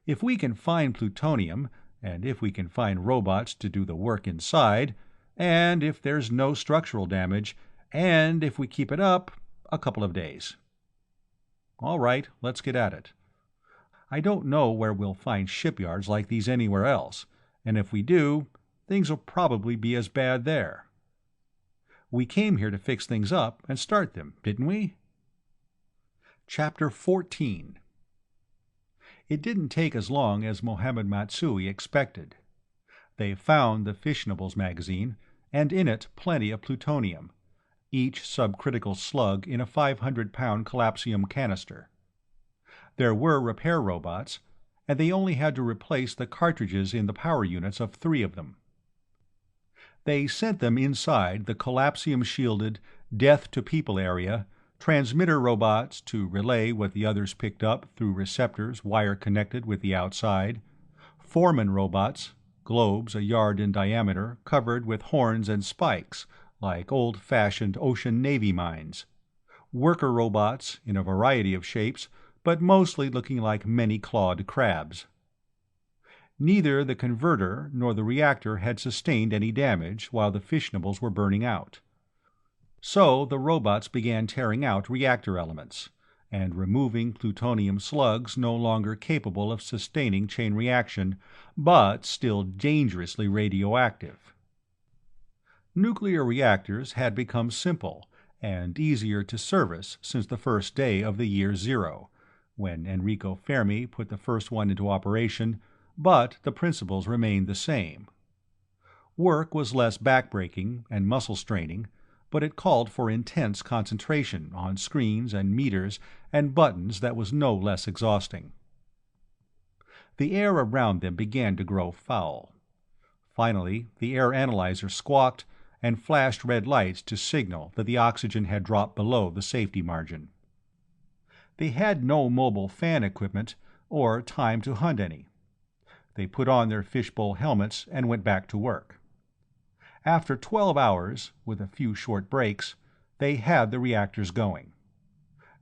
"If we can find plutonium, and if we can find robots to do the work inside, and if there's no structural damage, and if we keep it up, a couple of days." "All right, let's get at it. I don't know where we'll find shipyards like these anywhere else, and if we do, things will probably be as bad there. We came here to fix things up and start them, didn't we?" Chapter 14. It didn't take as long as Mohammed Matsui expected. They found the Fissionables magazine, and in it plenty of plutonium, each subcritical slug in a 500-pound collapsium canister. There were repair robots, and they only had to replace the cartridges in the power units of 3 of them. They sent them inside the collapsium-shielded, death-to-people area, transmitter robots to relay what the others picked up through receptors wire-connected with the outside, foreman robots, globes a yard in diameter covered with horns and spikes like old-fashioned ocean navy mines, worker robots in a variety of shapes, but mostly looking like many-clawed crabs. Neither the converter nor the reactor had sustained any damage while the fissionables were burning out. So the robots began tearing out reactor elements, and removing plutonium slugs no longer capable of sustaining chain reaction, but still dangerously radioactive. Nuclear reactors had become simple and easier to service since the first day of the year 0, when Enrico Fermi put the first one into operation, but the principles remained the same. Work was less backbreaking and muscle-straining, but it called for intense concentration on screens and meters and buttons that was no less exhausting. The air around them began to grow foul. Finally, the air analyzer squawked and flashed red lights to signal that the oxygen had dropped below the safety margin. They had no mobile fan equipment or time to hunt any. They put on their fishbowl helmets and went back to work. After 12 hours, with a few short breaks, they had the reactors going.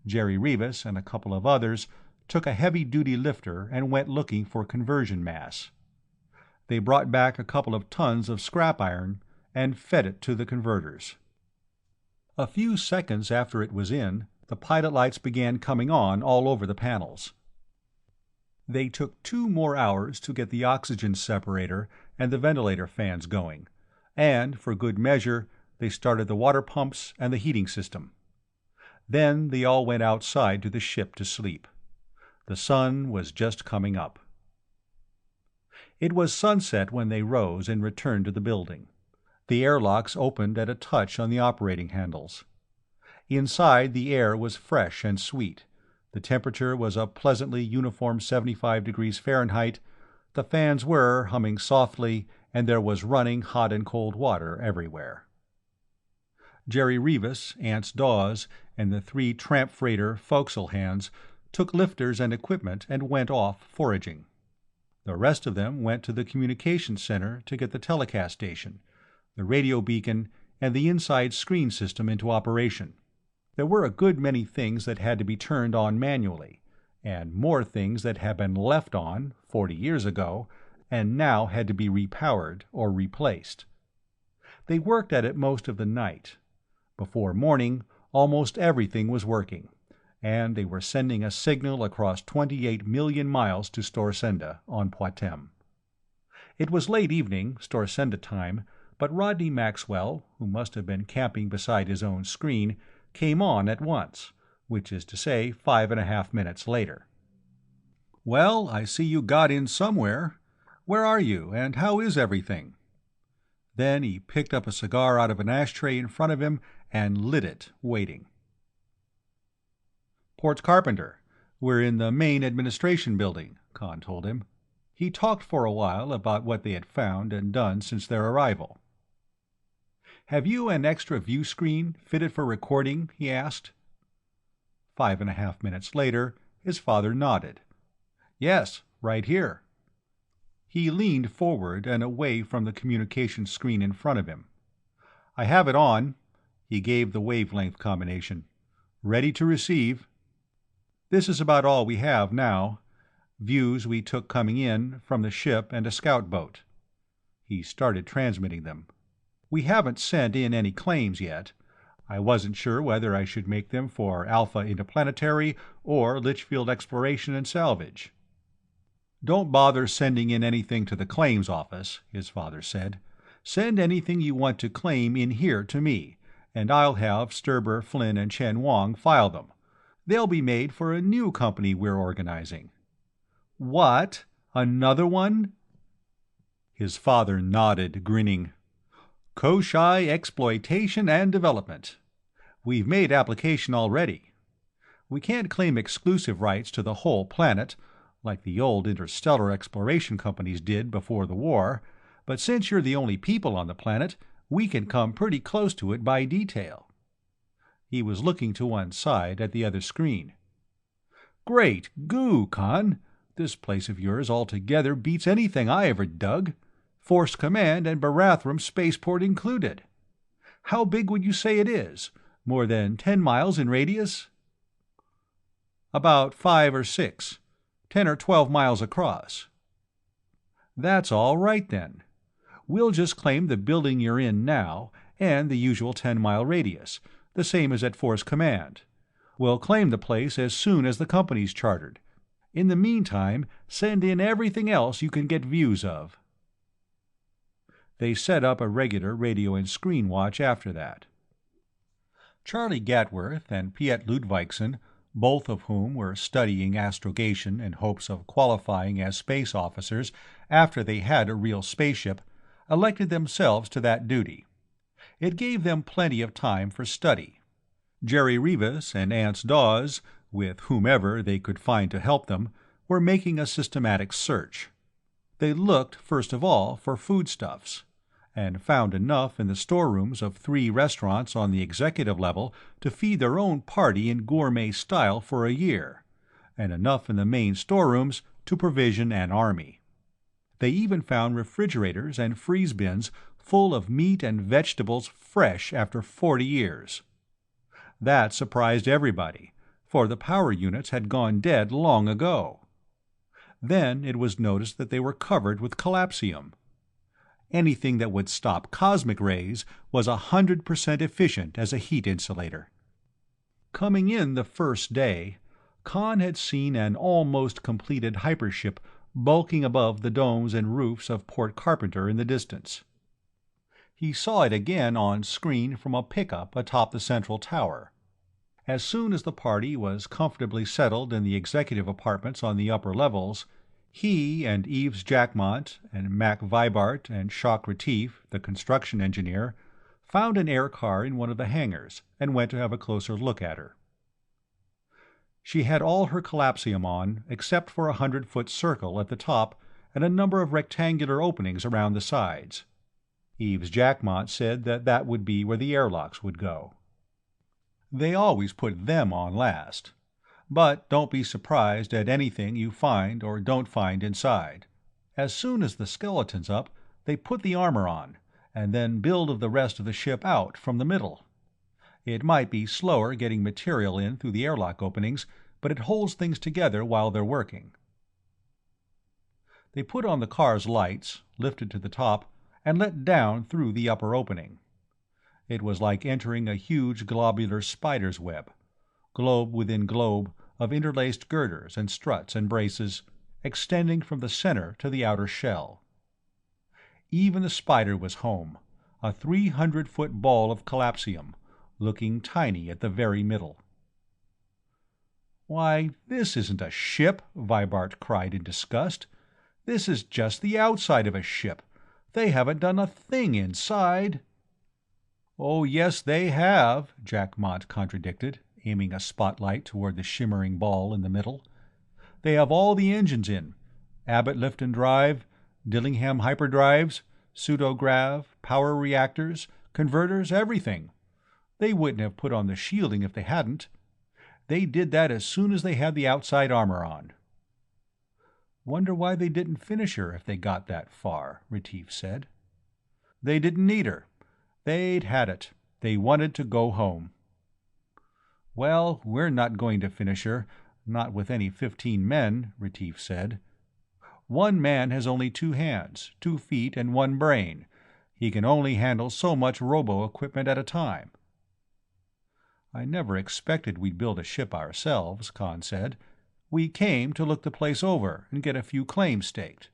Jerry Rivas and a couple of others took a heavy-duty lifter and went looking for conversion mass. They brought back a couple of tons of scrap iron and fed it to the converters. A few seconds after it was in, the pilot lights began coming on all over the panels. They took 2 more hours to get the oxygen separator and the ventilator fans going, and, for good measure, they started the water pumps and the heating system. Then they all went outside to the ship to sleep. The sun was just coming up. It was sunset when they rose and returned to the building. The airlocks opened at a touch on the operating handles. Inside, the air was fresh and sweet. The temperature was a pleasantly uniform 75 degrees Fahrenheit. The fans were humming softly, and there was running hot and cold water everywhere. Jerry Rivas, Ance Dawes, and the 3 tramp freighter forecastle hands took lifters and equipment and went off foraging. The rest of them went to the communications center to get the telecast station, the radio beacon, and the inside screen system into operation. There were a good many things that had to be turned on manually, and more things that had been left on 40 years ago and now had to be repowered or replaced. They worked at it most of the night. Before morning, almost everything was working, and they were sending a signal across 28 million miles to Storsenda on Poictesme. It was late evening, Storsenda time, but Rodney Maxwell, who must have been camping beside his own screen, came on at once, which is to say 5.5 minutes later. "Well, I see you got in somewhere. Where are you, and how is everything?" Then he picked up a cigar out of an ashtray in front of him and lit it, waiting. "Port Carpenter. We're in the main administration building," Conn told him. He talked for a while about what they had found and done since their arrival. "Have you an extra view screen fitted for recording?" he asked. 5.5 minutes later, his father nodded. "Yes, right here." He leaned forward and away from the communication screen in front of him. "I have it on." He gave the wavelength combination. "Ready to receive." "This is about all we have now. Views we took coming in from the ship and a scout boat." He started transmitting them. "We haven't sent in any claims yet. I wasn't sure whether I should make them for Alpha Interplanetary or Litchfield Exploration and Salvage." "Don't bother sending in anything to the claims office," his father said. "Send anything you want to claim in here to me, and I'll have Sturber, Flynn, and Chen Wang file them. They'll be made for a new company we're organizing." "What? Another one?" His father nodded, grinning. "Koshai Exploitation and Development. We've made application already. We can't claim exclusive rights to the whole planet, like the old interstellar exploration companies did before the war, but since you're the only people on the planet, we can come pretty close to it by detail." He was looking to one side at the other screen. "Great goo, Conn! This place of yours altogether beats anything I ever dug. Force Command and Barathrum spaceport included. How big would you say it is? More than 10 miles in radius?" "About 5 or 6. 10 or 12 miles across." "That's all right, then. We'll just claim the building you're in now, and the usual 10-mile radius, the same as at Force Command. We'll claim the place as soon as the company's chartered. In the meantime, send in everything else you can get views of." They set up a regular radio and screen watch after that. Charlie Gatworth and Piet Ludvigsen, both of whom were studying astrogation in hopes of qualifying as space officers after they had a real spaceship, elected themselves to that duty. It gave them plenty of time for study. Jerry Rivas and Ance Dawes, with whomever they could find to help them, were making a systematic search. They looked, first of all, for foodstuffs, and found enough in the storerooms of 3 restaurants on the executive level to feed their own party in gourmet style for a year, and enough in the main storerooms to provision an army. They even found refrigerators and freeze bins full of meat and vegetables fresh after 40 years. That surprised everybody, for the power units had gone dead long ago. Then it was noticed that they were covered with collapsium. Anything that would stop cosmic rays was 100% efficient as a heat insulator. Coming in the first day, Conn had seen an almost completed hypership bulking above the domes and roofs of Port Carpenter in the distance. He saw it again on screen from a pickup atop the central tower. As soon as the party was comfortably settled in the executive apartments on the upper levels, he and Eves Jackmont and Mac Vibart and Jacques Retief, the construction engineer, found an air car in one of the hangars and went to have a closer look at her. She had all her collapsium on, except for a 100-foot circle at the top and a number of rectangular openings around the sides. Eves Jackmont said that that would be where the airlocks would go. They always put them on last. But don't be surprised at anything you find or don't find inside. As soon as the skeleton's up, they put the armor on, and then build the rest of the ship out from the middle. It might be slower getting material in through the airlock openings, but it holds things together while they're working. They put on the car's lights, lifted to the top, and let down through the upper opening. It was like entering a huge globular spider's web, globe within globe of interlaced girders and struts and braces, extending from the center to the outer shell. Even the spider was home, a 300-foot ball of collapsium, looking tiny at the very middle. "Why, this isn't a ship," Vibart cried in disgust. "This is just the outside of a ship. They haven't done a thing inside." "Oh, yes, they have," Jackmont contradicted, aiming a spotlight toward the shimmering ball in the middle. "They have all the engines in. Abbott lift and drive, Dillingham hyperdrives, pseudograv, power reactors, converters, everything. They wouldn't have put on the shielding if they hadn't. They did that as soon as they had the outside armor on." "Wonder why they didn't finish her if they got that far," Retief said. "They didn't need her. They'd had it. They wanted to go home." "Well, we're not going to finish her, not with any 15 men," Retief said. "One man has only 2 hands, 2 feet, and 1 brain. He can only handle so much robo-equipment at a time." "I never expected we'd build a ship ourselves," Conn said. "We came to look the place over and get a few claims staked.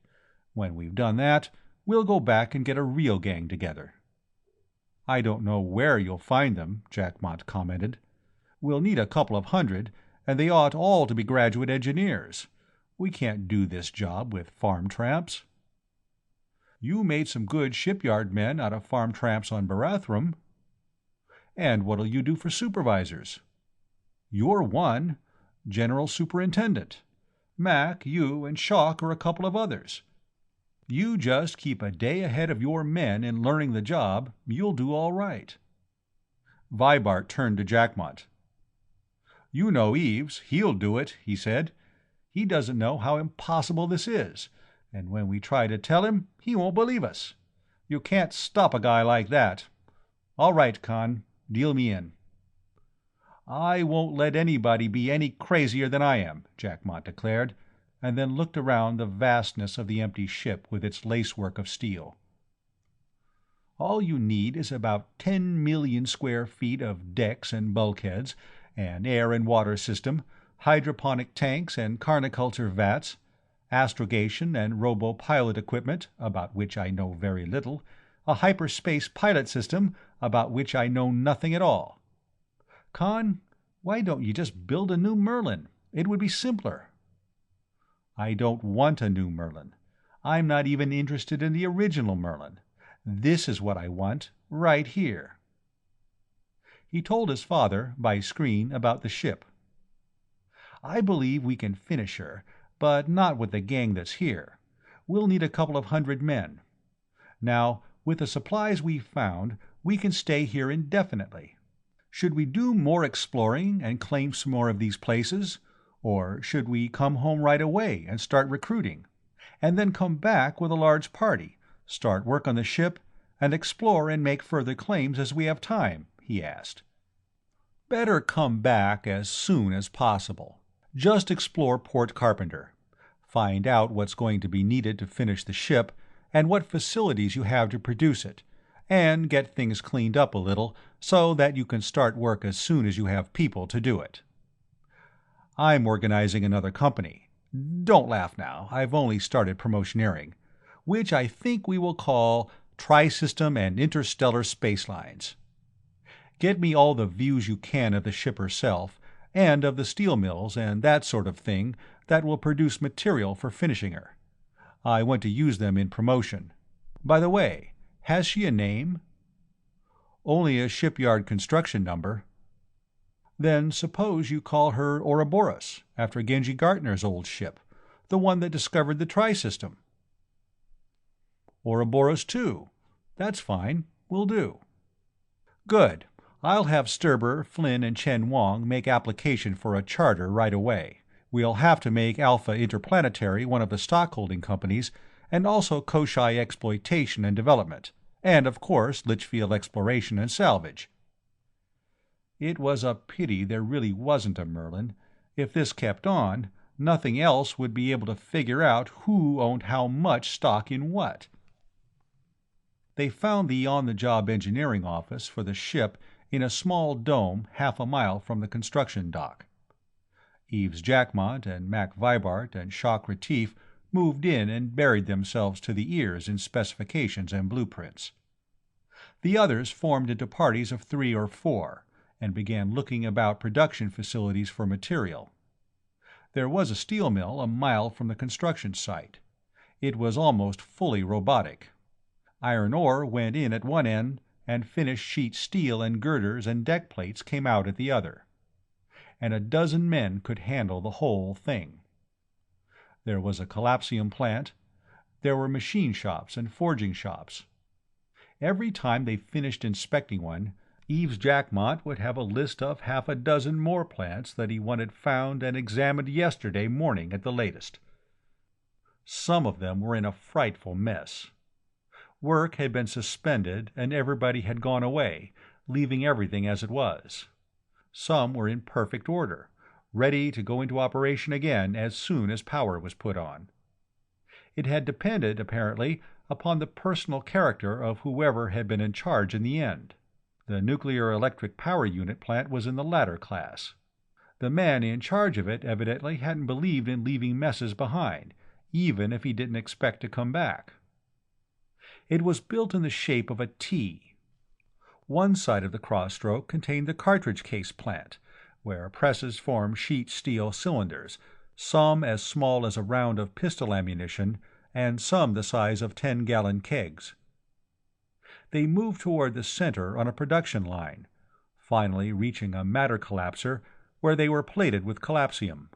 When we've done that, we'll go back and get a real gang together." "I don't know where you'll find them," Jackmont commented. "We'll need a couple of hundred, and they ought all to be graduate engineers. We can't do this job with farm tramps." "You made some good shipyard men out of farm tramps on Barathrum." "And what'll you do for supervisors?" "You're one. General Superintendent. Mac, you, and Shock are a couple of others. You just keep a day ahead of your men in learning the job, you'll do all right." Vibart turned to Jackmont. "You know Eves, he'll do it," he said. "He doesn't know how impossible this is, and when we try to tell him, he won't believe us. You can't stop a guy like that. All right, Conn, deal me in." "I won't let anybody be any crazier than I am," Jackmont declared, and then looked around the vastness of the empty ship with its lacework of steel. "All you need is about 10 million square feet of decks and bulkheads, an air and water system, hydroponic tanks and carniculture vats, astrogation and robo-pilot equipment, about which I know very little, a hyperspace pilot system, about which I know nothing at all. Conn, why don't you just build a new Merlin? It would be simpler." "I don't want a new Merlin. I'm not even interested in the original Merlin. This is what I want, right here." He told his father, by screen, about the ship. "I believe we can finish her, but not with the gang that's here. We'll need a couple of hundred men. Now, with the supplies we've found, we can stay here indefinitely. Should we do more exploring and claim some more of these places? Or should we come home right away and start recruiting, and then come back with a large party, start work on the ship, and explore and make further claims as we have time?" he asked. "Better come back as soon as possible. Just explore Port Carpenter. Find out what's going to be needed to finish the ship, and what facilities you have to produce it, and get things cleaned up a little so that you can start work as soon as you have people to do it. I'm organizing another company. Don't laugh now, I've only started promotioneering, which I think we will call Tri-System and Interstellar Space Lines. Get me all the views you can of the ship herself, and of the steel mills and that sort of thing that will produce material for finishing her. I want to use them in promotion. By the way, has she a name?" "Only a shipyard construction number." "Then suppose you call her Ouroboros, after Genji Gartner's old ship, the one that discovered the Tri-System." "Ouroboros 2. That's fine. Will do." "Good. I'll have Sturber, Flynn, and Chen Wang make application for a charter right away. We'll have to make Alpha Interplanetary one of the stockholding companies, and also Koshai Exploitation and Development, and of course Litchfield Exploration and Salvage." It was a pity there really wasn't a Merlin. If this kept on, nothing else would be able to figure out who owned how much stock in what. They found the on-the-job engineering office for the ship in a small dome half a mile from the construction dock. Eves Jackmont and Mac Vibart and Shock Retief moved in and buried themselves to the ears in specifications and blueprints. The others formed into parties of 3 or 4, and began looking about production facilities for material. There was a steel mill a mile from the construction site. It was almost fully robotic. Iron ore went in at one end, and finished sheet steel and girders and deck plates came out at the other. And a dozen men could handle the whole thing. There was a collapsium plant. There were machine shops and forging shops. Every time they finished inspecting one, Eves Jackmont would have a list of half a dozen more plants that he wanted found and examined yesterday morning at the latest. Some of them were in a frightful mess. Work had been suspended and everybody had gone away, leaving everything as it was. Some were in perfect order, ready to go into operation again as soon as power was put on. It had depended, apparently, upon the personal character of whoever had been in charge in the end. The nuclear electric power unit plant was in the latter class. The man in charge of it evidently hadn't believed in leaving messes behind, even if he didn't expect to come back. It was built in the shape of a T. One side of the cross-stroke contained the cartridge case plant, where presses formed sheet steel cylinders, some as small as a round of pistol ammunition, and some the size of 10-gallon kegs. They moved toward the center on a production line, finally reaching a matter collapser where they were plated with collapsium.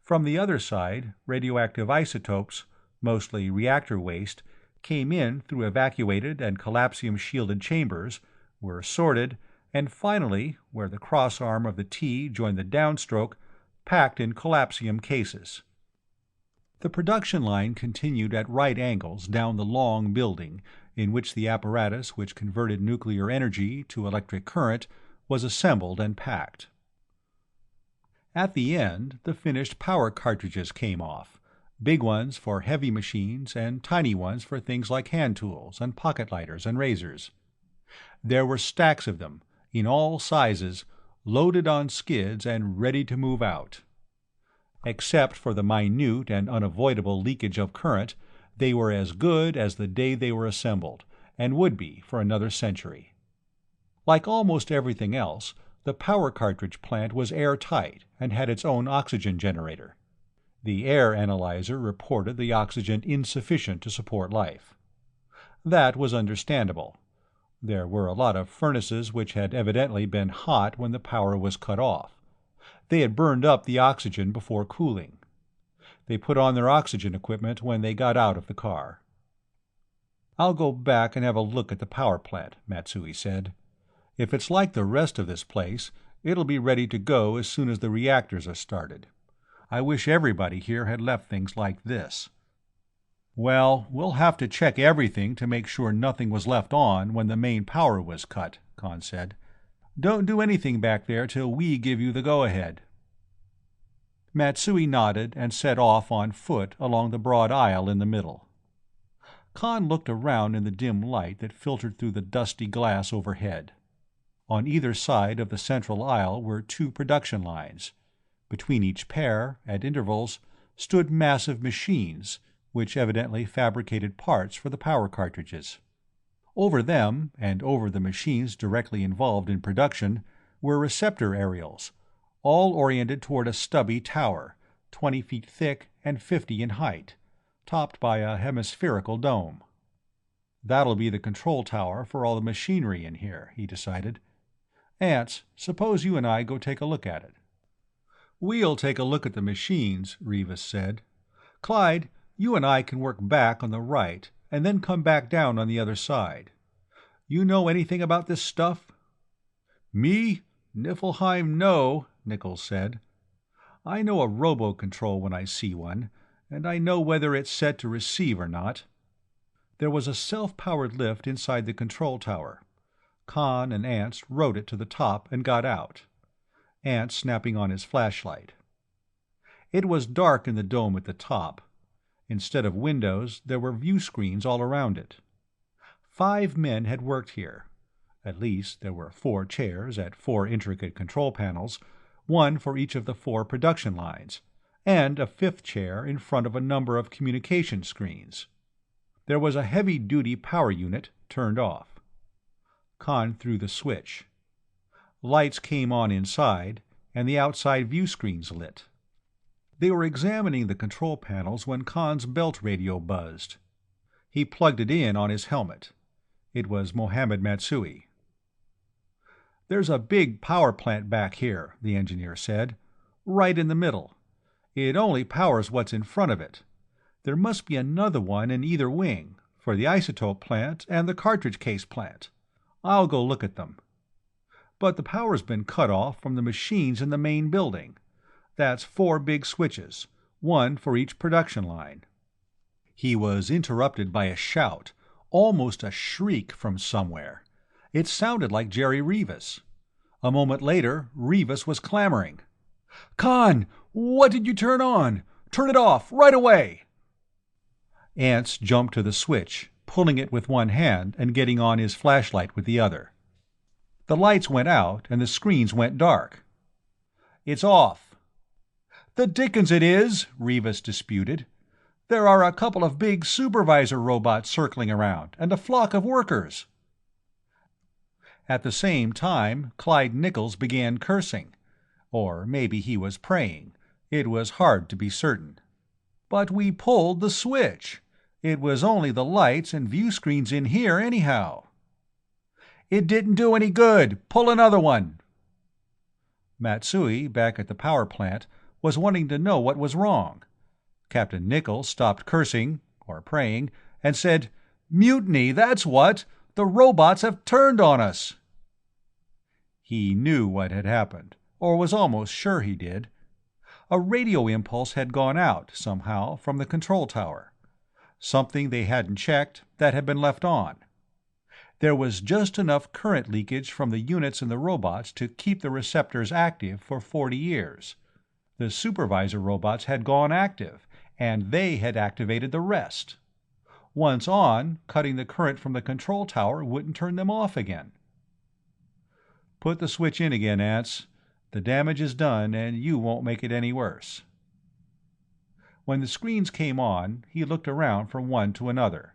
From the other side, radioactive isotopes, mostly reactor waste, came in through evacuated and collapsium-shielded chambers, were sorted, and finally, where the cross arm of the T joined the downstroke, packed in collapsium cases. The production line continued at right angles down the long building, in which the apparatus which converted nuclear energy to electric current was assembled and packed. At the end, the finished power cartridges came off, big ones for heavy machines and tiny ones for things like hand tools and pocket lighters and razors. There were stacks of them, in all sizes, loaded on skids and ready to move out. Except for the minute and unavoidable leakage of current, they were as good as the day they were assembled, and would be for another century. Like almost everything else, the power cartridge plant was airtight and had its own oxygen generator. The air analyzer reported the oxygen insufficient to support life. That was understandable. There were a lot of furnaces which had evidently been hot when the power was cut off. They had burned up the oxygen before cooling. They put on their oxygen equipment when they got out of the car. "I'll go back and have a look at the power plant," Matsui said. "If it's like the rest of this place, it'll be ready to go as soon as the reactors are started. I wish everybody here had left things like this." "Well, we'll have to check everything to make sure nothing was left on when the main power was cut," Conn said. "Don't do anything back there till we give you the go-ahead." Matsui nodded and set off on foot along the broad aisle in the middle. Conn looked around in the dim light that filtered through the dusty glass overhead. On either side of the central aisle were two production lines. Between each pair, at intervals, stood massive machines, which evidently fabricated parts for the power cartridges. Over them, and over the machines directly involved in production, were receptor aerials, all oriented toward a stubby tower, 20 feet thick and 50 in height, topped by a hemispherical dome. "That'll be the control tower for all the machinery in here," he decided. "Ants, suppose you and I go take a look at it." "We'll take a look at the machines," Rivas said. "Clyde, you and I can work back on the right, and then come back down on the other side. You know anything about this stuff?" "Me? Niflheim, no," Nichols said. "I know a robo-control when I see one, and I know whether it's set to receive or not." There was a self-powered lift inside the control tower. Conn and Ants rode it to the top and got out, Ants snapping on his flashlight. It was dark in the dome at the top. Instead of windows, there were view screens all around it. 5 men had worked here. At least there were 4 chairs at 4 intricate control panels, one for each of the 4 production lines, and a 5th chair in front of a number of communication screens. There was a heavy-duty power unit turned off. Conn threw the switch. Lights came on inside, and the outside view screens lit. They were examining the control panels when Conn's belt radio buzzed. He plugged it in on his helmet. It was Mohammed Matsui. "There's a big power plant back here," the engineer said. "Right in the middle. It only powers what's in front of it. There must be another one in either wing, for the isotope plant and the cartridge case plant. I'll go look at them. But the power's been cut off from the machines in the main building. That's 4 big switches, one for each production line." He was interrupted by a shout, almost a shriek from somewhere. It sounded like Jerry Rivas. A moment later, Rivas was clamoring. "Conn, what did you turn on? Turn it off, right away!" Ants jumped to the switch, pulling it with one hand and getting on his flashlight with the other. The lights went out and the screens went dark. "It's off." "The dickens it is," Rivas disputed. "There are a couple of big supervisor robots circling around, and a flock of workers." At the same time, Clyde Nichols began cursing. Or maybe he was praying. It was hard to be certain. "But we pulled the switch. It was only the lights and view screens in here anyhow." "It didn't do any good. Pull another one." Matsui, back at the power plant, was wanting to know what was wrong. Captain Nichols stopped cursing, or praying, and said, "Mutiny, that's what! The robots have turned on us!" He knew what had happened, or was almost sure he did. A radio impulse had gone out, somehow, from the control tower. Something they hadn't checked that had been left on. There was just enough current leakage from the units in the robots to keep the receptors active for 40 years. The supervisor robots had gone active, and they had activated the rest. Once on, cutting the current from the control tower wouldn't turn them off again. "Put the switch in again, Ants. The damage is done, and you won't make it any worse." When the screens came on, he looked around from one to another.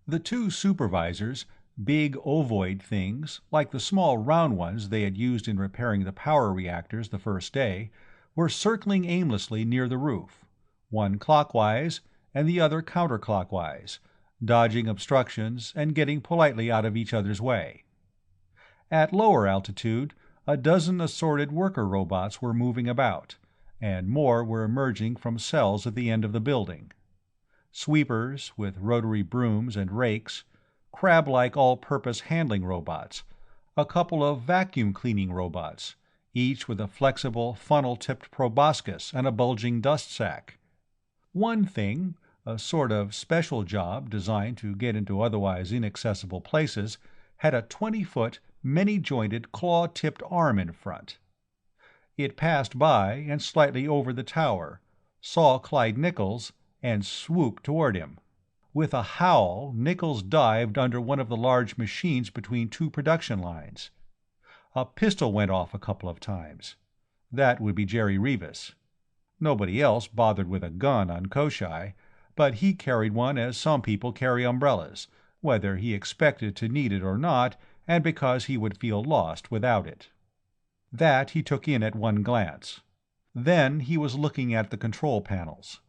The two supervisors, big ovoid things, like the small round ones they had used in repairing the power reactors the first day, were circling aimlessly near the roof, one clockwise and the other counterclockwise, dodging obstructions and getting politely out of each other's way. At lower altitude, a dozen assorted worker robots were moving about, and more were emerging from cells at the end of the building. Sweepers, with rotary brooms and rakes, crab-like all-purpose handling robots, a couple of vacuum-cleaning robots, each with a flexible, funnel-tipped proboscis and a bulging dust sack. One thing, a sort of special job designed to get into otherwise inaccessible places, had a 20-foot, many-jointed, claw-tipped arm in front. It passed by and slightly over the tower, saw Clyde Nichols, and swooped toward him. With a howl, Nichols dived under one of the large machines between two production lines. A pistol went off a couple of times. That would be Jerry Rivas. Nobody else bothered with a gun on Koshai, but he carried one as some people carry umbrellas, whether he expected to need it or not, and because he would feel lost without it. That he took in at one glance. Then he was looking at the control panels.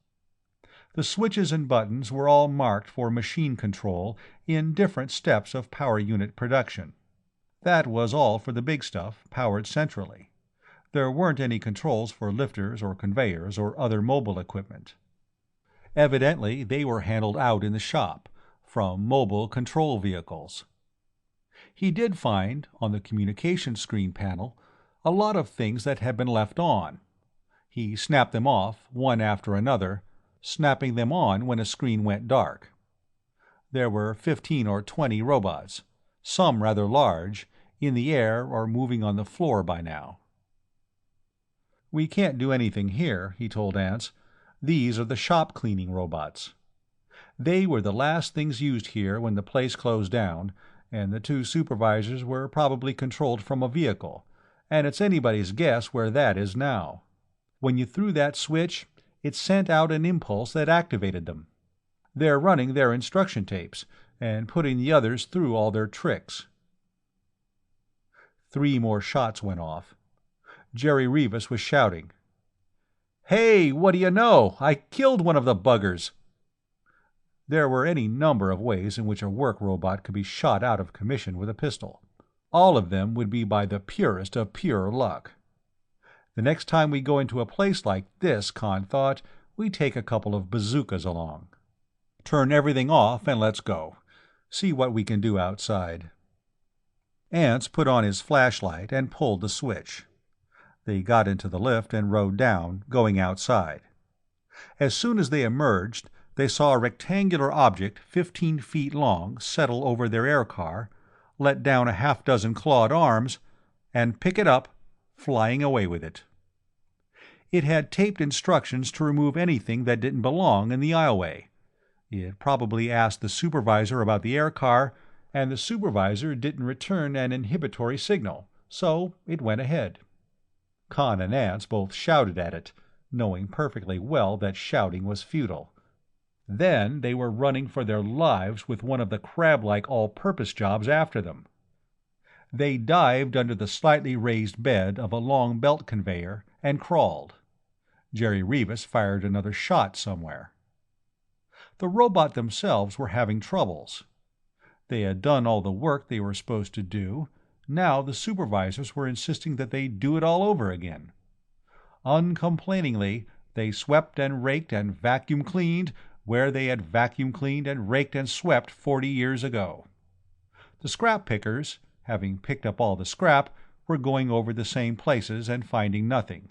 The switches and buttons were all marked for machine control in different steps of power unit production. That was all for the big stuff, powered centrally. There weren't any controls for lifters or conveyors or other mobile equipment. Evidently, they were handled out in the shop, from mobile control vehicles. He did find, on the communication screen panel, a lot of things that had been left on. He snapped them off, one after another, snapping them on when a screen went dark. There were 15 or 20 robots, some rather large, in the air or moving on the floor by now. "We can't do anything here," he told Ants. "These are the shop cleaning robots. They were the last things used here when the place closed down, and the two supervisors were probably controlled from a vehicle, and it's anybody's guess where that is now. When you threw that switch, it sent out an impulse that activated them. They're running their instruction tapes, and putting the others through all their tricks." 3 more shots went off. Jerry Rivas was shouting, "Hey, what do you know? I killed one of the buggers!" There were any number of ways in which a work robot could be shot out of commission with a pistol. All of them would be by the purest of pure luck. The next time we go into a place like this, Conn thought, we take a couple of bazookas along. Turn everything off and let's go. See what we can do outside. Ants put on his flashlight and pulled the switch. They got into the lift and rode down, going outside. As soon as they emerged, they saw a rectangular object 15 feet long settle over their air car, let down a half-dozen clawed arms, and pick it up, flying away with it. It had taped instructions to remove anything that didn't belong in the aisleway. It probably asked the supervisor about the air car, and the supervisor didn't return an inhibitory signal, so it went ahead. Conn and Ants both shouted at it, knowing perfectly well that shouting was futile. Then they were running for their lives with one of the crab-like all-purpose jobs after them. They dived under the slightly raised bed of a long belt conveyor and crawled. Jerry Revis fired another shot somewhere. The robot themselves were having troubles. They had done all the work they were supposed to do. Now the supervisors were insisting that they do it all over again. Uncomplainingly, they swept and raked and vacuum cleaned where they had vacuum cleaned and raked and swept 40 years ago. The scrap pickers, having picked up all the scrap, were going over the same places and finding nothing,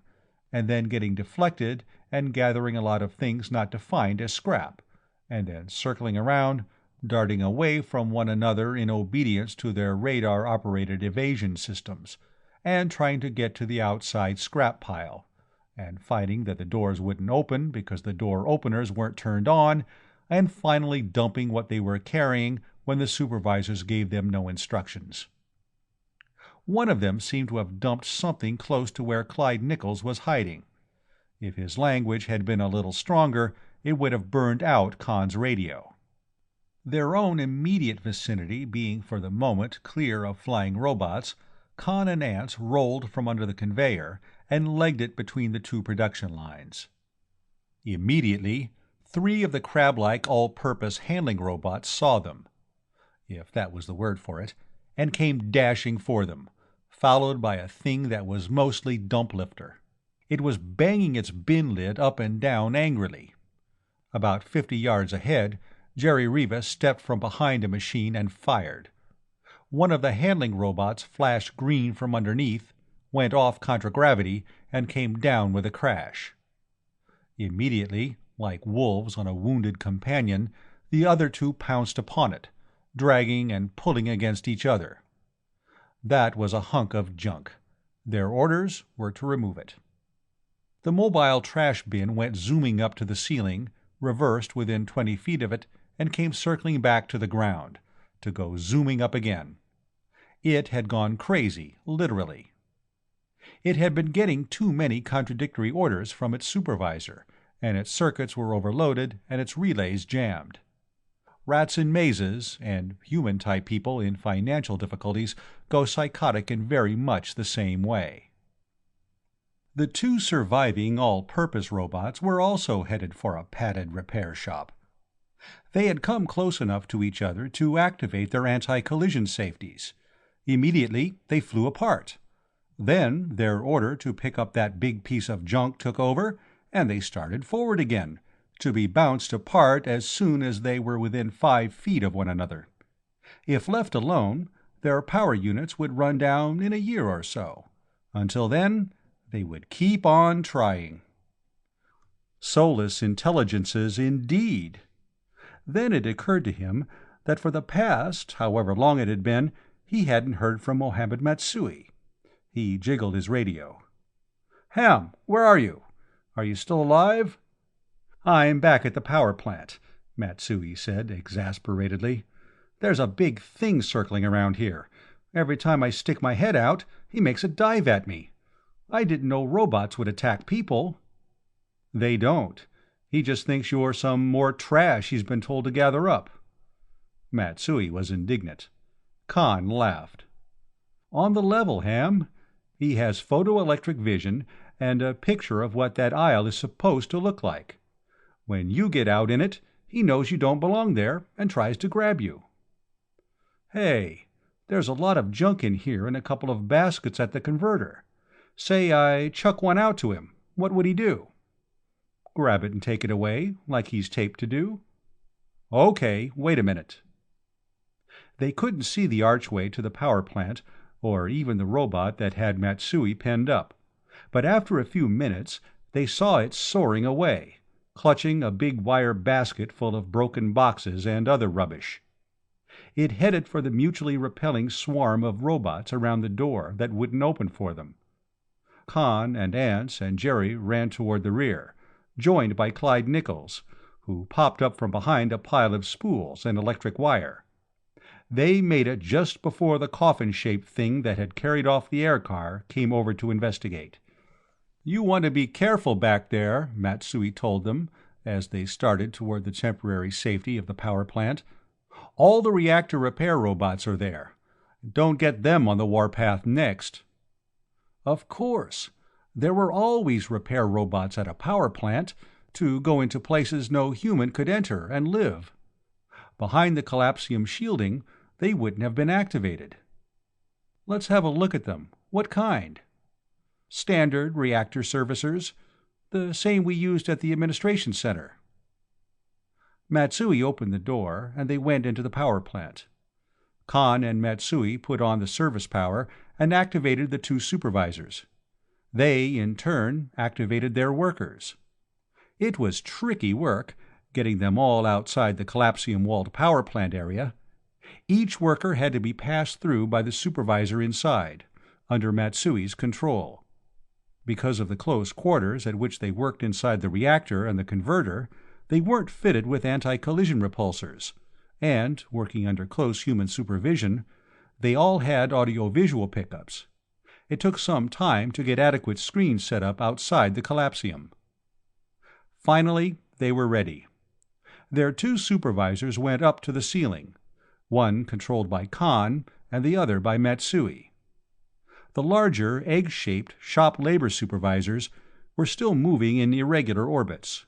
and then getting deflected and gathering a lot of things not defined as scrap, and then circling around, darting away from one another in obedience to their radar-operated evasion systems, and trying to get to the outside scrap pile, and finding that the doors wouldn't open because the door openers weren't turned on, and finally dumping what they were carrying when the supervisors gave them no instructions. One of them seemed to have dumped something close to where Clyde Nichols was hiding. If his language had been a little stronger, it would have burned out Conn's radio. Their own immediate vicinity being for the moment clear of flying robots, Conn and Ants rolled from under the conveyor and legged it between the two production lines. Immediately, 3 of the crab-like all-purpose handling robots saw them, if that was the word for it, and came dashing for them, followed by a thing that was mostly dump-lifter. It was banging its bin lid up and down angrily. About 50 yards ahead, Jerry Revis stepped from behind a machine and fired. One of the handling robots flashed green from underneath, went off contragravity, and came down with a crash. Immediately, like wolves on a wounded companion, the other 2 pounced upon it, dragging and pulling against each other. That was a hunk of junk. Their orders were to remove it. The mobile trash bin went zooming up to the ceiling, reversed within 20 feet of it, and came circling back to the ground, to go zooming up again. It had gone crazy, literally. It had been getting too many contradictory orders from its supervisor, and its circuits were overloaded and its relays jammed. Rats in mazes, and human-type people in financial difficulties, go psychotic in very much the same way. The 2 surviving all-purpose robots were also headed for a padded repair shop. They had come close enough to each other to activate their anti-collision safeties. Immediately, they flew apart. Then their order to pick up that big piece of junk took over, and they started forward again, to be bounced apart as soon as they were within 5 feet of one another. If left alone, their power units would run down in a year or so. Until then, they would keep on trying. Soulless intelligences, indeed. Then it occurred to him that for the past, however long it had been, he hadn't heard from Mohammed Matsui. He jiggled his radio. "Ham, where are you? Are you still alive?" "I'm back at the power plant," Matsui said exasperatedly. "There's a big thing circling around here. Every time I stick my head out, he makes a dive at me. I didn't know robots would attack people." "They don't. He just thinks you're some more trash he's been told to gather up." Matsui was indignant. Conn laughed. "On the level, Ham. He has photoelectric vision and a picture of what that aisle is supposed to look like. When you get out in it, he knows you don't belong there and tries to grab you." "Hey, there's a lot of junk in here in a couple of baskets at the converter. Say I chuck one out to him, what would he do?" "Grab it and take it away, like he's taped to do." "Okay, wait a minute." They couldn't see the archway to the power plant, or even the robot that had Matsui penned up, but after a few minutes they saw it soaring away, clutching a big wire basket full of broken boxes and other rubbish. It headed for the mutually repelling swarm of robots around the door that wouldn't open for them. Conn and Ants and Jerry ran toward the rear, joined by Clyde Nichols, who popped up from behind a pile of spools and electric wire. They made it just before the coffin-shaped thing that had carried off the air car came over to investigate. "You want to be careful back there," Matsui told them, as they started toward the temporary safety of the power plant. "All the reactor repair robots are there. Don't get them on the warpath next. Of course. There were always repair robots at a power plant to go into places no human could enter and live. Behind the collapsium shielding, they wouldn't have been activated. Let's have a look at them. What kind? Standard reactor servicers, the same we used at the administration center. Matsui opened the door, and they went into the power plant. Conn and Matsui put on the service power and activated the two supervisors. They, in turn, activated their workers. It was tricky work, getting them all outside the collapsium-walled power plant area. Each worker had to be passed through by the supervisor inside, under Matsui's control. Because of the close quarters at which they worked inside the reactor and the converter, they weren't fitted with anti-collision repulsors, and, working under close human supervision, they all had audio-visual pickups. It took some time to get adequate screens set up outside the collapsium. Finally, they were ready. Their two supervisors went up to the ceiling, one controlled by Conn and the other by Matsui. The larger, egg-shaped shop labor supervisors were still moving in irregular orbits.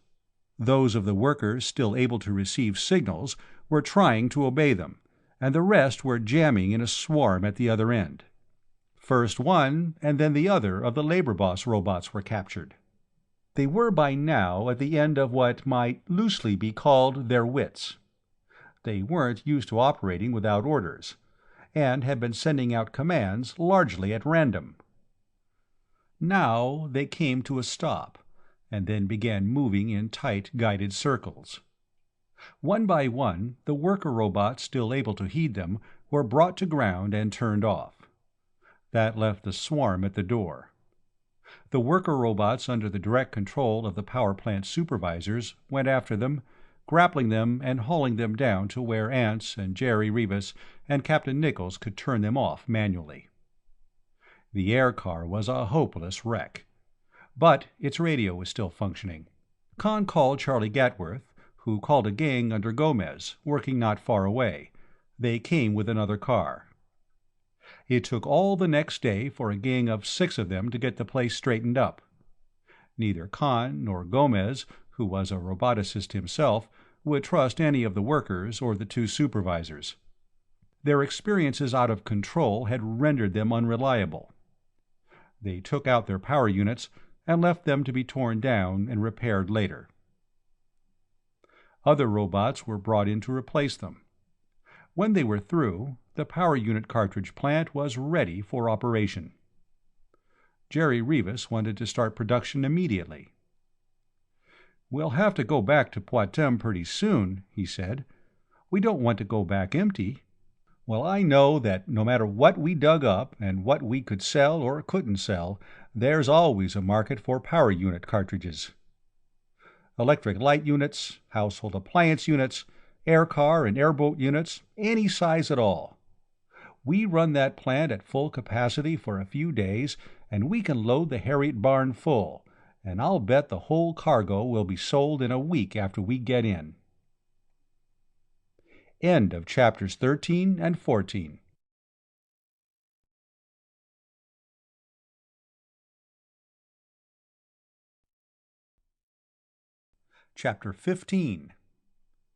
Those of the workers still able to receive signals were trying to obey them, and the rest were jamming in a swarm at the other end. First one and then the other of the labor boss robots were captured. They were by now at the end of what might loosely be called their wits. They weren't used to operating without orders, and had been sending out commands largely at random. Now they came to a stop, and then began moving in tight, guided circles. One by one, the worker robots still able to heed them were brought to ground and turned off. That left the swarm at the door. The worker robots under the direct control of the power plant supervisors went after them, grappling them and hauling them down to where Ants and Jerry Rivas and Captain Nichols could turn them off manually. The air car was a hopeless wreck, but its radio was still functioning. Conn called Charlie Gatworth, who called a gang under Gomez, working not far away. They came with another car. It took all the next day for a gang of 6 of them to get the place straightened up. Neither Conn nor Gomez, who was a roboticist himself, would trust any of the workers or the two supervisors. Their experiences out of control had rendered them unreliable. They took out their power units and left them to be torn down and repaired later. Other robots were brought in to replace them. When they were through, the power unit cartridge plant was ready for operation. Jerry Rivas wanted to start production immediately. "We'll have to go back to Poictesme pretty soon," he said. "We don't want to go back empty." "Well, I know that no matter what we dug up and what we could sell or couldn't sell, there's always a market for power unit cartridges. Electric light units, household appliance units, air car and airboat units, any size at all. We run that plant at full capacity for a few days, and we can load the Harriet barn full, and I'll bet the whole cargo will be sold in a week after we get in." End of chapters 13 and 14. Chapter 15.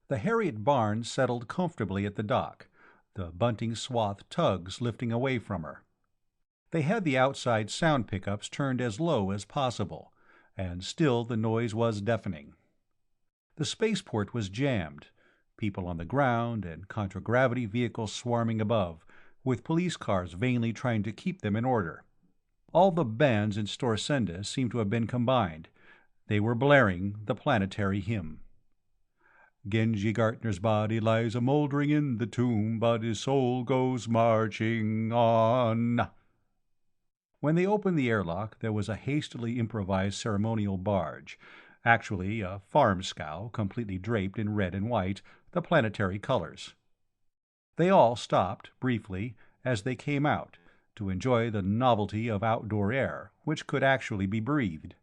The Harriet barn settled comfortably at the dock, the bunting-swathed tugs lifting away from her. They had the outside sound pickups turned as low as possible, and still the noise was deafening. The spaceport was jammed, people on the ground and contragravity vehicles swarming above, with police cars vainly trying to keep them in order. All the bands in Storsenda seemed to have been combined. They were blaring the planetary hymn. "Genji Gartner's body lies a-mouldering in the tomb, but his soul goes marching on." When they opened the airlock, there was a hastily improvised ceremonial barge, actually a farm scow completely draped in red and white, the planetary colors. They all stopped, briefly, as they came out, to enjoy the novelty of outdoor air, which could actually be breathed.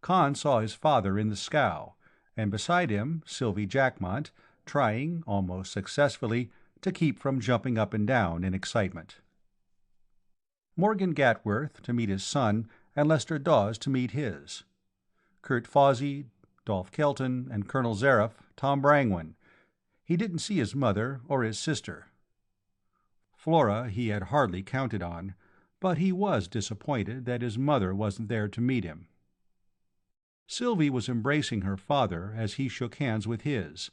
Conn saw his father in the scow, and beside him Sylvie Jackmont, trying, almost successfully, to keep from jumping up and down in excitement. Morgan Gatworth to meet his son, and Lester Dawes to meet his. Kurt Fawsey, Dolph Kelton, and Colonel Zareff, Tom Brangwen. He didn't see his mother or his sister. Flora he had hardly counted on, but he was disappointed that his mother wasn't there to meet him. Sylvie was embracing her father as he shook hands with his.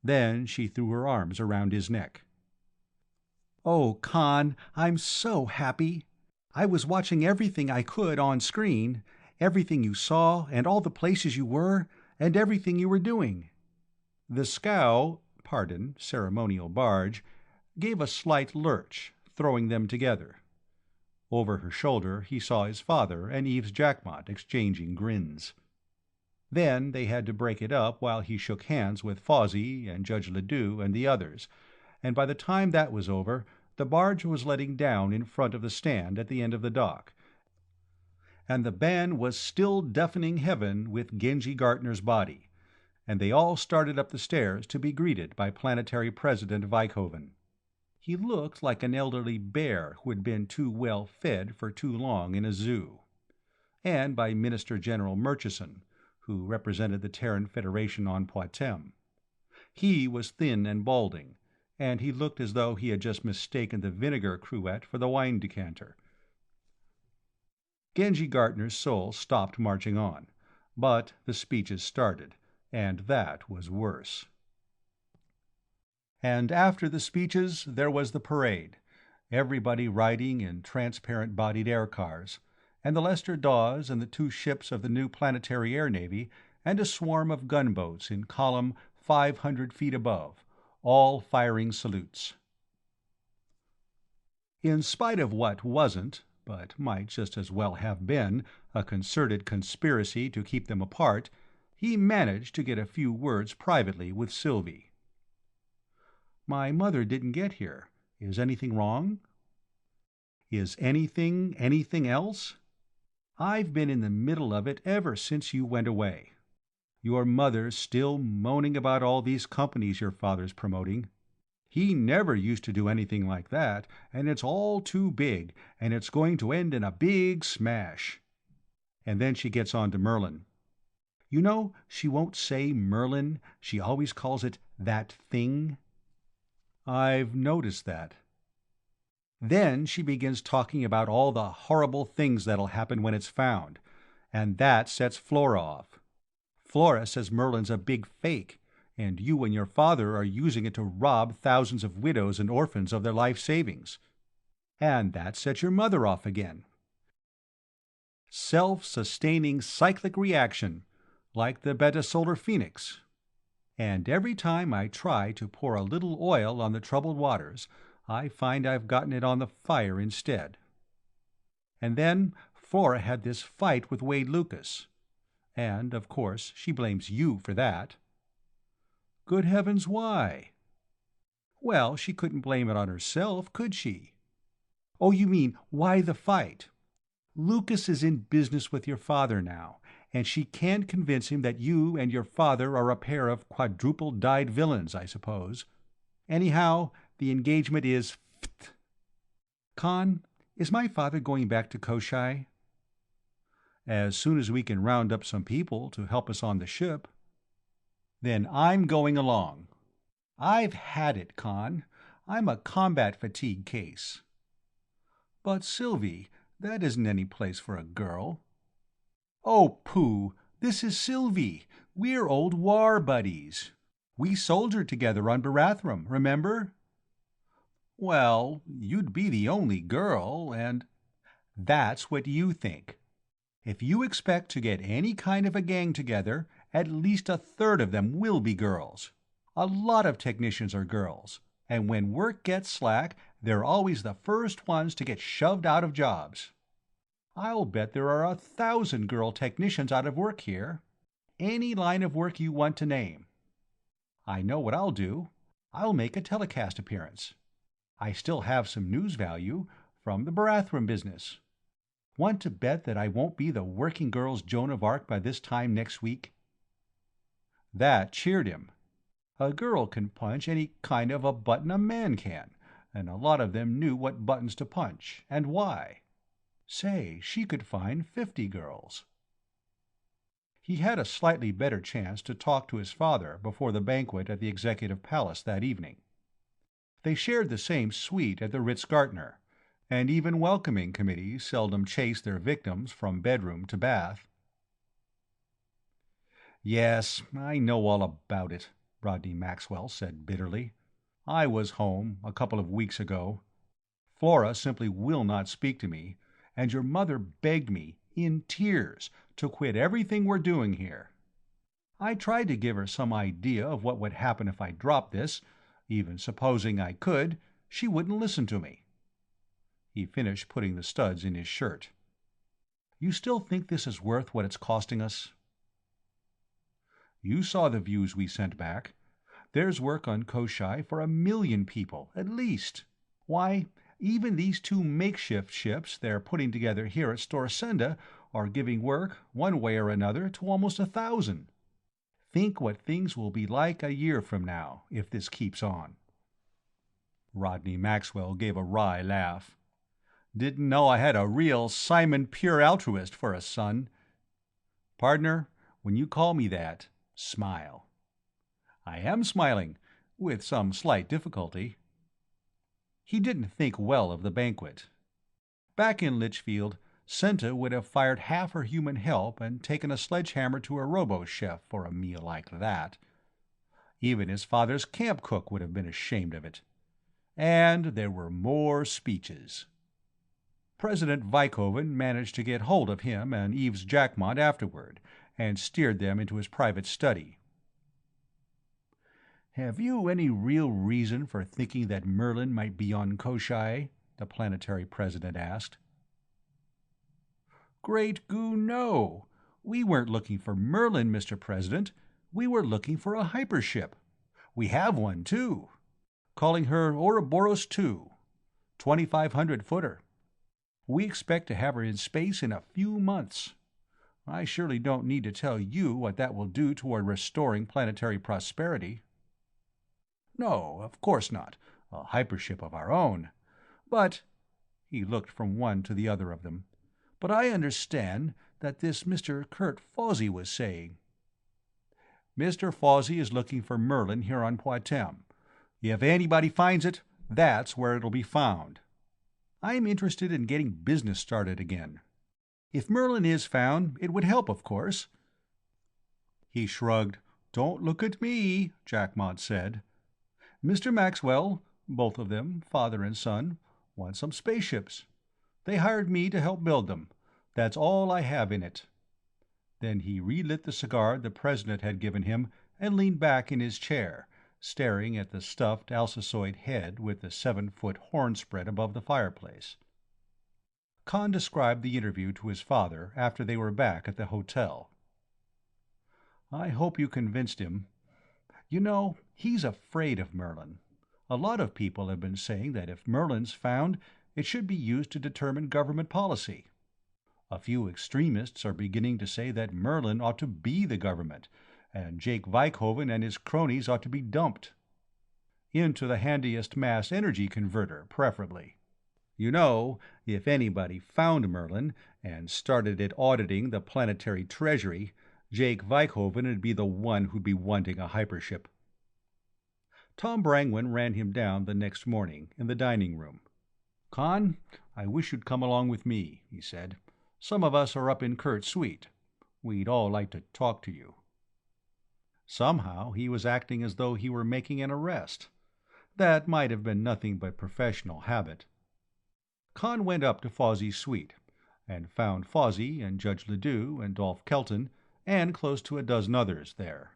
Then she threw her arms around his neck. "Oh, Conn, I'm so happy. I was watching everything I could on screen, everything you saw, and all the places you were, and everything you were doing." The scow, ceremonial barge, gave a slight lurch, throwing them together. Over her shoulder he saw his father and Eves Jackmont exchanging grins. Then they had to break it up while he shook hands with Fawsey and Judge Ledoux and the others, and by the time that was over, the barge was letting down in front of the stand at the end of the dock, and the band was still deafening heaven with Genji Gartner's body, and they all started up the stairs to be greeted by Planetary President Vikhoven. He looked like an elderly bear who had been too well fed for too long in a zoo, and by Minister General Murchison, who represented the Terran Federation on Poictesme. He was thin and balding, and he looked as though he had just mistaken the vinegar cruet for the wine decanter. Genji Gartner's soul stopped marching on, but the speeches started, and that was worse. And after the speeches there was the parade, everybody riding in transparent-bodied air cars, and the Lester Dawes and the 2 ships of the new Planetary Air Navy, and a swarm of gunboats in column 500 feet above, all firing salutes. In spite of what wasn't, but might just as well have been, a concerted conspiracy to keep them apart, he managed to get a few words privately with Sylvie. "My mother didn't get here. Is anything wrong?" "Is anything else? I've been in the middle of it ever since you went away. Your mother's still moaning about all these companies your father's promoting. He never used to do anything like that, and it's all too big, and it's going to end in a big smash." And then she gets on to Merlin. You know, she won't say Merlin, she always calls it that thing. "I've noticed that." Then she begins talking about all the horrible things that'll happen when it's found, and that sets Flora off. Flora says Merlin's a big fake, and you and your father are using it to rob thousands of widows and orphans of their life savings. And that sets your mother off again. Self-sustaining cyclic reaction, like the beta-solar phoenix. And every time I try to pour a little oil on the troubled waters, I find I've gotten it on the fire instead. And then Flora had this fight with Wade Lucas. And, of course, she blames you for that. Good heavens, why? Well, she couldn't blame it on herself, could she? Oh, you mean, why the fight? Lucas is in business with your father now, and she can't convince him that you and your father are a pair of quadruple-dyed villains, I suppose. Anyhow, the engagement is fft. Conn, is my father going back to Koshai? As soon as we can round up some people to help us on the ship. Then I'm going along. I've had it, Conn. I'm a combat fatigue case. But, Sylvie, that isn't any place for a girl. Oh, pooh, this is Sylvie. We're old war buddies. We soldiered together on Barathrum, remember? Well, you'd be the only girl, and... That's what you think. If you expect to get any kind of a gang together, at least a third of them will be girls. A lot of technicians are girls, and when work gets slack, they're always the first ones to get shoved out of jobs. I'll bet there are 1,000 girl technicians out of work here. Any line of work you want to name. I know what I'll do. I'll make a telecast appearance. I still have some news value from the Barathrum business. Want to bet that I won't be the working girl's Joan of Arc by this time next week? That cheered him. A girl can punch any kind of a button a man can, and a lot of them knew what buttons to punch, and why. Say, she could find 50 girls. He had a slightly better chance to talk to his father before the banquet at the Executive Palace that evening. They shared the same suite at the Ritz-Carlton, and even welcoming committees seldom chased their victims from bedroom to bath. "Yes, I know all about it," Rodney Maxwell said bitterly. "I was home a couple of weeks ago. Flora simply will not speak to me, and your mother begged me, in tears, to quit everything we're doing here. I tried to give her some idea of what would happen if I dropped this. Even supposing I could, she wouldn't listen to me." He finished putting the studs in his shirt. "You still think this is worth what it's costing us?" "You saw the views we sent back. There's work on Koshai for 1,000,000 people, at least. Why, even these 2 makeshift ships they're putting together here at Storsenda are giving work, one way or another, to almost 1,000. Think what things will be like a year from now, if this keeps on." Rodney Maxwell gave a wry laugh. "Didn't know I had a real Simon Pure altruist for a son. Partner, when you call me that, smile." "I am smiling, with some slight difficulty." He didn't think well of the banquet. Back in Litchfield, Senta would have fired half her human help and taken a sledgehammer to her robo-chef for a meal like that. Even his father's camp cook would have been ashamed of it. And there were more speeches. President Vikhoven managed to get hold of him and Eves Jackmont afterward, and steered them into his private study. "Have you any real reason for thinking that Merlin might be on Koshai?" the planetary president asked. "Great goo, no. We weren't looking for Merlin, Mr. President. We were looking for a hypership. We have one, too. Calling her Ouroboros II, 2,500-footer. We expect to have her in space in a few months. I surely don't need to tell you what that will do toward restoring planetary prosperity." "No, of course not. A hypership of our own. But—" he looked from one to the other of them. "But I understand that this Mr. Kurt Fawsey was saying—" "Mr. Fawsey is looking for Merlin here on Poictesme. If anybody finds it, that's where it'll be found. I'm interested in getting business started again. If Merlin is found, it would help, of course." He shrugged. "Don't look at me," Jackmont said. "Mr. Maxwell, both of them, father and son, want some spaceships. They hired me to help build them. That's all I have in it." Then he relit the cigar the president had given him and leaned back in his chair, staring at the stuffed Alsacoid head with the 7-foot horn spread above the fireplace. Conn described the interview to his father after they were back at the hotel. "I hope you convinced him. You know, he's afraid of Merlin. A lot of people have been saying that if Merlin's found, it should be used to determine government policy. A few extremists are beginning to say that Merlin ought to be the government, and Jake Vikhoven and his cronies ought to be dumped. Into the handiest mass energy converter, preferably. You know, if anybody found Merlin and started it auditing the planetary treasury, Jake Vikhoven would be the one who'd be wanting a hypership." Tom Brangwyn ran him down the next morning in the dining room. "Conn, I wish you'd come along with me," he said. "Some of us are up in Kurt's suite. We'd all like to talk to you." Somehow he was acting as though he were making an arrest. That might have been nothing but professional habit. Conn went up to Fawsey's suite, and found Fawsey and Judge Ledoux and Dolph Kelton, and close to a dozen others there.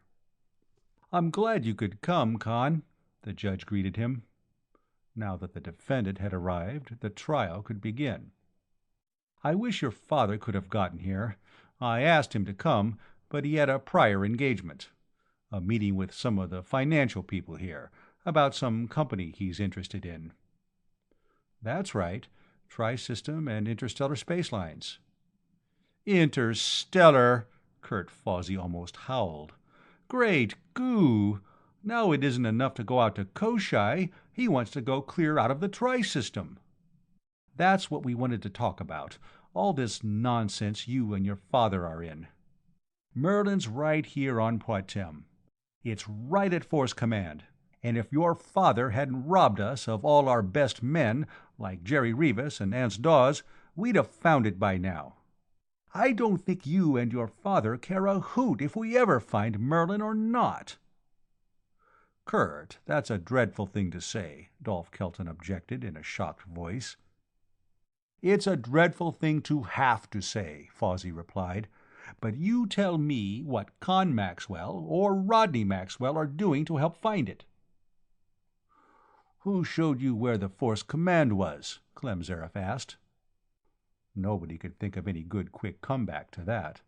"I'm glad you could come, Conn," the judge greeted him. Now that the defendant had arrived, the trial could begin. "I wish your father could have gotten here. I asked him to come, but he had a prior engagement. A meeting with some of the financial people here, about some company he's interested in." "That's right. Tri-System and Interstellar Spacelines." "Interstellar!" Kurt Fawsey almost howled. "Great goo! Now it isn't enough to go out to Koshai, he wants to go clear out of the Tri-System. That's what we wanted to talk about, all this nonsense you and your father are in. Merlin's right here on Poictesme. It's right at Force Command, and if your father hadn't robbed us of all our best men, like Jerry Rivas and Anse Dawes, we'd have found it by now. I don't think you and your father care a hoot if we ever find Merlin or not." "Kurt, that's a dreadful thing to say," Dolph Kelton objected in a shocked voice. "It's a dreadful thing to have to say," Fawsey replied. "But you tell me what Conn Maxwell or Rodney Maxwell are doing to help find it." "Who showed you where the Force Command was?" Clem Zaref asked. Nobody could think of any good quick comeback to that.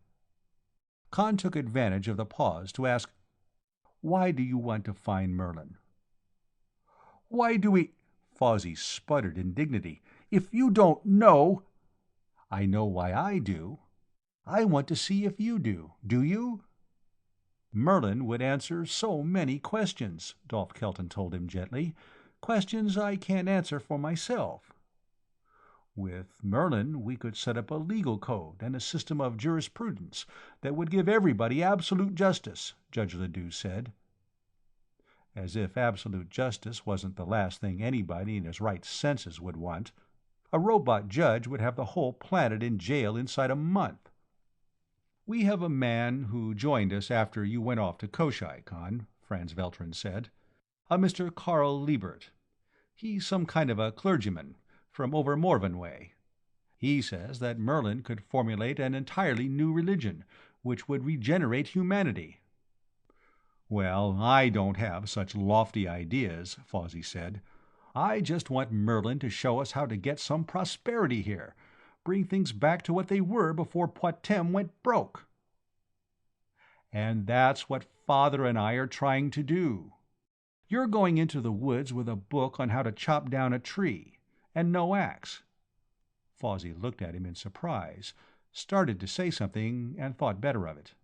Conn took advantage of the pause to ask, "Why do you want to find Merlin?" "Why do we—" Fawsey sputtered in dignity. "If you don't know—" "I know why I do. I want to see if you do. Do you?" "Merlin would answer so many questions," Dolph Kelton told him gently. "Questions I can't answer for myself." "With Merlin we could set up a legal code and a system of jurisprudence that would give everybody absolute justice," Judge Ledoux said. As if absolute justice wasn't the last thing anybody in his right senses would want. A robot judge would have the whole planet in jail inside a month. "We have a man who joined us after you went off to Koshai, Conn," Franz Veltrin said. "A Mr. Carl Liebert. He's some kind of a clergyman, from over Morven way. He says that Merlin could formulate an entirely new religion, which would regenerate humanity." "Well, I don't have such lofty ideas," Fawsey said. "I just want Merlin to show us how to get some prosperity here, bring things back to what they were before Poictesme went broke." "And that's what Father and I are trying to do. You're going into the woods with a book on how to chop down a tree, and no axe." Fawsey looked at him in surprise, started to say something, and thought better of it.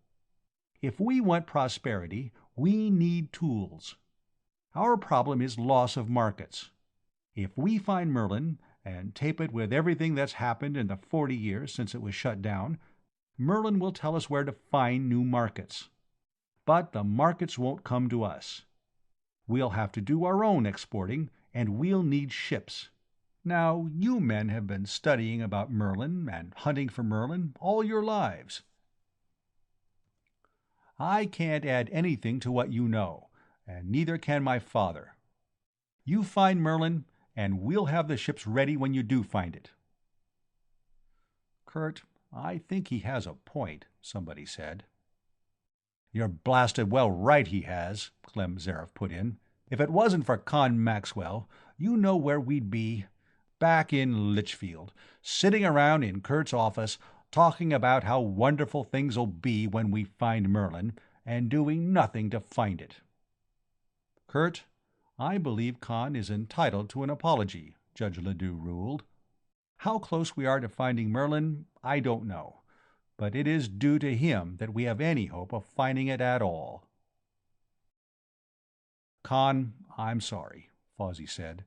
"If we want prosperity, we need tools. Our problem is loss of markets. If we find Merlin, and tape it with everything that's happened in the 40 years since it was shut down, Merlin will tell us where to find new markets. But the markets won't come to us. We'll have to do our own exporting, and we'll need ships. Now, you men have been studying about Merlin and hunting for Merlin all your lives. I can't add anything to what you know, and neither can my father. You find Merlin, and we'll have the ships ready when you do find it." "Kurt, I think he has a point," somebody said. "You're blasted well right he has," Clem Zaref put in. "If it wasn't for Conn Maxwell, you know where we'd be. Back in Litchfield, sitting around in Kurt's office, talking about how wonderful things'll be when we find Merlin, and doing nothing to find it." "Kurt, I believe Conn is entitled to an apology," Judge Ledoux ruled. "How close we are to finding Merlin, I don't know, but it is due to him that we have any hope of finding it at all." "Conn, I'm sorry," Fawsey said.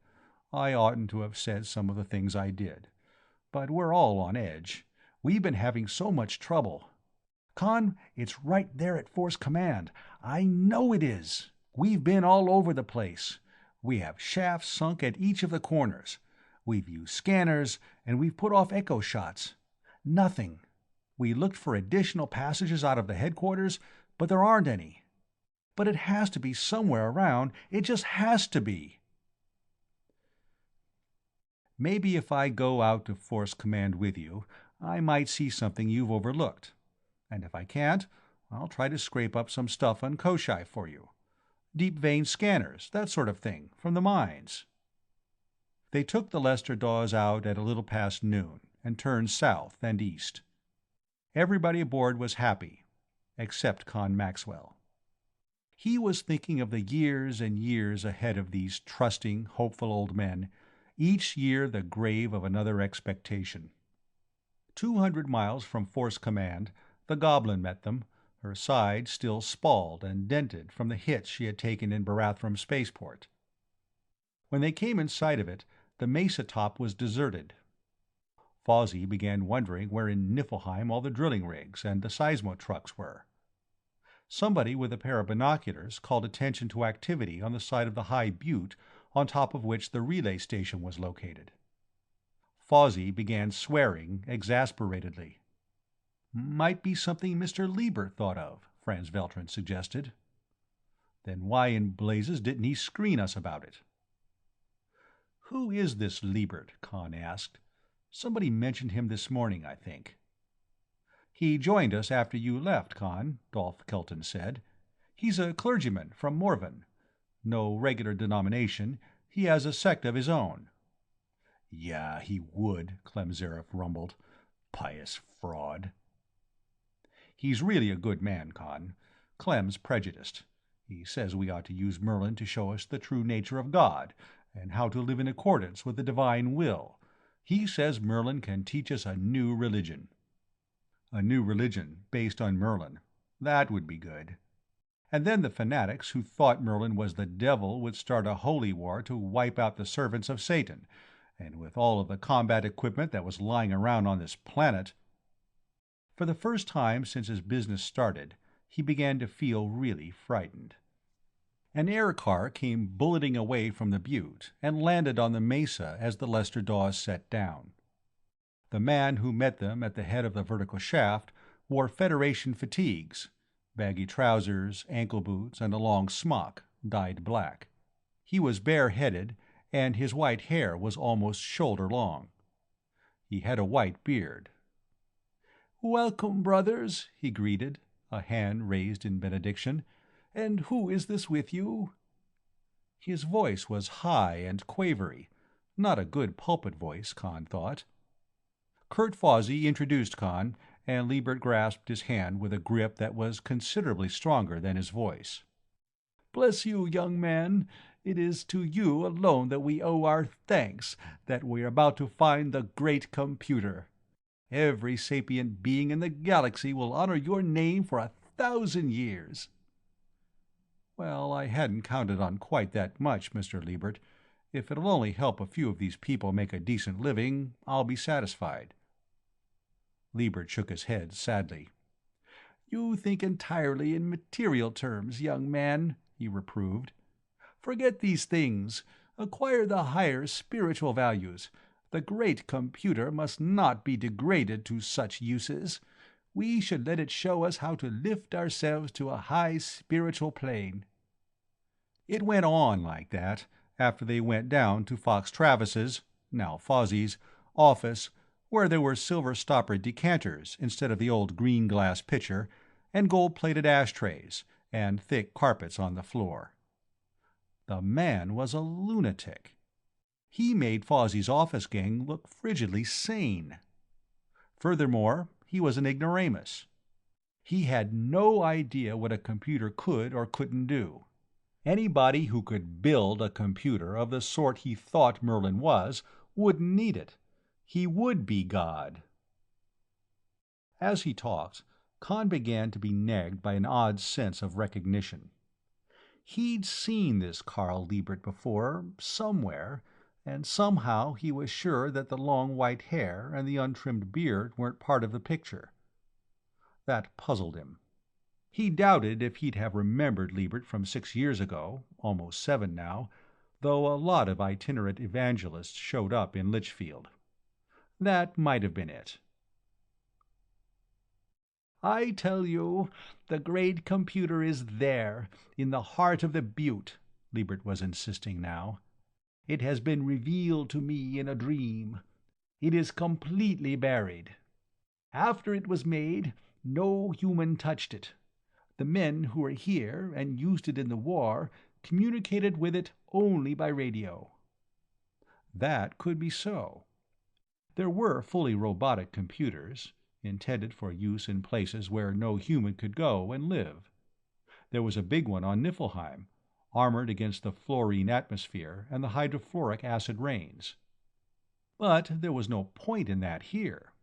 "I oughtn't to have said some of the things I did. But we're all on edge. We've been having so much trouble. Conn, it's right there at Force Command. I know it is. We've been all over the place. We have shafts sunk at each of the corners. We've used scanners, and we've put off echo shots. Nothing. We looked for additional passages out of the headquarters, but there aren't any. But it has to be somewhere around. It just has to be." "Maybe if I go out to Force Command with you, I might see something you've overlooked. And if I can't, I'll try to scrape up some stuff on Koshai for you. Deep vein scanners, that sort of thing, from the mines." They took the Lester Dawes out at a little past noon, and turned south and east. Everybody aboard was happy, except Conn Maxwell. He was thinking of the years and years ahead of these trusting, hopeful old men, each year the grave of another expectation. 200 miles from Force Command, the Goblin met them, her side still spalled and dented from the hits she had taken in Barathrum spaceport. When they came in sight of it, the mesa top was deserted. Fawsey began wondering where in Niflheim all the drilling rigs and the seismo trucks were. Somebody with a pair of binoculars called attention to activity on the side of the high butte on top of which the relay station was located. Fawsey began swearing exasperatedly. "Might be something Mr. Liebert thought of," Franz Veltrin suggested. "Then why in blazes didn't he screen us about it?" "Who is this Liebert?" Conn asked. "Somebody mentioned him this morning, I think." "He joined us after you left, Conn," Dolph Kelton said. "He's a clergyman from Morven. No regular denomination. He has a sect of his own." "Yeah, he would," Clem Zaref rumbled. "Pious fraud." "He's really a good man, Conn. Clem's prejudiced. He says we ought to use Merlin to show us the true nature of God, and how to live in accordance with the divine will. He says Merlin can teach us a new religion." "A new religion based on Merlin. That would be good. And then the fanatics who thought Merlin was the devil would start a holy war to wipe out the servants of Satan, and with all of the combat equipment that was lying around on this planet—" For the first time since his business started, he began to feel really frightened. An air car came bulleting away from the butte and landed on the mesa as the Lester Dawes set down. The man who met them at the head of the vertical shaft wore Federation fatigues, baggy trousers, ankle boots, and a long smock, dyed black. He was bare-headed, and his white hair was almost shoulder-long. He had a white beard. "Welcome, brothers," he greeted, a hand raised in benediction. "And who is this with you?" His voice was high and quavery, not a good pulpit voice, Conn thought. Kurt Fawsey introduced Conn, and Liebert grasped his hand with a grip that was considerably stronger than his voice. "Bless you, young man. It is to you alone that we owe our thanks that we are about to find the great computer. Every sapient being in the galaxy will honor your name for 1,000 years." "Well, I hadn't counted on quite that much, Mr. Liebert. If it'll only help a few of these people make a decent living, I'll be satisfied." Liebert shook his head sadly. "You think entirely in material terms, young man," he reproved. "Forget these things. Acquire the higher spiritual values. The great computer must not be degraded to such uses. We should let it show us how to lift ourselves to a high spiritual plane." It went on like that after they went down to Fox Travis's, now Fawsey's, office, where there were silver-stoppered decanters instead of the old green glass pitcher, and gold-plated ashtrays, and thick carpets on the floor. The man was a lunatic. He made Fawsey's office gang look frigidly sane. Furthermore, he was an ignoramus. He had no idea what a computer could or couldn't do. Anybody who could build a computer of the sort he thought Merlin was wouldn't need it. He would be God. As he talked, Conn began to be nagged by an odd sense of recognition. He'd seen this Carl Liebert before, somewhere, and somehow he was sure that the long white hair and the untrimmed beard weren't part of the picture. That puzzled him. He doubted if he'd have remembered Liebert from 6 years ago, almost 7 now, though a lot of itinerant evangelists showed up in Litchfield. That might have been it. "I tell you, the great computer is there, in the heart of the butte," Liebert was insisting now. "It has been revealed to me in a dream. It is completely buried. After it was made, no human touched it. The men who were here and used it in the war communicated with it only by radio." That could be so. There were fully robotic computers, intended for use in places where no human could go and live. There was a big one on Niflheim, armored against the fluorine atmosphere and the hydrofluoric acid rains. But there was no point in that here.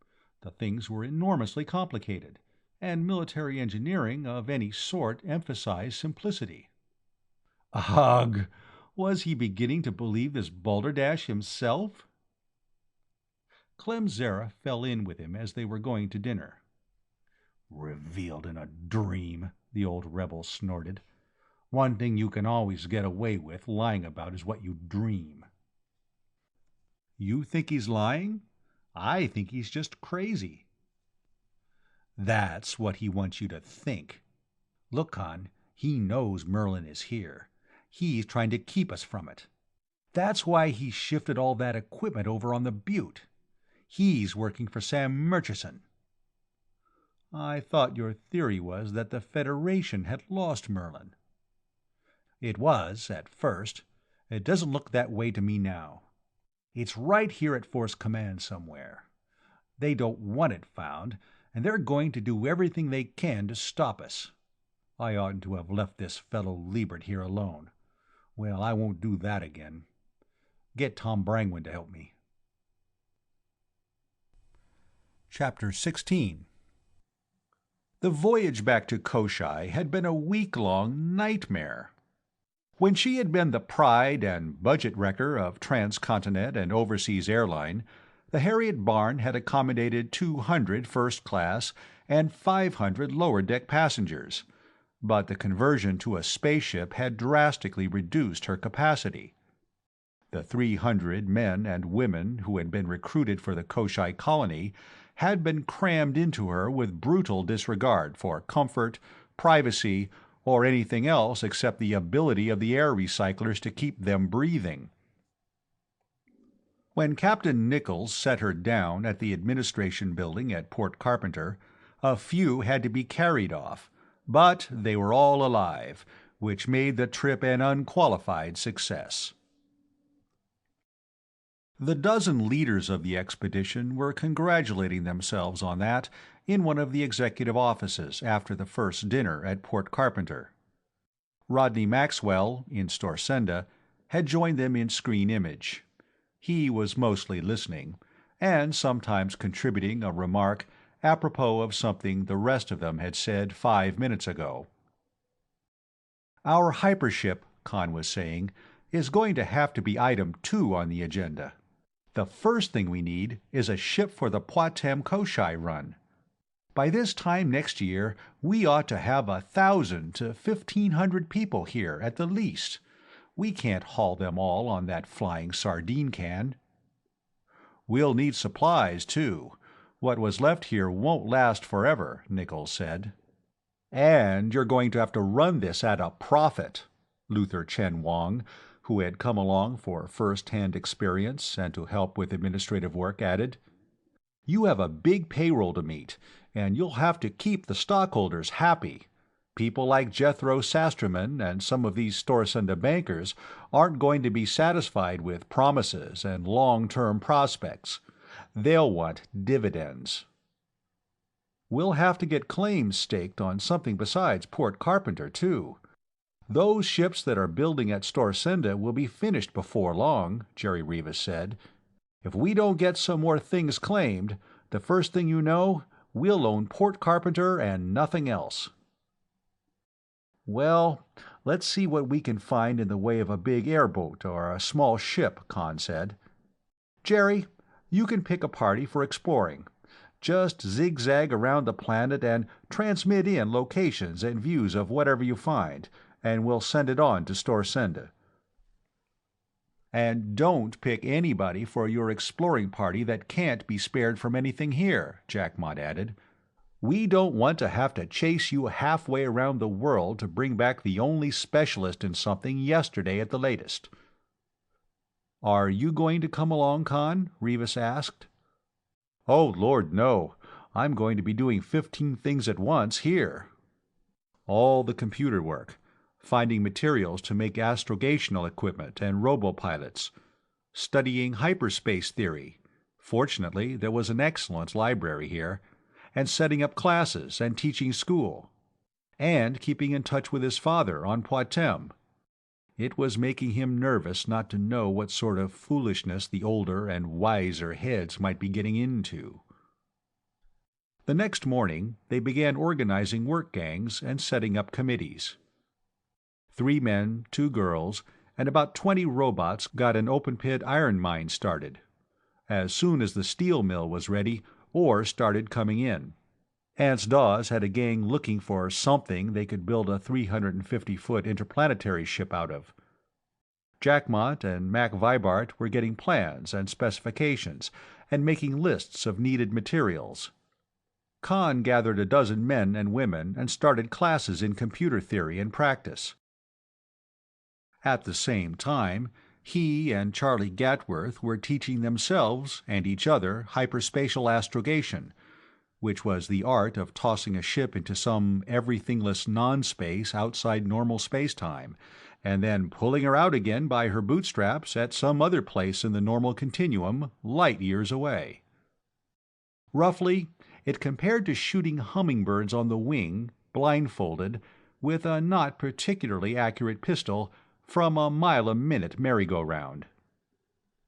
The things were enormously complicated, and military engineering of any sort emphasize simplicity. Ugh! Was he beginning to believe this balderdash himself? Clem Zera fell in with him as they were going to dinner. "Revealed in a dream," the old rebel snorted. "One thing you can always get away with lying about is what you dream." "You think he's lying? I think he's just crazy." "That's what he wants you to think. Look, Conn, he knows Merlin is here. He's trying to keep us from it. That's why he shifted all that equipment over on the Butte. He's working for Sam Murchison." "I thought your theory was that the Federation had lost Merlin." "It was, at first. It doesn't look that way to me now. It's right here at Force Command somewhere. They don't want it found, and they're going to do everything they can to stop us. I oughtn't to have left this fellow Liebert here alone. Well, I won't do that again. Get Tom Brangwyn to help me." Chapter 16. The voyage back to Koshai had been a week-long nightmare. When she had been the pride and budget wrecker of transcontinent and overseas airline, the Harriet Barn had accommodated 200 first-class and 500 lower-deck passengers, but the conversion to a spaceship had drastically reduced her capacity. The 300 men and women who had been recruited for the Koshai colony had been crammed into her with brutal disregard for comfort, privacy, or anything else except the ability of the air recyclers to keep them breathing. When Captain Nichols set her down at the administration building at Port Carpenter, a few had to be carried off, but they were all alive, which made the trip an unqualified success. The dozen leaders of the expedition were congratulating themselves on that in one of the executive offices after the first dinner at Port Carpenter. Rodney Maxwell, in Storsenda, had joined them in screen image. He was mostly listening, and sometimes contributing a remark apropos of something the rest of them had said 5 minutes ago. "Our hypership," Conn was saying, "is going to have to be item 2 on the agenda. The first thing we need is a ship for the Poictesme Koshai run. By this time next year, we ought to have 1,000 to 1,500 people here at the least. We can't haul them all on that flying sardine can." "We'll need supplies, too. What was left here won't last forever," Nichols said. "And you're going to have to run this at a profit," Luther Chen Wong, who had come along for first-hand experience and to help with administrative work, added. "You have a big payroll to meet, and you'll have to keep the stockholders happy. People like Jethro Sasterman and some of these Storsenda bankers aren't going to be satisfied with promises and long-term prospects. They'll want dividends." "We'll have to get claims staked on something besides Port Carpenter, too. Those ships that are building at Storsenda will be finished before long," Jerry Rivas said. "If we don't get some more things claimed, the first thing you know, we'll own Port Carpenter and nothing else." "Well, let's see what we can find in the way of a big airboat or a small ship," Conn said. "Jerry, you can pick a party for exploring. Just zigzag around the planet and transmit in locations and views of whatever you find, and we'll send it on to Storsenda." "And don't pick anybody for your exploring party that can't be spared from anything here," Jackmot added. "We don't want to have to chase you halfway around the world to bring back the only specialist in something yesterday at the latest." "Are you going to come along, Conn?" Rivas asked. "Oh, Lord, no. I'm going to be doing 15 things at once here. All the computer work, finding materials to make astrogational equipment and robopilots, studying hyperspace theory. Fortunately, there was an excellent library here, and setting up classes and teaching school, and keeping in touch with his father on Poictesme. It was making him nervous not to know what sort of foolishness the older and wiser heads might be getting into." The next morning they began organizing work gangs and setting up committees. 3 men, 2 girls, and about 20 robots got an open-pit iron mine started. As soon as the steel mill was ready, ore started coming in. Ants Dawes had a gang looking for something they could build a 350-foot interplanetary ship out of. Jackmont and Mac Vibart were getting plans and specifications and making lists of needed materials. Conn gathered a dozen men and women and started classes in computer theory and practice. At the same time, he and Charlie Gatworth were teaching themselves and each other hyperspatial astrogation, which was the art of tossing a ship into some everythingless non-space outside normal space-time, and then pulling her out again by her bootstraps at some other place in the normal continuum light years away. Roughly, it compared to shooting hummingbirds on the wing, blindfolded, with a not particularly accurate pistol, from a mile-a-minute merry-go-round.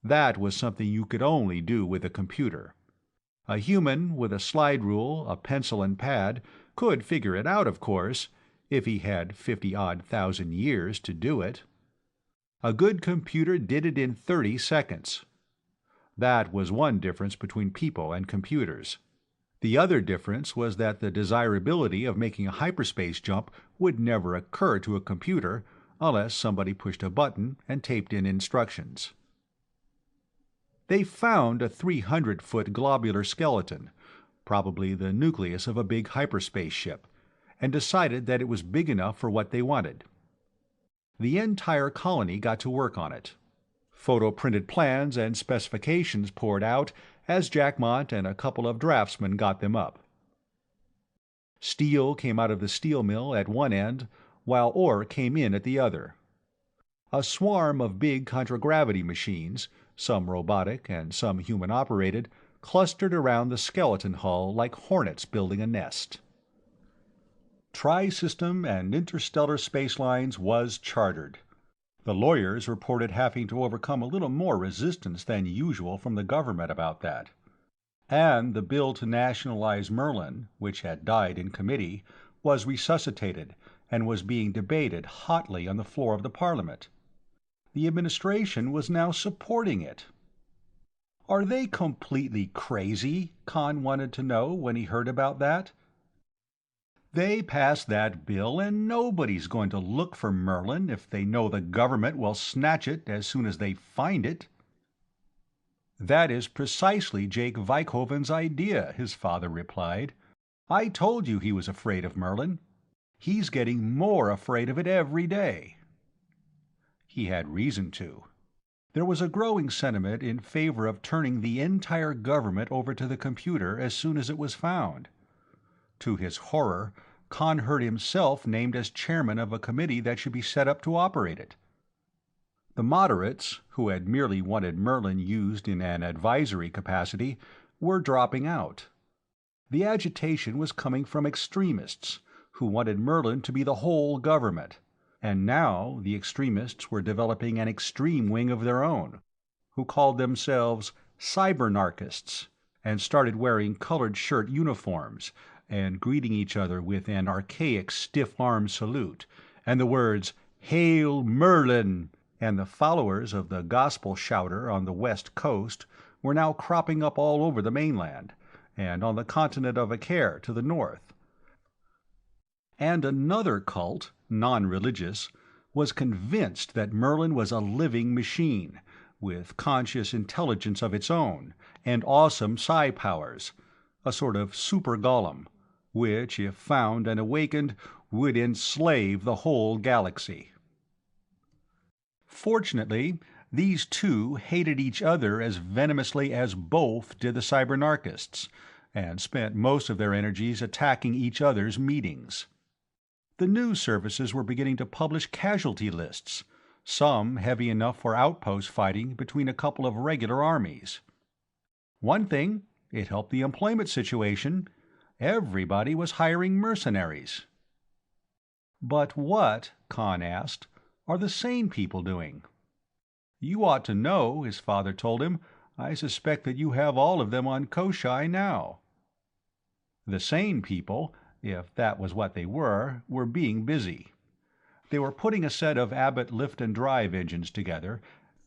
That was something you could only do with a computer. A human with a slide rule, a pencil and pad, could figure it out, of course, if he had 50-odd thousand years to do it. A good computer did it in 30 seconds. That was one difference between people and computers. The other difference was that the desirability of making a hyperspace jump would never occur to a computer unless somebody pushed a button and taped in instructions. They found a 300-foot globular skeleton, probably the nucleus of a big hyperspace ship, and decided that it was big enough for what they wanted. The entire colony got to work on it. Photo-printed plans and specifications poured out as Jackmont and a couple of draftsmen got them up. Steel came out of the steel mill at one end, while ore came in at the other. A swarm of big contragravity machines, some robotic and some human-operated, clustered around the skeleton hull like hornets building a nest. Tri-system and interstellar spacelines was chartered. The lawyers reported having to overcome a little more resistance than usual from the government about that. And the bill to nationalize Merlin, which had died in committee, was resuscitated and was being debated hotly on the floor of the Parliament. The administration was now supporting it. Are they completely crazy? Conn wanted to know when he heard about that. They passed that bill, and nobody's going to look for Merlin if they know the government will snatch it as soon as they find it. That is precisely Jake Vikhoven's idea, his father replied. I told you he was afraid of Merlin. He's getting more afraid of it every day. He had reason to. There was a growing sentiment in favor of turning the entire government over to the computer as soon as it was found. To his horror, Conn heard himself named as chairman of a committee that should be set up to operate it. The moderates, who had merely wanted Merlin used in an advisory capacity, were dropping out. The agitation was coming from extremists, who wanted Merlin to be the whole government, and now the extremists were developing an extreme wing of their own, who called themselves cybernarchists, and started wearing colored shirt uniforms, and greeting each other with an archaic stiff-arm salute, and the words, "Hail Merlin!" And the followers of the gospel shouter on the west coast were now cropping up all over the mainland, and on the continent of Aker to the north. And another cult, non-religious, was convinced that Merlin was a living machine, with conscious intelligence of its own, and awesome psi powers, a sort of super golem, which, if found and awakened, would enslave the whole galaxy. Fortunately, these two hated each other as venomously as both did the cybernarchists, and spent most of their energies attacking each other's meetings. The news services were beginning to publish casualty lists, some heavy enough for outpost fighting between a couple of regular armies. One thing, it helped the employment situation. Everybody was hiring mercenaries. But what, Conn asked, are the sane people doing? You ought to know, his father told him. I suspect that you have all of them on Koshai now. The sane people, if that was what they were being busy. They were putting a set of Abbott lift and drive engines together,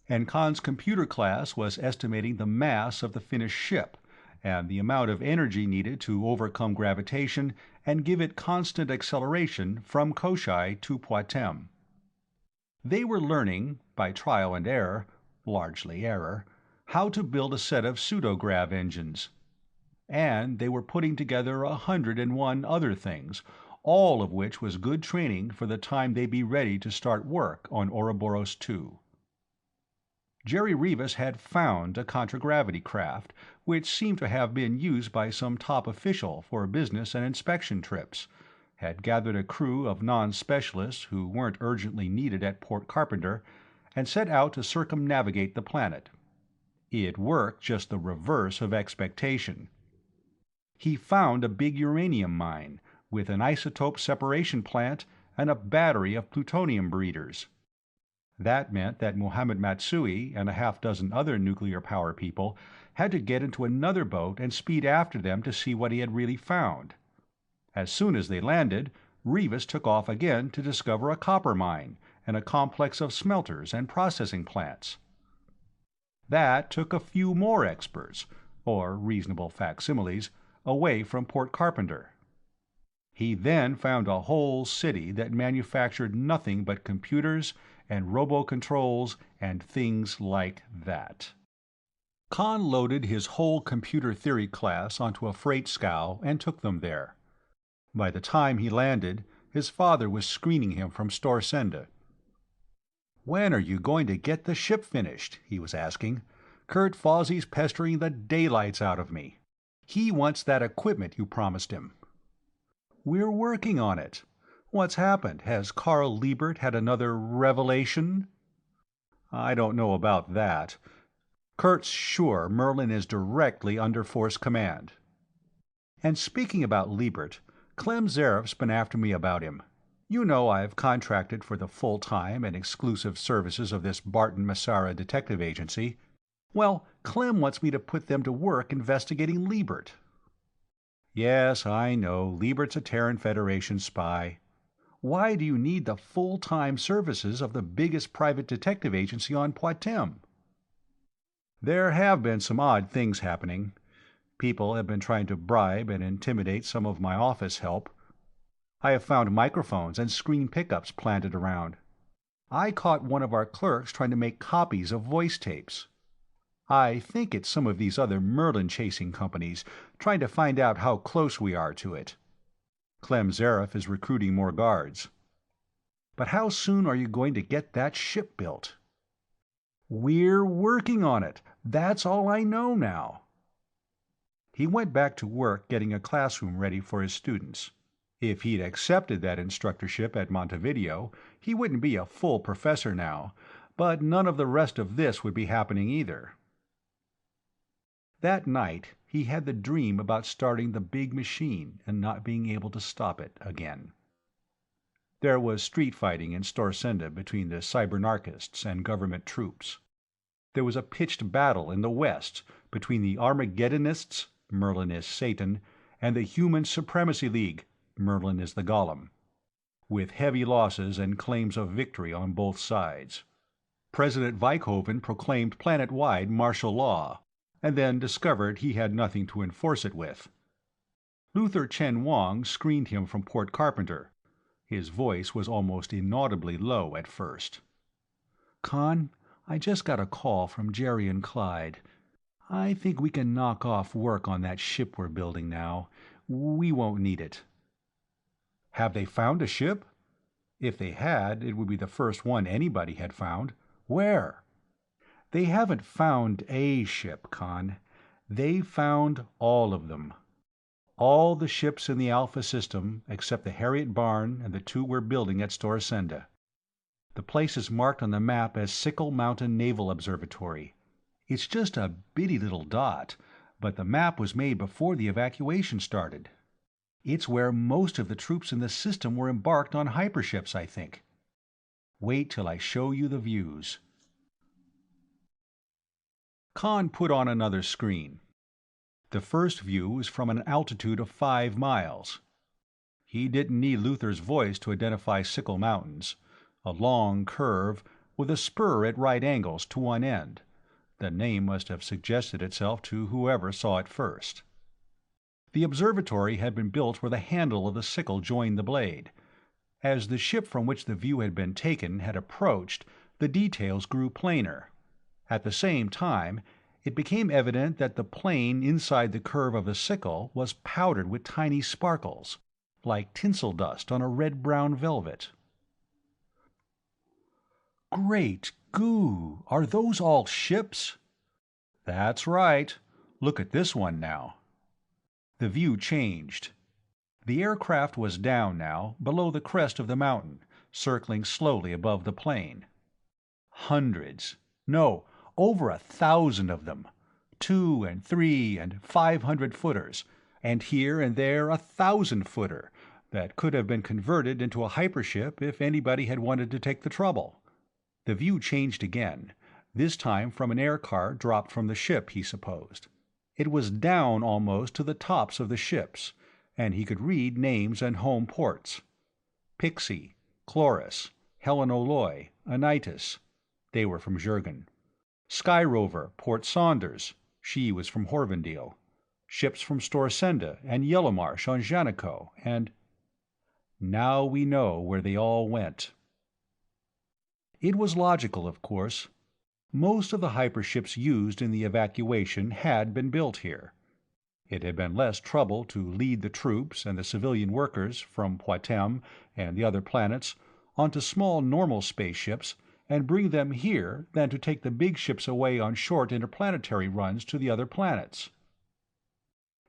and Conn's computer class was estimating the mass of the finished ship, and the amount of energy needed to overcome gravitation and give it constant acceleration from Koshai to Poictesme. They were learning, by trial and error, largely error, how to build a set of pseudograv engines. And they were putting together 101 other things, all of which was good training for the time they'd be ready to start work on Ouroboros II. Jerry Rivas had found a contragravity craft, which seemed to have been used by some top official for business and inspection trips, had gathered a crew of non-specialists who weren't urgently needed at Port Carpenter, and set out to circumnavigate the planet. It worked just the reverse of expectation. He found a big uranium mine, with an isotope separation plant and a battery of plutonium breeders. That meant that Mohammed Matsui and a half-dozen other nuclear power people had to get into another boat and speed after them to see what he had really found. As soon as they landed, Rivas took off again to discover a copper mine and a complex of smelters and processing plants. That took a few more experts, or reasonable facsimiles, away from Port Carpenter. He then found a whole city that manufactured nothing but computers and robo-controls and things like that. Conn loaded his whole computer theory class onto a freight scow and took them there. By the time he landed, his father was screening him from Storsenda. "When are you going to get the ship finished?" he was asking. "Kurt Fozzie's pestering the daylights out of me. He wants that equipment you promised him." "We're working on it. What's happened? Has Carl Liebert had another revelation?" "I don't know about that. Kurt's sure Merlin is directly under Force command. And speaking about Liebert, Clem Zareff's been after me about him. You know I've contracted for the full-time and exclusive services of this Barton Massara detective agency. Well, Clem wants me to put them to work investigating Liebert." "Yes, I know. Liebert's a Terran Federation spy. Why do you need the full-time services of the biggest private detective agency on Poictesme?" "There have been some odd things happening. People have been trying to bribe and intimidate some of my office help. I have found microphones and screen pickups planted around. I caught one of our clerks trying to make copies of voice tapes. I think it's some of these other Merlin-chasing companies trying to find out how close we are to it. Clem Zareff is recruiting more guards. But how soon are you going to get that ship built?" "We're working on it. That's all I know now." He went back to work getting a classroom ready for his students. If he'd accepted that instructorship at Montevideo, he wouldn't be a full professor now, but none of the rest of this would be happening either. That night he had the dream about starting the big machine and not being able to stop it again. There was street fighting in Storsenda between the cybernarchists and government troops. There was a pitched battle in the west between the Armageddonists, Merlin is Satan, and the Human Supremacy League, Merlin is the Golem, with heavy losses and claims of victory on both sides. President Weikhoven proclaimed planet-wide martial law, and then discovered he had nothing to enforce it with. Luther Chen Wang screened him from Port Carpenter. His voice was almost inaudibly low at first. "Conn, I just got a call from Jerry and Clyde. I think we can knock off work on that ship we're building now. We won't need it." "Have they found a ship?" "If they had, it would be the first one anybody had found. Where?" "They haven't found a ship, Conn. They've found all of them. All the ships in the Alpha system except the Harriet Barn and the two we're building at Storsenda. The place is marked on the map as Sickle Mountain Naval Observatory. It's just a bitty little dot, but the map was made before the evacuation started. It's where most of the troops in the system were embarked on hyperships, I think. Wait till I show you the views." Conn put on another screen. The first view was from an altitude of 5 miles. He didn't need Luther's voice to identify Sickle Mountains, a long curve with a spur at right angles to one end. The name must have suggested itself to whoever saw it first. The observatory had been built where the handle of the sickle joined the blade. As the ship from which the view had been taken had approached, the details grew plainer. At the same time, it became evident that the plane inside the curve of the sickle was powdered with tiny sparkles, like tinsel dust on a red-brown velvet. "Great goo! Are those all ships?" "That's right. Look at this one now." The view changed. The aircraft was down now, below the crest of the mountain, circling slowly above the plain. Hundreds, no, over 1,000 of them, 2 and 3 and 500-footers, and here and there a 1,000-footer that could have been converted into a hypership if anybody had wanted to take the trouble. The view changed again, this time from an air car dropped from the ship, he supposed. It was down almost to the tops of the ships, and he could read names and home ports. Pixie, Chloris, Helen O'Loy, Anitis. They were from Jurgen. Sky Rover, Port Saunders. She was from Horvendale. Ships from Storsenda and Yellowmarsh on Janico, and... Now we know where they all went. It was logical, of course. Most of the hyperships used in the evacuation had been built here. It had been less trouble to lead the troops and the civilian workers from Poictesme and the other planets onto small normal spaceships and bring them here than to take the big ships away on short interplanetary runs to the other planets.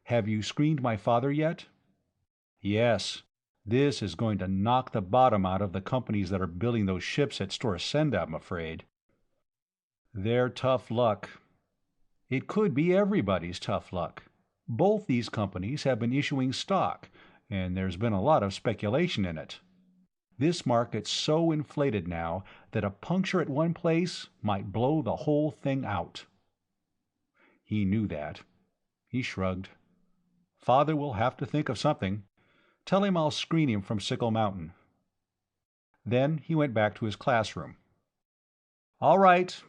"Have you screened my father yet?" "Yes. This is going to knock the bottom out of the companies that are building those ships at Storsenda, I'm afraid." "They're tough luck." "It could be everybody's tough luck. Both these companies have been issuing stock, and there's been a lot of speculation in it. This market's so inflated now that a puncture at one place might blow the whole thing out." He knew that. He shrugged. "Father will have to think of something. Tell him I'll screen him from Sickle Mountain." Then he went back to his classroom. "All right.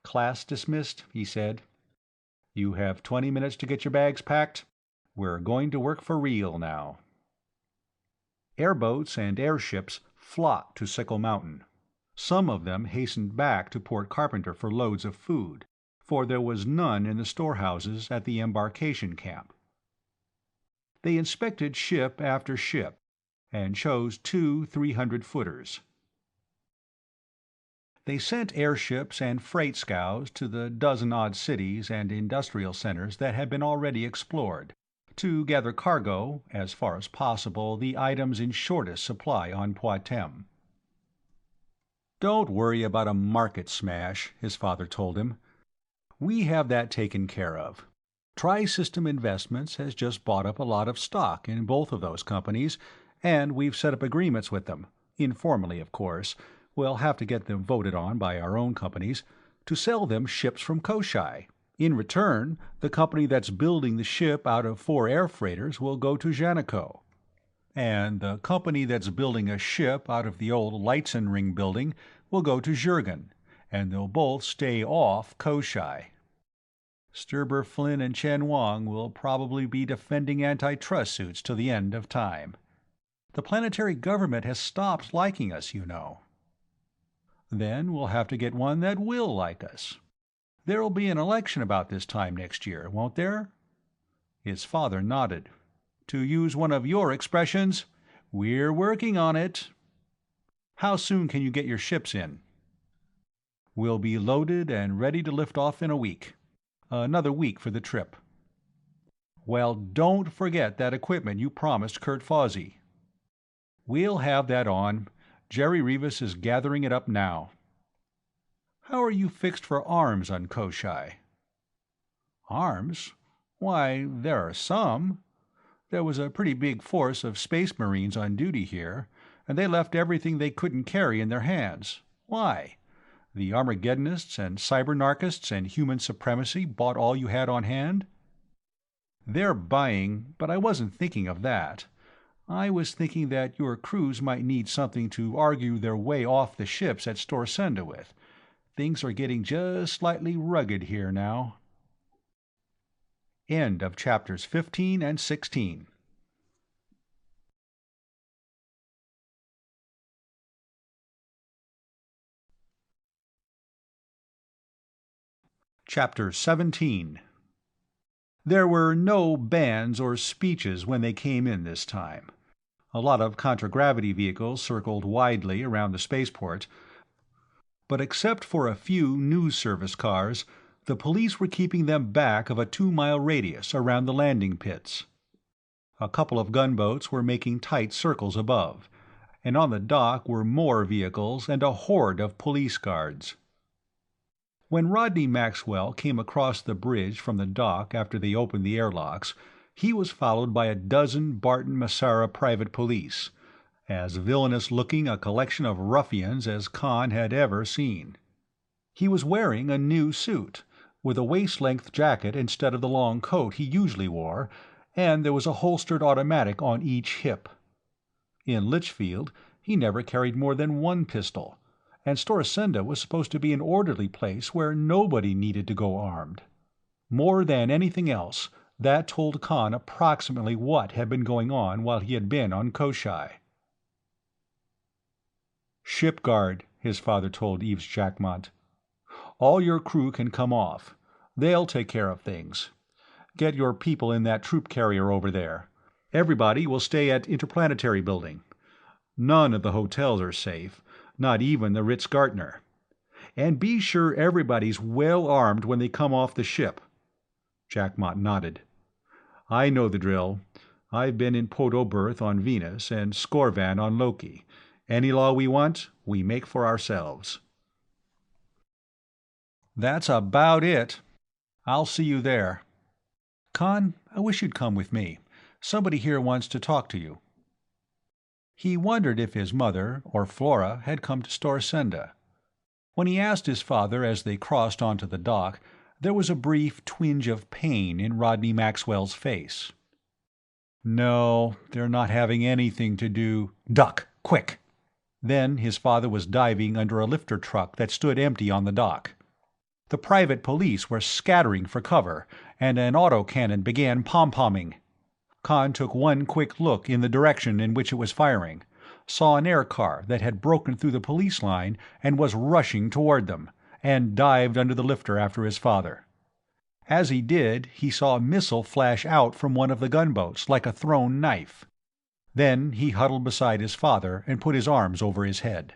Class dismissed," he said. "You have 20 minutes to get your bags packed. We're going to work for real now." Airboats and airships flocked to Sickle Mountain. Some of them hastened back to Port Carpenter for loads of food, for there was none in the storehouses at the embarkation camp. They inspected ship after ship, and chose 2 300-footers. They sent airships and freight scows to the dozen-odd cities and industrial centers that had been already explored, to gather cargo, as far as possible the items in shortest supply on Poictesme. "Don't worry about a market smash," his father told him. "We have that taken care of. Tri-System Investments has just bought up a lot of stock in both of those companies, and we've set up agreements with them, informally of course, we'll have to get them voted on by our own companies, to sell them ships from Koshai. In return, the company that's building the ship out of 4 air freighters will go to Janico. And the company that's building a ship out of the old Lightsenring building will go to Jurgen, and they'll both stay off Koshai. Sturber Flynn and Chen Wang will probably be defending antitrust suits till the end of time. The planetary government has stopped liking us, you know. Then we'll have to get one that will like us. There'll be an election about this time next year, won't there?" His father nodded. "To use one of your expressions, we're working on it." "How soon can you get your ships in?" "We'll be loaded and ready to lift off in a week. Another week for the trip." "Well, don't forget that equipment you promised Kurt Fawsey." "We'll have that on. Jerry Rivas is gathering it up now." "How are you fixed for arms on Koshai?" "Arms? Why, there are some. There was a pretty big force of Space Marines on duty here, and they left everything they couldn't carry in their hands. Why? The Armageddonists and Cybernarchists and Human Supremacy bought all you had on hand?" They're buying, but I wasn't thinking of that. I was thinking that your crews might need something to argue their way off the ships at Storsenda with. Things are getting just slightly rugged here now. End of chapters 15 and 16. Chapter 17. There were no bands or speeches when they came in this time. A lot of contragravity vehicles circled widely around the spaceport, but except for a few news service cars, the police were keeping them back of a 2-mile radius around the landing pits. A couple of gunboats were making tight circles above, and on the dock were more vehicles and a horde of police guards. When Rodney Maxwell came across the bridge from the dock after they opened the airlocks, he was followed by a dozen Barton Massara private police, as villainous-looking a collection of ruffians as Conn had ever seen. He was wearing a new suit, with a waist-length jacket instead of the long coat he usually wore, and there was a holstered automatic on each hip. In Litchfield, he never carried more than one pistol, and Storsenda was supposed to be an orderly place where nobody needed to go armed. More than anything else, that told Conn approximately what had been going on while he had been on Koshai. "Ship guard," his father told Eves Jackmont. "All your crew can come off. They'll take care of things. Get your people in that troop carrier over there. Everybody will stay at Interplanetary Building. None of the hotels are safe, not even the Ritz-Gartner. And be sure everybody's well armed when they come off the ship." Jackmont nodded. "I know the drill. I've been in Podo-Berth on Venus and Skorvan on Loki. Any law we want, we make for ourselves." "That's about it. I'll see you there. Conn, I wish you'd come with me. Somebody here wants to talk to you." He wondered if his mother, or Flora, had come to Storsenda. When he asked his father as they crossed onto the dock, there was a brief twinge of pain in Rodney Maxwell's face. "No, they're not having anything to do—" "Duck, quick!" Then his father was diving under a lifter truck that stood empty on the dock. The private police were scattering for cover, and an autocannon began pom-pomming. Conn took one quick look in the direction in which it was firing, saw an air car that had broken through the police line and was rushing toward them, and dived under the lifter after his father. As he did, he saw a missile flash out from one of the gunboats like a thrown knife. Then he huddled beside his father and put his arms over his head.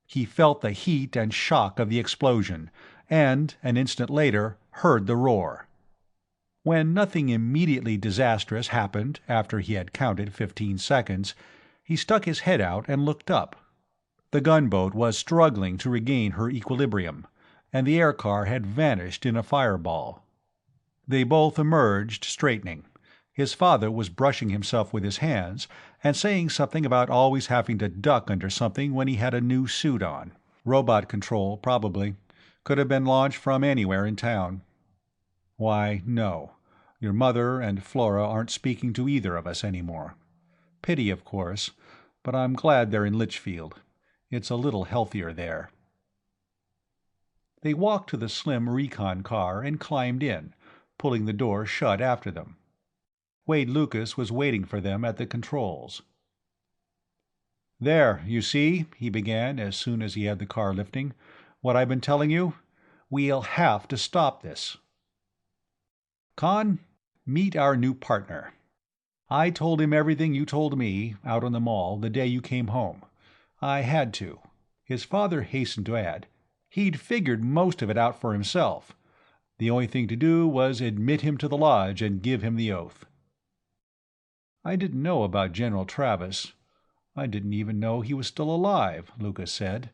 He felt the heat and shock of the explosion, and, an instant later, heard the roar. When nothing immediately disastrous happened after he had counted 15 seconds, he stuck his head out and looked up. The gunboat was struggling to regain her equilibrium, and the air car had vanished in a fireball. They both emerged, straightening. His father was brushing himself with his hands and saying something about always having to duck under something when he had a new suit on. Robot control, probably. Could have been launched from anywhere in town. "Why, no. Your mother and Flora aren't speaking to either of us anymore. Pity, of course, but I'm glad they're in Litchfield. It's a little healthier there." They walked to the slim recon car and climbed in, pulling the door shut after them. Wade Lucas was waiting for them at the controls. "There, you see," he began as soon as he had the car lifting, "what I've been telling you? We'll have to stop this. Conn, meet our new partner. I told him everything you told me, out on the mall, the day you came home. I had to." His father hastened to add, "He'd figured most of it out for himself. The only thing to do was admit him to the lodge and give him the oath." "I didn't know about General Travis. I didn't even know he was still alive," Lucas said.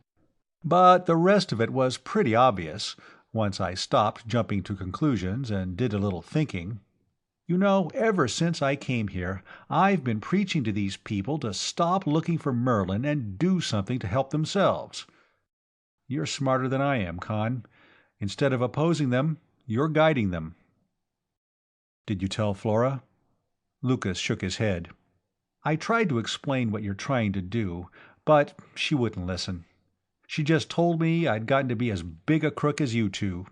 "But the rest of it was pretty obvious, once I stopped jumping to conclusions and did a little thinking. You know, ever since I came here, I've been preaching to these people to stop looking for Merlin and do something to help themselves. You're smarter than I am, Conn. Instead of opposing them, you're guiding them." "Did you tell Flora?" Lucas shook his head. "I tried to explain what you're trying to do, but she wouldn't listen. She just told me I'd gotten to be as big a crook as you two."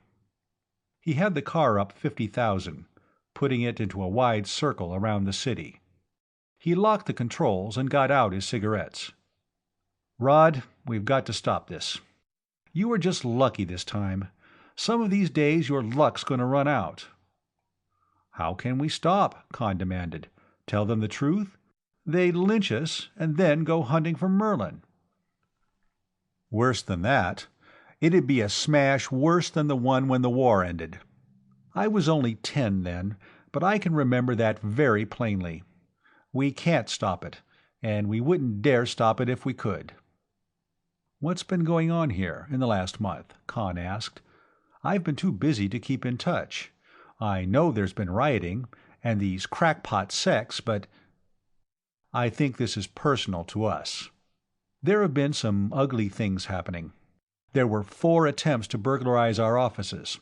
He had the car up 50,000, putting it into a wide circle around the city. He locked the controls and got out his cigarettes. "Rod, we've got to stop this. You were just lucky this time. Some of these days your luck's going to run out." "How can we stop?" Conn demanded. "Tell them the truth? They'd lynch us and then go hunting for Merlin." "Worse than that. It'd be a smash worse than the one when the war ended. I was only 10 then, but I can remember that very plainly. We can't stop it, and we wouldn't dare stop it if we could." "What's been going on here in the last month?" Conn asked. "I've been too busy to keep in touch. I know there's been rioting, and these crackpot sects, but—" "I think this is personal to us. There have been some ugly things happening. There were 4 attempts to burglarize our offices.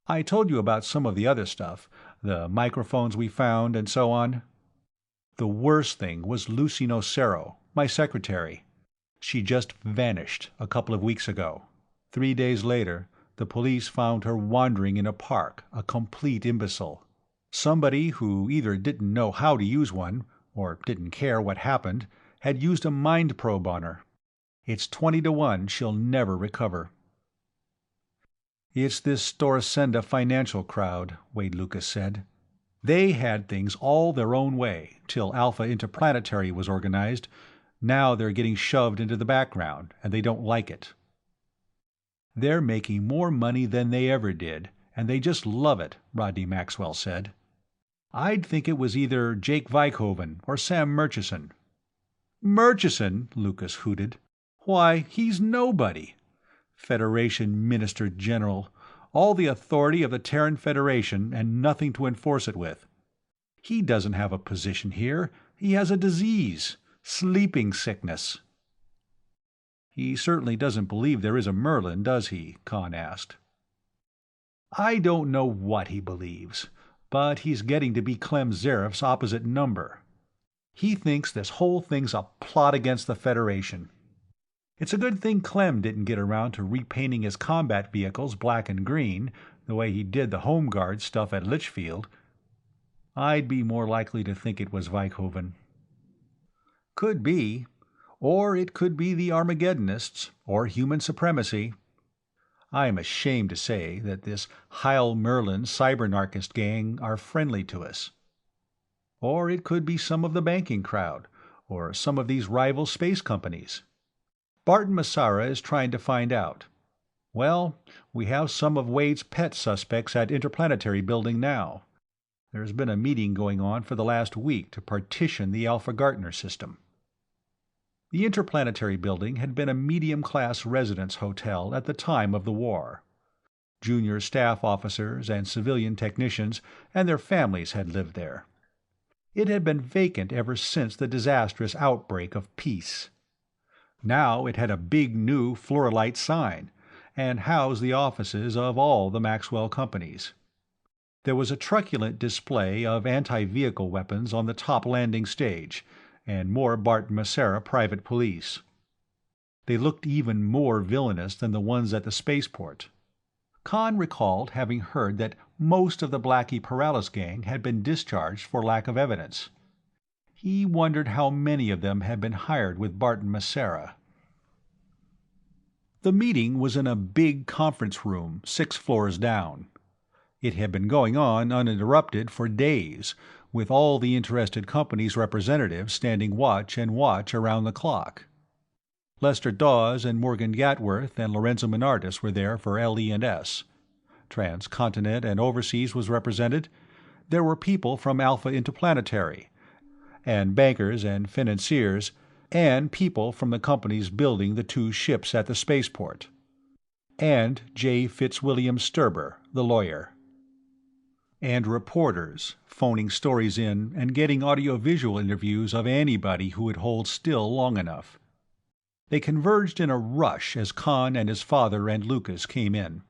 I told you about some of the other stuff, the microphones we found and so on. The worst thing was Lucy Nocero, my secretary. She just vanished a couple of weeks ago. 3 days later, the police found her wandering in a park, a complete imbecile. Somebody who either didn't know how to use one, or didn't care what happened, had used a mind probe on her. It's 20 to 1 she'll never recover." "It's this Storacenda financial crowd," Wade Lucas said. "They had things all their own way, till Alpha Interplanetary was organized. Now they're getting shoved into the background, and they don't like it." "They're making more money than they ever did, and they just love it," Rodney Maxwell said. "I'd think it was either Jake Vikhoven or Sam Murchison." "Murchison!" Lucas hooted. "Why, he's nobody. Federation Minister General, all the authority of the Terran Federation and nothing to enforce it with. He doesn't have a position here. He has a disease. Sleeping sickness." "He certainly doesn't believe there is a Merlin, does he?" Conn asked. "I don't know what he believes, but he's getting to be Clem Zareff's opposite number. He thinks this whole thing's a plot against the Federation. It's a good thing Clem didn't get around to repainting his combat vehicles black and green, the way he did the Home Guard stuff at Litchfield. I'd be more likely to think it was Vikhoven." "Could be. Or it could be the Armageddonists, or human supremacy. I'm ashamed to say that this Heil Merlin cybernarchist gang are friendly to us. Or it could be some of the banking crowd, or some of these rival space companies. Barton Massara is trying to find out. Well, we have some of Wade's pet suspects at Interplanetary Building now. There's been a meeting going on for the last week to partition the Alpha Gartner system." The Interplanetary Building had been a medium-class residence hotel at the time of the war. Junior staff officers and civilian technicians and their families had lived there. It had been vacant ever since the disastrous outbreak of peace. Now it had a big new fluorite sign, and housed the offices of all the Maxwell companies. There was a truculent display of anti-vehicle weapons on the top landing stage, and more Barton Massara private police. They looked even more villainous than the ones at the spaceport. Conn recalled having heard that most of the Blackie Paralis gang had been discharged for lack of evidence. He wondered how many of them had been hired with Barton Massara. The meeting was in a big conference room 6 floors down. It had been going on uninterrupted for days, with all the interested companies' representatives standing watch and watch around the clock. Lester Dawes and Morgan Gatworth and Lorenzo Minardis were there for LE&S. Transcontinent and Overseas was represented. There were people from Alpha Interplanetary, and bankers and financiers, and people from the companies building the 2 ships at the spaceport. And J. Fitzwilliam Sturber, the lawyer. And reporters, phoning stories in and getting audiovisual interviews of anybody who would hold still long enough. They converged in a rush as Conn and his father and Lucas came in.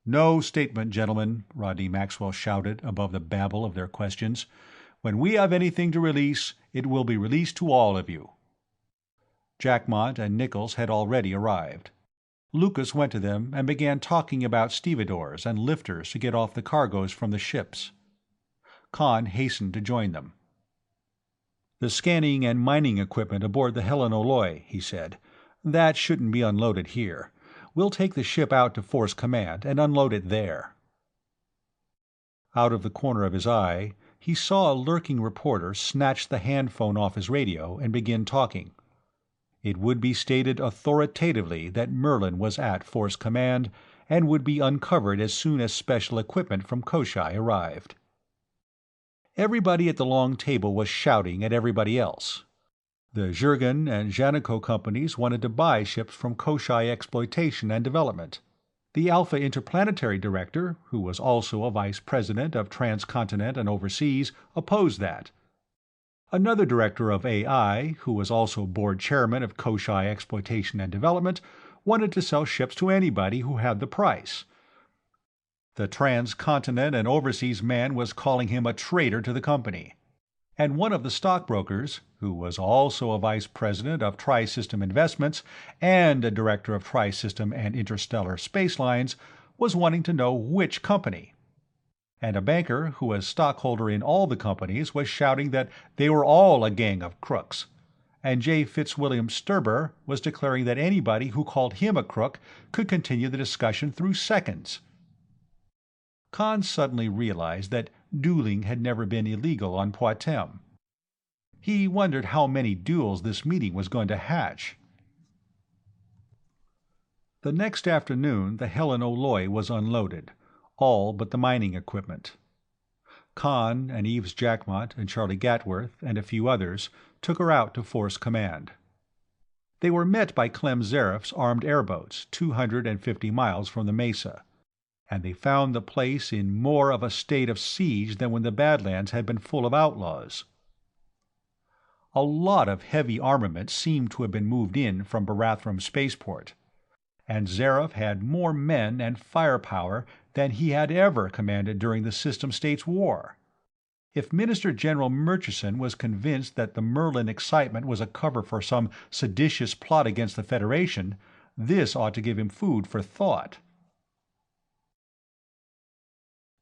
"No statement, gentlemen," Rodney Maxwell shouted above the babble of their questions. "When we have anything to release, it will be released to all of you." Jackmont and Nichols had already arrived. Lucas went to them and began talking about stevedores and lifters to get off the cargoes from the ships. Conn hastened to join them. "The scanning and mining equipment aboard the Helen O'Loy," he said. "That shouldn't be unloaded here. We'll take the ship out to Force Command and unload it there." Out of the corner of his eye, he saw a lurking reporter snatch the handphone off his radio and begin talking. It would be stated authoritatively that Merlin was at Force Command and would be uncovered as soon as special equipment from Koshai arrived. Everybody at the long table was shouting at everybody else. The Jurgen and Janico companies wanted to buy ships from Koshai Exploitation and Development. The Alpha Interplanetary Director, who was also a vice president of Transcontinent and Overseas, opposed that. Another director of AI, who was also board chairman of Koshai Exploitation and Development, wanted to sell ships to anybody who had the price. The Transcontinent and Overseas man was calling him a traitor to the company. And one of the stockbrokers, who was also a vice president of Tri-System Investments and a director of Tri-System and Interstellar Space Lines, was wanting to know which company. And a banker who was stockholder in all the companies was shouting that they were all a gang of crooks. And J. Fitzwilliam Sturber was declaring that anybody who called him a crook could continue the discussion through seconds. Conn suddenly realized that dueling had never been illegal on Poictesme. He wondered how many duels this meeting was going to hatch. The next afternoon the Helen O'Loy was unloaded, all but the mining equipment. Conn and Eves Jackmont and Charlie Gatworth and a few others took her out to Force Command. They were met by Clem Zareff's armed airboats 250 miles from the mesa, and they found the place in more of a state of siege than when the Badlands had been full of outlaws. A lot of heavy armament seemed to have been moved in from Barathrum Spaceport, and Zareff had more men and firepower than he had ever commanded during the System States War. If Minister General Murchison was convinced that the Merlin excitement was a cover for some seditious plot against the Federation, this ought to give him food for thought.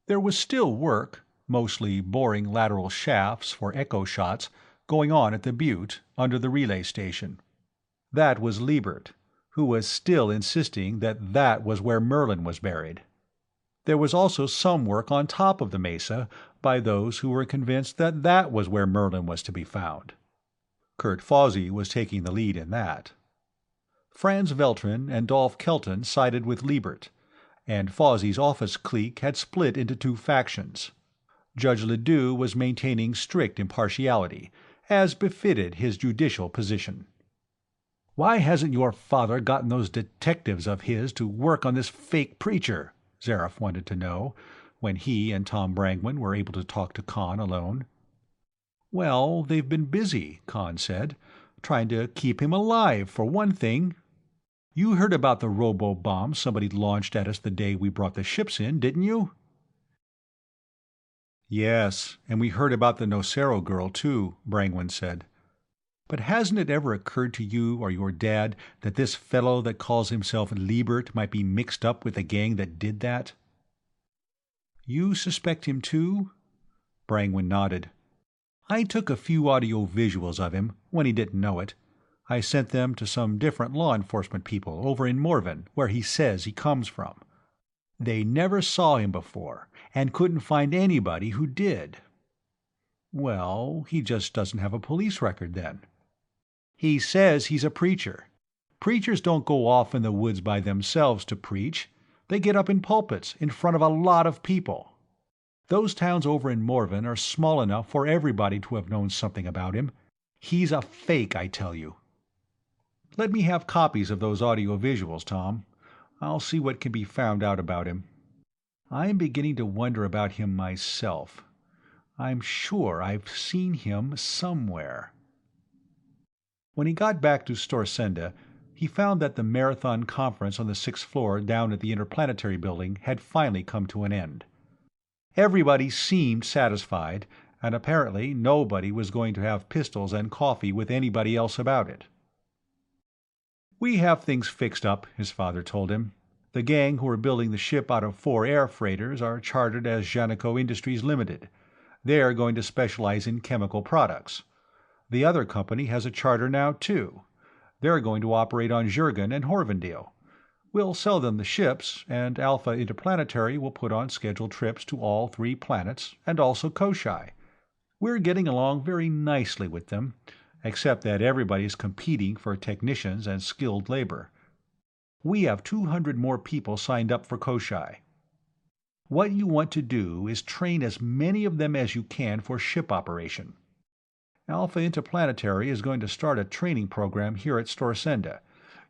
There was still work, mostly boring lateral shafts for echo shots, going on at the butte under the relay station. That was Liebert, who was still insisting that that was where Merlin was buried. There was also some work on top of the mesa by those who were convinced that that was where Merlin was to be found. Kurt Fawsey was taking the lead in that. Franz Veltrin and Dolph Kelton sided with Liebert, and Fawsey's office clique had split into two factions. Judge Ledoux was maintaining strict impartiality, as befitted his judicial position. "Why hasn't your father gotten those detectives of his to work on this fake preacher?" Zareff wanted to know, when he and Tom Brangwyn were able to talk to Conn alone. "Well, they've been busy," Conn said, "trying to keep him alive, for one thing. You heard about the robo-bomb somebody launched at us the day we brought the ships in, didn't you?" "Yes, and we heard about the Nocero girl, too," Brangwyn said. "But hasn't it ever occurred to you or your dad that this fellow that calls himself Liebert might be mixed up with the gang that did that?" "You suspect him, too?" Brangwyn nodded. "I took a few audio visuals of him, when he didn't know it. I sent them to some different law enforcement people over in Morven, where he says he comes from. They never saw him before, and couldn't find anybody who did." "Well, he just doesn't have a police record, then." "He says he's a preacher. Preachers don't go off in the woods by themselves to preach. They get up in pulpits in front of a lot of people. Those towns over in Morven are small enough for everybody to have known something about him. He's a fake, I tell you." "Let me have copies of those audio visuals, Tom. I'll see what can be found out about him. I'm beginning to wonder about him myself. I'm sure I've seen him somewhere." When he got back to Storsenda, he found that the marathon conference on the 6th floor down at the Interplanetary Building had finally come to an end. Everybody seemed satisfied, and apparently nobody was going to have pistols and coffee with anybody else about it. "We have things fixed up," his father told him. "The gang who are building the ship out of 4 air freighters are chartered as Janico Industries Limited. They're going to specialize in chemical products. The other company has a charter now, too. They're going to operate on Jurgen and Horvendale. We'll sell them the ships, and Alpha Interplanetary will put on scheduled trips to all 3 planets, and also Koshai. We're getting along very nicely with them, except that everybody's competing for technicians and skilled labor. We have 200 more people signed up for Koshai. What you want to do is train as many of them as you can for ship operation. Alpha Interplanetary is going to start a training program here at Storsenda.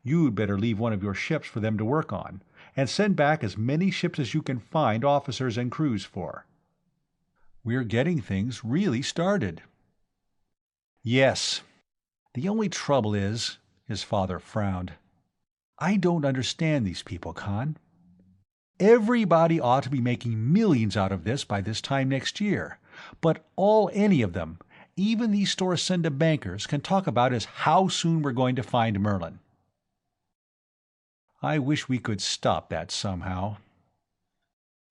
You'd better leave one of your ships for them to work on, and send back as many ships as you can find officers and crews for. We're getting things really started." "Yes. The only trouble is," his father frowned, "I don't understand these people, Conn. Everybody ought to be making millions out of this by this time next year, but all any of them, even these Storsenda bankers, can talk about is how soon we're going to find Merlin. I wish we could stop that somehow.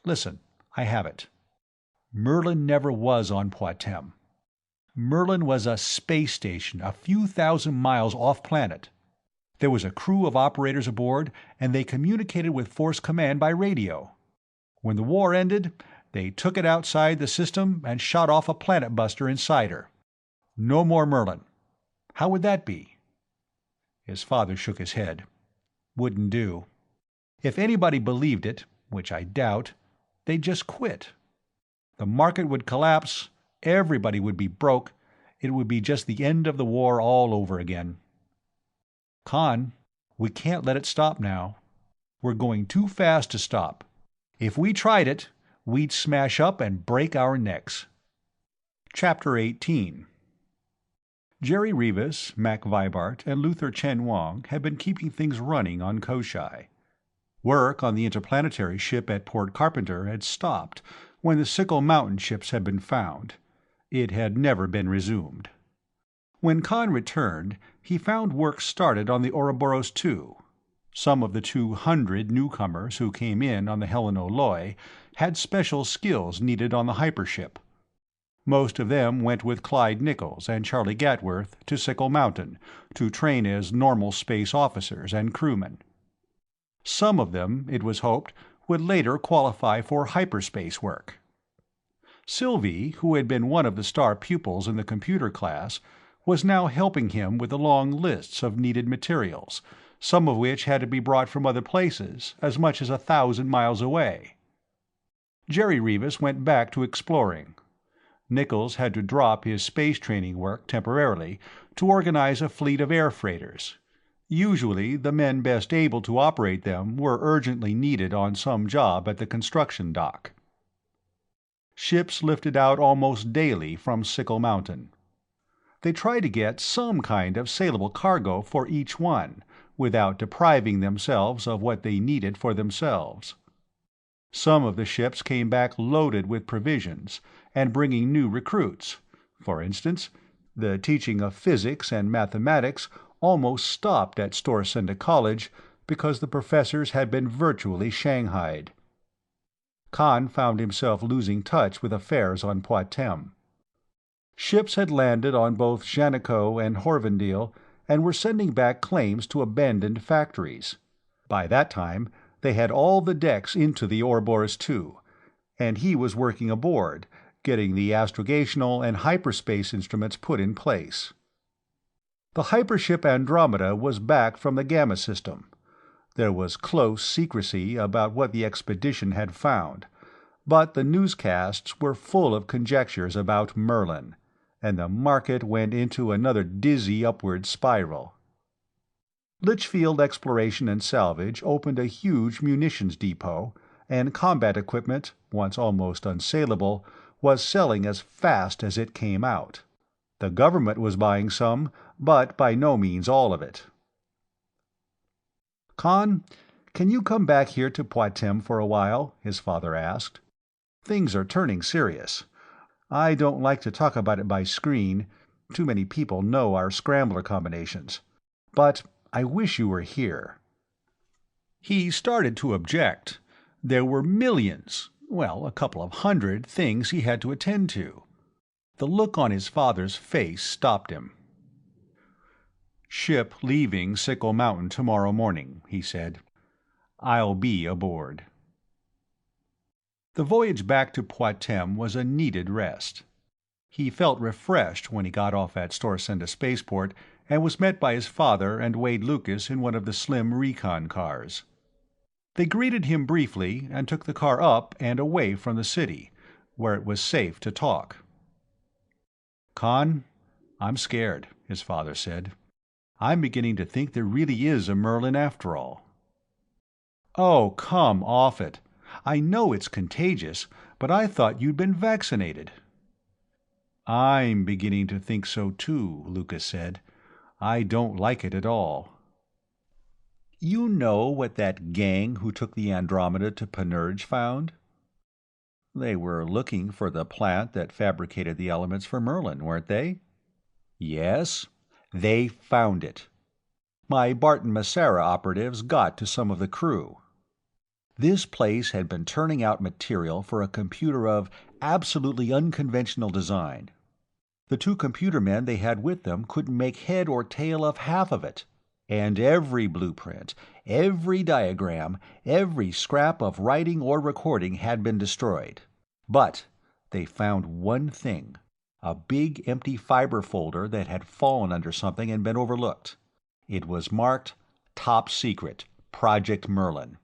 Listen, I have it. Merlin never was on Poictesme. Merlin was a space station a few thousand miles off-planet. There was a crew of operators aboard, and they communicated with Force Command by radio. When the war ended, they took it outside the system and shot off a planet buster inside her. No more Merlin. How would that be?" His father shook his head. "Wouldn't do. If anybody believed it, which I doubt, they'd just quit. The market would collapse, everybody would be broke, it would be just the end of the war all over again. Conn, we can't let it stop now. We're going too fast to stop. If we tried it, we'd smash up and break our necks." Chapter 18. Jerry Rivas, Mac Vibart, and Luther Chen Wang had been keeping things running on Koshai. Work on the interplanetary ship at Port Carpenter had stopped when the Sickle Mountain ships had been found. It had never been resumed. When Conn returned, he found work started on the Ouroboros II. Some of the 200 newcomers who came in on the Helen O'Loy had special skills needed on the hypership. Most of them went with Clyde Nichols and Charlie Gatworth to Sickle Mountain to train as normal space officers and crewmen. Some of them, it was hoped, would later qualify for hyperspace work. Sylvie, who had been one of the star pupils in the computer class, was now helping him with the long lists of needed materials, some of which had to be brought from other places, as much as 1,000 miles away. Jerry Rivas went back to exploring. Nichols had to drop his space training work temporarily to organize a fleet of air freighters. Usually the men best able to operate them were urgently needed on some job at the construction dock. Ships lifted out almost daily from Sickle Mountain. They tried to get some kind of saleable cargo for each one, without depriving themselves of what they needed for themselves. Some of the ships came back loaded with provisions, and bringing new recruits. For instance, the teaching of physics and mathematics almost stopped at Storsenda College because the professors had been virtually shanghaied. Conn found himself losing touch with affairs on Poictesme. Ships had landed on both Janico and Horvendale and were sending back claims to abandoned factories. By that time, they had all the decks into the Ouroboros II, and he was working aboard, getting the astrogational and hyperspace instruments put in place. The hypership Andromeda was back from the Gamma system. There was close secrecy about what the expedition had found, but the newscasts were full of conjectures about Merlin, and the market went into another dizzy upward spiral. Litchfield Exploration and Salvage opened a huge munitions depot, and combat equipment, once almost unsaleable, was selling as fast as it came out. The government was buying some, but by no means all of it. "Conn, can you come back here to Poictesme for a while?" his father asked. "Things are turning serious. I don't like to talk about it by screen. Too many people know our scrambler combinations. But I wish you were here." He started to object. There were millions, well, a couple of hundred things he had to attend to. The look on his father's face stopped him. "Ship leaving Sickle Mountain tomorrow morning," he said. "I'll be aboard." The voyage back to Poictesme was a needed rest. He felt refreshed when he got off at Storsenda spaceport and was met by his father and Wade Lucas in one of the slim recon cars. They greeted him briefly and took the car up and away from the city, where it was safe to talk. "Conn, I'm scared," his father said. "I'm beginning to think there really is a Merlin after all." "Oh, come off it. I know it's contagious, but I thought you'd been vaccinated." "I'm beginning to think so too," Lucas said. "I don't like it at all." "You know what that gang who took the Andromeda to Panurge found?" "They were looking for the plant that fabricated the elements for Merlin, weren't they?" "Yes, they found it. My Barton Massara operatives got to some of the crew. This place had been turning out material for a computer of absolutely unconventional design. The two computer men they had with them couldn't make head or tail of half of it. And every blueprint, every diagram, every scrap of writing or recording had been destroyed. But they found one thing, a big empty fiber folder that had fallen under something and been overlooked. It was marked Top Secret, Project Merlin.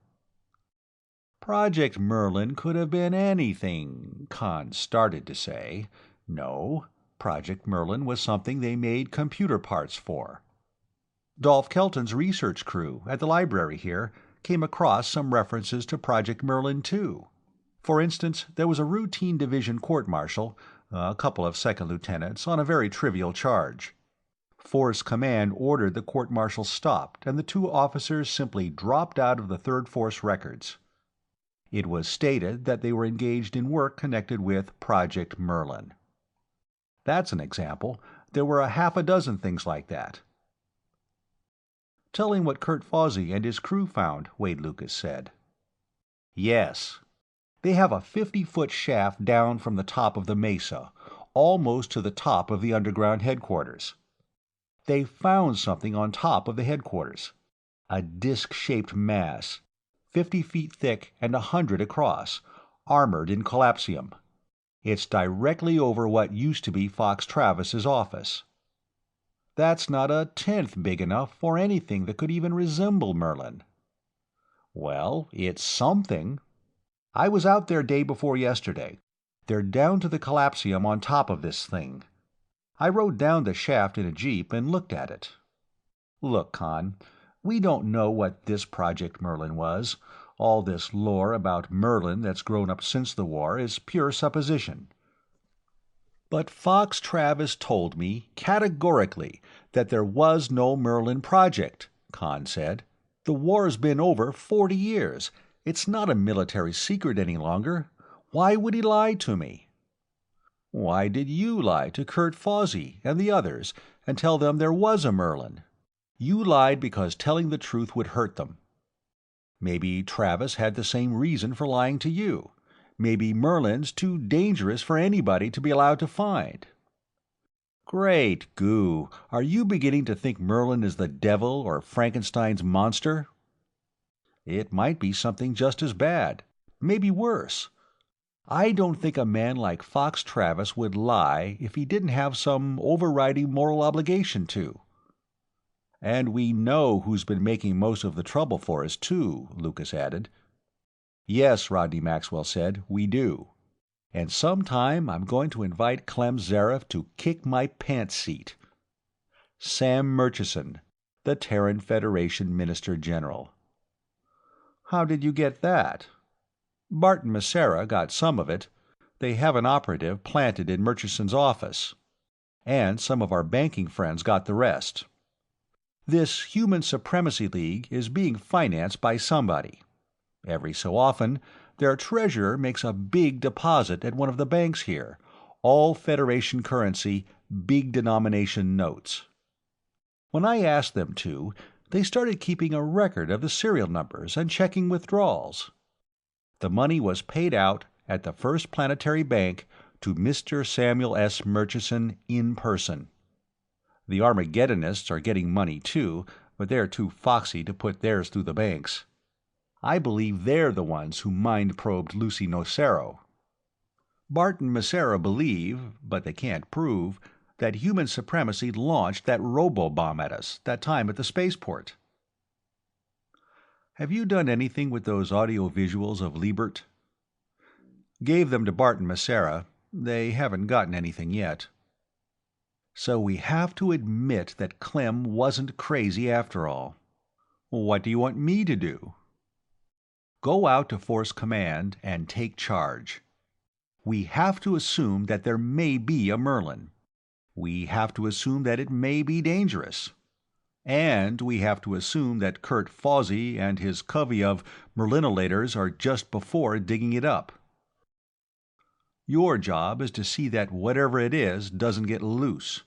Project Merlin could have been anything, Conn started to say. No, Project Merlin was something they made computer parts for. Dolph Kelton's research crew at the library here came across some references to Project Merlin, too. For instance, there was a routine division court-martial, a couple of second lieutenants, on a very trivial charge. Force Command ordered the court-martial stopped, and the two officers simply dropped out of the Third Force records. It was stated that they were engaged in work connected with Project Merlin. That's an example. There were a half a dozen things like that. "Tell him what Kurt Fawsey and his crew found," Wade Lucas said. "Yes. They have a 50-foot shaft down from the top of the mesa, almost to the top of the underground headquarters. They found something on top of the headquarters. A disc-shaped mass, 50 feet thick and 100 across, armored in collapsium. It's directly over what used to be Fox Travis's office. That's not a tenth big enough for anything that could even resemble Merlin. Well, it's something. I was out there day before yesterday. They're down to the collapsium on top of this thing. I rode down the shaft in a jeep and looked at it. Look, Conn, we don't know what this Project Merlin was. All this lore about Merlin that's grown up since the war is pure supposition. But Fox Travis told me, categorically, that there was no Merlin project, Conn said. The war's been over 40 years. It's not a military secret any longer. Why would he lie to me? Why did you lie to Kurt Fawsey and the others and tell them there was a Merlin? You lied because telling the truth would hurt them. Maybe Travis had the same reason for lying to you. Maybe Merlin's too dangerous for anybody to be allowed to find. Great goo! Are you beginning to think Merlin is the devil or Frankenstein's monster? It might be something just as bad, maybe worse. I don't think a man like Fox Travis would lie if he didn't have some overriding moral obligation to. And we know who's been making most of the trouble for us, too, Lucas added. Yes, Rodney Maxwell said, we do. And sometime I'm going to invite Clem Zareff to kick my pants seat. Sam Murchison, the Terran Federation Minister General. How did you get that? Barton Massara got some of it. They have an operative planted in Murchison's office. And some of our banking friends got the rest. This Human Supremacy League is being financed by somebody. Every so often, their treasurer makes a big deposit at one of the banks here, all Federation currency, big denomination notes. When I asked them to, they started keeping a record of the serial numbers and checking withdrawals. The money was paid out at the First Planetary Bank to Mr. Samuel S. Murchison in person. The Armageddonists are getting money too, but they're too foxy to put theirs through the banks. I believe they're the ones who mind-probed Lucy Nocero. Bart and Macera believe, but they can't prove, that human supremacy launched that robo-bomb at us that time at the spaceport. Have you done anything with those audio visuals of Liebert? Gave them to Bart and Macera. They haven't gotten anything yet. So we have to admit that Clem wasn't crazy after all. What do you want me to do? Go out to Force Command and take charge. We have to assume that there may be a Merlin. We have to assume that it may be dangerous. And we have to assume that Kurt Fawsey and his covey of Merlinolators are just before digging it up. Your job is to see that whatever it is doesn't get loose.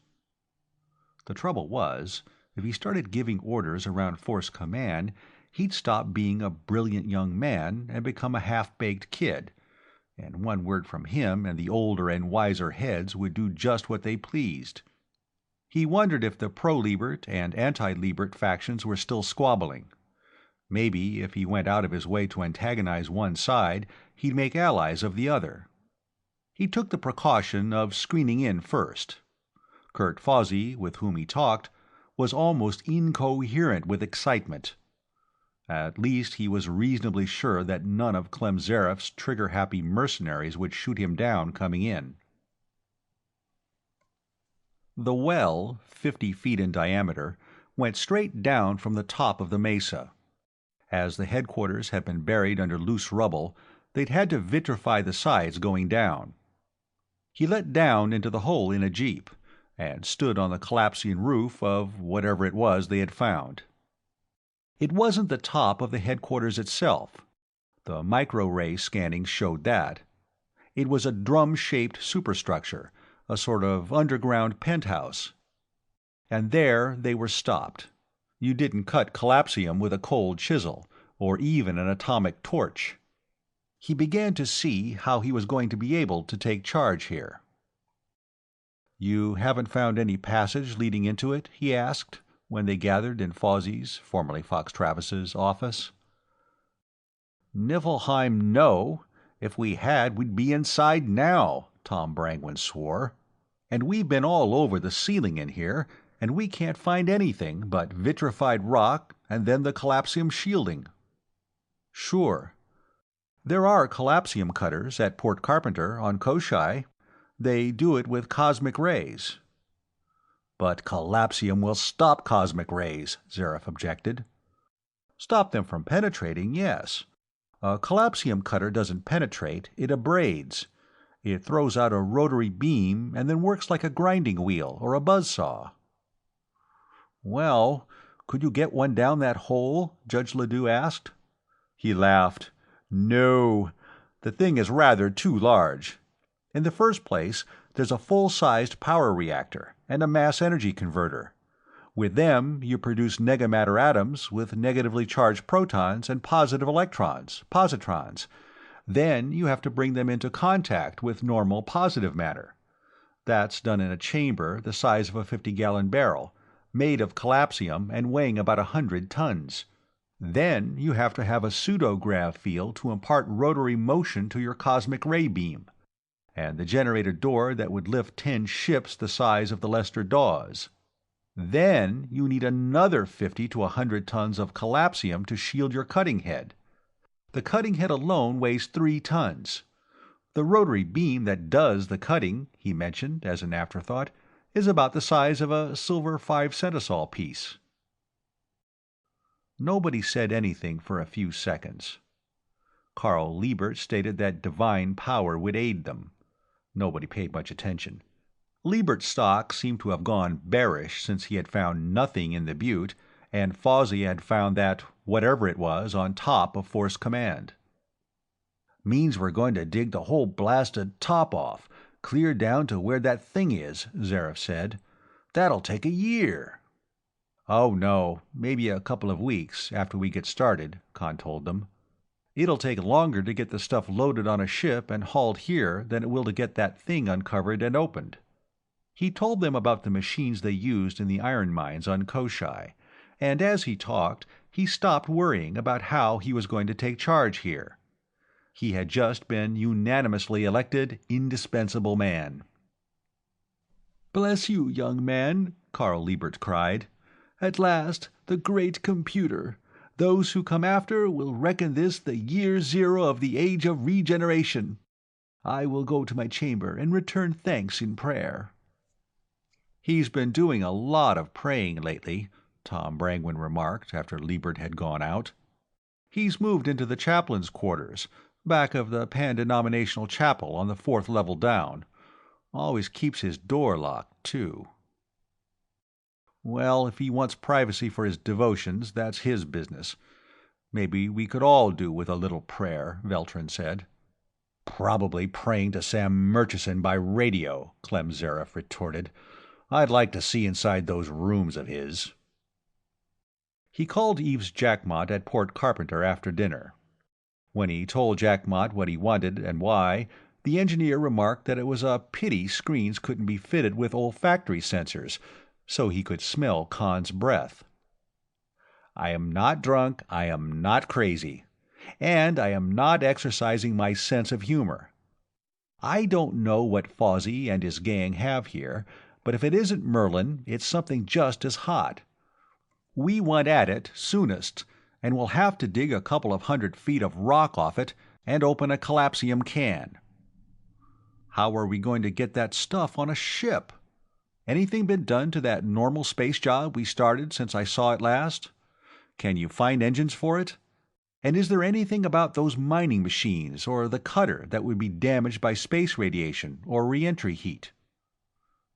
The trouble was, if he started giving orders around Force Command, he'd stop being a brilliant young man and become a half-baked kid, and one word from him and the older and wiser heads would do just what they pleased. He wondered if the pro-Liebert and anti-Liebert factions were still squabbling. Maybe if he went out of his way to antagonize one side, he'd make allies of the other. He took the precaution of screening in first. Kurt Fawsey, with whom he talked, was almost incoherent with excitement. At least he was reasonably sure that none of Clem Zareff's trigger-happy mercenaries would shoot him down coming in. The well, 50 feet in diameter, went straight down from the top of the mesa. As the headquarters had been buried under loose rubble, they'd had to vitrify the sides going down. He let down into the hole in a jeep, and stood on the collapsing roof of whatever it was they had found. It wasn't the top of the headquarters itself. The micro-ray scanning showed that. It was a drum-shaped superstructure, a sort of underground penthouse. And there they were stopped. You didn't cut collapsium with a cold chisel, or even an atomic torch. He began to see how he was going to be able to take charge here. "You haven't found any passage leading into it?" he asked, when they gathered in Fawsey's, formerly Fox Travis's, office. "Niflheim, no. If we had, we'd be inside now," Tom Brangwyn swore. "And we've been all over the ceiling in here, and we can't find anything but vitrified rock and then the collapsium shielding." "Sure. There are collapsium cutters at Port Carpenter on Koshai. They do it with cosmic rays." "But collapsium will stop cosmic rays," Zareff objected. "Stop them from penetrating, yes. A collapsium cutter doesn't penetrate, it abrades. It throws out a rotary beam and then works like a grinding wheel or a buzzsaw." "Well, could you get one down that hole?" Judge Ledoux asked. He laughed. "No. The thing is rather too large. In the first place, there's a full-sized power reactor and a mass-energy converter. With them, you produce negamatter atoms with negatively charged protons and positive electrons, positrons. Then you have to bring them into contact with normal positive matter. That's done in a chamber the size of a 50-gallon barrel, made of collapsium and weighing about 100 tons. Then you have to have a pseudograv field to impart rotary motion to your cosmic ray beam, and the generator door that would lift 10 ships the size of the Lester Dawes. Then you need another 50 to 100 tons of collapsium to shield your cutting head. The cutting head alone weighs 3 tons. The rotary beam that does the cutting, he mentioned as an afterthought, is about the size of a silver 5-centisol piece. Nobody said anything for a few seconds. Carl Liebert stated that divine power would aid them. Nobody paid much attention. Liebert's stock seemed to have gone bearish since he had found nothing in the butte, and Fawsey had found that whatever it was on top of Force Command. "Means we're going to dig the whole blasted top off, clear down to where that thing is," Zareth said. "That'll take a year." "Oh no, maybe a couple of weeks after we get started," Conn told them. "It'll take longer to get the stuff loaded on a ship and hauled here than it will to get that thing uncovered and opened." He told them about the machines they used in the iron mines on Koshai, and as he talked, he stopped worrying about how he was going to take charge here. He had just been unanimously elected indispensable man. "Bless you, young man," Carl Liebert cried. "At last, the great computer. Those who come after will reckon this the year zero of the age of regeneration. I will go to my chamber and return thanks in prayer." "He's been doing a lot of praying lately," Tom Brangwyn remarked after Liebert had gone out. "He's moved into the chaplain's quarters, back of the pan-denominational chapel on the 4th level down. Always keeps his door locked, too." "Well, if he wants privacy for his devotions, that's his business. Maybe we could all do with a little prayer," Veltrin said. "Probably praying to Sam Murchison by radio," Clem Zareth retorted. "I'd like to see inside those rooms of his." He called Eves Jackmott at Port Carpenter after dinner. When he told Jackmott what he wanted and why, the engineer remarked that it was a pity screens couldn't be fitted with olfactory sensors, so he could smell Conn's breath. "I am not drunk, I am not crazy, and I am not exercising my sense of humor. I don't know what Fawsey and his gang have here, but if it isn't Merlin, it's something just as hot. We want at it soonest, and we'll have to dig a couple of 100 feet of rock off it and open a collapsium can." "How are we going to get that stuff on a ship? Anything been done to that normal space job we started since I saw it last? Can you find engines for it? And is there anything about those mining machines or the cutter that would be damaged by space radiation or re-entry heat?"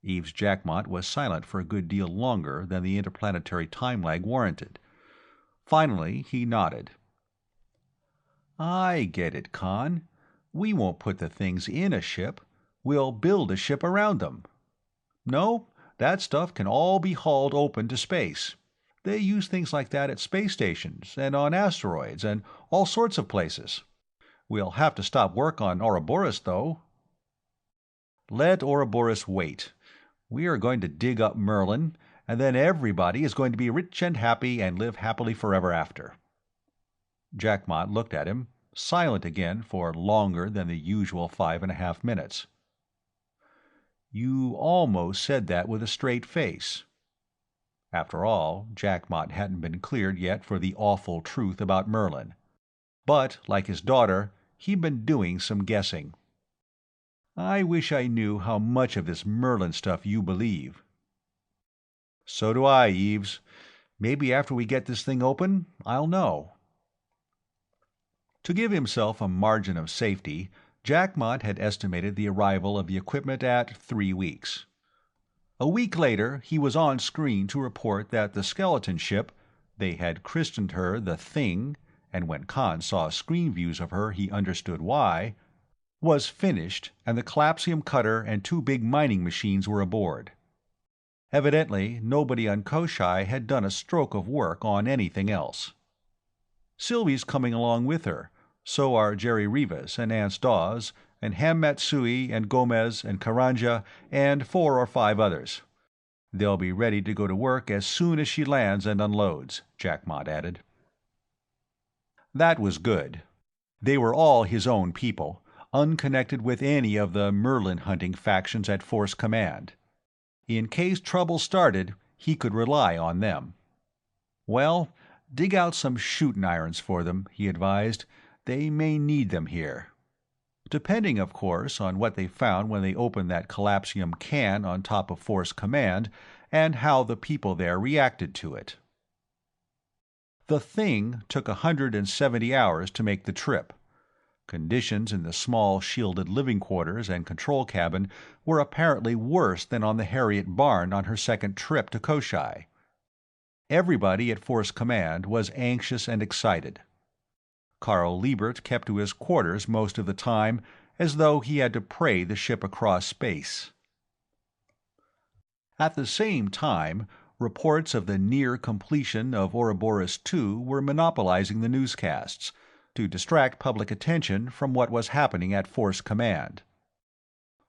Eves Jackmott was silent for a good deal longer than the interplanetary time lag warranted. Finally he nodded. "I get it, Conn. We won't put the things in a ship. We'll build a ship around them. No, that stuff can all be hauled open to space. They use things like that at space stations and on asteroids and all sorts of places. We'll have to stop work on Ouroboros, though." "Let Ouroboros wait. We are going to dig up Merlin, and then everybody is going to be rich and happy and live happily forever after." Jackmott looked at him, silent again for longer than the usual 5.5 minutes. "You almost said that with a straight face." After all, Jackmott hadn't been cleared yet for the awful truth about Merlin. But, like his daughter, he'd been doing some guessing. "I wish I knew how much of this Merlin stuff you believe." "So do I, Eves. Maybe after we get this thing open, I'll know." To give himself a margin of safety, Jackmott had estimated the arrival of the equipment at 3 weeks. A week later he was on screen to report that the skeleton ship, they had christened her the Thing, and when Conn saw screen views of her he understood why, was finished, and the collapsium cutter and 2 big mining machines were aboard. Evidently nobody on Koshai had done a stroke of work on anything else. Sylvie's coming along with her, so are Jerry Rivas and Anse Dawes and Ham Matsui and Gomez and Karanja and 4 or 5 others. They'll be ready to go to work as soon as she lands and unloads, Jackmott added. That was good. They were all his own people, unconnected with any of the Merlin-hunting factions at Force Command. In case trouble started, he could rely on them. "Well, dig out some shooting irons for them," he advised. "They may need them here." Depending, of course, on what they found when they opened that collapsium can on top of Force Command, and how the people there reacted to it. The Thing took 170 hours to make the trip. Conditions in the small shielded living quarters and control cabin were apparently worse than on the Harriet barn on her second trip to Koshai. Everybody at Force Command was anxious and excited. Carl Liebert kept to his quarters most of the time, as though he had to pray the ship across space. At the same time, reports of the near completion of Ouroboros II were monopolizing the newscasts, to distract public attention from what was happening at Force Command.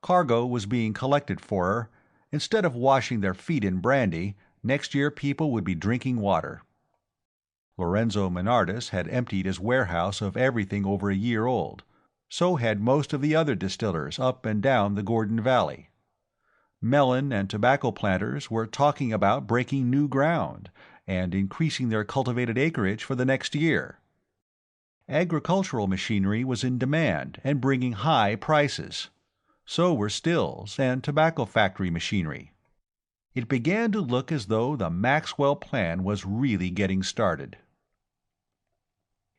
Cargo was being collected for her. Instead of washing their feet in brandy, next year people would be drinking water. Lorenzo Menardis had emptied his warehouse of everything over a year old. So had most of the other distillers up and down the Gordon Valley. Melon and tobacco planters were talking about breaking new ground and increasing their cultivated acreage for the next year. Agricultural machinery was in demand and bringing high prices. So were stills and tobacco factory machinery. It began to look as though the Maxwell plan was really getting started.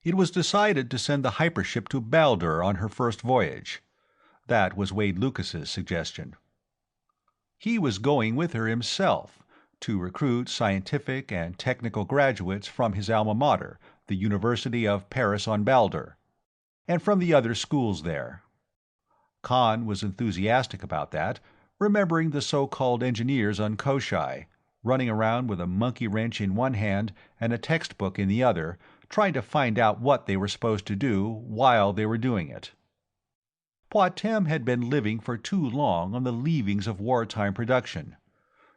It was decided to send the hypership to Baldur on her first voyage. That was Wade Lucas's suggestion. He was going with her himself, to recruit scientific and technical graduates from his alma mater, the University of Paris-on-Baldur, and from the other schools there. Conn was enthusiastic about that, remembering the so-called engineers on Koshai, running around with a monkey wrench in one hand and a textbook in the other, trying to find out what they were supposed to do while they were doing it. Poictesme had been living for too long on the leavings of wartime production.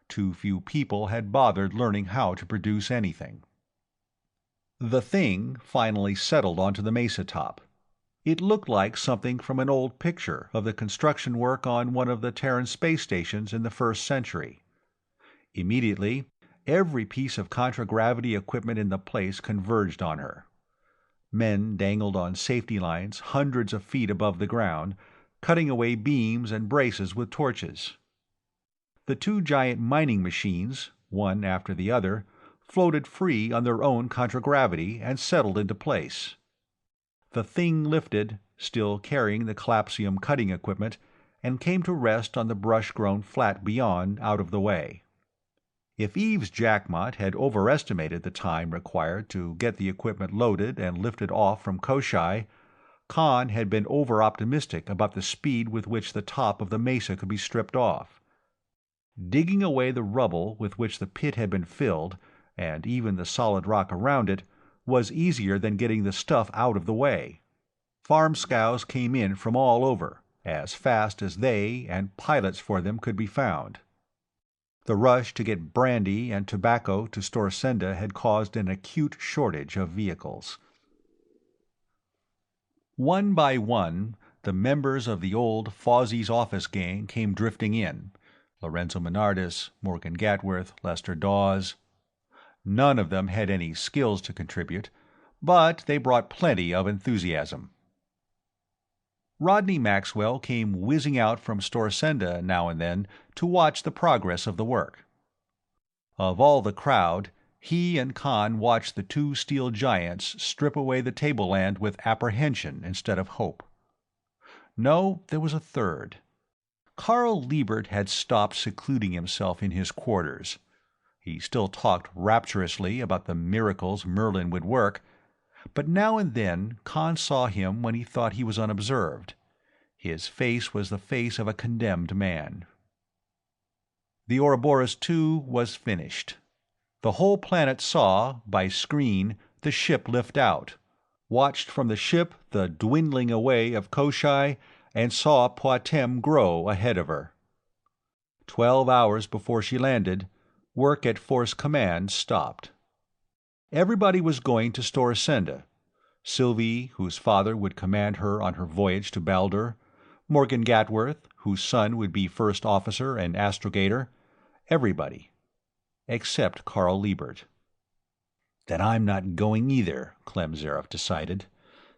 Too few people had bothered learning how to produce anything. The thing finally settled onto the mesa top. It looked like something from an old picture of the construction work on one of the Terran space stations in the 1st century. Immediately, every piece of contragravity equipment in the place converged on her. Men dangled on safety lines hundreds of feet above the ground, cutting away beams and braces with torches. The two giant mining machines, one after the other, floated free on their own contragravity and settled into place. The thing lifted, still carrying the collapsium cutting equipment, and came to rest on the brush-grown flat beyond, out of the way. If Eve's jackmot had overestimated the time required to get the equipment loaded and lifted off from Koshai, Conn had been over-optimistic about the speed with which the top of the mesa could be stripped off. Digging away the rubble with which the pit had been filled, and even the solid rock around it, was easier than getting the stuff out of the way. Farm scows came in from all over, as fast as they and pilots for them could be found. The rush to get brandy and tobacco to Storsenda had caused an acute shortage of vehicles. One by one, the members of the old Fozzie's office gang came drifting in. Lorenzo Menardis, Morgan Gatworth, Lester Dawes. None of them had any skills to contribute, but they brought plenty of enthusiasm. Rodney Maxwell came whizzing out from Storsenda now and then to watch the progress of the work. Of all the crowd, he and Conn watched the two steel giants strip away the tableland with apprehension instead of hope. No, there was a third. Carl Liebert had stopped secluding himself in his quarters. He still talked rapturously about the miracles Merlin would work, but now and then Conn saw him when he thought he was unobserved. His face was the face of a condemned man. The Ouroboros II was finished. The whole planet saw, by screen, the ship lift out, watched from the ship the dwindling away of Koshai, and saw Poictesme grow ahead of her. 12 hours before she landed, work at Force Command stopped. Everybody was going to Storsenda. Sylvie, whose father would command her on her voyage to Baldur, Morgan Gatworth, whose son would be first officer and astrogator, everybody. Except Carl Liebert. "Then I'm not going either," Clem Zaroff decided.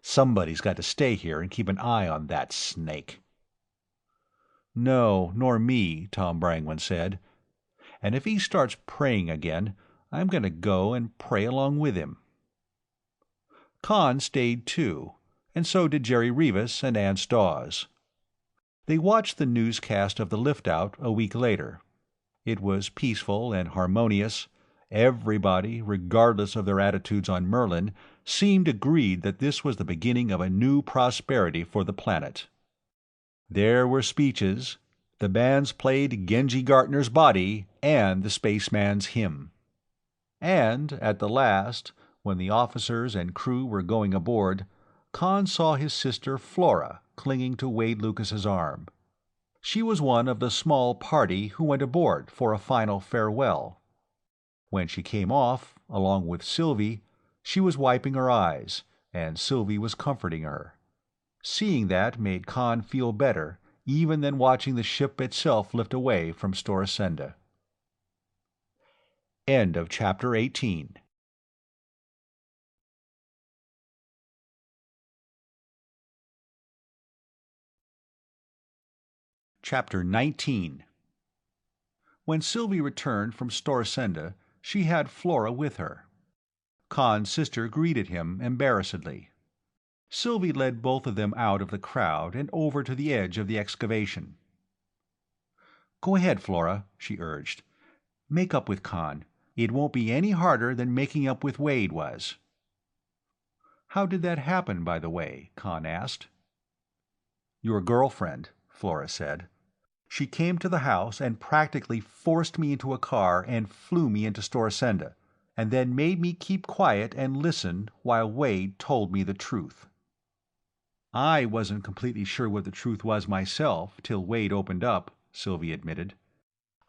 "Somebody's got to stay here and keep an eye on that snake." "No, nor me," Tom Brangwyn said. "And if he starts praying again, I'm going to go and pray along with him." Conn stayed too, and so did Jerry Rivas and Anse Dawes. They watched the newscast of the lift-out a week later. It was peaceful and harmonious. Everybody, regardless of their attitudes on Merlin, seemed agreed that this was the beginning of a new prosperity for the planet. There were speeches, the bands played Genji Gartner's Body and the Spaceman's Hymn. And, at the last, when the officers and crew were going aboard, Conn saw his sister Flora clinging to Wade Lucas's arm. She was one of the small party who went aboard for a final farewell. When she came off, along with Sylvie, she was wiping her eyes, and Sylvie was comforting her. Seeing that made Conn feel better, even than watching the ship itself lift away from Storasenda. End of Chapter 18. Chapter 19. When Sylvie returned from Storasenda, she had Flora with her. Conn's sister greeted him embarrassedly. Sylvie led both of them out of the crowd and over to the edge of the excavation. "Go ahead, Flora," she urged. "Make up with Conn. It won't be any harder than making up with Wade was." "How did that happen, by the way?" Conn asked. "Your girlfriend," Flora said. "She came to the house and practically forced me into a car and flew me into Storasenda, and then made me keep quiet and listen while Wade told me the truth." "I wasn't completely sure what the truth was myself, till Wade opened up," Sylvie admitted.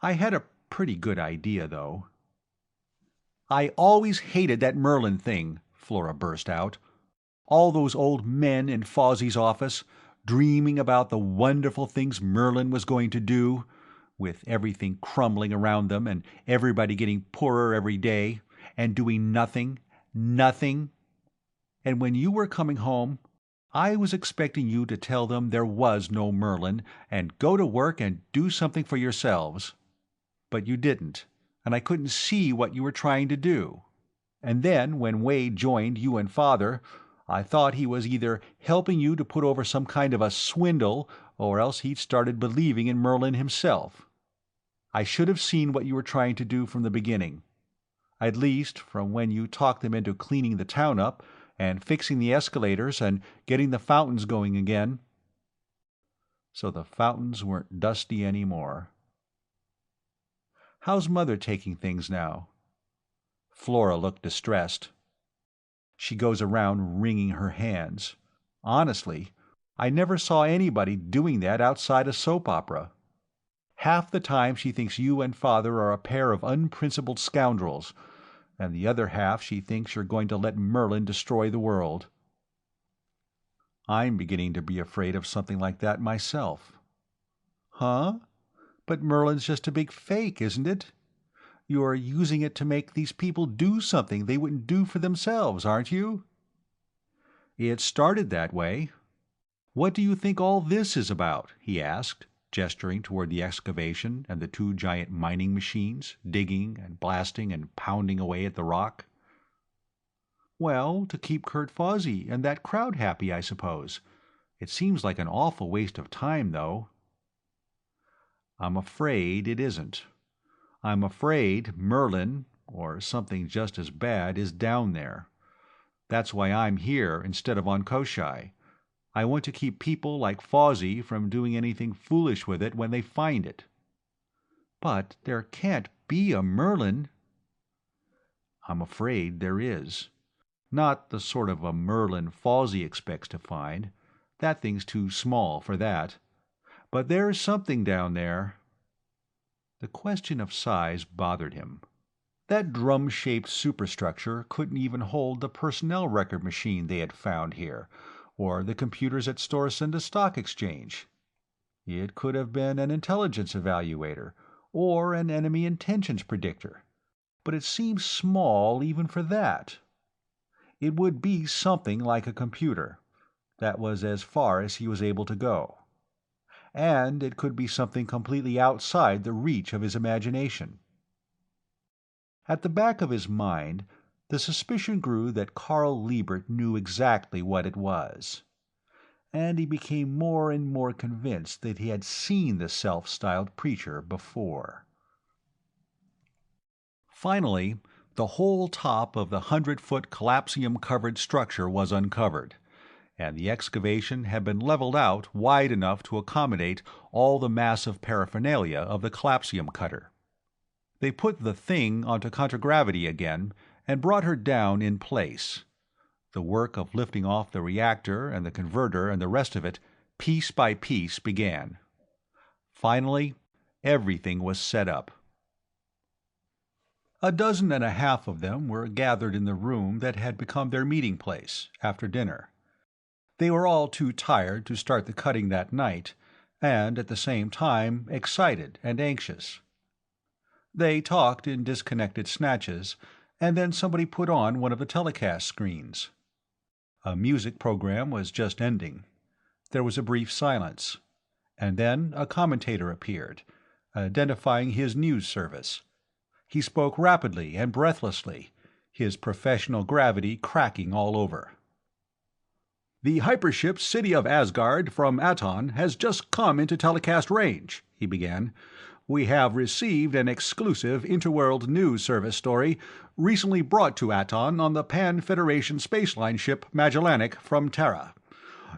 "I had a pretty good idea, though." "I always hated that Merlin thing," Flora burst out. "All those old men in Fozzie's office, dreaming about the wonderful things Merlin was going to do, with everything crumbling around them and everybody getting poorer every day, and doing nothing, nothing. And when you were coming home, I was expecting you to tell them there was no Merlin, and go to work and do something for yourselves. But you didn't, and I couldn't see what you were trying to do. And then, when Wade joined you and Father, I thought he was either helping you to put over some kind of a swindle, or else he'd started believing in Merlin himself. I should have seen what you were trying to do from the beginning. At least, from when you talked them into cleaning the town up, and fixing the escalators, and getting the fountains going again." So the fountains weren't dusty anymore. "How's Mother taking things now?" Flora looked distressed. "She goes around wringing her hands. Honestly, I never saw anybody doing that outside a soap opera. Half the time she thinks you and Father are a pair of unprincipled scoundrels, and the other half she thinks you're going to let Merlin destroy the world." "I'm beginning to be afraid of something like that myself." "Huh? But Merlin's just a big fake, isn't it? You're using it to make these people do something they wouldn't do for themselves, aren't you?" "It started that way. What do you think all this is about?" he asked, gesturing toward the excavation and the two giant mining machines, digging and blasting and pounding away at the rock. "Well, to keep Kurt Fawsey and that crowd happy, I suppose. It seems like an awful waste of time, though." "I'm afraid it isn't. I'm afraid Merlin, or something just as bad, is down there. That's why I'm here instead of on Koshai. I want to keep people like Fawsey from doing anything foolish with it when they find it." "But there can't be a Merlin." "I'm afraid there is. Not the sort of a Merlin Fawsey expects to find. That thing's too small for that. But there's something down there." The question of size bothered him. That drum-shaped superstructure couldn't even hold the personnel record machine they had found here, or the computers at Storasenda Stock Exchange. It could have been an intelligence evaluator, or an enemy intentions predictor, but it seemed small even for that. It would be something like a computer. That was as far as he was able to go. And it could be something completely outside the reach of his imagination. At the back of his mind, the suspicion grew that Carl Liebert knew exactly what it was. And he became more and more convinced that he had seen the self-styled preacher before. Finally, The whole top of the 100-foot collapsium-covered structure was uncovered, and the excavation had been leveled out wide enough to accommodate all the massive paraphernalia of the collapsium cutter. They put the thing onto contragravity again and brought her down in place. The work of lifting off the reactor and the converter and the rest of it, piece by piece, began. Finally, everything was set up. 12 of them were gathered in the room that had become their meeting place after dinner. They were all too tired to start the cutting that night, and at the same time excited and anxious. They talked in disconnected snatches, and then somebody put on one of the telecast screens. A music program was just ending. There was a brief silence, and then a commentator appeared, identifying his news service. He spoke rapidly and breathlessly, his professional gravity cracking all over. "The hypership City of Asgard from Aton has just come into telecast range," he began. "We have received an exclusive interworld news service story recently brought to Aton on the Pan-Federation spaceline ship Magellanic from Terra.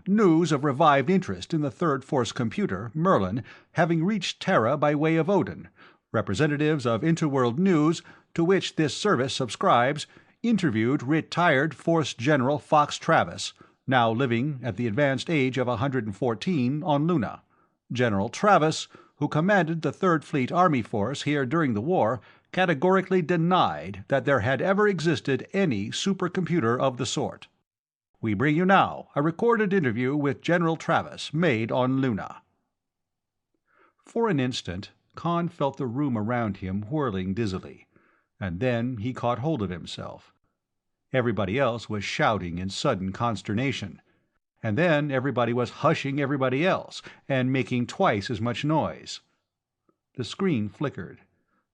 News of revived interest in the Third Force computer, Merlin, having reached Terra by way of Odin. Representatives of Interworld News, to which this service subscribes, interviewed retired Force General Fox Travis, now living at the advanced age of 114 on Luna. General Travis, who commanded the Third Fleet Army Force here during the war, categorically denied that there had ever existed any supercomputer of the sort. We bring you now a recorded interview with General Travis, made on Luna." For an instant, Conn felt the room around him whirling dizzily, and then he caught hold of himself. Everybody else was shouting in sudden consternation, and then everybody was hushing everybody else and making twice as much noise. The screen flickered,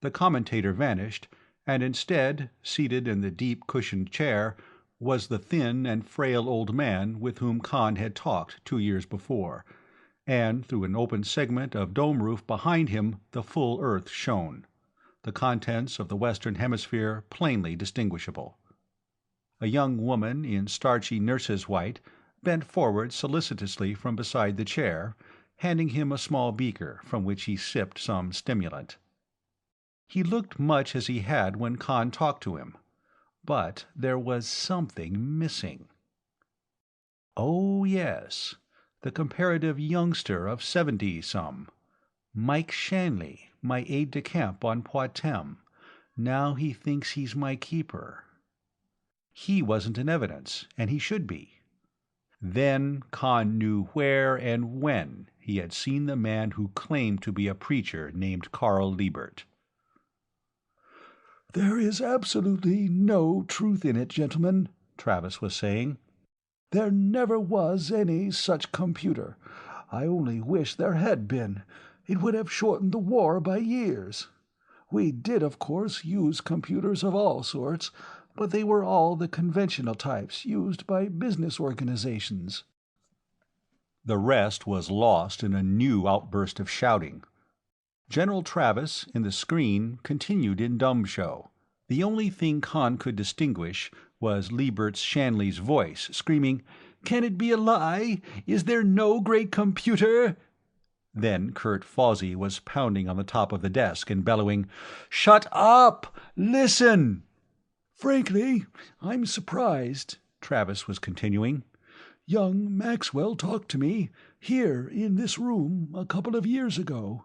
the commentator vanished, and instead, seated in the deep cushioned chair, was the thin and frail old man with whom Conn had talked 2 years before, and through an open segment of dome roof behind him the full earth shone, the contents of the western hemisphere plainly distinguishable. A young woman in starchy nurse's white bent forward solicitously from beside the chair, handing him a small beaker from which he sipped some stimulant. He looked much as he had when Conn talked to him, but there was something missing. Oh, yes, the comparative youngster of 70-some. Mike Shanley, my aide-de-camp on Poictesme. Now he thinks he's my keeper. He wasn't in evidence, and he should be. Then Conn knew where and when he had seen the man who claimed to be a preacher named Carl Liebert. "There is absolutely no truth in it, gentlemen," Travis was saying. "There never was any such computer. I only wish there had been. It would have shortened the war by years. We did, of course, use computers of all sorts, but they were all the conventional types used by business organizations." The rest was lost in a new outburst of shouting. General Travis, in the screen, continued in dumb show. The only thing Conn could distinguish was Liebert's Shanley's voice, screaming, "Can it be a lie? Is there no great computer?" Then Kurt Fawsey was pounding on the top of the desk and bellowing, "Shut up! Listen!" "Frankly, I'm surprised," Travis was continuing. "Young Maxwell talked to me, here in this room, a couple of years ago.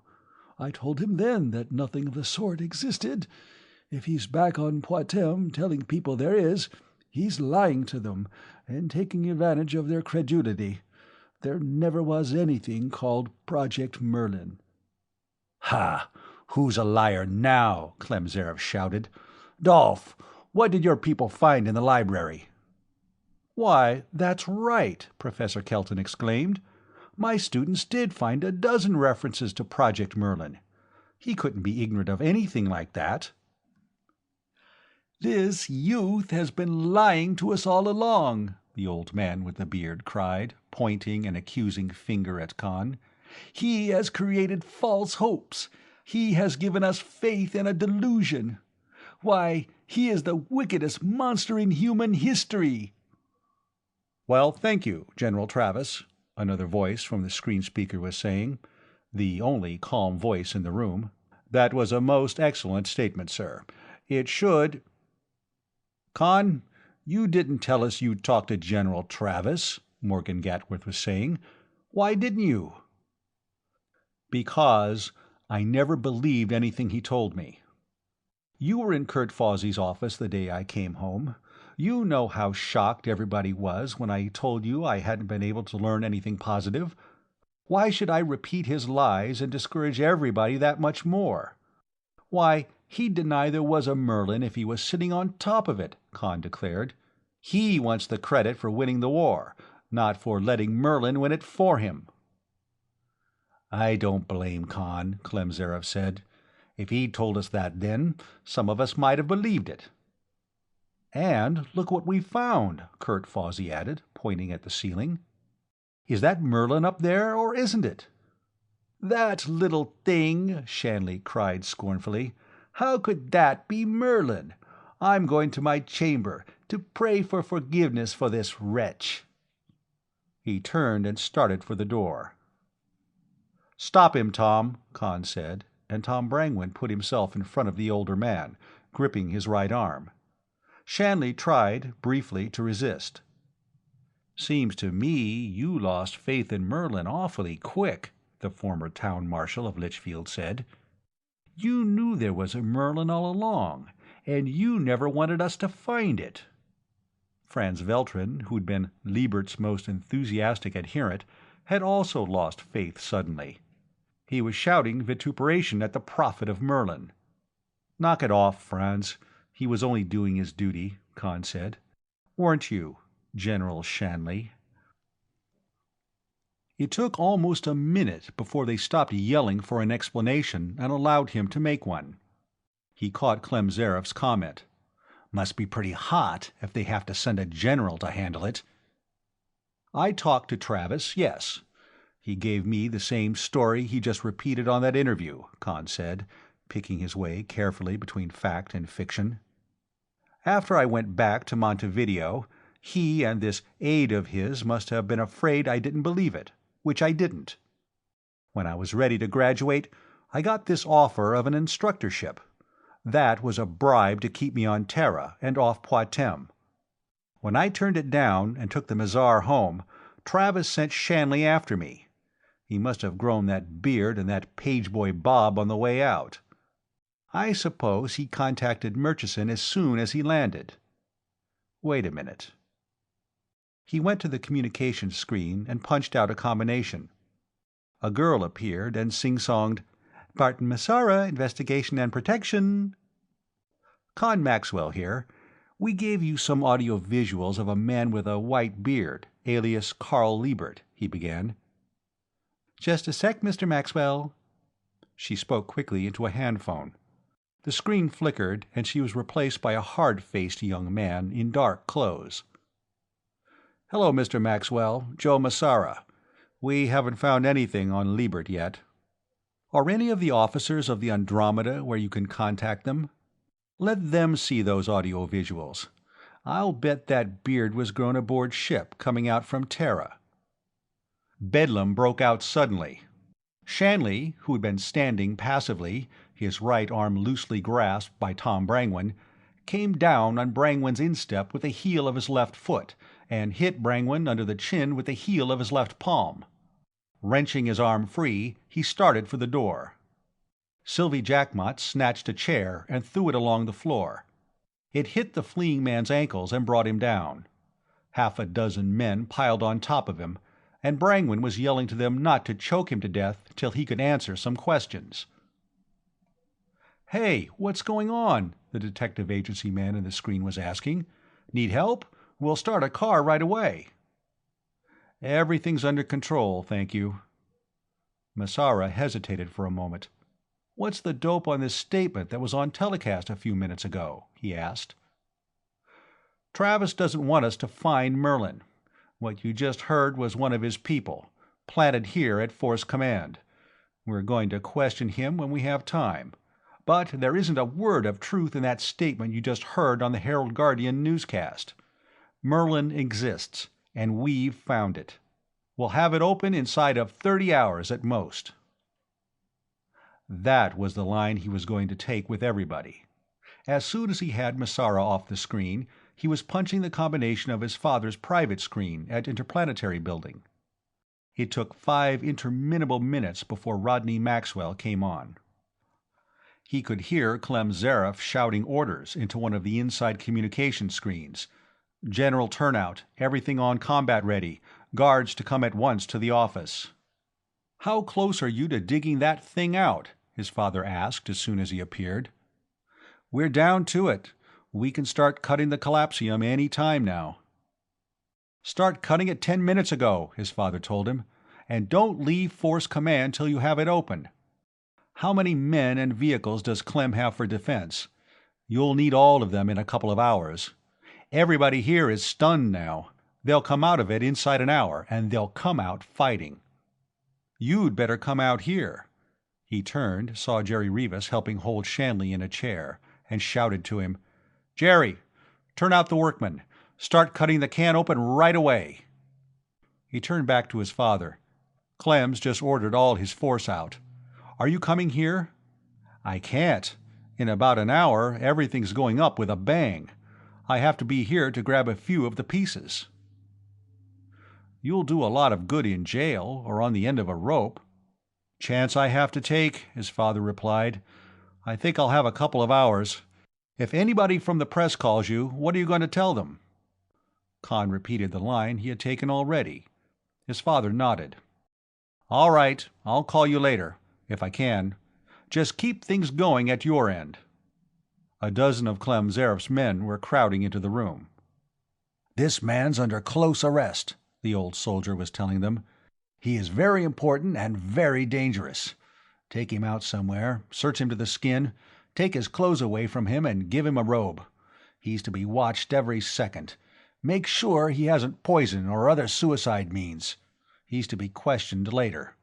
I told him then that nothing of the sort existed. If he's back on Poictesme telling people there is, he's lying to them and taking advantage of their credulity. There never was anything called Project Merlin." "Ha! Who's a liar now?" Klemzerov shouted. "Dolph, what did your people find in the library?" "Why, that's right," Professor Kelton exclaimed. "My students did find a dozen references to Project Merlin. He couldn't be ignorant of anything like that." "This youth has been lying to us all along," the old man with the beard cried, pointing an accusing finger at Conn. "He has created false hopes. He has given us faith in a delusion. Why, He is the wickedest monster in human history." "Well, thank you, General Travis," another voice from the screen speaker was saying, the only calm voice in the room. "That was a most excellent statement, sir. It should—" "Conn, you didn't tell us you'd talked to General Travis," Morgan Gatworth was saying. "Why didn't you?" "Because I never believed anything he told me. You were in Kurt Fawsey's office the day I came home. You know how shocked everybody was when I told you I hadn't been able to learn anything positive. Why should I repeat his lies and discourage everybody that much more? Why, he'd deny there was a Merlin if he was sitting on top of it," Conn declared. "He wants the credit for winning the war, not for letting Merlin win it for him." "I don't blame Conn," Clem Zarev said. "If he'd told us that then, some of us might have believed it." "And look what we found," Kurt Fawsey added, pointing at the ceiling. "Is that Merlin up there, or isn't it?" "That little thing!" Shanley cried scornfully. "How could that be Merlin? I'm going to my chamber to pray for forgiveness for this wretch." He turned and started for the door. "Stop him, Tom," Conn said, and Tom Brangwyn put himself in front of the older man, gripping his right arm. Shanley tried, briefly, to resist. "Seems to me you lost faith in Merlin awfully quick," the former town marshal of Litchfield said. "You knew there was a Merlin all along, and you never wanted us to find it." Franz Veltrin, who'd been Liebert's most enthusiastic adherent, had also lost faith suddenly. He was shouting vituperation at the prophet of Merlin. "Knock it off, Franz. He was only doing his duty," Conn said. "Weren't you, General Shanley?" It took almost a minute before they stopped yelling for an explanation and allowed him to make one. He caught Clem Zarev's comment. "Must be pretty hot if they have to send a general to handle it." "I talked to Travis, yes. He gave me the same story he just repeated on that interview," Conn said, picking his way carefully between fact and fiction. "After I went back to Montevideo, he and this aide of his must have been afraid I didn't believe it, which I didn't. When I was ready to graduate, I got this offer of an instructorship. That was a bribe to keep me on Terra and off Poictesme. When I turned it down and took the Mazar home, Travis sent Shanley after me. He must have grown that beard and that pageboy bob on the way out. I suppose he contacted Murchison as soon as he landed. Wait a minute." He went to the communications screen and punched out a combination. A girl appeared and sing-songed, "Barton Massara, Investigation and Protection." "Conn Maxwell here. We gave you some audio visuals of a man with a white beard, alias Carl Liebert," he began. "Just a sec, Mr. Maxwell." She spoke quickly into a handphone. The screen flickered, and she was replaced by a hard-faced young man in dark clothes. "Hello, Mr. Maxwell. Joe Massara. We haven't found anything on Liebert yet. Are any of the officers of the Andromeda where you can contact them? Let them see those audio visuals. I'll bet that beard was grown aboard ship coming out from Terra." Bedlam broke out suddenly. Shanley, who had been standing passively, his right arm loosely grasped by Tom Brangwyn, came down on Brangwyn's instep with the heel of his left foot and hit Brangwyn under the chin with the heel of his left palm. Wrenching his arm free, he started for the door. Sylvie Jackmott snatched a chair and threw it along the floor. It hit the fleeing man's ankles and brought him down. Half a dozen men piled on top of him, and Brangwyn was yelling to them not to choke him to death till he could answer some questions. "Hey, what's going on?" the detective agency man in the screen was asking. "Need help? We'll start a car right away." "Everything's under control, thank you." Massara hesitated for a moment. "What's the dope on this statement that was on telecast a few minutes ago?" he asked. "Travis doesn't want us to find Merlin. What you just heard was one of his people, planted here at Force Command. We're going to question him when we have time. But there isn't a word of truth in that statement you just heard on the Herald-Guardian newscast. Merlin exists, and we've found it. We'll have it open inside of 30 hours at most." That was the line he was going to take with everybody. As soon as he had Massara off the screen, he was punching the combination of his father's private screen at Interplanetary Building. It took 5 interminable minutes before Rodney Maxwell came on. He could hear Clem Zaref shouting orders into one of the inside communication screens. "General turnout, everything on combat ready, guards to come at once to the office." "How close are you to digging that thing out?" his father asked as soon as he appeared. "We're down to it. We can start cutting the collapsium any time now." "Start cutting it 10 minutes ago," his father told him. "And don't leave Force Command till you have it open. How many men and vehicles does Clem have for defense? You'll need all of them in a couple of hours. Everybody here is stunned now. They'll come out of it inside an hour, and they'll come out fighting. You'd better come out here." He turned, saw Jerry Rivas helping hold Shanley in a chair, and shouted to him, "Jerry, turn out the workmen. Start cutting the can open right away." He turned back to his father. "Clem's just ordered all his force out. Are you coming here?" "I can't. In about an hour, everything's going up with a bang. I have to be here to grab a few of the pieces." "You'll do a lot of good in jail, or on the end of a rope." "Chance I have to take," his father replied. "I think I'll have a couple of hours. If anybody from the press calls you, what are you going to tell them?" Conn repeated the line he had taken already. His father nodded. "All right, I'll call you later, if I can. Just keep things going at your end." A dozen of Clem Zaref's men were crowding into the room. "This man's under close arrest," the old soldier was telling them. "He is very important and very dangerous. Take him out somewhere, search him to the skin, take his clothes away from him and give him a robe. He's to be watched every second. Make sure he hasn't poison or other suicide means. He's to be questioned later."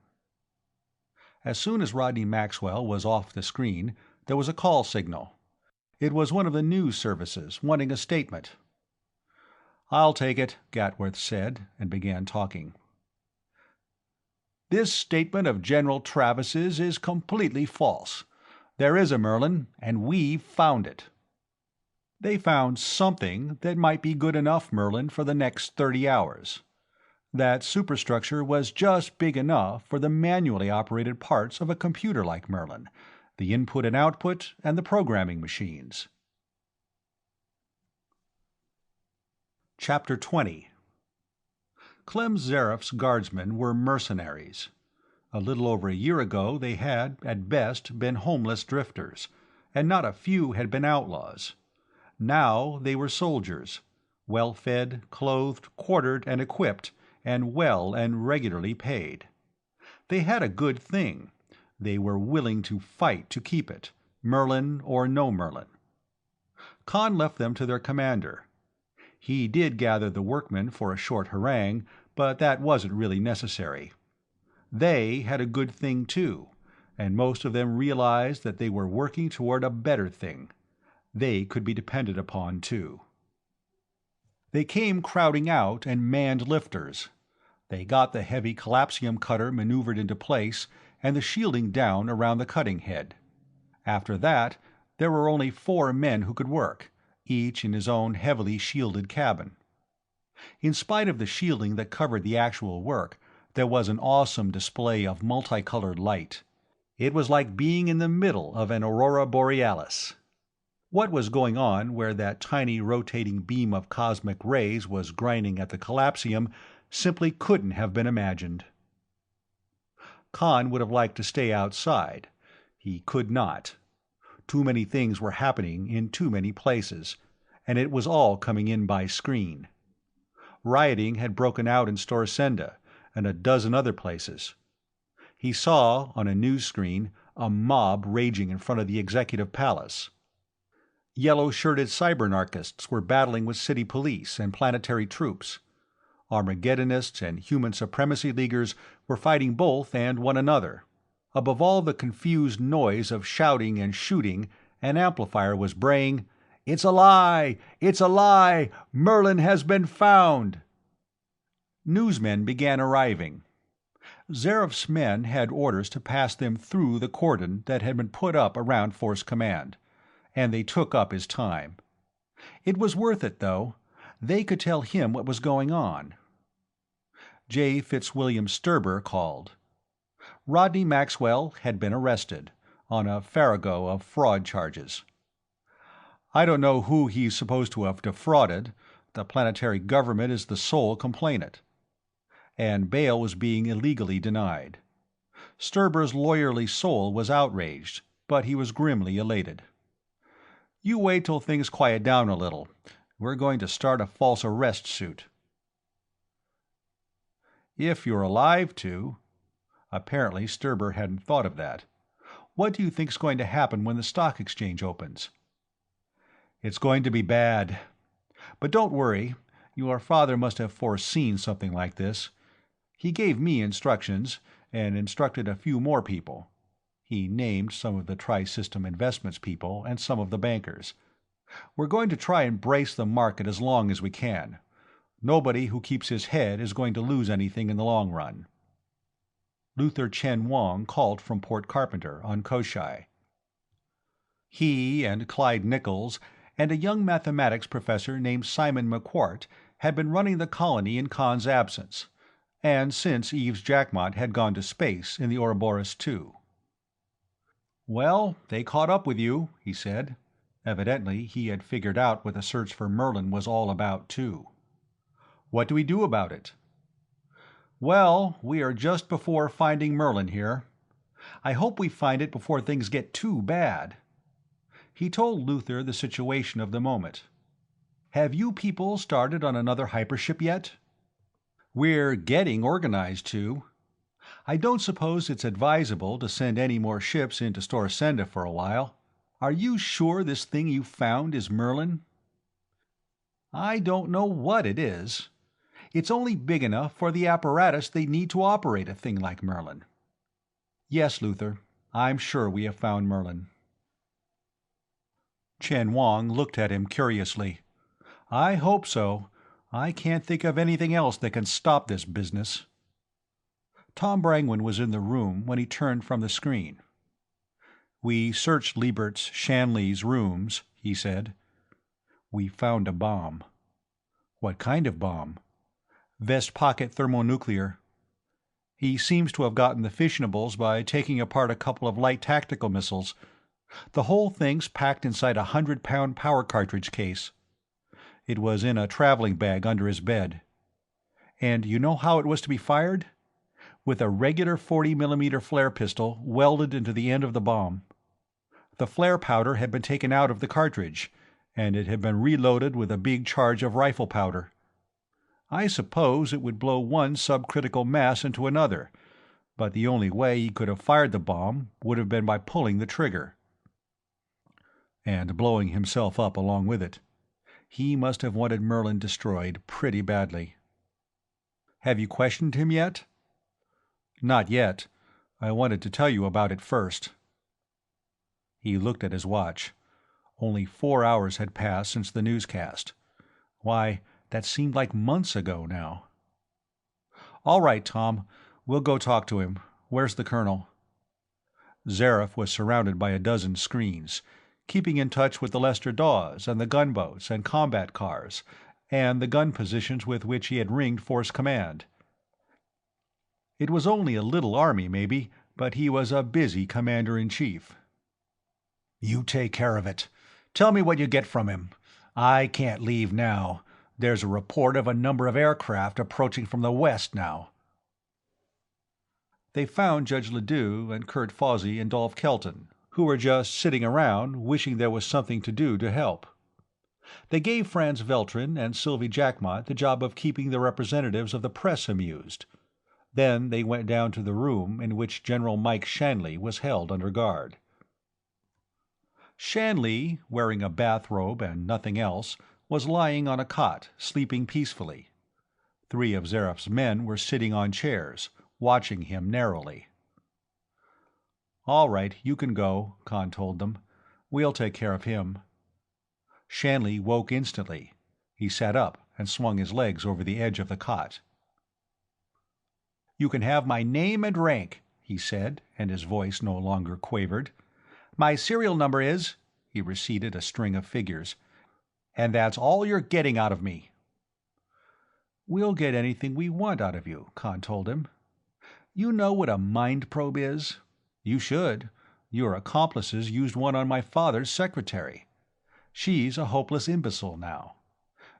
As soon as Rodney Maxwell was off the screen, there was a call signal. It was one of the news services, wanting a statement. "I'll take it," Gatworth said, and began talking. "This statement of General Travis's is completely false. There is a Merlin, and we've found it." They found something that might be good enough Merlin for the next 30 hours. That superstructure was just big enough for the manually operated parts of a computer like Merlin, the input and output, and the programming machines. Chapter 20. Clem Zaref's guardsmen were mercenaries. A little over a year ago they had, at best, been homeless drifters, and not a few had been outlaws. Now they were soldiers, well-fed, clothed, quartered, and equipped, and well and regularly paid. They had a good thing. They were willing to fight to keep it, Merlin or no Merlin. Conn left them to their commander. He did gather the workmen for a short harangue, but that wasn't really necessary. They had a good thing too, and most of them realized that they were working toward a better thing. They could be depended upon too. They came crowding out and manned lifters. They got the heavy collapsium cutter maneuvered into place and the shielding down around the cutting head. After that, there were only 4 men who could work, each in his own heavily shielded cabin. In spite of the shielding that covered the actual work, there was an awesome display of multicolored light. It was like being in the middle of an aurora borealis. What was going on where that tiny rotating beam of cosmic rays was grinding at the collapsium simply couldn't have been imagined. Conn would have liked to stay outside. He could not. Too many things were happening in too many places, and it was all coming in by screen. Rioting had broken out in Storsenda and a dozen other places. He saw, on a news screen, a mob raging in front of the executive palace. Yellow-shirted cybernarchists were battling with city police and planetary troops. Armageddonists and human supremacy leaguers were fighting both and one another. Above all the confused noise of shouting and shooting, an amplifier was braying, "It's a lie! It's a lie! Merlin has been found!" Newsmen began arriving. Zareff's men had orders to pass them through the cordon that had been put up around Force Command, and they took up his time. It was worth it, though. They could tell him what was going on. J. Fitzwilliam Sturber called. Rodney Maxwell had been arrested, on a farrago of fraud charges. I don't know who he's supposed to have defrauded. The planetary government is the sole complainant. And bail was being illegally denied. Sturber's lawyerly soul was outraged, but he was grimly elated. "You wait till things quiet down a little. We're going to start a false arrest suit." "If you're alive to." Apparently Sturber hadn't thought of that. "What do you think's going to happen when the stock exchange opens?" "It's going to be bad. But don't worry. Your father must have foreseen something like this. He gave me instructions, and instructed a few more people." He named some of the Tri-System Investments people and some of the bankers. "We're going to try and brace the market as long as we can. Nobody who keeps his head is going to lose anything in the long run." Luther Chen Wang called from Port Carpenter, on Koshai. He and Clyde Nichols and a young mathematics professor named Simon McQuart had been running the colony in Conn's absence, and since Eves Jackmot had gone to space in the Ouroboros II. "Well, they caught up with you," he said. Evidently he had figured out what the search for Merlin was all about, too. "What do we do about it?" "Well, we are just before finding Merlin here. I hope we find it before things get too bad." He told Luther the situation of the moment. "Have you people started on another hypership yet?" "We're getting organized to. I don't suppose it's advisable to send any more ships into Storsenda for a while. Are you sure this thing you found is Merlin?" "I don't know what it is. It's only big enough for the apparatus they need to operate a thing like Merlin." "Yes, Luther, I'm sure we have found Merlin." Chen Wang looked at him curiously. "I hope so. I can't think of anything else that can stop this business." Tom Brangwyn was in the room when he turned from the screen. "We searched Liebert's, Shanley's rooms," he said. "We found a bomb." "What kind of bomb?" "Vest pocket thermonuclear. He seems to have gotten the fissionables by taking apart a couple of light tactical missiles. The whole thing's packed inside a 100-pound power cartridge case. It was in a traveling bag under his bed. And you know how it was to be fired? With a regular 40mm flare pistol welded into the end of the bomb. The flare powder had been taken out of the cartridge, and it had been reloaded with a big charge of rifle powder. I suppose it would blow one subcritical mass into another, but the only way he could have fired the bomb would have been by pulling the trigger. And blowing himself up along with it. He must have wanted Merlin destroyed pretty badly." "Have you questioned him yet?" "Not yet. I wanted to tell you about it first." He looked at his watch. Only 4 hours had passed since the newscast. Why, that seemed like months ago now. "All right, Tom. We'll go talk to him. Where's the colonel?" Zareff was surrounded by a dozen screens, keeping in touch with the Lester Dawes and the gunboats and combat cars, and the gun positions with which he had ringed Force Command. It was only a little army, maybe, but he was a busy commander-in-chief. "You take care of it. Tell me what you get from him. I can't leave now. There's a report of a number of aircraft approaching from the west now." They found Judge Ledoux and Kurt Fawsey and Dolph Kelton, who were just sitting around wishing there was something to do to help. They gave Franz Veltrin and Sylvie Jackmot the job of keeping the representatives of the press amused. Then they went down to the room in which General Mike Shanley was held under guard. Shanley, wearing a bathrobe and nothing else, was lying on a cot, sleeping peacefully. 3 of Zareff's men were sitting on chairs, watching him narrowly. "All right, you can go," Conn told them. "We'll take care of him." Shanley woke instantly. He sat up and swung his legs over the edge of the cot. "You can have my name and rank," he said, and his voice no longer quavered. "My serial number is—" he receded a string of figures. "And that's all you're getting out of me." "We'll get anything we want out of you," Conn told him. "You know what a mind probe is? You should. Your accomplices used one on my father's secretary. She's a hopeless imbecile now.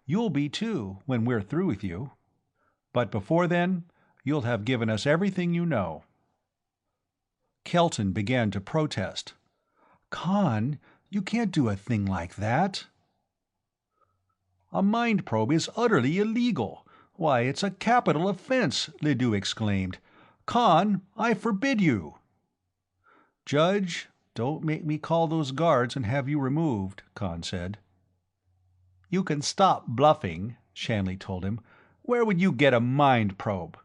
You'll be too, when we're through with you. But before then, you'll have given us everything you know." Kelton began to protest. "Conn, you can't do a thing like that." "A mind probe is utterly illegal. Why, it's a capital offense," Ledoux exclaimed. "Conn, I forbid you." "Judge, don't make me call those guards and have you removed," Conn said. "You can stop bluffing," Shanley told him. "Where would you get a mind probe?"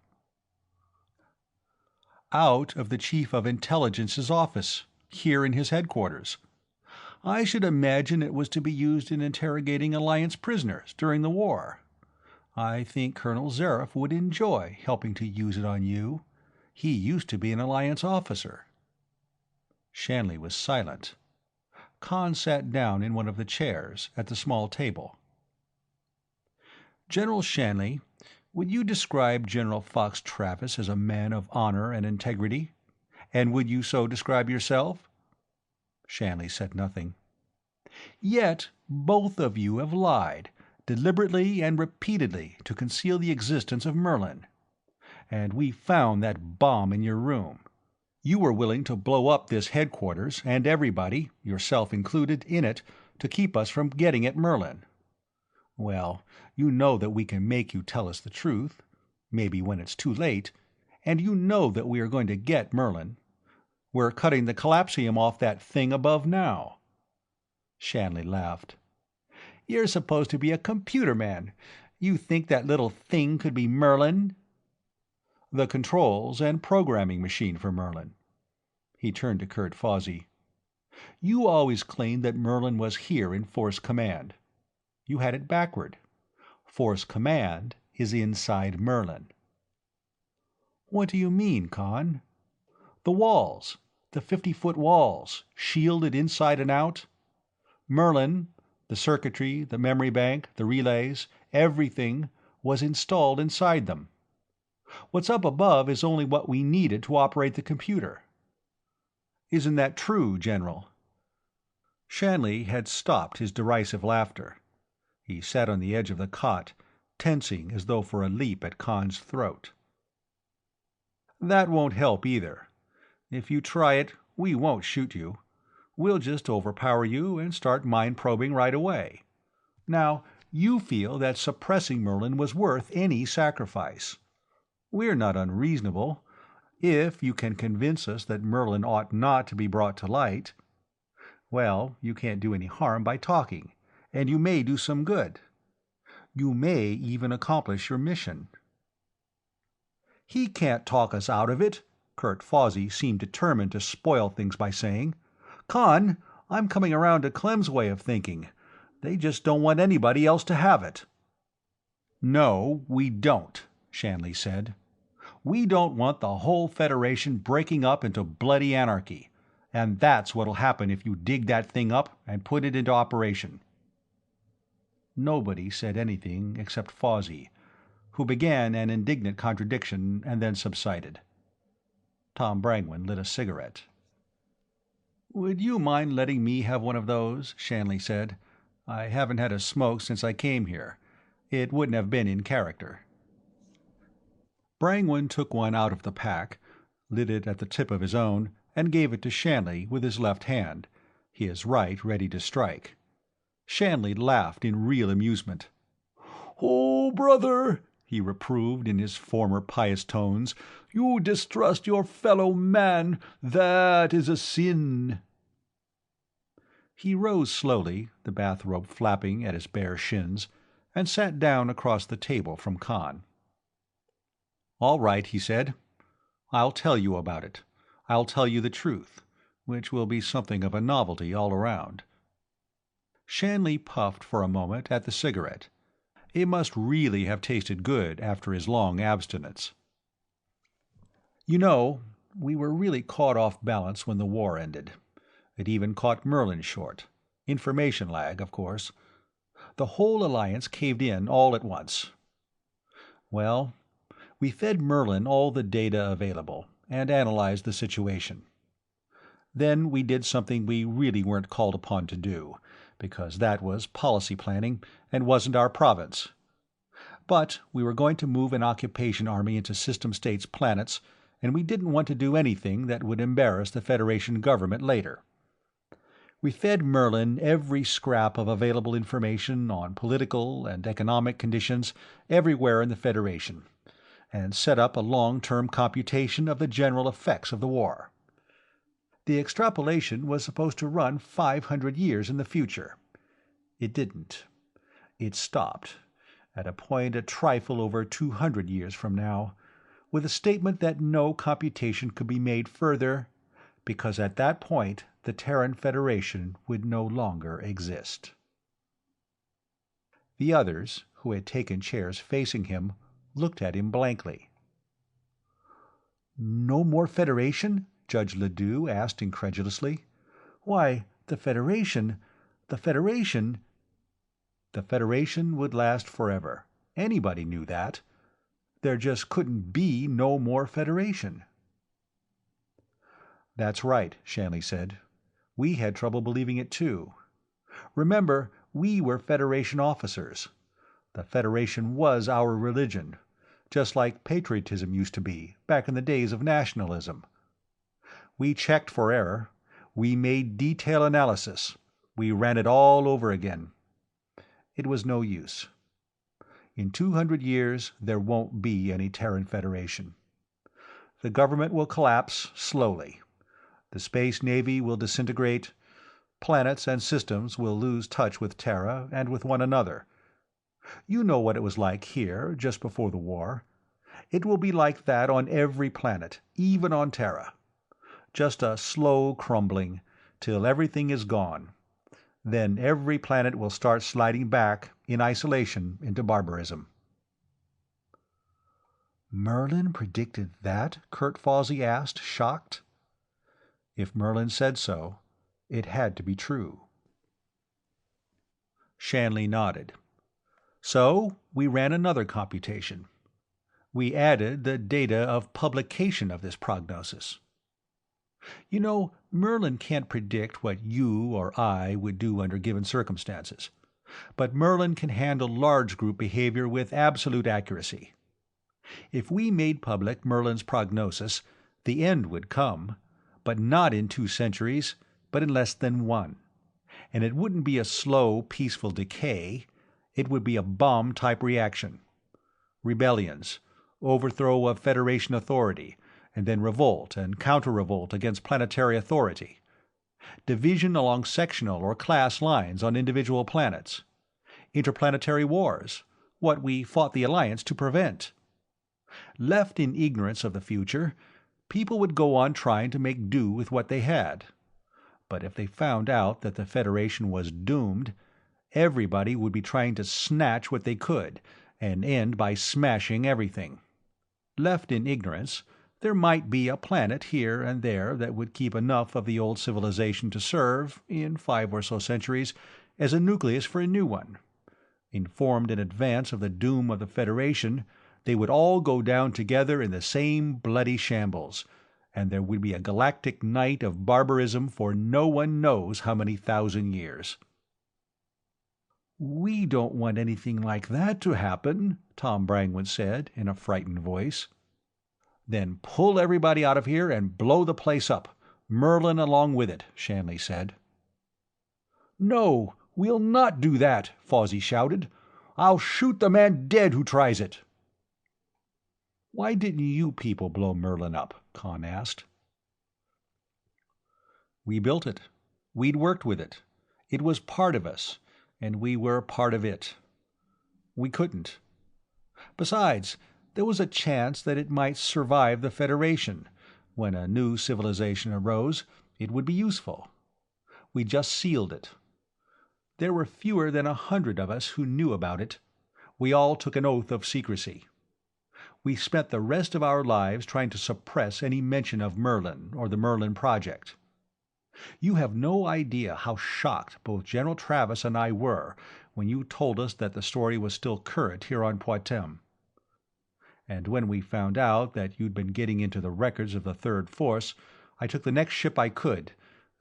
"Out of the Chief of Intelligence's office, here in his headquarters. I should imagine it was to be used in interrogating Alliance prisoners during the war. I think Colonel Zareff would enjoy helping to use it on you. He used to be an Alliance officer." Shanley was silent. Conn sat down in one of the chairs at the small table. "General Shanley, would you describe General Fox Travis as a man of honor and integrity? And would you so describe yourself?" Shanley said nothing. "Yet both of you have lied, deliberately and repeatedly, to conceal the existence of Merlin. And we found that bomb in your room. You were willing to blow up this headquarters and everybody, yourself included, in it, to keep us from getting at Merlin. Well, you know that we can make you tell us the truth, maybe when it's too late, and you know that we are going to get Merlin. We're cutting the collapsium off that thing above now." Shanley laughed. "You're supposed to be a computer man. You think that little thing could be Merlin?" "The controls and programming machine for Merlin." He turned to Kurt Fawsey. "You always claimed that Merlin was here in Force Command. You had it backward. Force Command is inside Merlin." "What do you mean, Conn?" "The walls. The 50-foot walls, shielded inside and out. Merlin, the circuitry, the memory bank, the relays, everything was installed inside them. What's up above is only what we needed to operate the computer." "Isn't that true, General?" Shanley had stopped his derisive laughter. He sat on the edge of the cot, tensing as though for a leap at Conn's throat. "That won't help either. If you try it, we won't shoot you. We'll just overpower you and start mind probing right away. Now, you feel that suppressing Merlin was worth any sacrifice. We're not unreasonable, if you can convince us that Merlin ought not to be brought to light. Well, you can't do any harm by talking, and you may do some good. You may even accomplish your mission." "He can't talk us out of it," Kurt Fawsey seemed determined to spoil things by saying. "Conn, I'm coming around to Clem's way of thinking. They just don't want anybody else to have it." "No, we don't," Shanley said. "We don't want the whole Federation breaking up into bloody anarchy, and that's what'll happen if you dig that thing up and put it into operation." Nobody said anything except Fawsey, who began an indignant contradiction and then subsided. Tom Brangwyn lit a cigarette. "Would you mind letting me have one of those?" Shanley said. "I haven't had a smoke since I came here. It wouldn't have been in character." Brangwyn took one out of the pack, lit it at the tip of his own, and gave it to Shanley with his left hand, his right ready to strike. Shanley laughed in real amusement. "Oh, brother," he reproved in his former pious tones, "you distrust your fellow man. That is a sin." He rose slowly, the bathrobe flapping at his bare shins, and sat down across the table from Conn. "All right," he said. "I'll tell you about it. I'll tell you the truth, which will be something of a novelty all around." Shanley puffed for a moment at the cigarette. It must really have tasted good after his long abstinence. "You know, we were really caught off balance when the war ended. It even caught Merlin short. Information lag, of course. The whole alliance caved in all at once. Well, we fed Merlin all the data available, and analyzed the situation. Then we did something we really weren't called upon to do, because that was policy planning and wasn't our province. But we were going to move an occupation army into System States planets, and we didn't want to do anything that would embarrass the Federation government later. We fed Merlin every scrap of available information on political and economic conditions everywhere in the Federation, and set up a long-term computation of the general effects of the war. The extrapolation was supposed to run 500 years in the future. It didn't. It stopped, at a point a trifle over 200 years from now, with a statement that no computation could be made further, because at that point the Terran Federation would no longer exist. The others, who had taken chairs facing him, looked at him blankly. "No more Federation?" Judge Ledoux asked incredulously. "Why, the Federation... The Federation would last forever. Anybody knew that. There just couldn't be no more Federation." "That's right," Shanley said. "We had trouble believing it too. Remember, we were Federation officers. The Federation was our religion, just like patriotism used to be, back in the days of nationalism. We checked for error. We made detail analysis. We ran it all over again. It was no use. In 200 years, there won't be any Terran Federation. The government will collapse slowly. The Space Navy will disintegrate. Planets and systems will lose touch with Terra and with one another. You know what it was like here, just before the war. It will be like that on every planet, even on Terra. Just a slow crumbling, till everything is gone. Then every planet will start sliding back, in isolation, into barbarism." "Merlin predicted that?" Kurt Fawsey asked, shocked. If Merlin said so, it had to be true. Shanley nodded. "So we ran another computation. We added the data of publication of this prognosis. You know, Merlin can't predict what you or I would do under given circumstances, but Merlin can handle large group behavior with absolute accuracy. If we made public Merlin's prognosis, the end would come, but not in 2 centuries, but in less than 1. And it wouldn't be a slow, peaceful decay. It would be a bomb-type reaction. Rebellions, overthrow of Federation authority, and then revolt and counter-revolt against planetary authority. Division along sectional or class lines on individual planets. Interplanetary wars, what we fought the Alliance to prevent. Left in ignorance of the future, people would go on trying to make do with what they had. But if they found out that the Federation was doomed, everybody would be trying to snatch what they could, and end by smashing everything. Left in ignorance, there might be a planet here and there that would keep enough of the old civilization to serve, in 5 or so centuries, as a nucleus for a new one. Informed in advance of the doom of the Federation, they would all go down together in the same bloody shambles, and there would be a galactic night of barbarism for no one knows how many thousand years." "We don't want anything like that to happen," Tom Brangwen said, in a frightened voice. "Then pull everybody out of here and blow the place up, Merlin along with it," Shanley said. "No, we'll not do that," Fawsey shouted. "I'll shoot the man dead who tries it." "Why didn't you people blow Merlin up?" Conn asked. "We built it. We'd worked with it. It was part of us, and we were part of it. We couldn't. Besides, there was a chance that it might survive the Federation, when a new civilization arose, It would be useful. We just sealed it. There were fewer than 100 of us who knew about it. We all took an oath of secrecy. We spent the rest of our lives trying to suppress any mention of Merlin or the Merlin Project. You have no idea how shocked both General Travis and I were when you told us that the story was still current here on Poictesme. And when we found out that you'd been getting into the records of the Third Force, I took the next ship I could,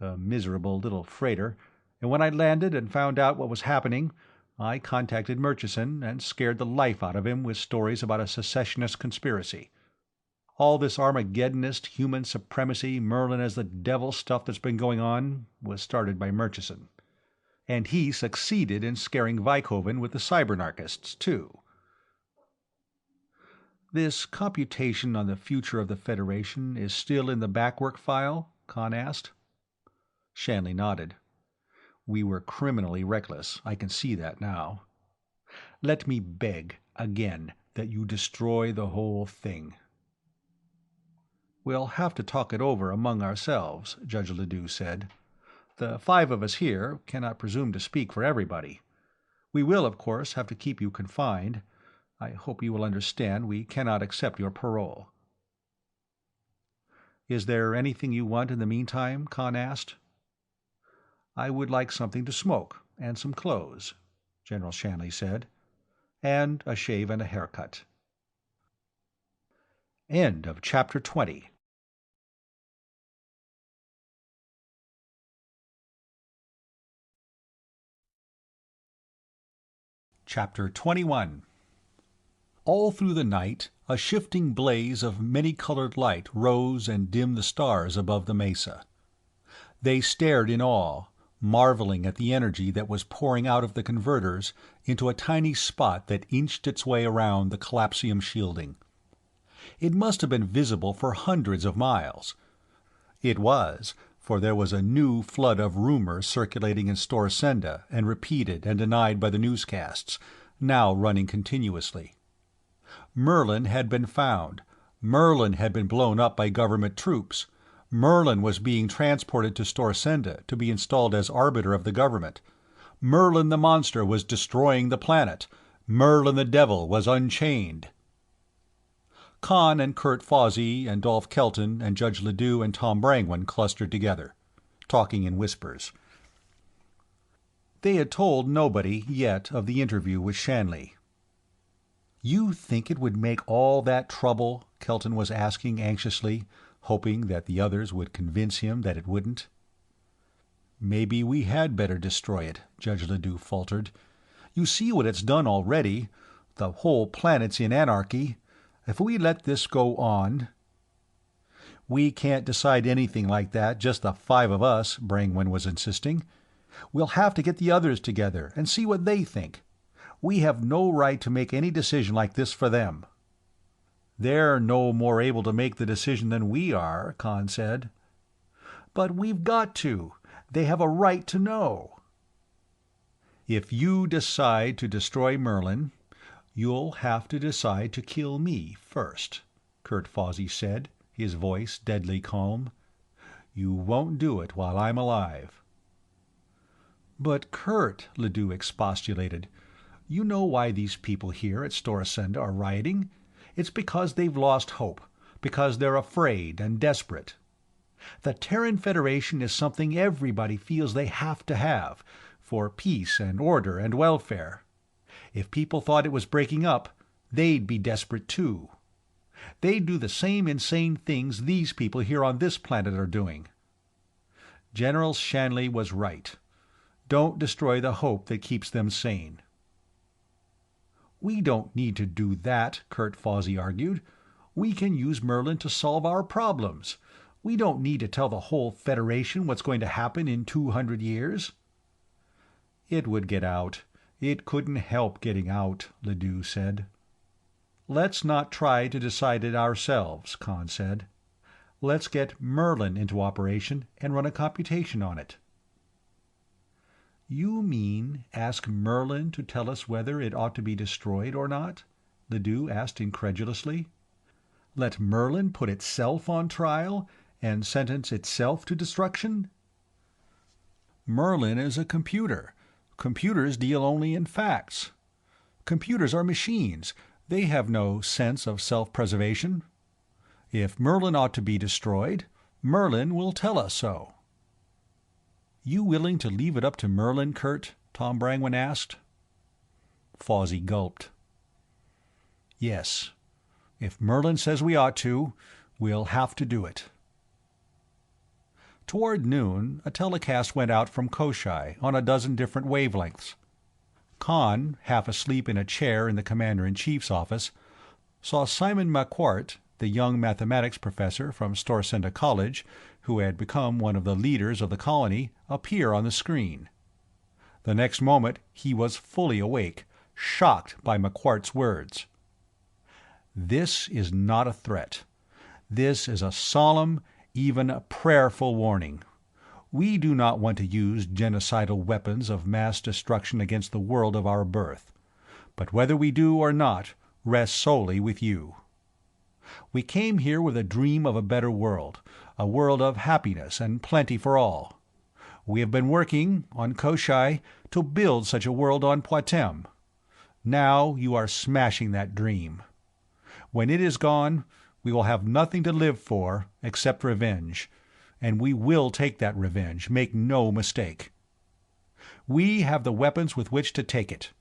a miserable little freighter, and when I landed and found out what was happening, I contacted Murchison and scared the life out of him with stories about a secessionist conspiracy. All this Armageddonist human supremacy, Merlin as the devil stuff that's been going on was started by Murchison. And he succeeded in scaring Vykoven with the cybernarchists, too. This computation on the future of the Federation is still in the backwork file? Conn asked. Shanley nodded. We were criminally reckless. I can see that now. Let me beg, again, that you destroy the whole thing. We'll have to talk it over among ourselves, Judge Ledoux said. The 5 of us here cannot presume to speak for everybody. We will, of course, have to keep you confined. I hope you will understand we cannot accept your parole. Is there anything you want in the meantime? Conn asked. I would like something to smoke, and some clothes, General Shanley said, and a shave and a haircut. End of Chapter 20. Chapter 21. All through the night, a shifting blaze of many-colored light rose and dimmed the stars above the mesa. They stared in awe, marveling at the energy that was pouring out of the converters into a tiny spot that inched its way around the collapsium shielding. It must have been visible for hundreds of miles. It was, for there was a new flood of rumor circulating in Storsenda and repeated and denied by the newscasts, now running continuously. Merlin had been found. Merlin had been blown up by government troops. Merlin was being transported to Storsenda to be installed as arbiter of the government. Merlin the monster was destroying the planet. Merlin the devil was unchained. Conn and Kurt Fawsey and Dolph Kelton and Judge Ledoux and Tom Brangwyn clustered together, talking in whispers. They had told nobody yet of the interview with Shanley. "You think it would make all that trouble?" Kelton was asking anxiously, hoping that the others would convince him that it wouldn't. "Maybe we had better destroy it," Judge Ledoux faltered. "You see what it's done already. The whole planet's in anarchy. If we let this go on—" "We can't decide anything like that, just the 5 of us," Brangwyn was insisting. "We'll have to get the others together and see what they think. We have no right to make any decision like this for them." "They're no more able to make the decision than we are," Conn said. "But we've got to. They have a right to know." "If you decide to destroy Merlin, you'll have to decide to kill me first," Kurt Fawsey said, his voice deadly calm. "You won't do it while I'm alive." "But Kurt," Ledoux expostulated, "you know why these people here at Storsenda are rioting? It's because they've lost hope, because they're afraid and desperate. The Terran Federation is something everybody feels they have to have, for peace and order and welfare. If people thought it was breaking up, they'd be desperate too. They'd do the same insane things these people here on this planet are doing." General Shanley was right. Don't destroy the hope that keeps them sane. "We don't need to do that," Kurt Fawsey argued. "We can use Merlin to solve our problems. We don't need to tell the whole Federation what's going to happen in 200 years. "It would get out. It couldn't help getting out," Ledoux said. "Let's not try to decide it ourselves," Conn said. "Let's get Merlin into operation and run a computation on it." "You mean ask Merlin to tell us whether it ought to be destroyed or not?" Ledoux asked incredulously. "Let Merlin put itself on trial and sentence itself to destruction? Merlin is a computer. Computers deal only in facts. Computers are machines. They have no sense of self-preservation. If Merlin ought to be destroyed, Merlin will tell us so." "You willing to leave it up to Merlin, Kurt?" Tom Brangwyn asked. Fawsey gulped. "Yes. If Merlin says we ought to, we'll have to do it." Toward noon, a telecast went out from Koshai on a dozen different wavelengths. Conn, half asleep in a chair in the Commander-in-Chief's office, saw Simon McQuart, the young mathematics professor from Storsenda College, who had become one of the leaders of the colony, appear on the screen. The next moment he was fully awake, shocked by McQuart's words. "This is not a threat. This is a solemn, even a prayerful warning. We do not want to use genocidal weapons of mass destruction against the world of our birth. But whether we do or not rests solely with you. We came here with a dream of a better world, a world of happiness and plenty for all. We have been working, on Koshai, to build such a world on Poictesme. Now you are smashing that dream. When it is gone, we will have nothing to live for except revenge, and we will take that revenge, make no mistake. We have the weapons with which to take it.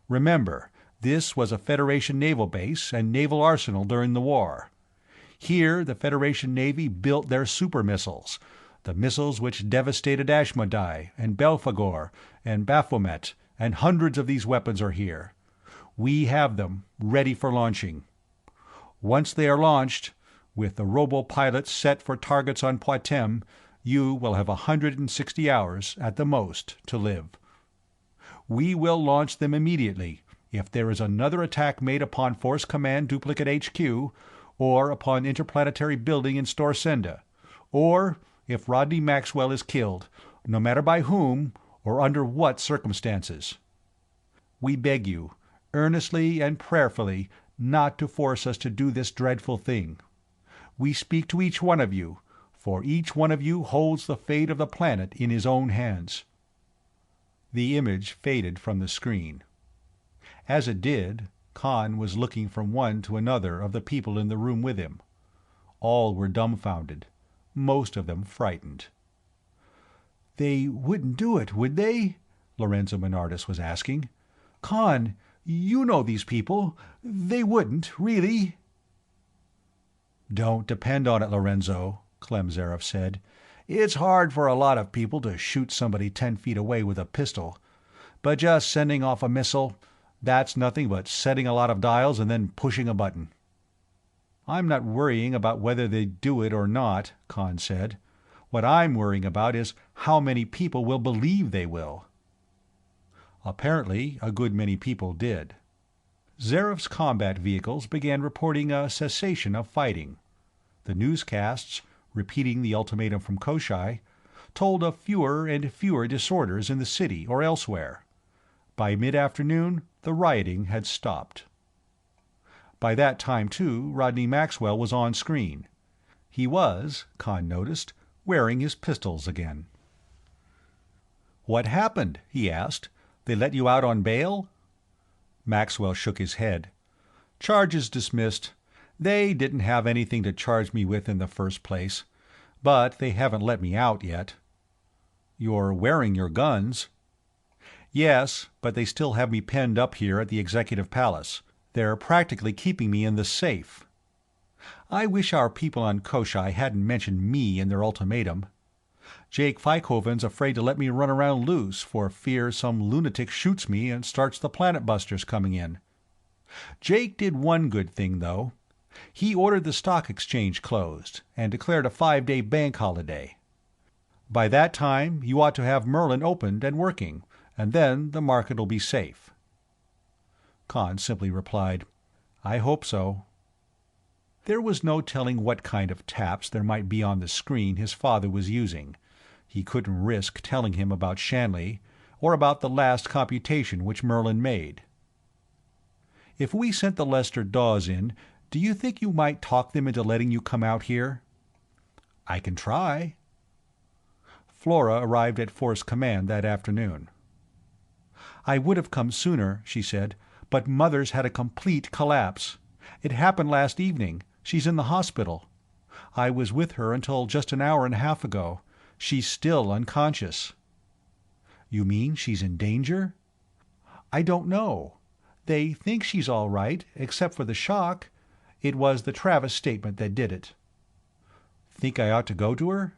Remember, this was a Federation naval base and naval arsenal during the war. Here the Federation Navy built their super missiles, the missiles which devastated Ashmodai and Belphegor and Baphomet, and hundreds of these weapons are here. We have them, ready for launching. Once they are launched, with the robo-pilots set for targets on Poictesme, you will have 160 hours, at the most, to live. We will launch them immediately if there is another attack made upon Force Command Duplicate HQ, or upon Interplanetary Building in Storsenda, or if Rodney Maxwell is killed, no matter by whom or under what circumstances. We beg you, earnestly and prayerfully, not to force us to do this dreadful thing. We speak to each one of you, for each one of you holds the fate of the planet in his own hands." The image faded from the screen. As it did, Conn was looking from one to another of the people in the room with him. All were dumbfounded, most of them frightened. "They wouldn't do it, would they?" Lorenzo Menardus was asking. "Conn, you know these people. They wouldn't, really?" "Don't depend on it, Lorenzo," Clem Zareff said. "It's hard for a lot of people to shoot somebody 10 feet away with a pistol. But just sending off a missile, that's nothing but setting a lot of dials and then pushing a button." "I'm not worrying about whether they do it or not," Conn said. "What I'm worrying about is how many people will believe they will." Apparently, a good many people did. Zareff's combat vehicles began reporting a cessation of fighting. The newscasts, repeating the ultimatum from Koshai, told of fewer and fewer disorders in the city or elsewhere. By mid-afternoon, the rioting had stopped. By that time, too, Rodney Maxwell was on screen. He was, Conn noticed, wearing his pistols again. "What happened?" he asked. "They let you out on bail?" Maxwell shook his head. "Charges dismissed. They didn't have anything to charge me with in the first place. But they haven't let me out yet." "You're wearing your guns." "Yes, but they still have me penned up here at the Executive Palace. They're practically keeping me in the safe. I wish our people on Koshai hadn't mentioned me in their ultimatum. Jake Feikoven's afraid to let me run around loose for fear some lunatic shoots me and starts the Planet Busters coming in. Jake did one good thing, though. He ordered the stock exchange closed and declared a 5-day bank holiday. By that time, you ought to have Merlin opened and working, and then the market'll be safe." Conn simply replied, "I hope so." There was no telling what kind of taps there might be on the screen his father was using. He couldn't risk telling him about Shanley, or about the last computation which Merlin made. "If we sent the Lester Dawes in, do you think you might talk them into letting you come out here?" "I can try." Flora arrived at Force Command that afternoon. "I would have come sooner," she said, "but Mother's had a complete collapse. It happened last evening. She's in the hospital. I was with her until just an hour and a half ago. She's still unconscious." "You mean she's in danger?" "I don't know. They think she's all right, except for the shock. It was the Travis statement that did it." "Think I ought to go to her?"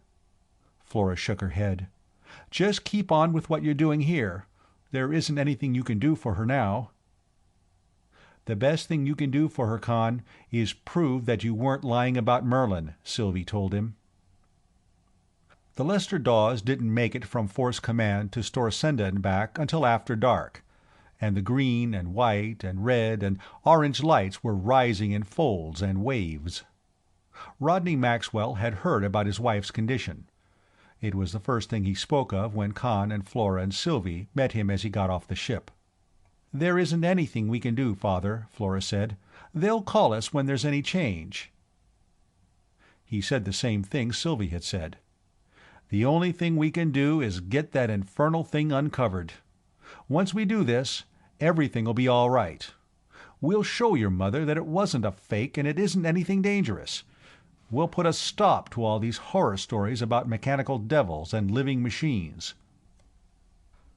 Flora shook her head. "Just keep on with what you're doing here. There isn't anything you can do for her now." "The best thing you can do for her, Conn, is prove that you weren't lying about Merlin," Sylvie told him. The Lester Dawes didn't make it from Force Command to Storsenda and back until after dark, and the green and white and red and orange lights were rising in folds and waves. Rodney Maxwell had heard about his wife's condition. It was the first thing he spoke of when Conn and Flora and Sylvie met him as he got off the ship. "There isn't anything we can do, Father," Flora said. "They'll call us when there's any change." He said the same thing Sylvie had said. "The only thing we can do is get that infernal thing uncovered. Once we do this, everything'll be all right. We'll show your mother that it wasn't a fake and it isn't anything dangerous. We'll put a stop to all these horror stories about mechanical devils and living machines."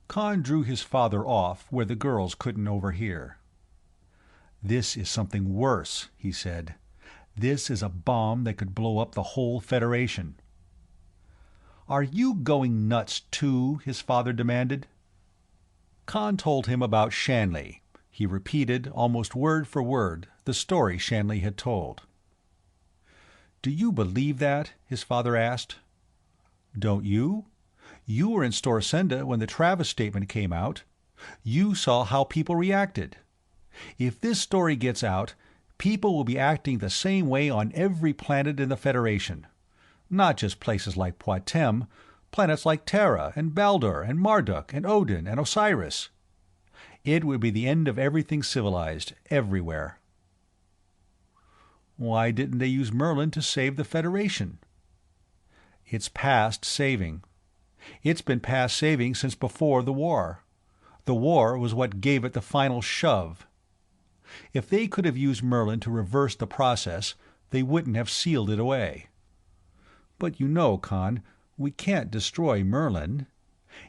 Conn drew his father off where the girls couldn't overhear. "This is something worse," he said. "This is a bomb that could blow up the whole Federation." "Are you going nuts too?" his father demanded. Conn told him about Shanley. He repeated, almost word for word, the story Shanley had told. "Do you believe that?" his father asked. "Don't you? You were in Storsenda when the Travis statement came out. You saw how people reacted. If this story gets out, people will be acting the same way on every planet in the Federation. Not just places like Poictesme, planets like Terra and Baldur and Marduk and Odin and Osiris. It would be the end of everything civilized, everywhere." "Why didn't they use Merlin to save the Federation?" "It's past saving. It's been past saving since before the war. The war was what gave it the final shove. If they could have used Merlin to reverse the process, they wouldn't have sealed it away." "But you know, Conn, we can't destroy Merlin.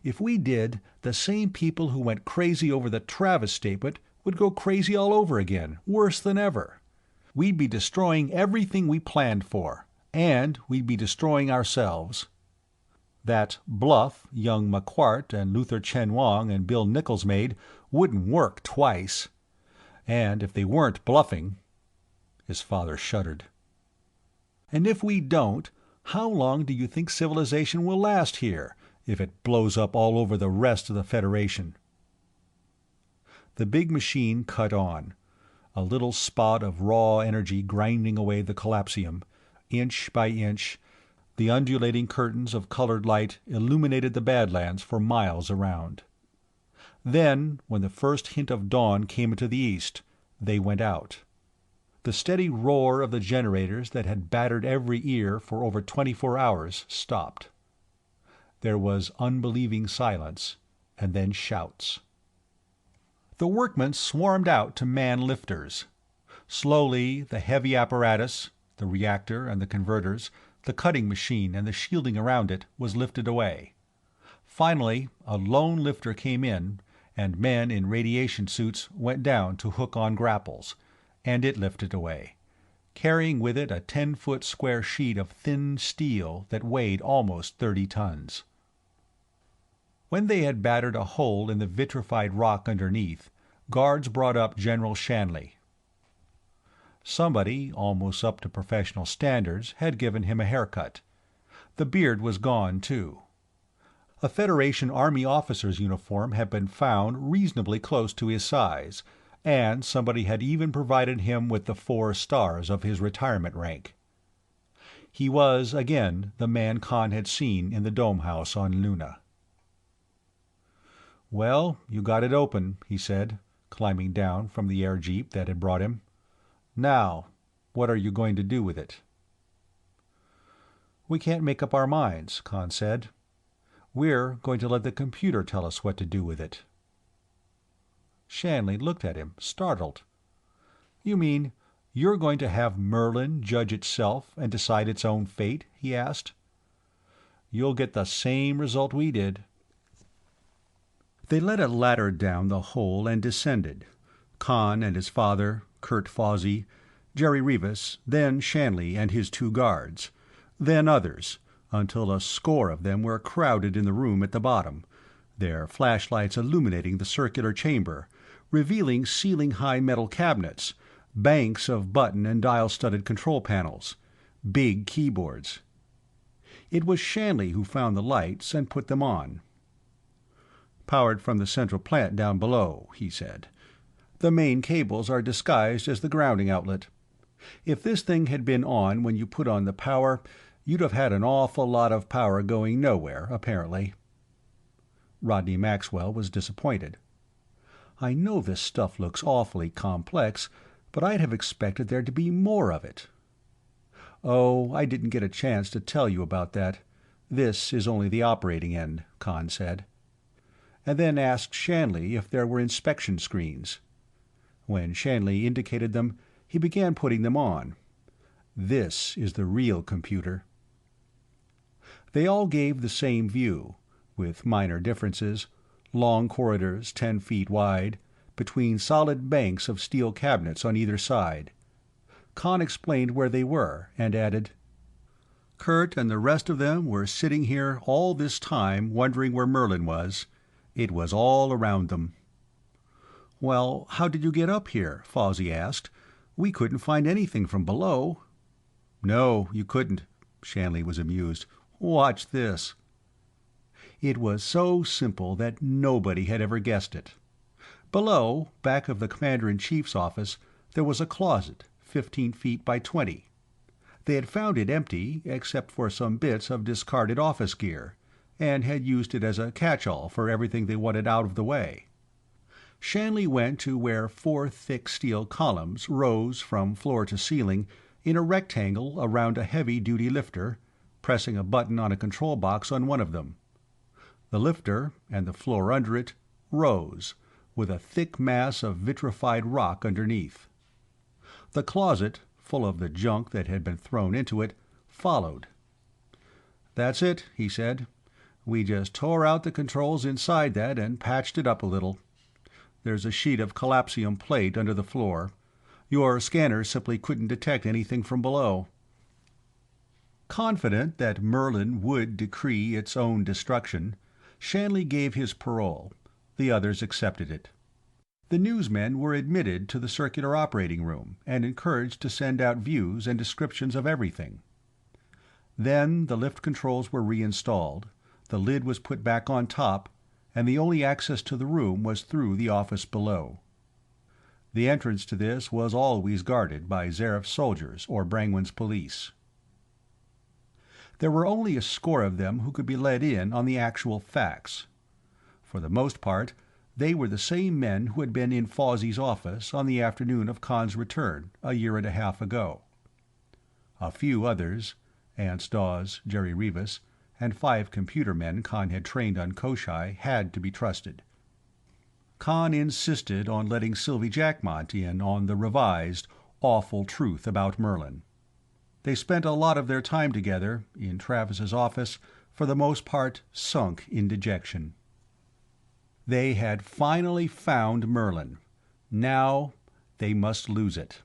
If we did, the same people who went crazy over the Travis statement would go crazy all over again, worse than ever. We'd be destroying everything we planned for, and we'd be destroying ourselves. That bluff young McQuart and Luther Chen Wang and Bill Nichols made wouldn't work twice. And if they weren't bluffing—" His father shuddered. "And if we don't, how long do you think civilization will last here, if it blows up all over the rest of the Federation?" The big machine cut on, a little spot of raw energy grinding away the collapsium, inch by inch. The undulating curtains of colored light illuminated the Badlands for miles around. Then, when the first hint of dawn came into the east, they went out. The steady roar of the generators that had battered every ear for over 24 hours stopped. There was unbelieving silence, and then shouts. The workmen swarmed out to man lifters. Slowly, the heavy apparatus, the reactor and the converters, the cutting machine and the shielding around it, was lifted away. Finally, a lone lifter came in, and men in radiation suits went down to hook on grapples, and it lifted away, carrying with it a 10-foot square sheet of thin steel that weighed almost 30 tons. When they had battered a hole in the vitrified rock underneath, guards brought up General Shanley. Somebody, almost up to professional standards, had given him a haircut. The beard was gone, too. A Federation Army officer's uniform had been found reasonably close to his size, and somebody had even provided him with the 4 stars of his retirement rank. He was, again, the man Conn had seen in the dome house on Luna. "Well, you got it open," he said, climbing down from the air jeep that had brought him. "Now, what are you going to do with it?" "We can't make up our minds," Conn said. "We're going to let the computer tell us what to do with it." Shanley looked at him, startled. "You mean you're going to have Merlin judge itself and decide its own fate?" he asked. "You'll get the same result we did." They let a ladder down the hole and descended. Conn and his father, Kurt Fawsey, Jerry Rivas, then Shanley and his 2 guards, then others, until a score of them were crowded in the room at the bottom, their flashlights illuminating the circular chamber, revealing ceiling-high metal cabinets, banks of button and dial-studded control panels, big keyboards. It was Shanley who found the lights and put them on. "Powered from the central plant down below," he said. "The main cables are disguised as the grounding outlet. If this thing had been on when you put on the power, you'd have had an awful lot of power going nowhere, apparently." Rodney Maxwell was disappointed. "I know this stuff looks awfully complex, but I'd have expected there to be more of it." "Oh, I didn't get a chance to tell you about that. This is only the operating end," Conn said, and then asked Shanley if there were inspection screens. When Shanley indicated them, he began putting them on. "This is the real computer." They all gave the same view, with minor differences: long corridors 10 feet wide, between solid banks of steel cabinets on either side. Conn explained where they were, and added, "Kurt and the rest of them were sitting here all this time wondering where Merlin was. It was all around them." "Well, how did you get up here?" Fawsey asked. "We couldn't find anything from below." "No, you couldn't." Shanley was amused. "Watch this." It was so simple that nobody had ever guessed it. Below, back of the Commander-in-Chief's office, there was a closet, 15 feet by 20. They had found it empty, except for some bits of discarded office gear, and had used it as a catch-all for everything they wanted out of the way. Shanley went to where 4 thick steel columns rose from floor to ceiling in a rectangle around a heavy-duty lifter, pressing a button on a control box on one of them. The lifter, and the floor under it, rose, with a thick mass of vitrified rock underneath. The closet, full of the junk that had been thrown into it, followed. "That's it," he said. "We just tore out the controls inside that and patched it up a little. There's a sheet of collapsium plate under the floor. Your scanner simply couldn't detect anything from below." Confident that Merlin would decree its own destruction, Shanley gave his parole. The others accepted it. The newsmen were admitted to the circular operating room and encouraged to send out views and descriptions of everything. Then the lift controls were reinstalled, the lid was put back on top, and the only access to the room was through the office below. The entrance to this was always guarded by Zarif's soldiers or Brangwen's police. There were only a score of them who could be let in on the actual facts. For the most part, they were the same men who had been in Fawsey's office on the afternoon of Conn's return, a year and a half ago. A few others, Ance Dawes, Jerry Rivas, and 5 computer men Conn had trained on Koshai, had to be trusted. Conn insisted on letting Sylvie Jackmont in on the revised, awful truth about Merlin. They spent a lot of their time together, in Travis's office, for the most part sunk in dejection. They had finally found Merlin. Now they must lose it.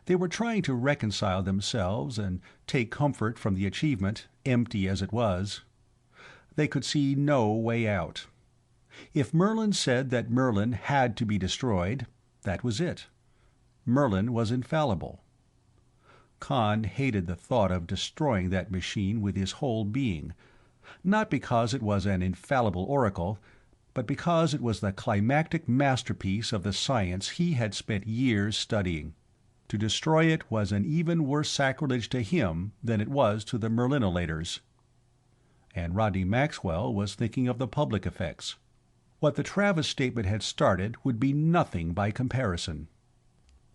They were trying to reconcile themselves and take comfort from the achievement, empty as it was. They could see no way out. If Merlin said that Merlin had to be destroyed, that was it. Merlin was infallible. Conn hated the thought of destroying that machine with his whole being, not because it was an infallible oracle, but because it was the climactic masterpiece of the science he had spent years studying. To destroy it was an even worse sacrilege to him than it was to the Merlinolators. And Rodney Maxwell was thinking of the public effects. What the Travis statement had started would be nothing by comparison.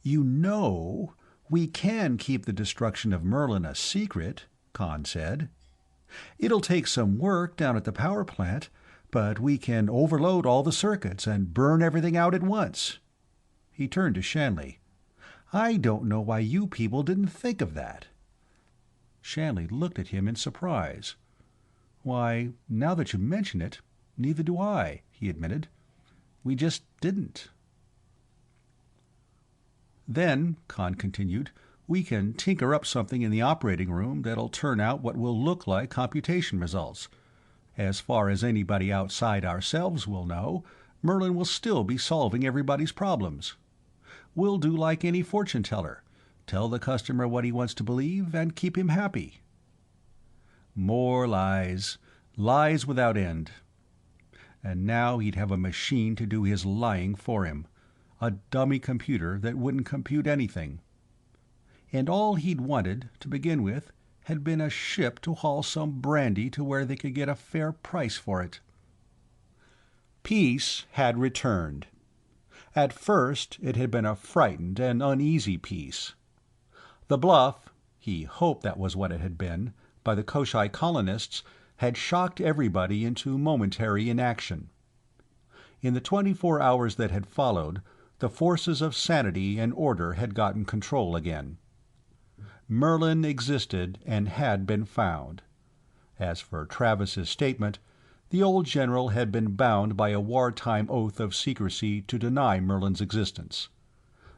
"You know, we can keep the destruction of Merlin a secret," Conn said. "It'll take some work down at the power plant, but we can overload all the circuits and burn everything out at once." He turned to Shanley. "I don't know why you people didn't think of that." Shanley looked at him in surprise. "Why, now that you mention it, neither do I," he admitted. "We just didn't." "Then," Conn continued, "we can tinker up something in the operating room that'll turn out what will look like computation results. As far as anybody outside ourselves will know, Merlin will still be solving everybody's problems. We'll do like any fortune-teller, tell the customer what he wants to believe and keep him happy." More lies, lies without end. And now he'd have a machine to do his lying for him, a dummy computer that wouldn't compute anything. And all he'd wanted, to begin with, had been a ship to haul some brandy to where they could get a fair price for it. Peace had returned. At first it had been a frightened and uneasy peace. The bluff, he hoped that was what it had been, by the Koshai colonists had shocked everybody into momentary inaction. In the 24 hours that had followed, the forces of sanity and order had gotten control again. Merlin existed and had been found. As for Travis's statement, the old general had been bound by a wartime oath of secrecy to deny Merlin's existence.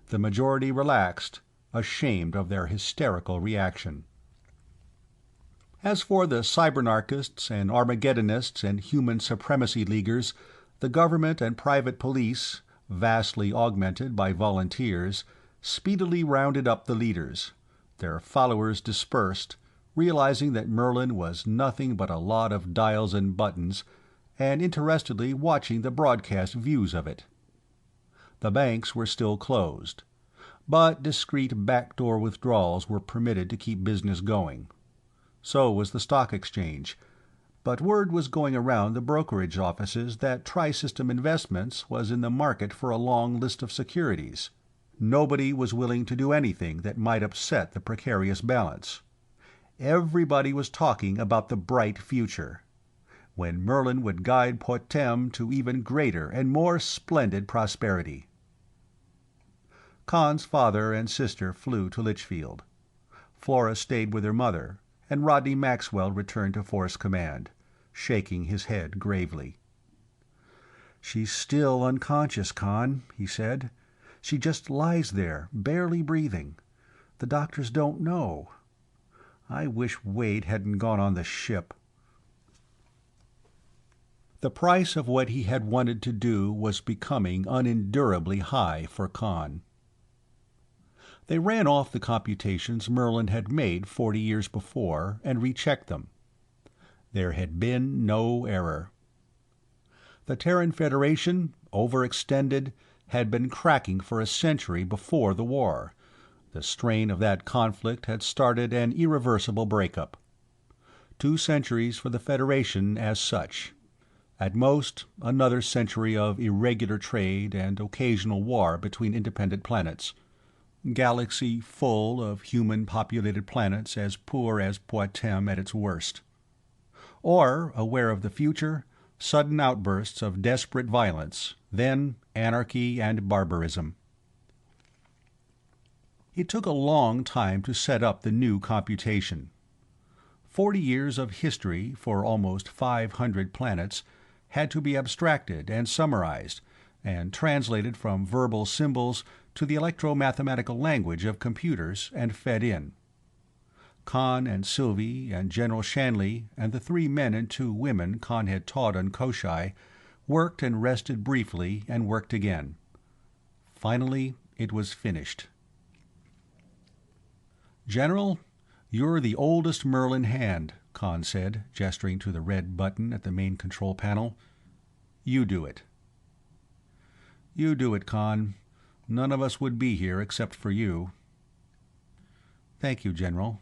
The majority relaxed, ashamed of their hysterical reaction. As for the cybernarchists and Armageddonists and human supremacy leaguers, the government and private police, vastly augmented by volunteers, speedily rounded up the leaders. Their followers dispersed, realizing that Merlin was nothing but a lot of dials and buttons, and interestedly watching the broadcast views of it. The banks were still closed, but discreet backdoor withdrawals were permitted to keep business going. So was the stock exchange, but word was going around the brokerage offices that Tri-System Investments was in the market for a long list of securities. Nobody was willing to do anything that might upset the precarious balance. Everybody was talking about the bright future, when Merlin would guide Poictesme to even greater and more splendid prosperity. Conn's father and sister flew to Litchfield. Flora stayed with her mother, and Rodney Maxwell returned to Force Command, shaking his head gravely. "She's still unconscious, Conn," he said. "She just lies there, barely breathing. The doctors don't know. I wish Wade hadn't gone on the ship." The price of what he had wanted to do was becoming unendurably high for Conn. They ran off the computations Merlin had made 40 years before and rechecked them. There had been no error. The Terran Federation, overextended, had been cracking for a century before the war. The strain of that conflict had started an irreversible breakup. 2 centuries for the Federation as such. At most, another century of irregular trade and occasional war between independent planets. Galaxy full of human-populated planets as poor as Poictesme at its worst. Or, aware of the future, sudden outbursts of desperate violence, then anarchy and barbarism. It took a long time to set up the new computation. 40 years of history for almost 500 planets had to be abstracted and summarized, and translated from verbal symbols to the electromathematical language of computers and fed in. Conn and Sylvie and General Shanley and the 3 men and 2 women Conn had taught on Koshai worked and rested briefly and worked again. Finally, it was finished. "General, you're the oldest Merlin hand," Conn said, gesturing to the red button at the main control panel. "You do it." "You do it, Conn. None of us would be here except for you." "Thank you, General."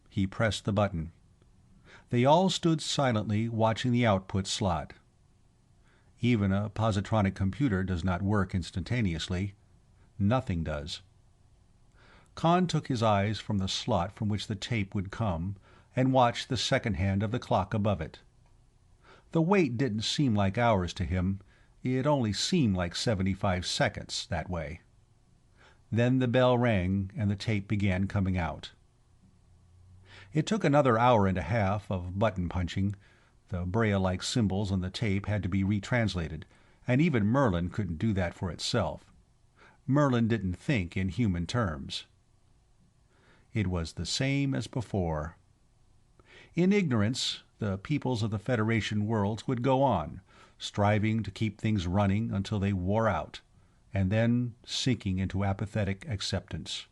He pressed the button. They all stood silently watching the output slot. Even a positronic computer does not work instantaneously. Nothing does. Conn took his eyes from the slot from which the tape would come, and watched the second hand of the clock above it. The wait didn't seem like hours to him. It only seemed like 75 seconds that way. Then the bell rang and the tape began coming out. It took another hour and a half of button punching. The Braille-like symbols on the tape had to be retranslated, and even Merlin couldn't do that for itself. Merlin didn't think in human terms. It was the same as before. In ignorance, the peoples of the Federation worlds would go on, striving to keep things running until they wore out, and then sinking into apathetic acceptance.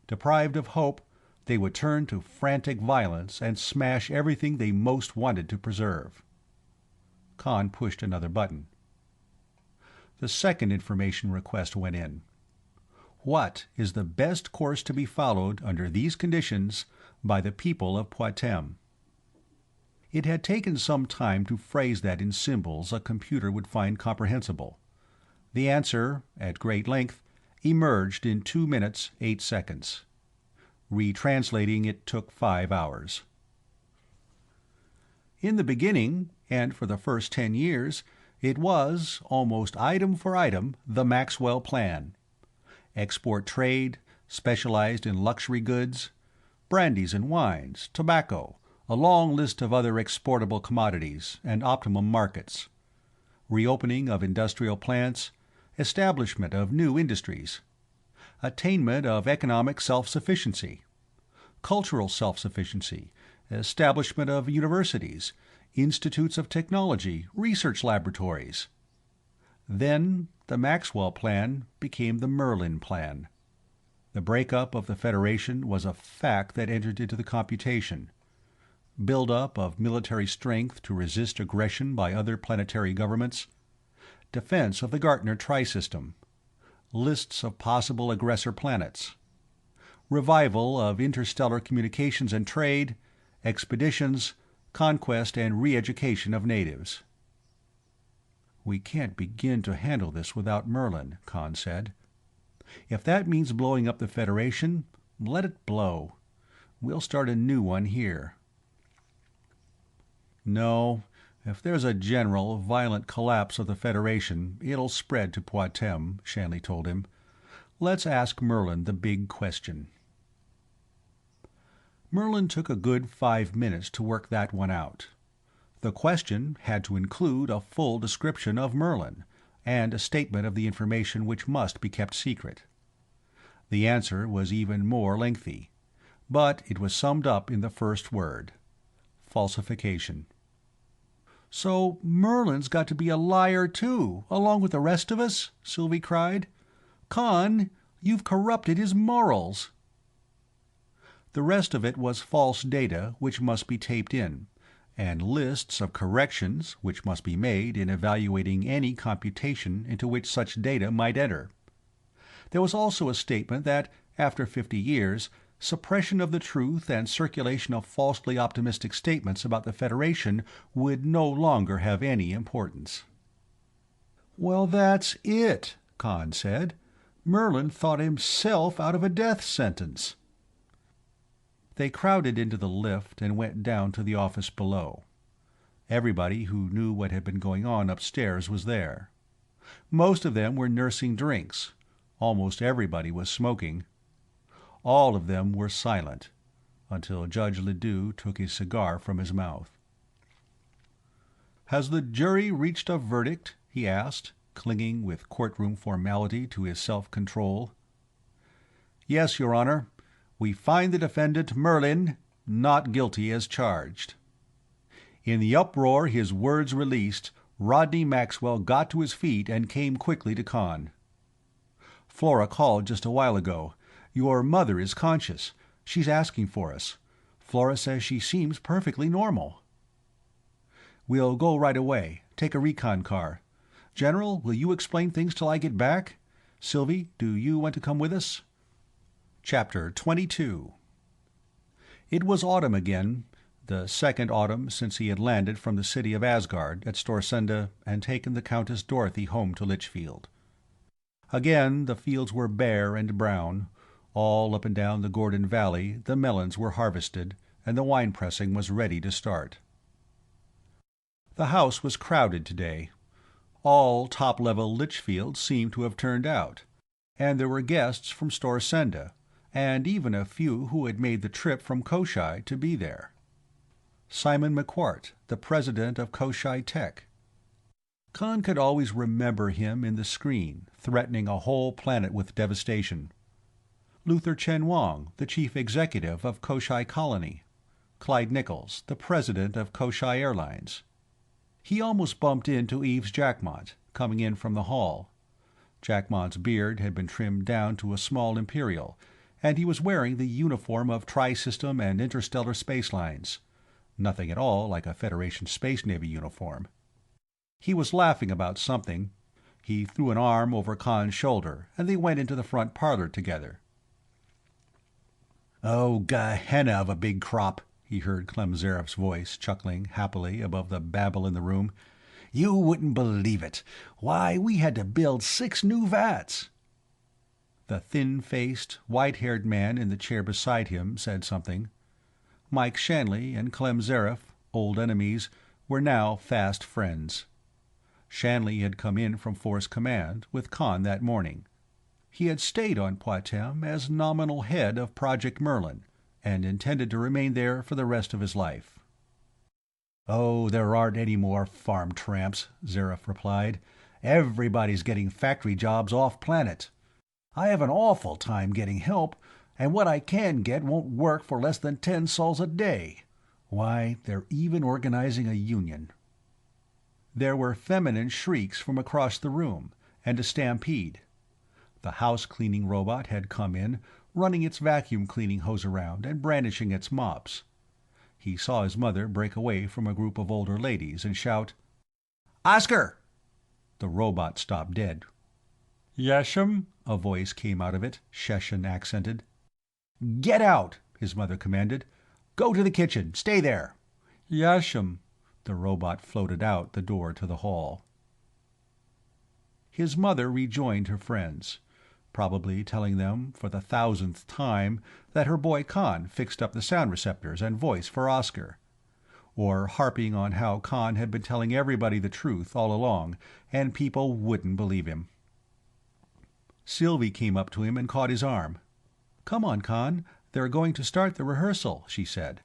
Deprived of hope, they would turn to frantic violence and smash everything they most wanted to preserve. Conn pushed another button. The second information request went in. What is the best course to be followed under these conditions by the people of Poictesme? It had taken some time to phrase that in symbols a computer would find comprehensible. The answer, at great length, emerged in 2 minutes, 8 seconds. Retranslating it took 5 hours. In the beginning, and for the first 10 years, it was, almost item for item, the Maxwell Plan. Export trade, specialized in luxury goods, brandies and wines, tobacco, a long list of other exportable commodities, and optimum markets. Reopening of industrial plants, establishment of new industries, attainment of economic self-sufficiency, cultural self-sufficiency, establishment of universities, institutes of technology, research laboratories. Then the Maxwell Plan became the Merlin Plan. The breakup of the Federation was a fact that entered into the computation. Build-up of military strength to resist aggression by other planetary governments, defense of the Gartner Tri-System, lists of possible aggressor planets, revival of interstellar communications and trade, expeditions, conquest and re-education of natives. "We can't begin to handle this without Merlin," Conn said. "If that means blowing up the Federation, let it blow. We'll start a new one here." "No, if there's a general, violent collapse of the Federation, it'll spread to Poictesme," Shanley told him. "Let's ask Merlin the big question." Merlin took a good 5 minutes to work that one out. The question had to include a full description of Merlin, and a statement of the information which must be kept secret. The answer was even more lengthy, but it was summed up in the first word: falsification. "So Merlin's got to be a liar too, along with the rest of us?" Sylvie cried. "Conn, you've corrupted his morals." The rest of it was false data which must be taped in, and lists of corrections which must be made in evaluating any computation into which such data might enter. There was also a statement that, after 50 years, suppression of the truth and circulation of falsely optimistic statements about the Federation would no longer have any importance. "Well, that's it," Conn said. "Merlin thought himself out of a death sentence." They crowded into the lift and went down to the office below. Everybody who knew what had been going on upstairs was there. Most of them were nursing drinks. Almost everybody was smoking. All of them were silent, until Judge Ledoux took his cigar from his mouth. "Has the jury reached a verdict?" he asked, clinging with courtroom formality to his self-control. "Yes, Your Honor. We find the defendant, Merlin, not guilty as charged." In the uproar his words released, Rodney Maxwell got to his feet and came quickly to Conn. "Flora called just a while ago. Your mother is conscious. She's asking for us. Flora says she seems perfectly normal." "We'll go right away. Take a recon car. General, will you explain things till I get back? Sylvie, do you want to come with us?" Chapter 22. It was autumn again, the second autumn since he had landed from the city of Asgard at Storsunda and taken the Countess Dorothy home to Litchfield. Again the fields were bare and brown. All up and down the Gordon Valley the melons were harvested, and the wine pressing was ready to start. The house was crowded today. All top-level Litchfield seemed to have turned out, and there were guests from Storsenda, and even a few who had made the trip from Koshai to be there. Simon McQuart, the president of Koshai Tech. Conn could always remember him in the screen, threatening a whole planet with devastation. Luther Chen Wang, the chief executive of Koshai Colony. Clyde Nichols, the president of Koshai Airlines. He almost bumped into Eves Jackmont, coming in from the hall. Jackmont's beard had been trimmed down to a small imperial, and he was wearing the uniform of Tri-System and Interstellar Space Lines. Nothing at all like a Federation Space Navy uniform. He was laughing about something. He threw an arm over Conn's shoulder, and they went into the front parlor together. "Oh, Gehenna of a big crop," he heard Clem Zareff's voice chuckling happily above the babble in the room. "You wouldn't believe it. Why, we had to build 6 new vats." The thin-faced, white-haired man in the chair beside him said something. Mike Shanley and Clem Zareff, old enemies, were now fast friends. Shanley had come in from Force Command with Conn that morning. He had stayed on Poictesme as nominal head of Project Merlin, and intended to remain there for the rest of his life. "Oh, there aren't any more farm tramps," Zareff replied. "Everybody's getting factory jobs off-planet. I have an awful time getting help, and what I can get won't work for less than 10 sols a day. Why, they're even organizing a union." There were feminine shrieks from across the room, and a stampede. The house-cleaning robot had come in, running its vacuum-cleaning hose around and brandishing its mops. He saw his mother break away from a group of older ladies and shout, "Oscar!" The robot stopped dead. "Yes'm?" a voice came out of it, Sheshan accented. "Get out!" his mother commanded. "Go to the kitchen. Stay there." "Yes'm." The robot floated out the door to the hall. His mother rejoined her friends, probably telling them for the 1000th time that her boy Conn fixed up the sound receptors and voice for Oscar, or harping on how Conn had been telling everybody the truth all along, and people wouldn't believe him. Sylvie came up to him and caught his arm. "Come on, Conn. They're going to start the rehearsal," she said.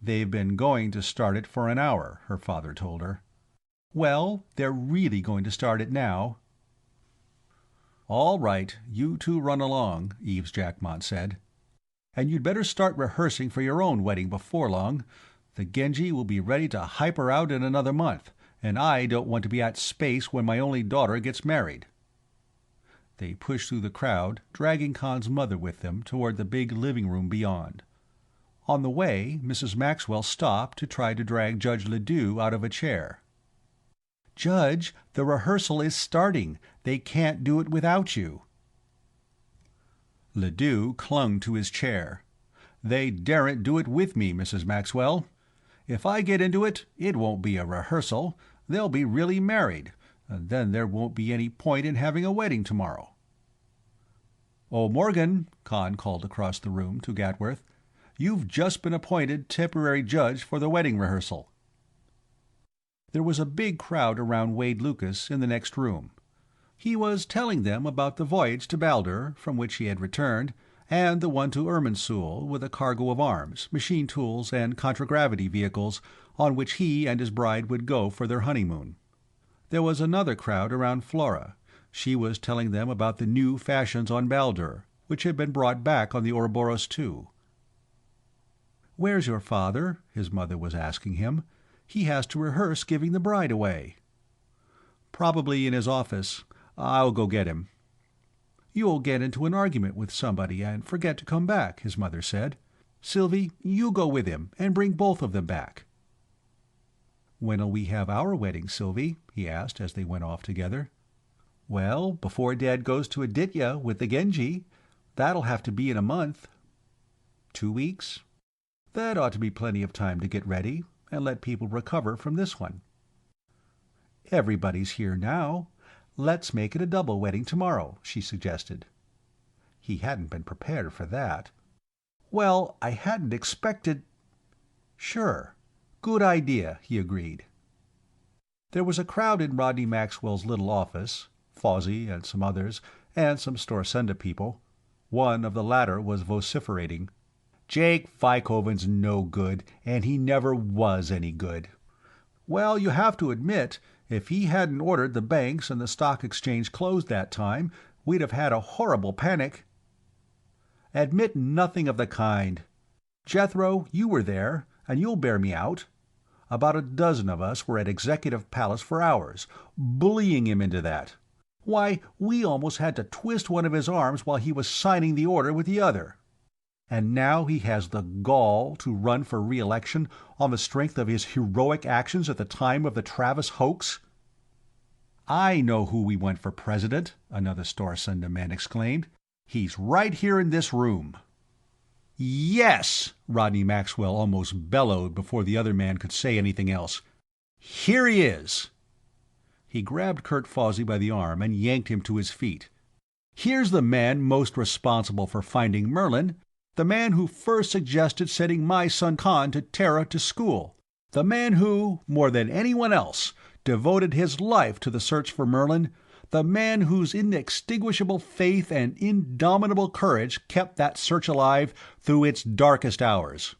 "They've been going to start it for an hour," her father told her. "Well, they're really going to start it now." "All right, you two run along," Eves Jackmont said. "And you'd better start rehearsing for your own wedding before long. The Genji will be ready to hyper out in another month, and I don't want to be at space when my only daughter gets married." They pushed through the crowd, dragging Conn's mother with them toward the big living room beyond. On the way, Mrs. Maxwell stopped to try to drag Judge Ledoux out of a chair. "Judge, the rehearsal is starting. They can't do it without you." Ledoux clung to his chair. "They daren't do it with me, Mrs. Maxwell. If I get into it, it won't be a rehearsal. They'll be really married, and then there won't be any point in having a wedding tomorrow." "Oh, Morgan," Conn called across the room to Gatworth, "you've just been appointed temporary judge for the wedding rehearsal." There was a big crowd around Wade Lucas in the next room. He was telling them about the voyage to Baldur, from which he had returned, and the one to Irminsul with a cargo of arms, machine tools, and contragravity vehicles on which he and his bride would go for their honeymoon. There was another crowd around Flora. She was telling them about the new fashions on Baldur, which had been brought back on the Ouroboros too. "Where's your father?" his mother was asking him. "He has to rehearse giving the bride away." "Probably in his office. I'll go get him." "You'll get into an argument with somebody and forget to come back," his mother said. "Sylvie, you go with him and bring both of them back." "When'll we have our wedding, Sylvie?" he asked as they went off together. "Well, before Dad goes to Aditya with the Genji. That'll have to be in a month." 2 weeks? That ought to be plenty of time to get ready and let people recover from this one. "Everybody's here now. Let's make it a double wedding tomorrow," she suggested. He hadn't been prepared for that. "Well, I hadn't expected—" "Sure. Good idea," he agreed. There was a crowd in Rodney Maxwell's little office, Fawsey and some others, and some Storsenda people. One of the latter was vociferating, "Jake Ficoven's no good, and he never was any good. Well, you have to admit, if he hadn't ordered the banks and the stock exchange closed that time, we'd have had a horrible panic." "Admit nothing of the kind. Jethro, you were there, and you'll bear me out. About a dozen of us were at Executive Palace for hours, bullying him into that. Why, we almost had to twist one of his arms while he was signing the order with the other. And now he has the gall to run for re-election on the strength of his heroic actions at the time of the Travis hoax." "I know who we want for president," another Storsenda man exclaimed. "He's right here in this room." "Yes!" Rodney Maxwell almost bellowed before the other man could say anything else. "Here he is!" He grabbed Kurt Fawsey by the arm and yanked him to his feet. "Here's the man most responsible for finding Merlin, the man who first suggested sending my son Conn to Terra to school, the man who, more than anyone else, devoted his life to the search for Merlin, the man whose inextinguishable faith and indomitable courage kept that search alive through its darkest hours.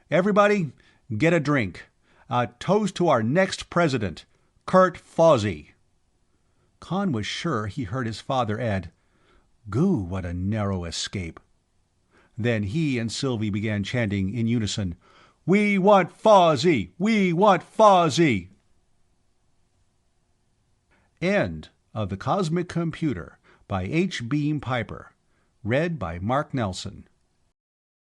Everybody, get a drink. A toast to our next president, Kurt Fawsey." Conn was sure he heard his father add, "Goo, what a narrow escape." Then he and Sylvie began chanting in unison, "We want Fawsey! We want Fawsey!" End of The Cosmic Computer by H. Beam Piper. Read by Mark Nelson.